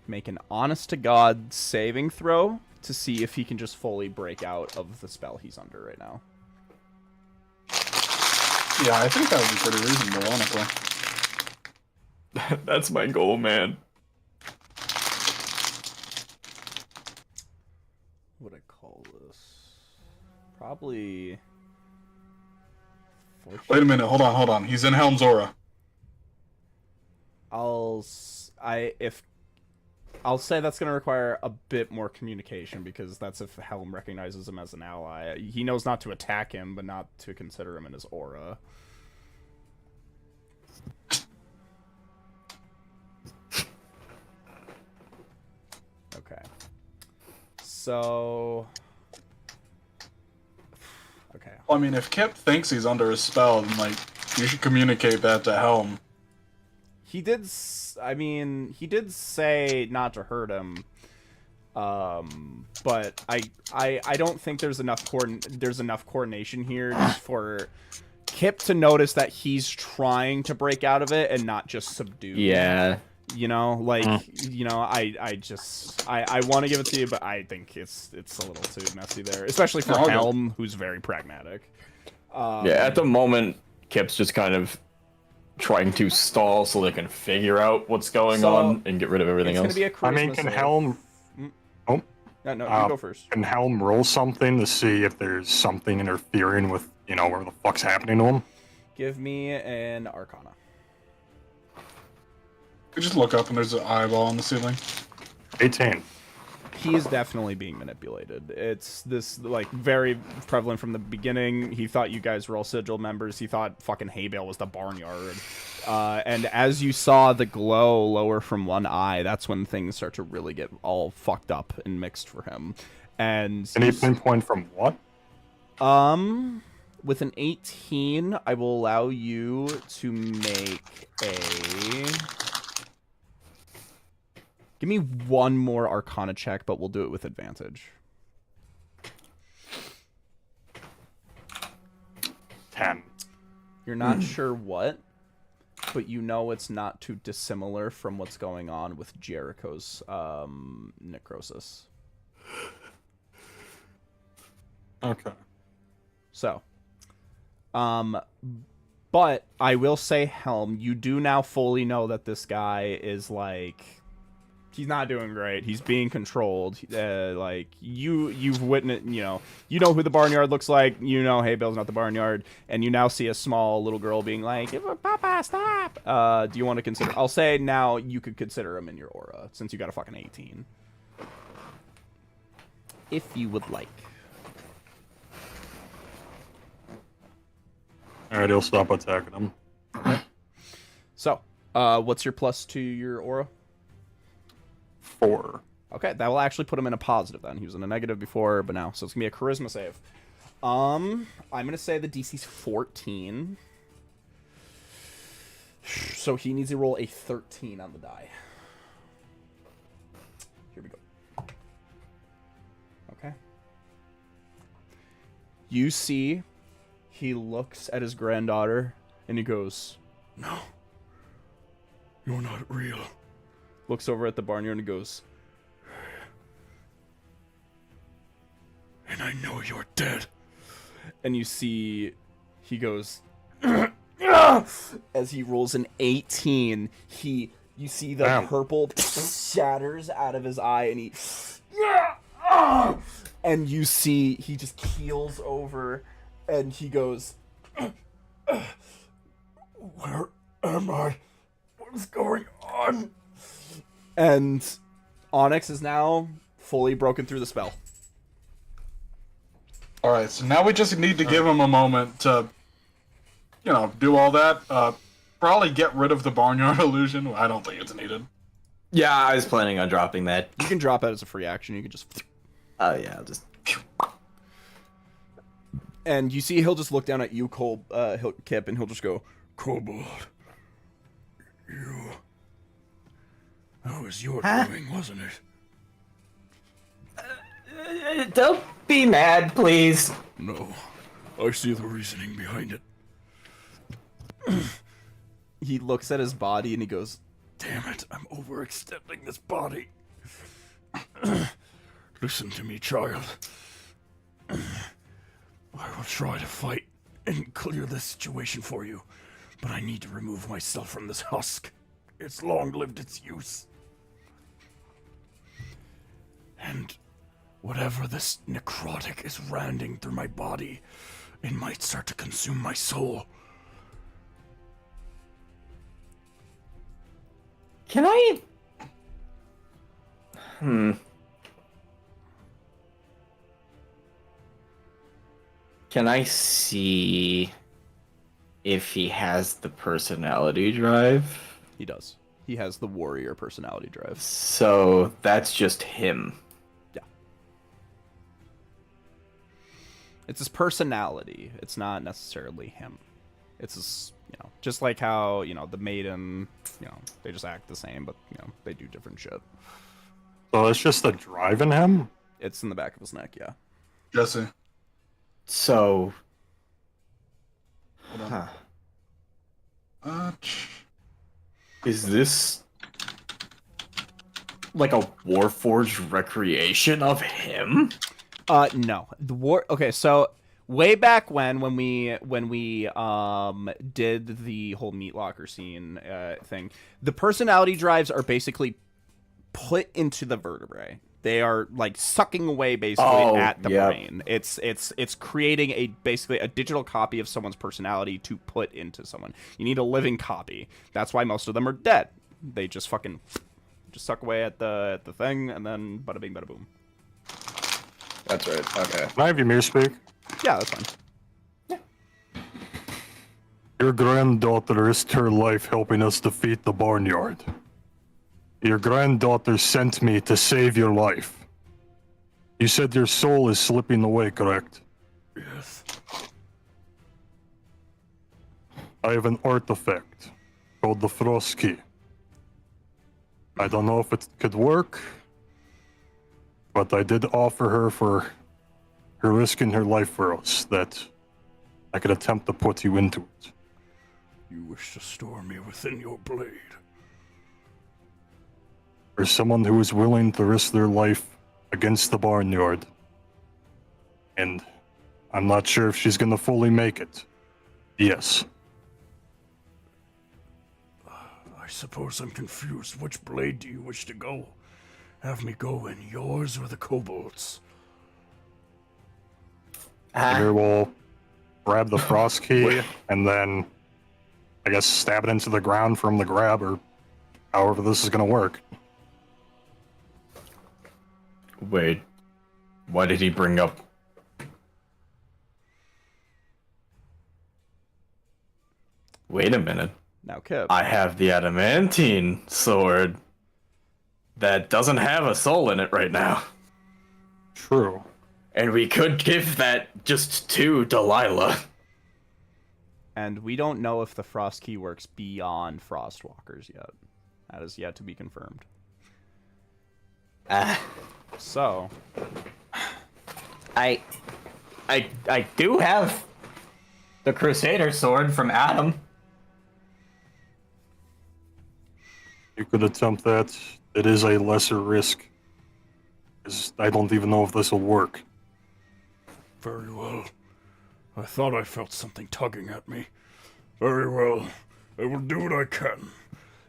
make an honest-to-God saving throw to see if he can just fully break out of the spell he's under right now. Yeah, I think that would be pretty reasonable, honestly. That's my goal, man. What would I call this? Probably... Wait a minute, hold on. He's in Helm's aura. I'll say that's going to require a bit more communication, because that's if Helm recognizes him as an ally. He knows not to attack him, but not to consider him in his aura. Okay. So... Okay. Well, I mean, if Kip thinks he's under a spell, then, like, you should communicate that to Helm. He did say not to hurt him. But I don't think there's enough coordination here for Kip to notice that he's trying to break out of it and not just subdue. Yeah. You know, like, you know, I want to give it to you, but I think it's a little too messy there, especially for Helm, who's very pragmatic. Yeah, at the moment, Kip's just kind of trying to stall so they can figure out what's going on and get rid of everything else. I mean, can Helm... Oh? No, you go first. Can Helm roll something to see if there's something interfering with, you know, whatever the fuck's happening to him? Give me an Arcana. You just look up and there's an eyeball on the ceiling. 18. He is definitely being manipulated. It's this, like, very prevalent from the beginning. He thought you guys were all Sigil members. He thought fucking Haybale was the barnyard. And as you saw the glow lower from one eye, that's when things start to really get all fucked up and mixed for him. And Can he pinpoint from what? With an 18, I will allow you to make a... Give me one more Arcana check, but we'll do it with advantage. 10. You're not sure what, but you know it's not too dissimilar from what's going on with Jericho's necrosis. Okay. So, but I will say, Helm, you do now fully know that this guy is, like... He's not doing great. He's being controlled. Like, you've witnessed, you know who the barnyard looks like. You know Haybale's not the barnyard. And you now see a small little girl being like, Papa, stop! Do you want to consider... I'll say now you could consider him in your aura, since you got a fucking 18. If you would like. Alright, he'll stop attacking him. So, what's your plus to your aura? 4. Okay, that will actually put him in a positive then. He was in a negative before, but now. So it's going to be a charisma save. I'm going to say the DC's 14. So he needs to roll a 13 on the die. Here we go. Okay. You see, he looks at his granddaughter, and he goes, No. You're not real. looks over at the barnyard and goes, And I know you're dead. and you see he goes, as he rolls an 18, you see the Damn. purple shatters out of his eye, and and you see he just keels over, and he goes, Where am I? What is going on? and Onyx is now fully broken through the spell. Alright, so now we just need to give him a moment to, do all that. Probably get rid of the barnyard illusion. I don't think it's needed. Yeah, I was planning on dropping that. You can drop it as a free action. You can just... Oh, yeah, I'll just... And you see he'll just look down at you, Kip, and he'll just go, Kobold. That was your doing, wasn't it? Don't be mad, please. No. I see the reasoning behind it. he looks at his body and he goes, Damn it, I'm overextending this body. Listen to me, child. I will try to fight and clear this situation for you, but I need to remove myself from this husk. It's long-lived its use. And whatever this necrotic is randing through my body, it might start to consume my soul. Can I... Can I see if he has the personality drive? he does. He has the warrior personality drive. So that's just him. Yeah. It's his personality. It's not necessarily him. It's his, just like how, the maiden, they just act the same, but, they do different shit. So it's just a drive in him? It's in the back of his neck, yeah. Jesse. So... Hold on. Is this like a Warforged recreation of him? No. Okay, so way back when we did the whole meat locker scene thing, the personality drives are basically put into the vertebrae. They are like sucking away basically at the brain. It's creating basically a digital copy of someone's personality to put into someone. You need a living copy. That's why most of them are dead. They just fucking suck away at the thing, and then bada bing, bada boom. That's right. Okay. Can I have Ymir speak? Yeah, that's fine. Your granddaughter risked her life helping us defeat the barnyard. Your granddaughter sent me to save your life. You said your soul is slipping away, correct? Yes. I have an artifact called the Frost Key. I don't know if it could work, but I did offer her for her risking her life for us that I could attempt to put you into it. You wish to store me within your blade. For someone who is willing to risk their life against the barnyard. And I'm not sure if she's gonna fully make it. Yes. I suppose I'm confused. Which blade do you wish to go? Have me go in yours or the kobolds? Here we'll grab the Frost Key and then I guess stab it into the ground from the grab, or however this is gonna work. Wait, why did he bring up... Wait a minute. Now, Kip. I have the adamantine sword that doesn't have a soul in it right now. True. And we could give that just to Delilah. And we don't know if the Frost Key works beyond Frostwalkers yet. That is yet to be confirmed. So, I do have the Crusader sword from Adam. You could attempt that. It is a lesser risk. 'Cause I don't even know if this will work. Very well. I thought I felt something tugging at me. Very well. I will do what I can.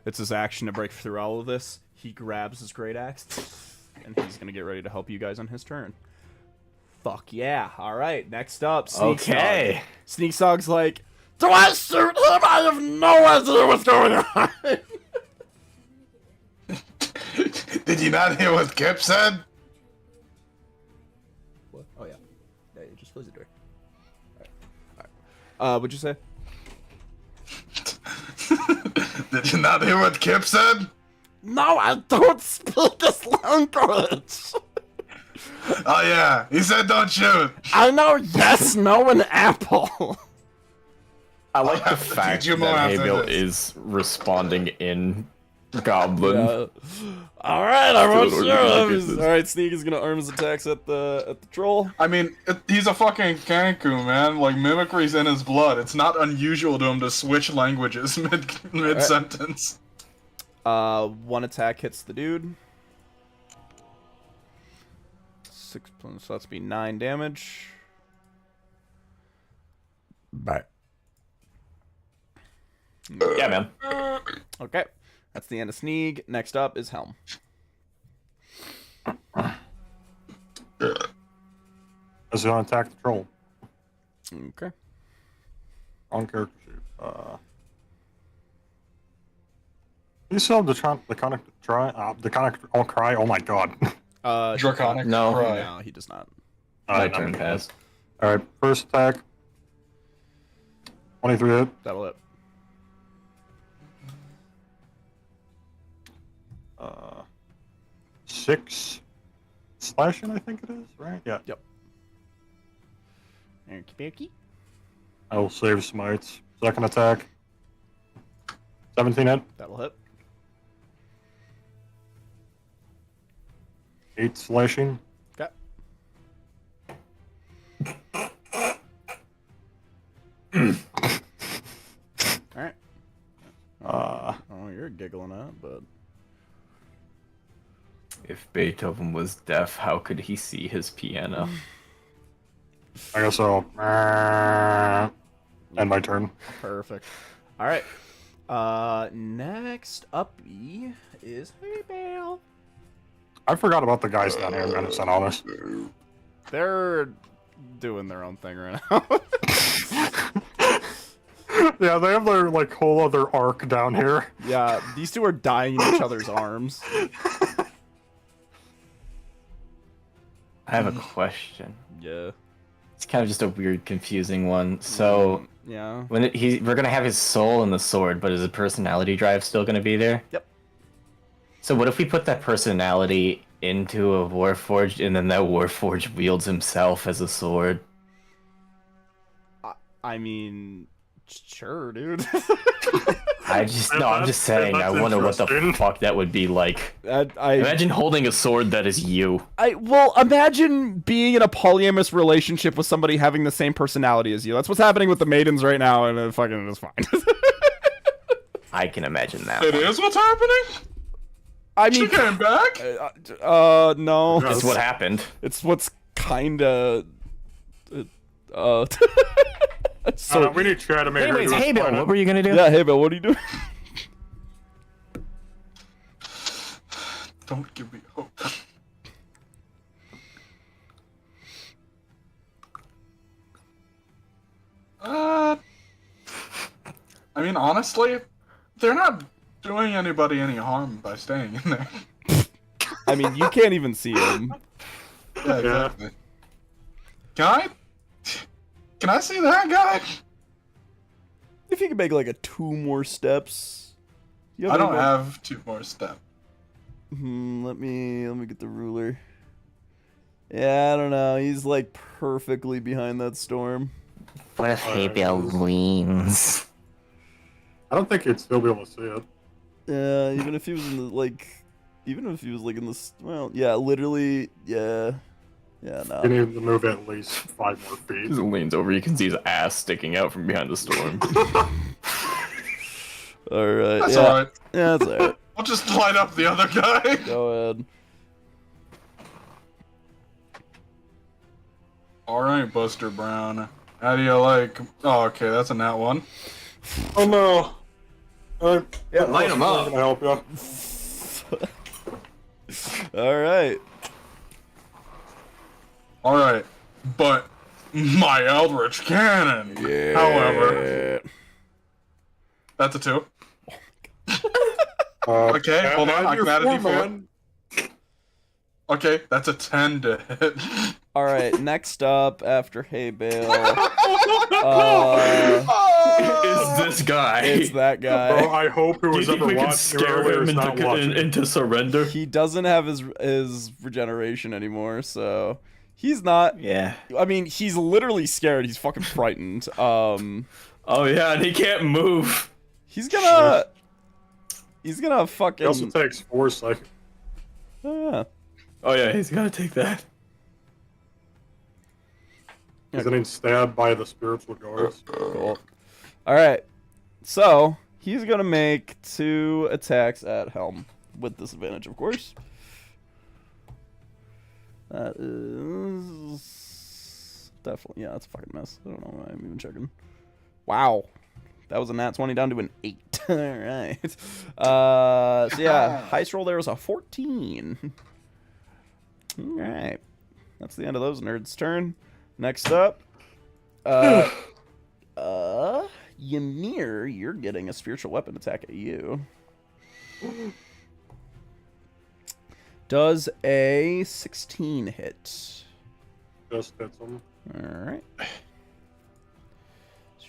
it's his action to break through all of this. He grabs his great axe, and he's going to get ready to help you guys on his turn. Fuck yeah. All right, next up, Sneak Okay. Snog. Sneak Snog's like, do I shoot him? I have no idea what's going on. Did you not hear what Kip said? What? Oh, yeah. Yeah, just close the door. All right. What'd you say? Did you not hear what Kip said? No, I don't speak this language. Oh yeah, he said don't shoot. I know yes, no, and apple. I like the have to fact teach you that more after Haybill this. is responding in Goblin. Yeah. All right, everyone. Dude, Sure. we're gonna get this. All right, Sneak is gonna arm his attacks at the troll. I mean, he's a fucking Kanku, man. Like, mimicry's in his blood. It's not unusual to him to switch languages mid-sentence. One attack hits the dude. 6 plus, so that's be 9 damage. Back. Yeah, man. Okay, that's the end of Sneak. Next up is Helm. Is gonna attack the troll. Okay. On character sheet. You still have the conic oh cry. Oh my god. Draconic No. Cry. No, he does not. My turn passed. All right, first attack. 23 hit. That'll hit. 6 slashing, I think it is, right? Yeah. Yep. Okie I will save smites. Second attack. 17 hit. That'll hit. 8 slashing. Okay. Alright. Oh, you're giggling at, but... If Beethoven was deaf, how could he see his piano? I guess I'll end my turn. Perfect. Alright. Next up is Haybill. I forgot about the guys down here in Medicine, honest. They're doing their own thing right now. Yeah, they have their like whole other arc down here. Yeah, these two are dying in each other's arms. I have a question. Yeah. It's kind of just a weird, confusing one. So, Yeah. when we're gonna have his soul in the sword, but is the personality drive still gonna be there? Yep. So what if we put that personality into a Warforged, and then that Warforged wields himself as a sword? I mean, sure, dude. I'm just saying. I wonder what the fuck that would be like. Imagine holding a sword that is you. Well, imagine being in a polyamorous relationship with somebody having the same personality as you. That's what's happening with the maidens right now, and it fucking is fine. I can imagine that. It is what's happening? I mean, She came back? no. It's what happened. It's what's kinda. So we need to try to make. Anyways, hey Bill, what were you gonna do? Yeah, hey Bill, what are you doing? Don't give me hope. I mean, honestly, they're not doing anybody any harm by staying in there. I mean, you can't even see him. Yeah, exactly. Can I see that guy? If you could make like 2 more steps. I don't have 2 more steps. Let me get the ruler. Yeah, I don't know. He's like perfectly behind that storm. What if Haybill leans? I don't think you'd still be able to see it. Yeah, even if he was in the even if he was like in the well, yeah, literally, yeah, no. You need to move at least 5 more feet. He leans over, you can see his ass sticking out from behind the storm. All right, That's yeah, alright. yeah, that's alright. We'll just light up the other guy. Go ahead. Alright, Buster Brown. How do you like... Oh, okay, that's a nat 1. Oh no. Yeah, light him up. I'm gonna help you. All right. Alright, but my Eldritch Cannon, Yeah. however... That's a 2. Okay, hold on, I can add a d4. Okay, that's a 10 to hit. All right, next up after Hay Bale, Is this guy? it's that guy. Bro, I hope Do you whoever's think ever we can watched scare earlier him is not watching. into surrender? He doesn't have his regeneration anymore, so he's not. Yeah. I mean, he's literally scared. He's fucking frightened. Oh yeah, and he can't move. He's gonna It fucking. also takes 4 seconds. Yeah. Oh yeah, he's gotta take that. He's getting stabbed by the spiritual guards. Cool. All right. So he's gonna make 2 attacks at Helm with disadvantage, of course. That is definitely that's a fucking mess. I don't know why I'm even checking. Wow, that was a nat 20 down to an 8. All right. So yeah, highest roll there was a 14. All right, that's the end of those nerds' turn. Next up, Ymir, you're getting a spiritual weapon attack at you. Does a 16 hit? Just hits him. Alright. So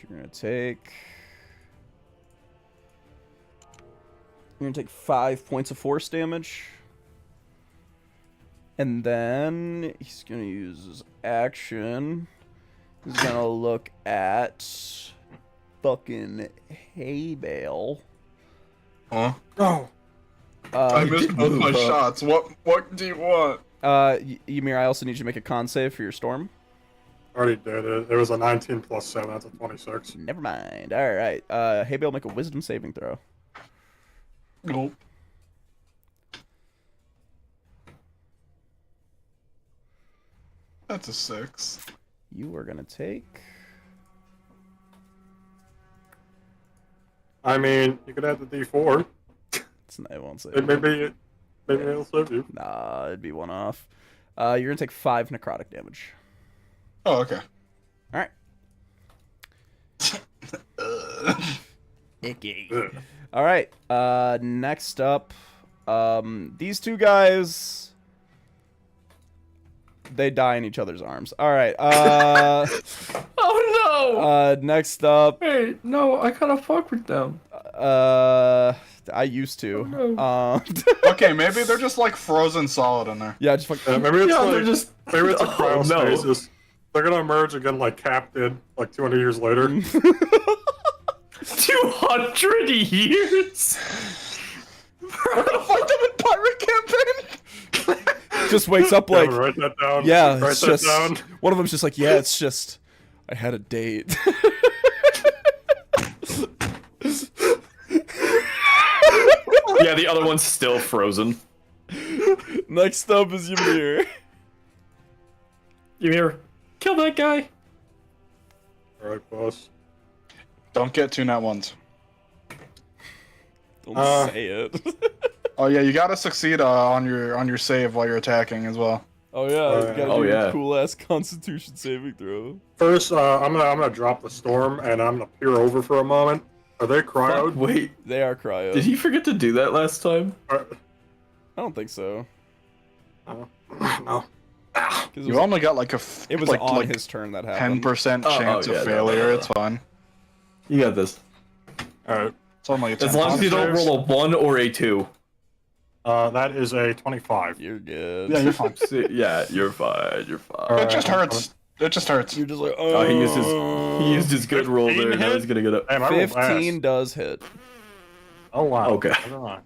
you're gonna take... You're gonna take 5 points of force damage. And then he's gonna use his action. He's gonna look at fucking Hay Bale. Huh? Oh. I missed both my move, huh? shots. What do you want? Ymir, I also need you to make a con save for your storm. Already did it. It was a 19 plus 7. That's a 26. Never mind. Alright. Hay Bale, make a wisdom saving throw. Nope. That's a 6. You are gonna take... I mean, you could add the D4. I won't say. Maybe it'll save you. Nah, it'd be one off. You're gonna take 5 necrotic damage. Oh, okay. Alright. Icky. Ugh. Alright, next up, these 2 guys... They die in each other's arms. Alright, Oh next up, no! Hey, no, I gotta fuck with them. I used to. Oh, Okay, maybe they're just like frozen solid in there. Yeah, just fuck. Maybe it's Yeah, like, they're just. maybe it's a Oh, no. cryostasis. They're gonna emerge again like Cap did, like 200 years later. 200 years? Fight them in pirate campaign. Just wakes up like, Yeah, write that down. yeah, write it's that just, down. one of them's just like, yeah, it's just, I had a date. Yeah, the other one's still frozen. Next up is Ymir. Ymir, kill that guy. All right, boss. Don't get 2 nat 1s. Don't say it. Oh yeah, you gotta succeed on your save while you're attacking as well. Oh yeah, you gotta Oh, do yeah. a cool ass Constitution saving throw. First, I'm gonna drop the storm and I'm gonna peer over for a moment. Are they cryoed? Wait, They are cryo. did he forget to do that last time? I don't think so. No. 'Cause it You was, only got like it was on his turn that happened. 10% Oh, chance oh, yeah, of no, failure. no, no. It's fine. You got this. All right. It's only a 10. As long as you don't roll a 1 or a 2. That is a 25. You're good. Yeah, you're fine. Yeah, you're fine. You're fine. Alright. It just hurts. It just hurts. You're just like, Oh, he oh. used his good roll 15 there. Now hit? he's gonna get up. Damn, I rolled 15 ass. does hit. Oh wow. Okay. Never mind.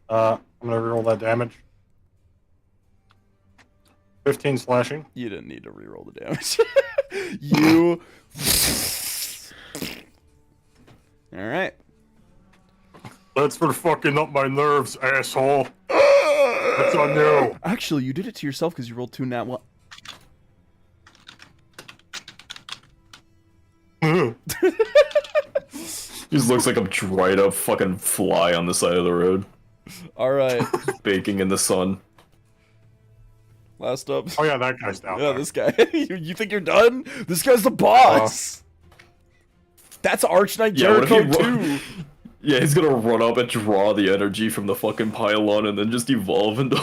I'm gonna reroll that damage. 15 slashing. You didn't need to reroll the damage. You. Alright. That's for fucking up my nerves, asshole. That's on you. Actually, you did it to yourself because you rolled 2 nat 1. He just looks like a dried up fucking fly on the side of the road, Alright. baking in the sun. Last up. Oh yeah, that guy's down Yeah, there. this guy. You think you're done? This guy's the boss. That's Arch Knight Yeah, what if Jericho he too. Yeah, he's gonna run up and draw the energy from the fucking pylon and then just evolve into.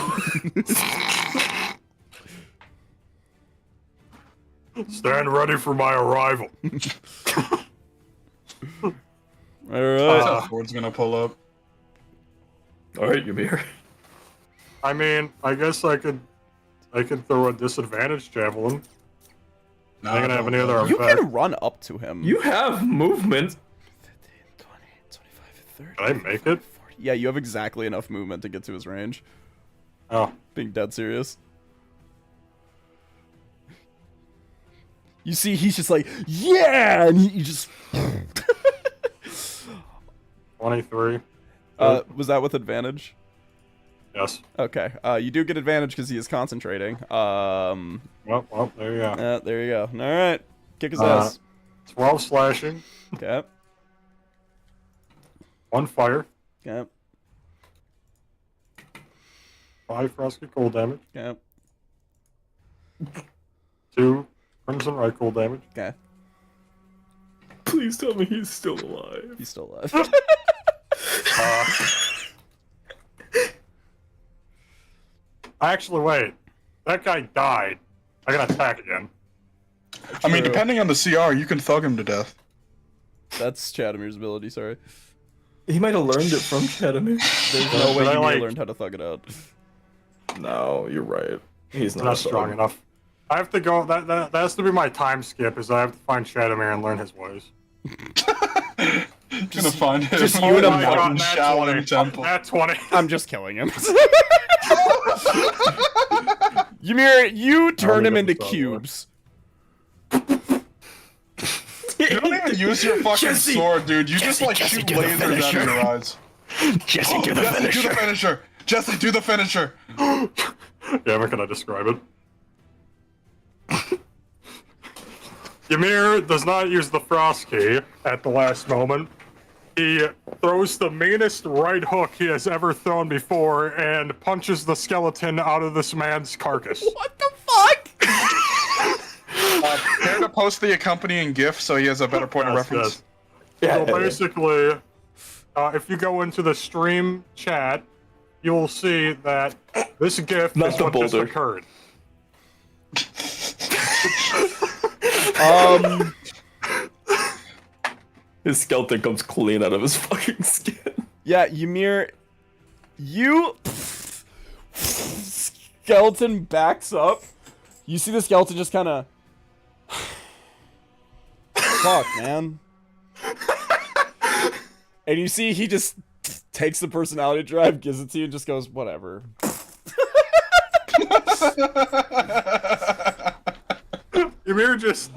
Stand ready for my arrival. All right. Ford's gonna pull up. Alright, Ymir. I mean, I guess I could throw a disadvantage javelin. Nah, I ain't gonna have don't any go. other You effect. can run up to him. You have movement. 15, 20, 25, 30. Can I make it? 40. Yeah, you have exactly enough movement to get to his range. Oh, Being dead serious. You see, he's just like, yeah, and you just. 23. Was that with advantage? Yes. Okay. You do get advantage because he is concentrating. Well, there you go. There you go. All right. Kick his ass. 12 slashing, Okay. 1 fire, Okay. 5 frosty cold damage, Okay. 2 crimson right cold damage. Okay. Please tell me he's still alive. He's still alive. Actually, wait. That guy died. I can attack again. I mean, True. depending on the CR, you can thug him to death. That's Chadamir's ability, sorry. He might have learned it from Chadamir. There's no way But I you like- learned how to thug it out. No, you're right. He's It's not, not a strong thug. enough. I have to go. That has to be my time skip. Is I have to find Shadowmere and learn his ways. Gonna find him. just Oh you and a my button. God, Nat Shaolin 20. Temple. Nat 20. I'm just killing him. Ymir, you turn him even into thought cubes. You don't even use your fucking Jesse! sword, dude. You just like Jesse, shoot do the lasers out of finisher. your eyes. Jesse, do the Jesse, do finisher. the finisher. Jesse, do the finisher. Yeah, but can I describe it? Ymir does not use the frost key at the last moment. He throws the meanest right hook he has ever thrown before and punches the skeleton out of this man's carcass. What the fuck? Care to post the accompanying GIF so he has a better point of Yes, reference? yes. Yeah, So basically, if you go into the stream chat, you'll see that this GIF Not is the what just boulder. occurred. His skeleton comes clean out of his fucking skin. Yeah, Ymir, you skeleton backs up. You see the skeleton just kind of. Fuck, man. And you see he just takes the personality drive, gives it to you, and just goes, whatever. Ymir just,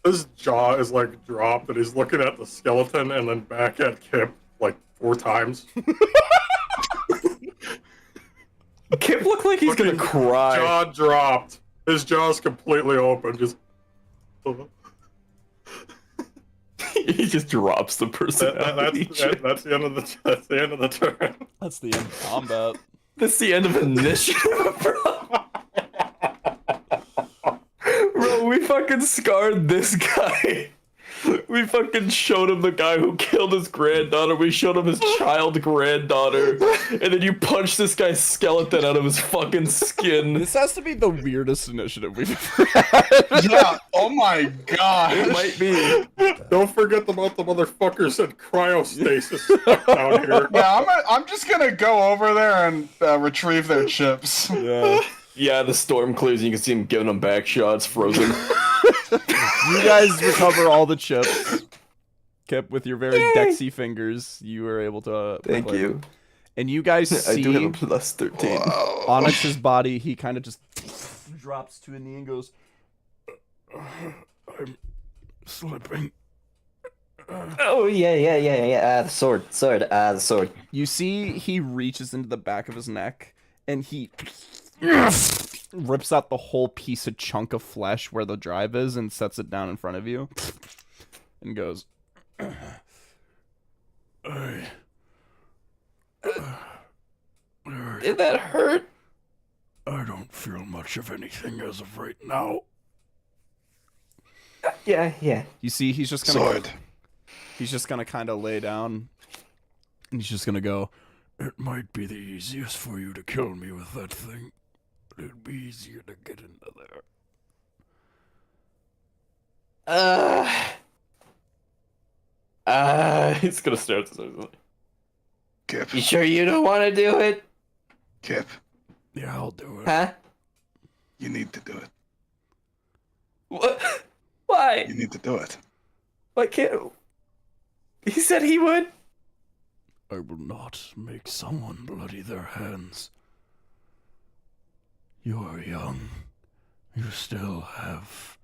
his jaw is like dropped and he's looking at the skeleton and then back at Kip like 4 times. Kip look like he's gonna Fucking cry. Jaw dropped. His jaw's completely open. Just. He just drops the personality. That's the end of the. That's the end of the turn. That's the end of combat. That's the end of initiative, bro. Bro, we fucking scarred this guy. We fucking showed him the guy who killed his granddaughter. We showed him his child granddaughter. And then you punched this guy's skeleton out of his fucking skin. This has to be the weirdest initiative we've ever had. Yeah. Oh my god. It might be. Don't forget about the motherfuckers in cryostasis stuck down here. Yeah, I'm just gonna go over there and retrieve their chips. Yeah. Yeah, the storm clears and you can see him giving them back shots, frozen. You guys recover all the chips. Kip, with your very dexy fingers, you were able to. Thank play you. them. And you guys I see do have a plus 13. Onyx's body. He kind of just drops to a knee and goes. I'm slipping. Oh, yeah. The sword. You see, he reaches into the back of his neck and he rips out the whole piece of chunk of flesh where the drive is and sets it down in front of you and goes. Did that hurt? I don't feel much of anything as of right now. Yeah. You see, he's just gonna Sword. he's just gonna kind of lay down And he's just gonna go, It might be the easiest for you to kill me with that thing, but it'd be easier to get into there. He's gonna stare at this. Kip, You sure you don't want to do it? Kip, Yeah, I'll do it. Huh? you need to do it. What? Why? You need to do it. Why can't? He said he would. I will not make someone bloody their hands. You are young. You still have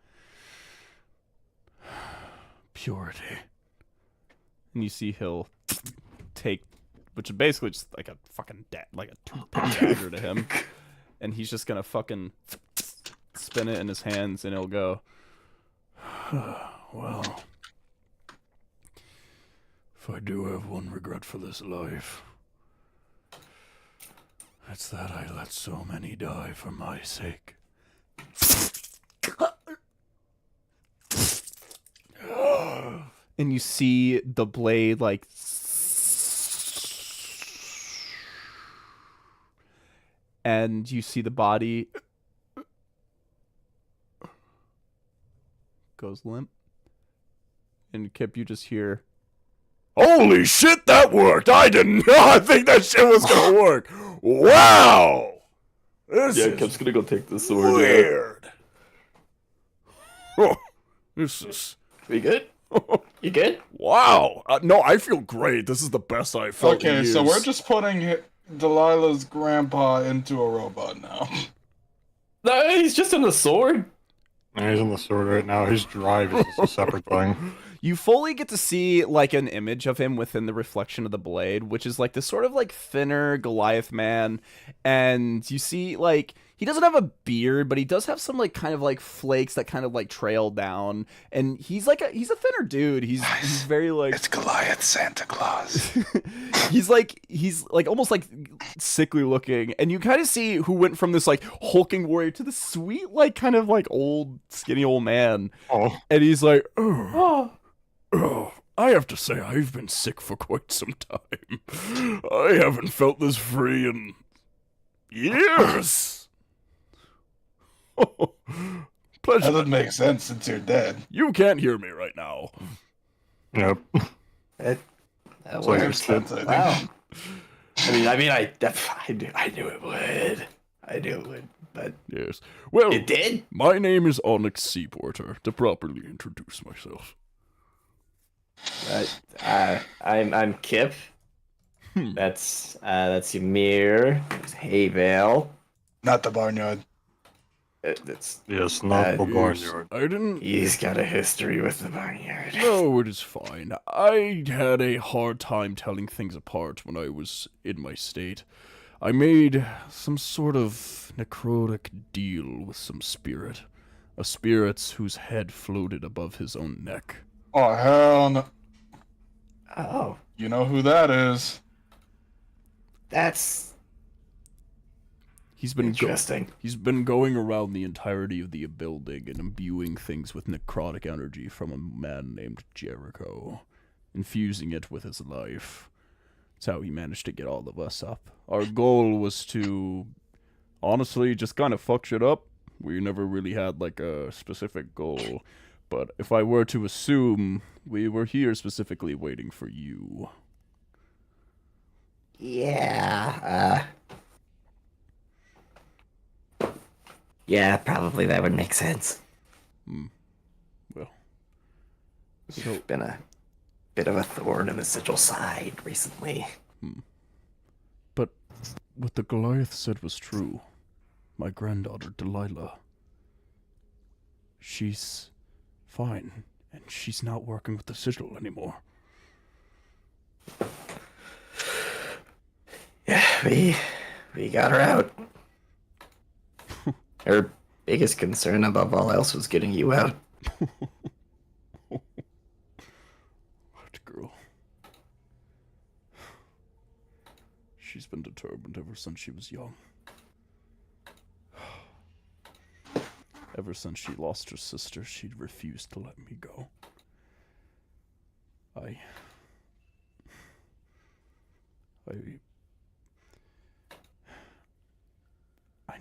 purity. and you see he'll take, which is basically just like a fucking like a toothpick dagger to him, and he's just gonna fucking spin it in his hands, and he'll go, Well, if I do have one regret for this life, it's that I let so many die for my sake. and you see the blade like, and you see the body goes limp, and Kip, you just hear, Holy shit, that worked! I didn't think that shit was gonna work! Wow! This Yeah, is Kip's gonna go take the sword. Yeah. weird. Oh, this is... We good? You good? Wow! No, I feel great. This is the best I've felt in Okay, years. so we're just putting Delilah's grandpa into a robot now. No, he's just in the sword. And he's on the sword right now. His drive is a separate thing. you fully get to see like an image of him within the reflection of the blade, which is like this sort of like thinner Goliath man, and you see like he doesn't have a beard, but he does have some like kind of like flakes that kind of like trail down, and he's a thinner dude. He's very like It's Goliath Santa Claus. he's like almost like sickly looking, and you kind of see who went from this like hulking warrior to the sweet like kind of like old skinny old man. Oh, And he's like, Oh, I have to say, I've been sick for quite some time. I haven't felt this free in years. That Pleasure. doesn't make sense since you're dead. You can't hear me right now. yep. That It's like works. a kid. Wow. I mean, I knew it would. I knew it would, but Yes. Well, it did. my name is Onyx Seaporter, to properly introduce myself. I'm Kip. That's Ymir. There's Hayvale. Not the barnyard. That's Yes, not the yes. barnyard. I didn't... he's got a history with the barnyard. No, it is fine. I had a hard time telling things apart when I was in my state. I made some sort of necrotic deal with some spirit. A spirit whose head floated above his own neck. Oh, hell no. Oh, You know who that is. that's He's been interesting. he's been going around the entirety of the building and imbuing things with necrotic energy from a man named Jericho, infusing it with his life. That's how he managed to get all of us up. Our goal was to, honestly, just kind of fuck shit up. We never really had like a specific goal, but if I were to assume, we were here specifically waiting for you. Yeah. Yeah, probably that would make sense. Well, You've been a bit of a thorn in the sigil side recently. but what the Goliath said was true. My granddaughter, Delilah, she's fine, and she's not working with the sigil anymore. Yeah, we got her out. Her biggest concern above all else was getting you out. What girl? She's been determined ever since she was young. Ever since she lost her sister, she'd refused to let me go. I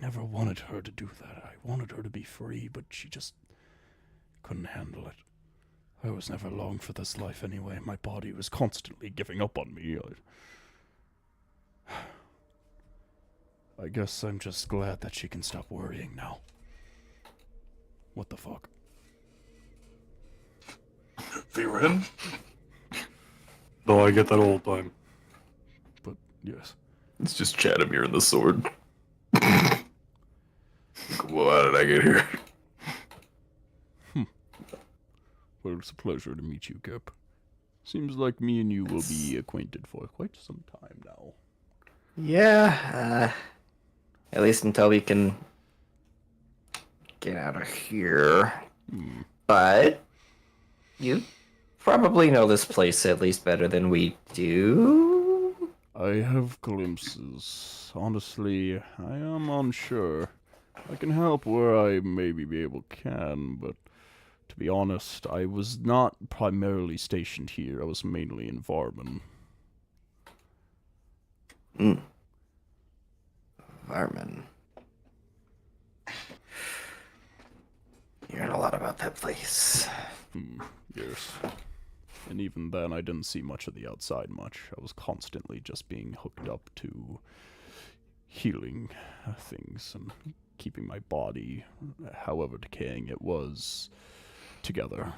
never wanted her to do that. I wanted her to be free, but she just couldn't handle it. I was never long for this life anyway. My body was constantly giving up on me. I guess I'm just glad that she can stop worrying now. What the fuck? Viren? Though I get that all the time. But, yes. It's just Chadamir and the sword. Well, how did I get here? Well, it's a pleasure to meet you, Cap. Seems like me and you will be acquainted for quite some time now. Yeah, at least until we can get out of here. But you probably know this place at least better than we do. I have glimpses. Honestly, I am unsure. I can help where I maybe be able can, but to be honest, I was not primarily stationed here. I was mainly in Varman. Varman. You heard a lot about that place. Yes. And even then, I didn't see much of the outside much. I was constantly just being hooked up to healing things and keeping my body, however decaying it was, together.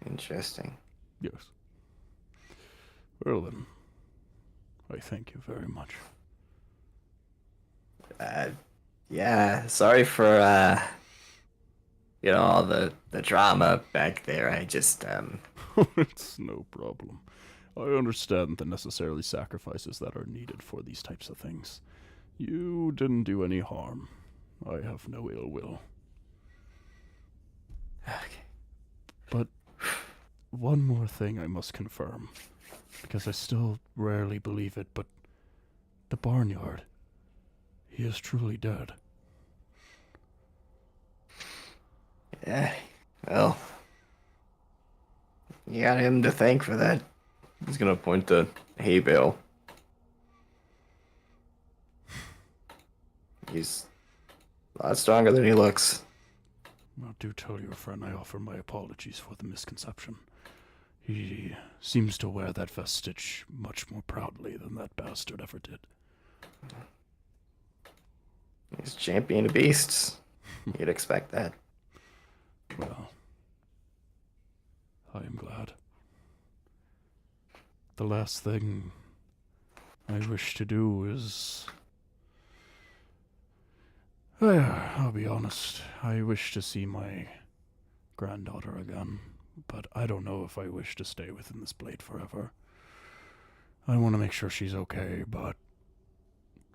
Interesting. Yes. Well then, I thank you very much. Yeah, sorry for, all the drama back there. I just, It's no problem. I understand the necessary sacrifices that are needed for these types of things. You didn't do any harm. I have no ill will. Okay. But one more thing I must confirm, because I still rarely believe it, but the barnyard, he is truly dead. Yeah, well, you got him to thank for that. He's gonna point to hay bale. He's a lot stronger than he looks. Well, do tell your friend I offer my apologies for the misconception. He seems to wear that vestige much more proudly than that bastard ever did. He's champion of beasts. You'd expect that. Well, I am glad. The last thing I wish to do is... I'll be honest, I wish to see my granddaughter again, but I don't know if I wish to stay within this blade forever. I want to make sure she's okay, but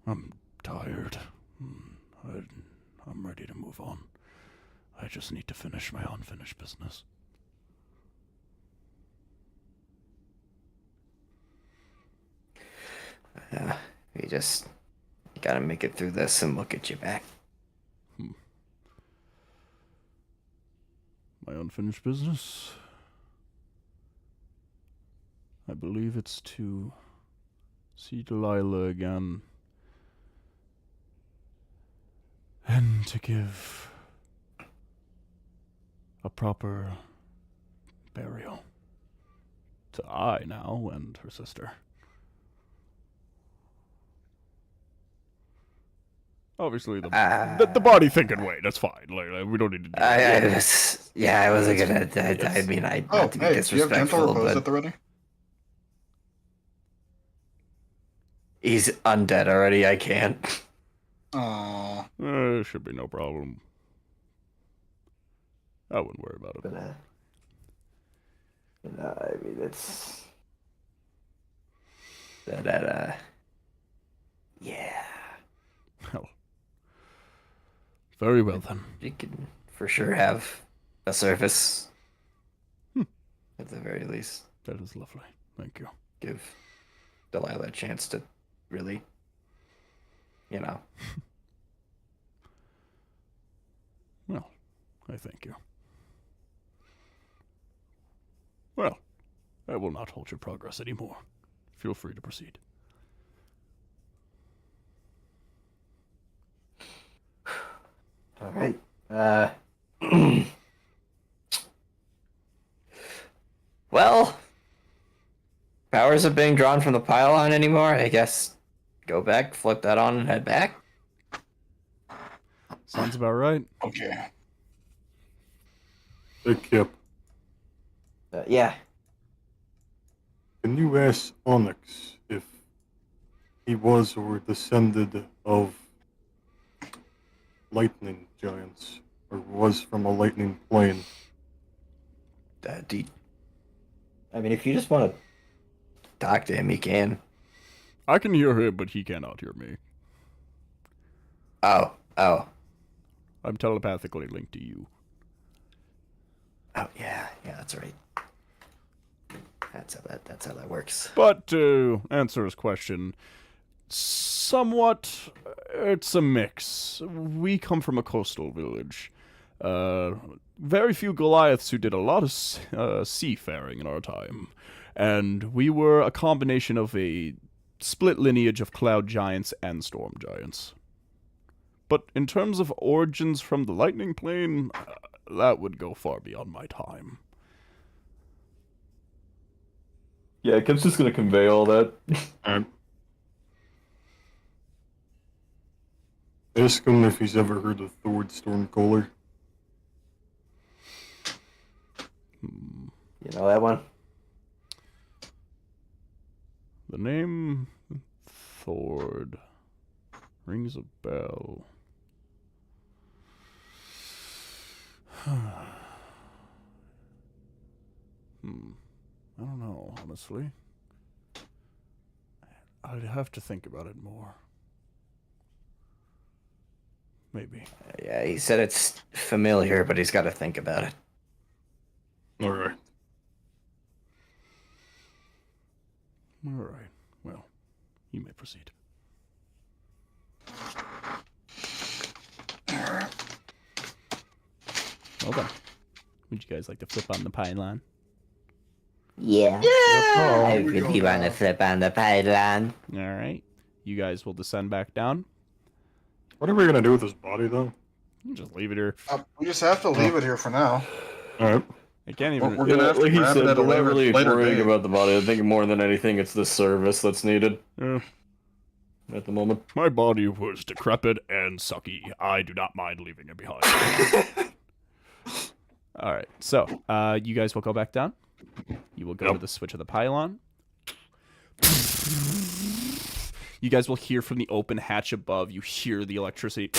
I'm tired. I'm ready to move on. I just need to finish my unfinished business. You gotta make it through this and we'll get you back. My unfinished business? I believe it's to see Delilah again and to give a proper burial to I now and her sister. Obviously, the body thing can wait. That's fine. Like, we don't need to do that. I wasn't gonna. I mean, not to be hey, do you have disrespectful, gentle repose but at the ready? he's undead already. I can't. Aww. Should be no problem. I wouldn't worry about it. But I mean, it's yeah. Hell. Very well then. You can for sure have a service. At the very least. That is lovely. Thank you. Give Delilah a chance to really, Well, I thank you. Well, I will not halt your progress anymore. Feel free to proceed. All right. Well, powers are being drawn from the pylon anymore. I guess go back, flip that on, and head back. Sounds about right. Okay. Hey, Kip, Yeah. can you ask Onyx if he was or descended of lightning giants, or was from a lightning plane? I mean, if you just want to talk to him, you can. I can hear him, but he cannot hear me. Oh. I'm telepathically linked to you. Oh, yeah, that's right. That's how that works. But to answer his question, somewhat, it's a mix. We come from a coastal village. Very few Goliaths who did a lot of seafaring in our time. And we were a combination of a split lineage of cloud giants and storm giants. But in terms of origins from the lightning plane, that would go far beyond my time. Yeah, Kip's just gonna convey all that. Ask him if he's ever heard of Thord Stormcaller. You know that one? The name Thord rings a bell. I don't know, honestly. I'd have to think about it more. Maybe. Yeah, he said it's familiar, but he's got to think about it. Alright. Alright, well, you may proceed. Well then, would you guys like to flip on the pylon? Yeah. I would be want to flip on the pylon. Alright. You guys will descend back down. What are we gonna do with his body, though? You just leave it here. We just have to leave it here for now. Alright. I can't even. We're gonna have to like he grab said, it at a we're not later, really later worrying date. about the body. I think more than anything, it's the service that's needed at the moment. My body was decrepit and sucky. I do not mind leaving it behind. Alright, so, you guys will go back down. You will go to the switch of the pylon. You guys will hear from the open hatch above, you hear the electricity.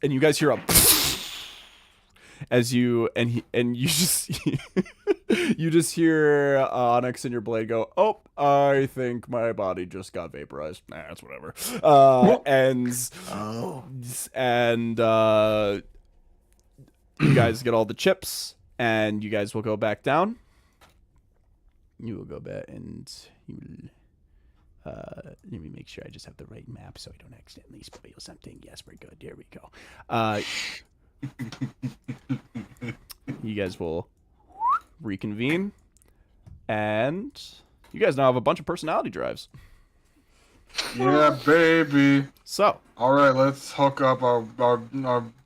And you guys hear a as you and you just you just hear Onyx and your blade go, "Oh, I think my body just got vaporized." Nah, that's whatever. And you guys get all the chips, and you guys will go back down. You will go back, and you will. Let me make sure I just have the right map so I don't accidentally spoil something. Yes, we're good. There we go. You guys will reconvene, and you guys now have a bunch of personality drives. Yeah, baby. So, All right, let's hook up our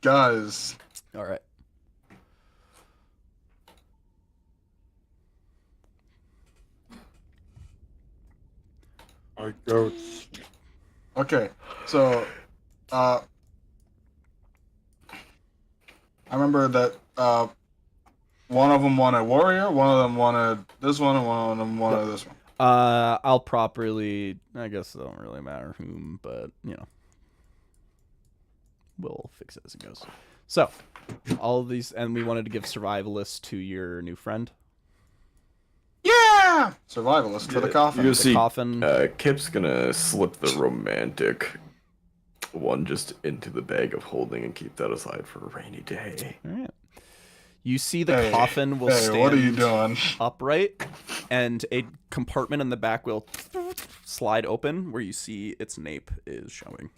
guys. all right. I go. Okay, so I remember that one of them wanted warrior, one of them wanted this one, and one of them wanted this one. I'll properly. I guess it don't really matter whom, but you know, we'll fix it as it goes. So, all of these, and we wanted to give survivalist to your new friend. Yeah, survivalist for the coffin. You The see, coffin. Kip's gonna slip the romantic one just into the bag of holding and keep that aside for a rainy day. All right. You see the Hey, coffin will hey, stand what are you doing? upright, and a compartment in the back will slide open where you see its nape is showing.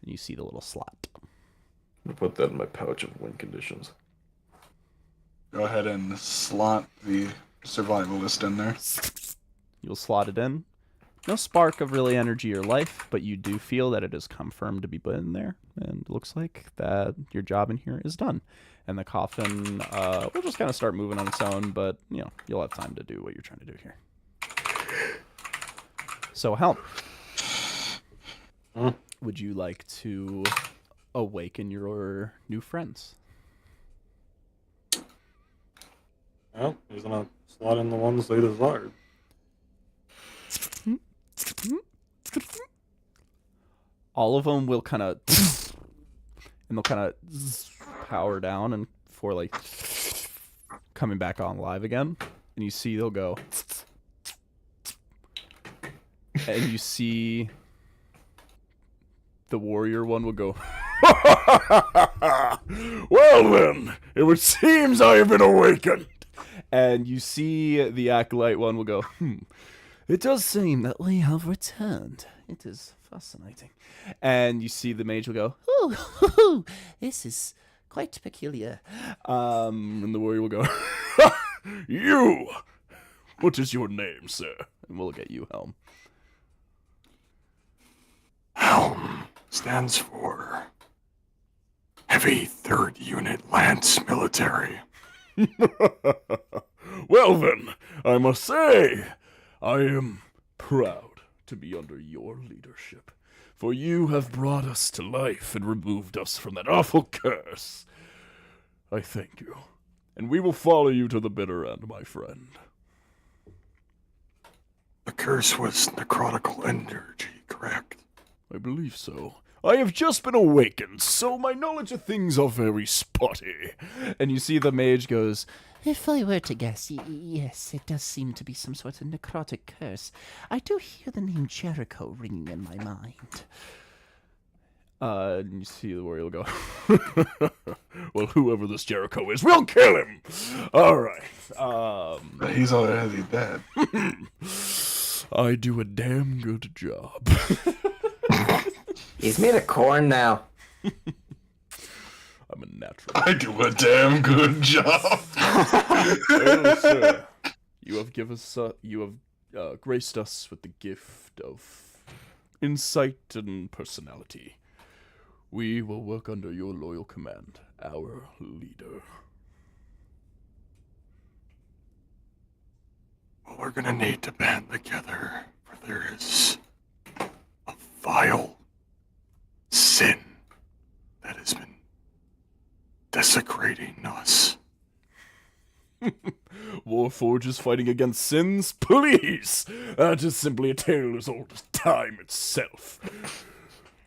And you see the little slot. I'm gonna put that in my pouch of win conditions. go ahead and slot the survivalist in there. You'll slot it in. No spark of really energy or life, but you do feel that it has confirmed to be put in there, and it looks like that your job in here is done. And the coffin will just kind of start moving on its own, but you know you'll have time to do what you're trying to do here. So, Helm, would you like to awaken your new friends? Well, he's gonna slot in the ones they desired. All of them will kind of, and they'll kind of power down and before like coming back on live again. And you see they'll go, and you see the warrior one will go. Well then, it would seems I have been awakened. And you see the acolyte one will go, It does seem that we have returned. It is fascinating. and you see the mage will go, Ooh, this is quite peculiar. and the warrior will go, You! What is your name, sir? and we'll look at you, Helm. Helm stands for Heavy 3rd Unit Lance Military. Well then, I must say, I am proud to be under your leadership, for you have brought us to life and removed us from that awful curse. I thank you, and we will follow you to the bitter end, my friend. The curse was necrotical energy, correct? I believe so. I have just been awakened, so my knowledge of things are very spotty. And you see the mage goes, If I were to guess, yes, it does seem to be some sort of necrotic curse. I do hear the name Jericho ringing in my mind. and you see the warrior will go, Well, whoever this Jericho is, we'll kill him! Alright, He's already dead. I do a damn good job. He's made of corn now. I'm a natural. I do a damn good job. Well, sir, you have graced us with the gift of insight and personality. We will work under your loyal command, our leader. Well, we're gonna need to band together, for there is a vile sin that has been desecrating us. Warforge is fighting against sins? Please! That is simply a tale as old as time itself.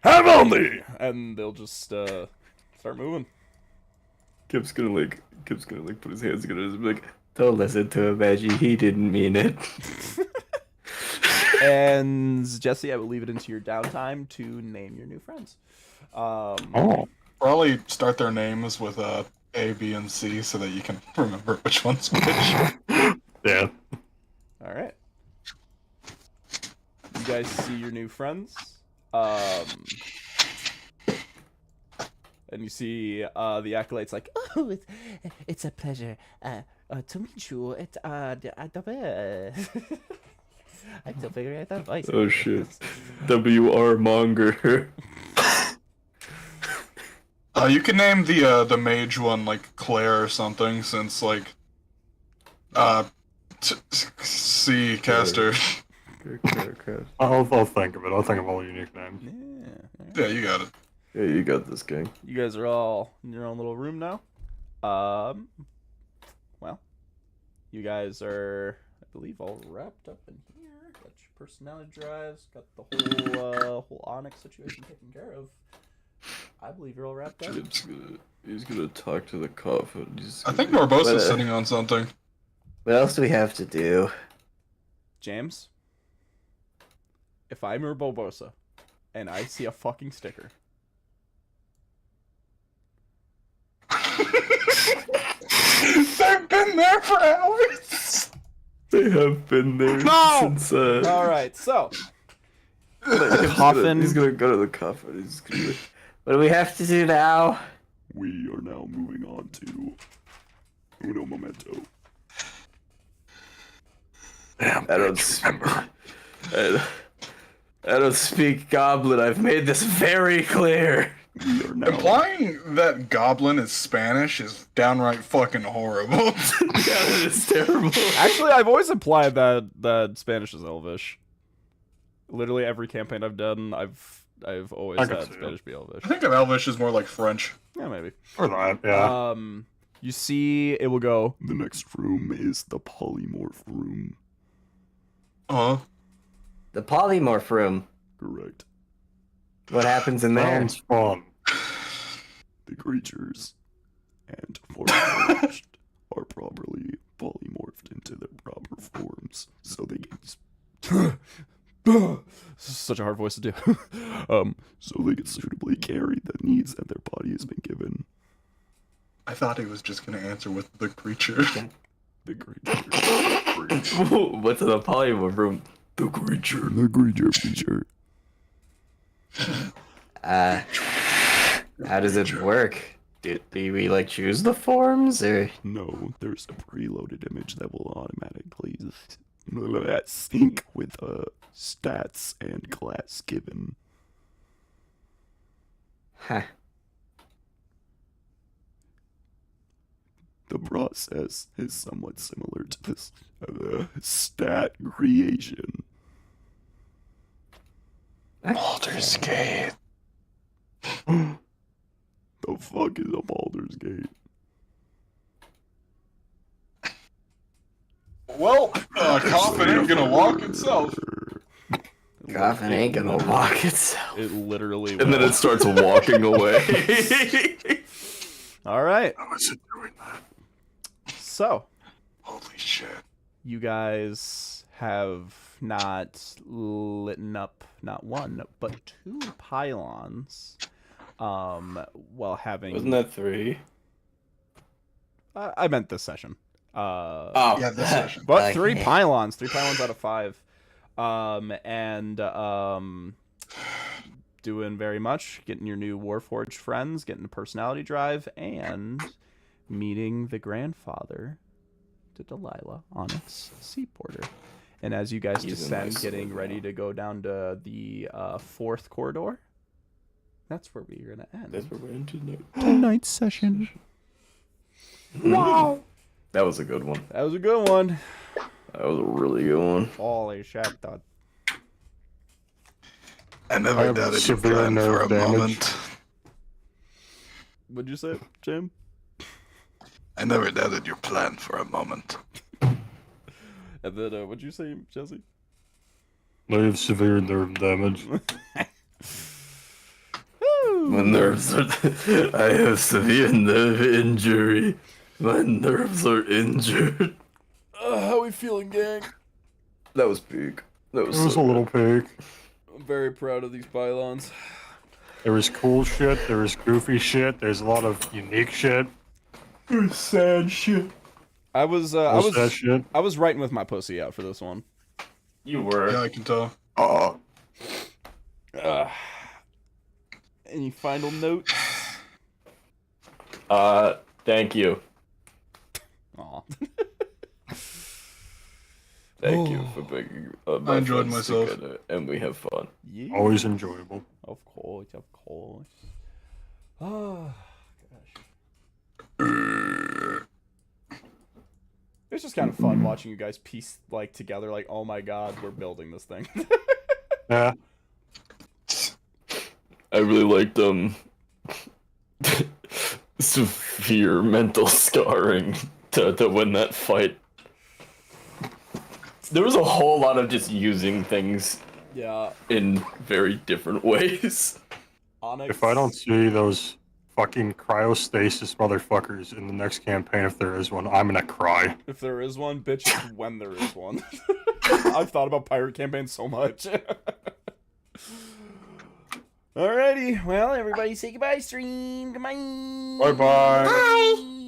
Have on thee! and they'll just start moving. Kip's gonna put his hands together and be like, don't listen to him, Maggie, he didn't mean it. And Jesse, I will leave it into your downtime to name your new friends. Probably start their names with A, B, and C so that you can remember which one's which. Yeah. All right. You guys see your new friends. And you see the acolyte's like, Oh, it's a pleasure to meet you. I'm still figuring out that voice. Oh shit. W.R. Monger. You can name the mage one like Claire or something, since like C caster. I'll think of it. I'll think of all unique names. Yeah, you got it. Yeah, you got this, gang. you guys are all in your own little room now. Well, you guys are, I believe, all wrapped up in here. Got your personality drives. Got the whole Onyx situation taken care of. I believe you're all wrapped up. He's gonna talk to the coffin. I think Norbosa's sitting on something. What else do we have to do? James, if I'm your Bobosa and I see a fucking sticker, They've been there for hours. They have been there since. all right. So the coffin. He's gonna go to the coffin. What do we have to do now? We are now moving on to Uno momento. Damn, I don't bitch, remember. I don't speak Goblin. I've made this very clear. We are now. Implying that goblin is Spanish is downright fucking horrible. That is terrible. Actually, I've always implied that Spanish is Elvish. Literally every campaign I've done, I've always I can had see it. Spanish be Elvish. I think of Elvish is more like French. Yeah, maybe. Or that, yeah. You see, it will go. The next room is the polymorph room. The polymorph room. Correct. What happens in there? Sounds fun. The creatures and forged are properly polymorphed into their proper forms, so they can. Such a hard voice to do. So they can suitably carry the needs that their body has been given. I thought he was just gonna answer with the creature. The creature. What's in the polymorph room? The creature. The creature. How does it work? Do we like choose the forms or? No, there's a preloaded image that will automatically sync with stats and class given. Huh. The process is somewhat similar to this stat creation. Baldur's Gate. The fuck is a Baldur's Gate? Well, coffin ain't gonna walk itself. Coffin ain't gonna walk itself. It literally And then it starts walking away. All right. How is it doing that? So, Holy shit. you guys have not lit up not one, but two pylons. While having. Wasn't that 3? I meant this session. Oh, Yeah, this session. But three pylons out of 5. And doing very much, getting your new Warforged friends, getting a personality drive, and meeting the grandfather to Delilah, Onyx Seaporter. And as you guys descend, getting ready to go down to the 4th corridor, that's where we're gonna end. That's where we're into Tonight's session. Wow. That was a good one. That was a good one. That was a really good one. Holy shit, dog. I I never have doubted your severe plan for nerve a damage. moment. What'd you say, Jim? I never doubted your plan for a moment. And then, what'd you say, Jesse? I have severe nerve damage. My nerves are. I have severe nerve injury. My nerves are injured. How we feeling, gang? That was big. That was, It was a little pig. I'm very proud of these pylons. There was cool shit, there was goofy shit, there's a lot of unique shit. There's sad shit. I was That shit. I was writing with my pussy out for this one. You were. Yeah, I can tell. Any final notes? Thank you. Aw. Thank you for bringing I enjoyed friends myself. together, and we have fun. Yeah. Always enjoyable. Of course, of course. Oh, gosh. It's just kind of fun watching you guys piece like together. Like, oh my god, we're building this thing. Yeah. I really liked severe mental scarring to win that fight. There was a whole lot of just using things Yeah. in very different ways. Onyx. If I don't see those fucking cryostasis motherfuckers in the next campaign, if there is one, I'm gonna cry. If there is one, bitch, it's when there is one. I've thought about pirate campaigns so much. Alrighty, well, everybody say goodbye, stream. Goodbye. Bye bye. Bye.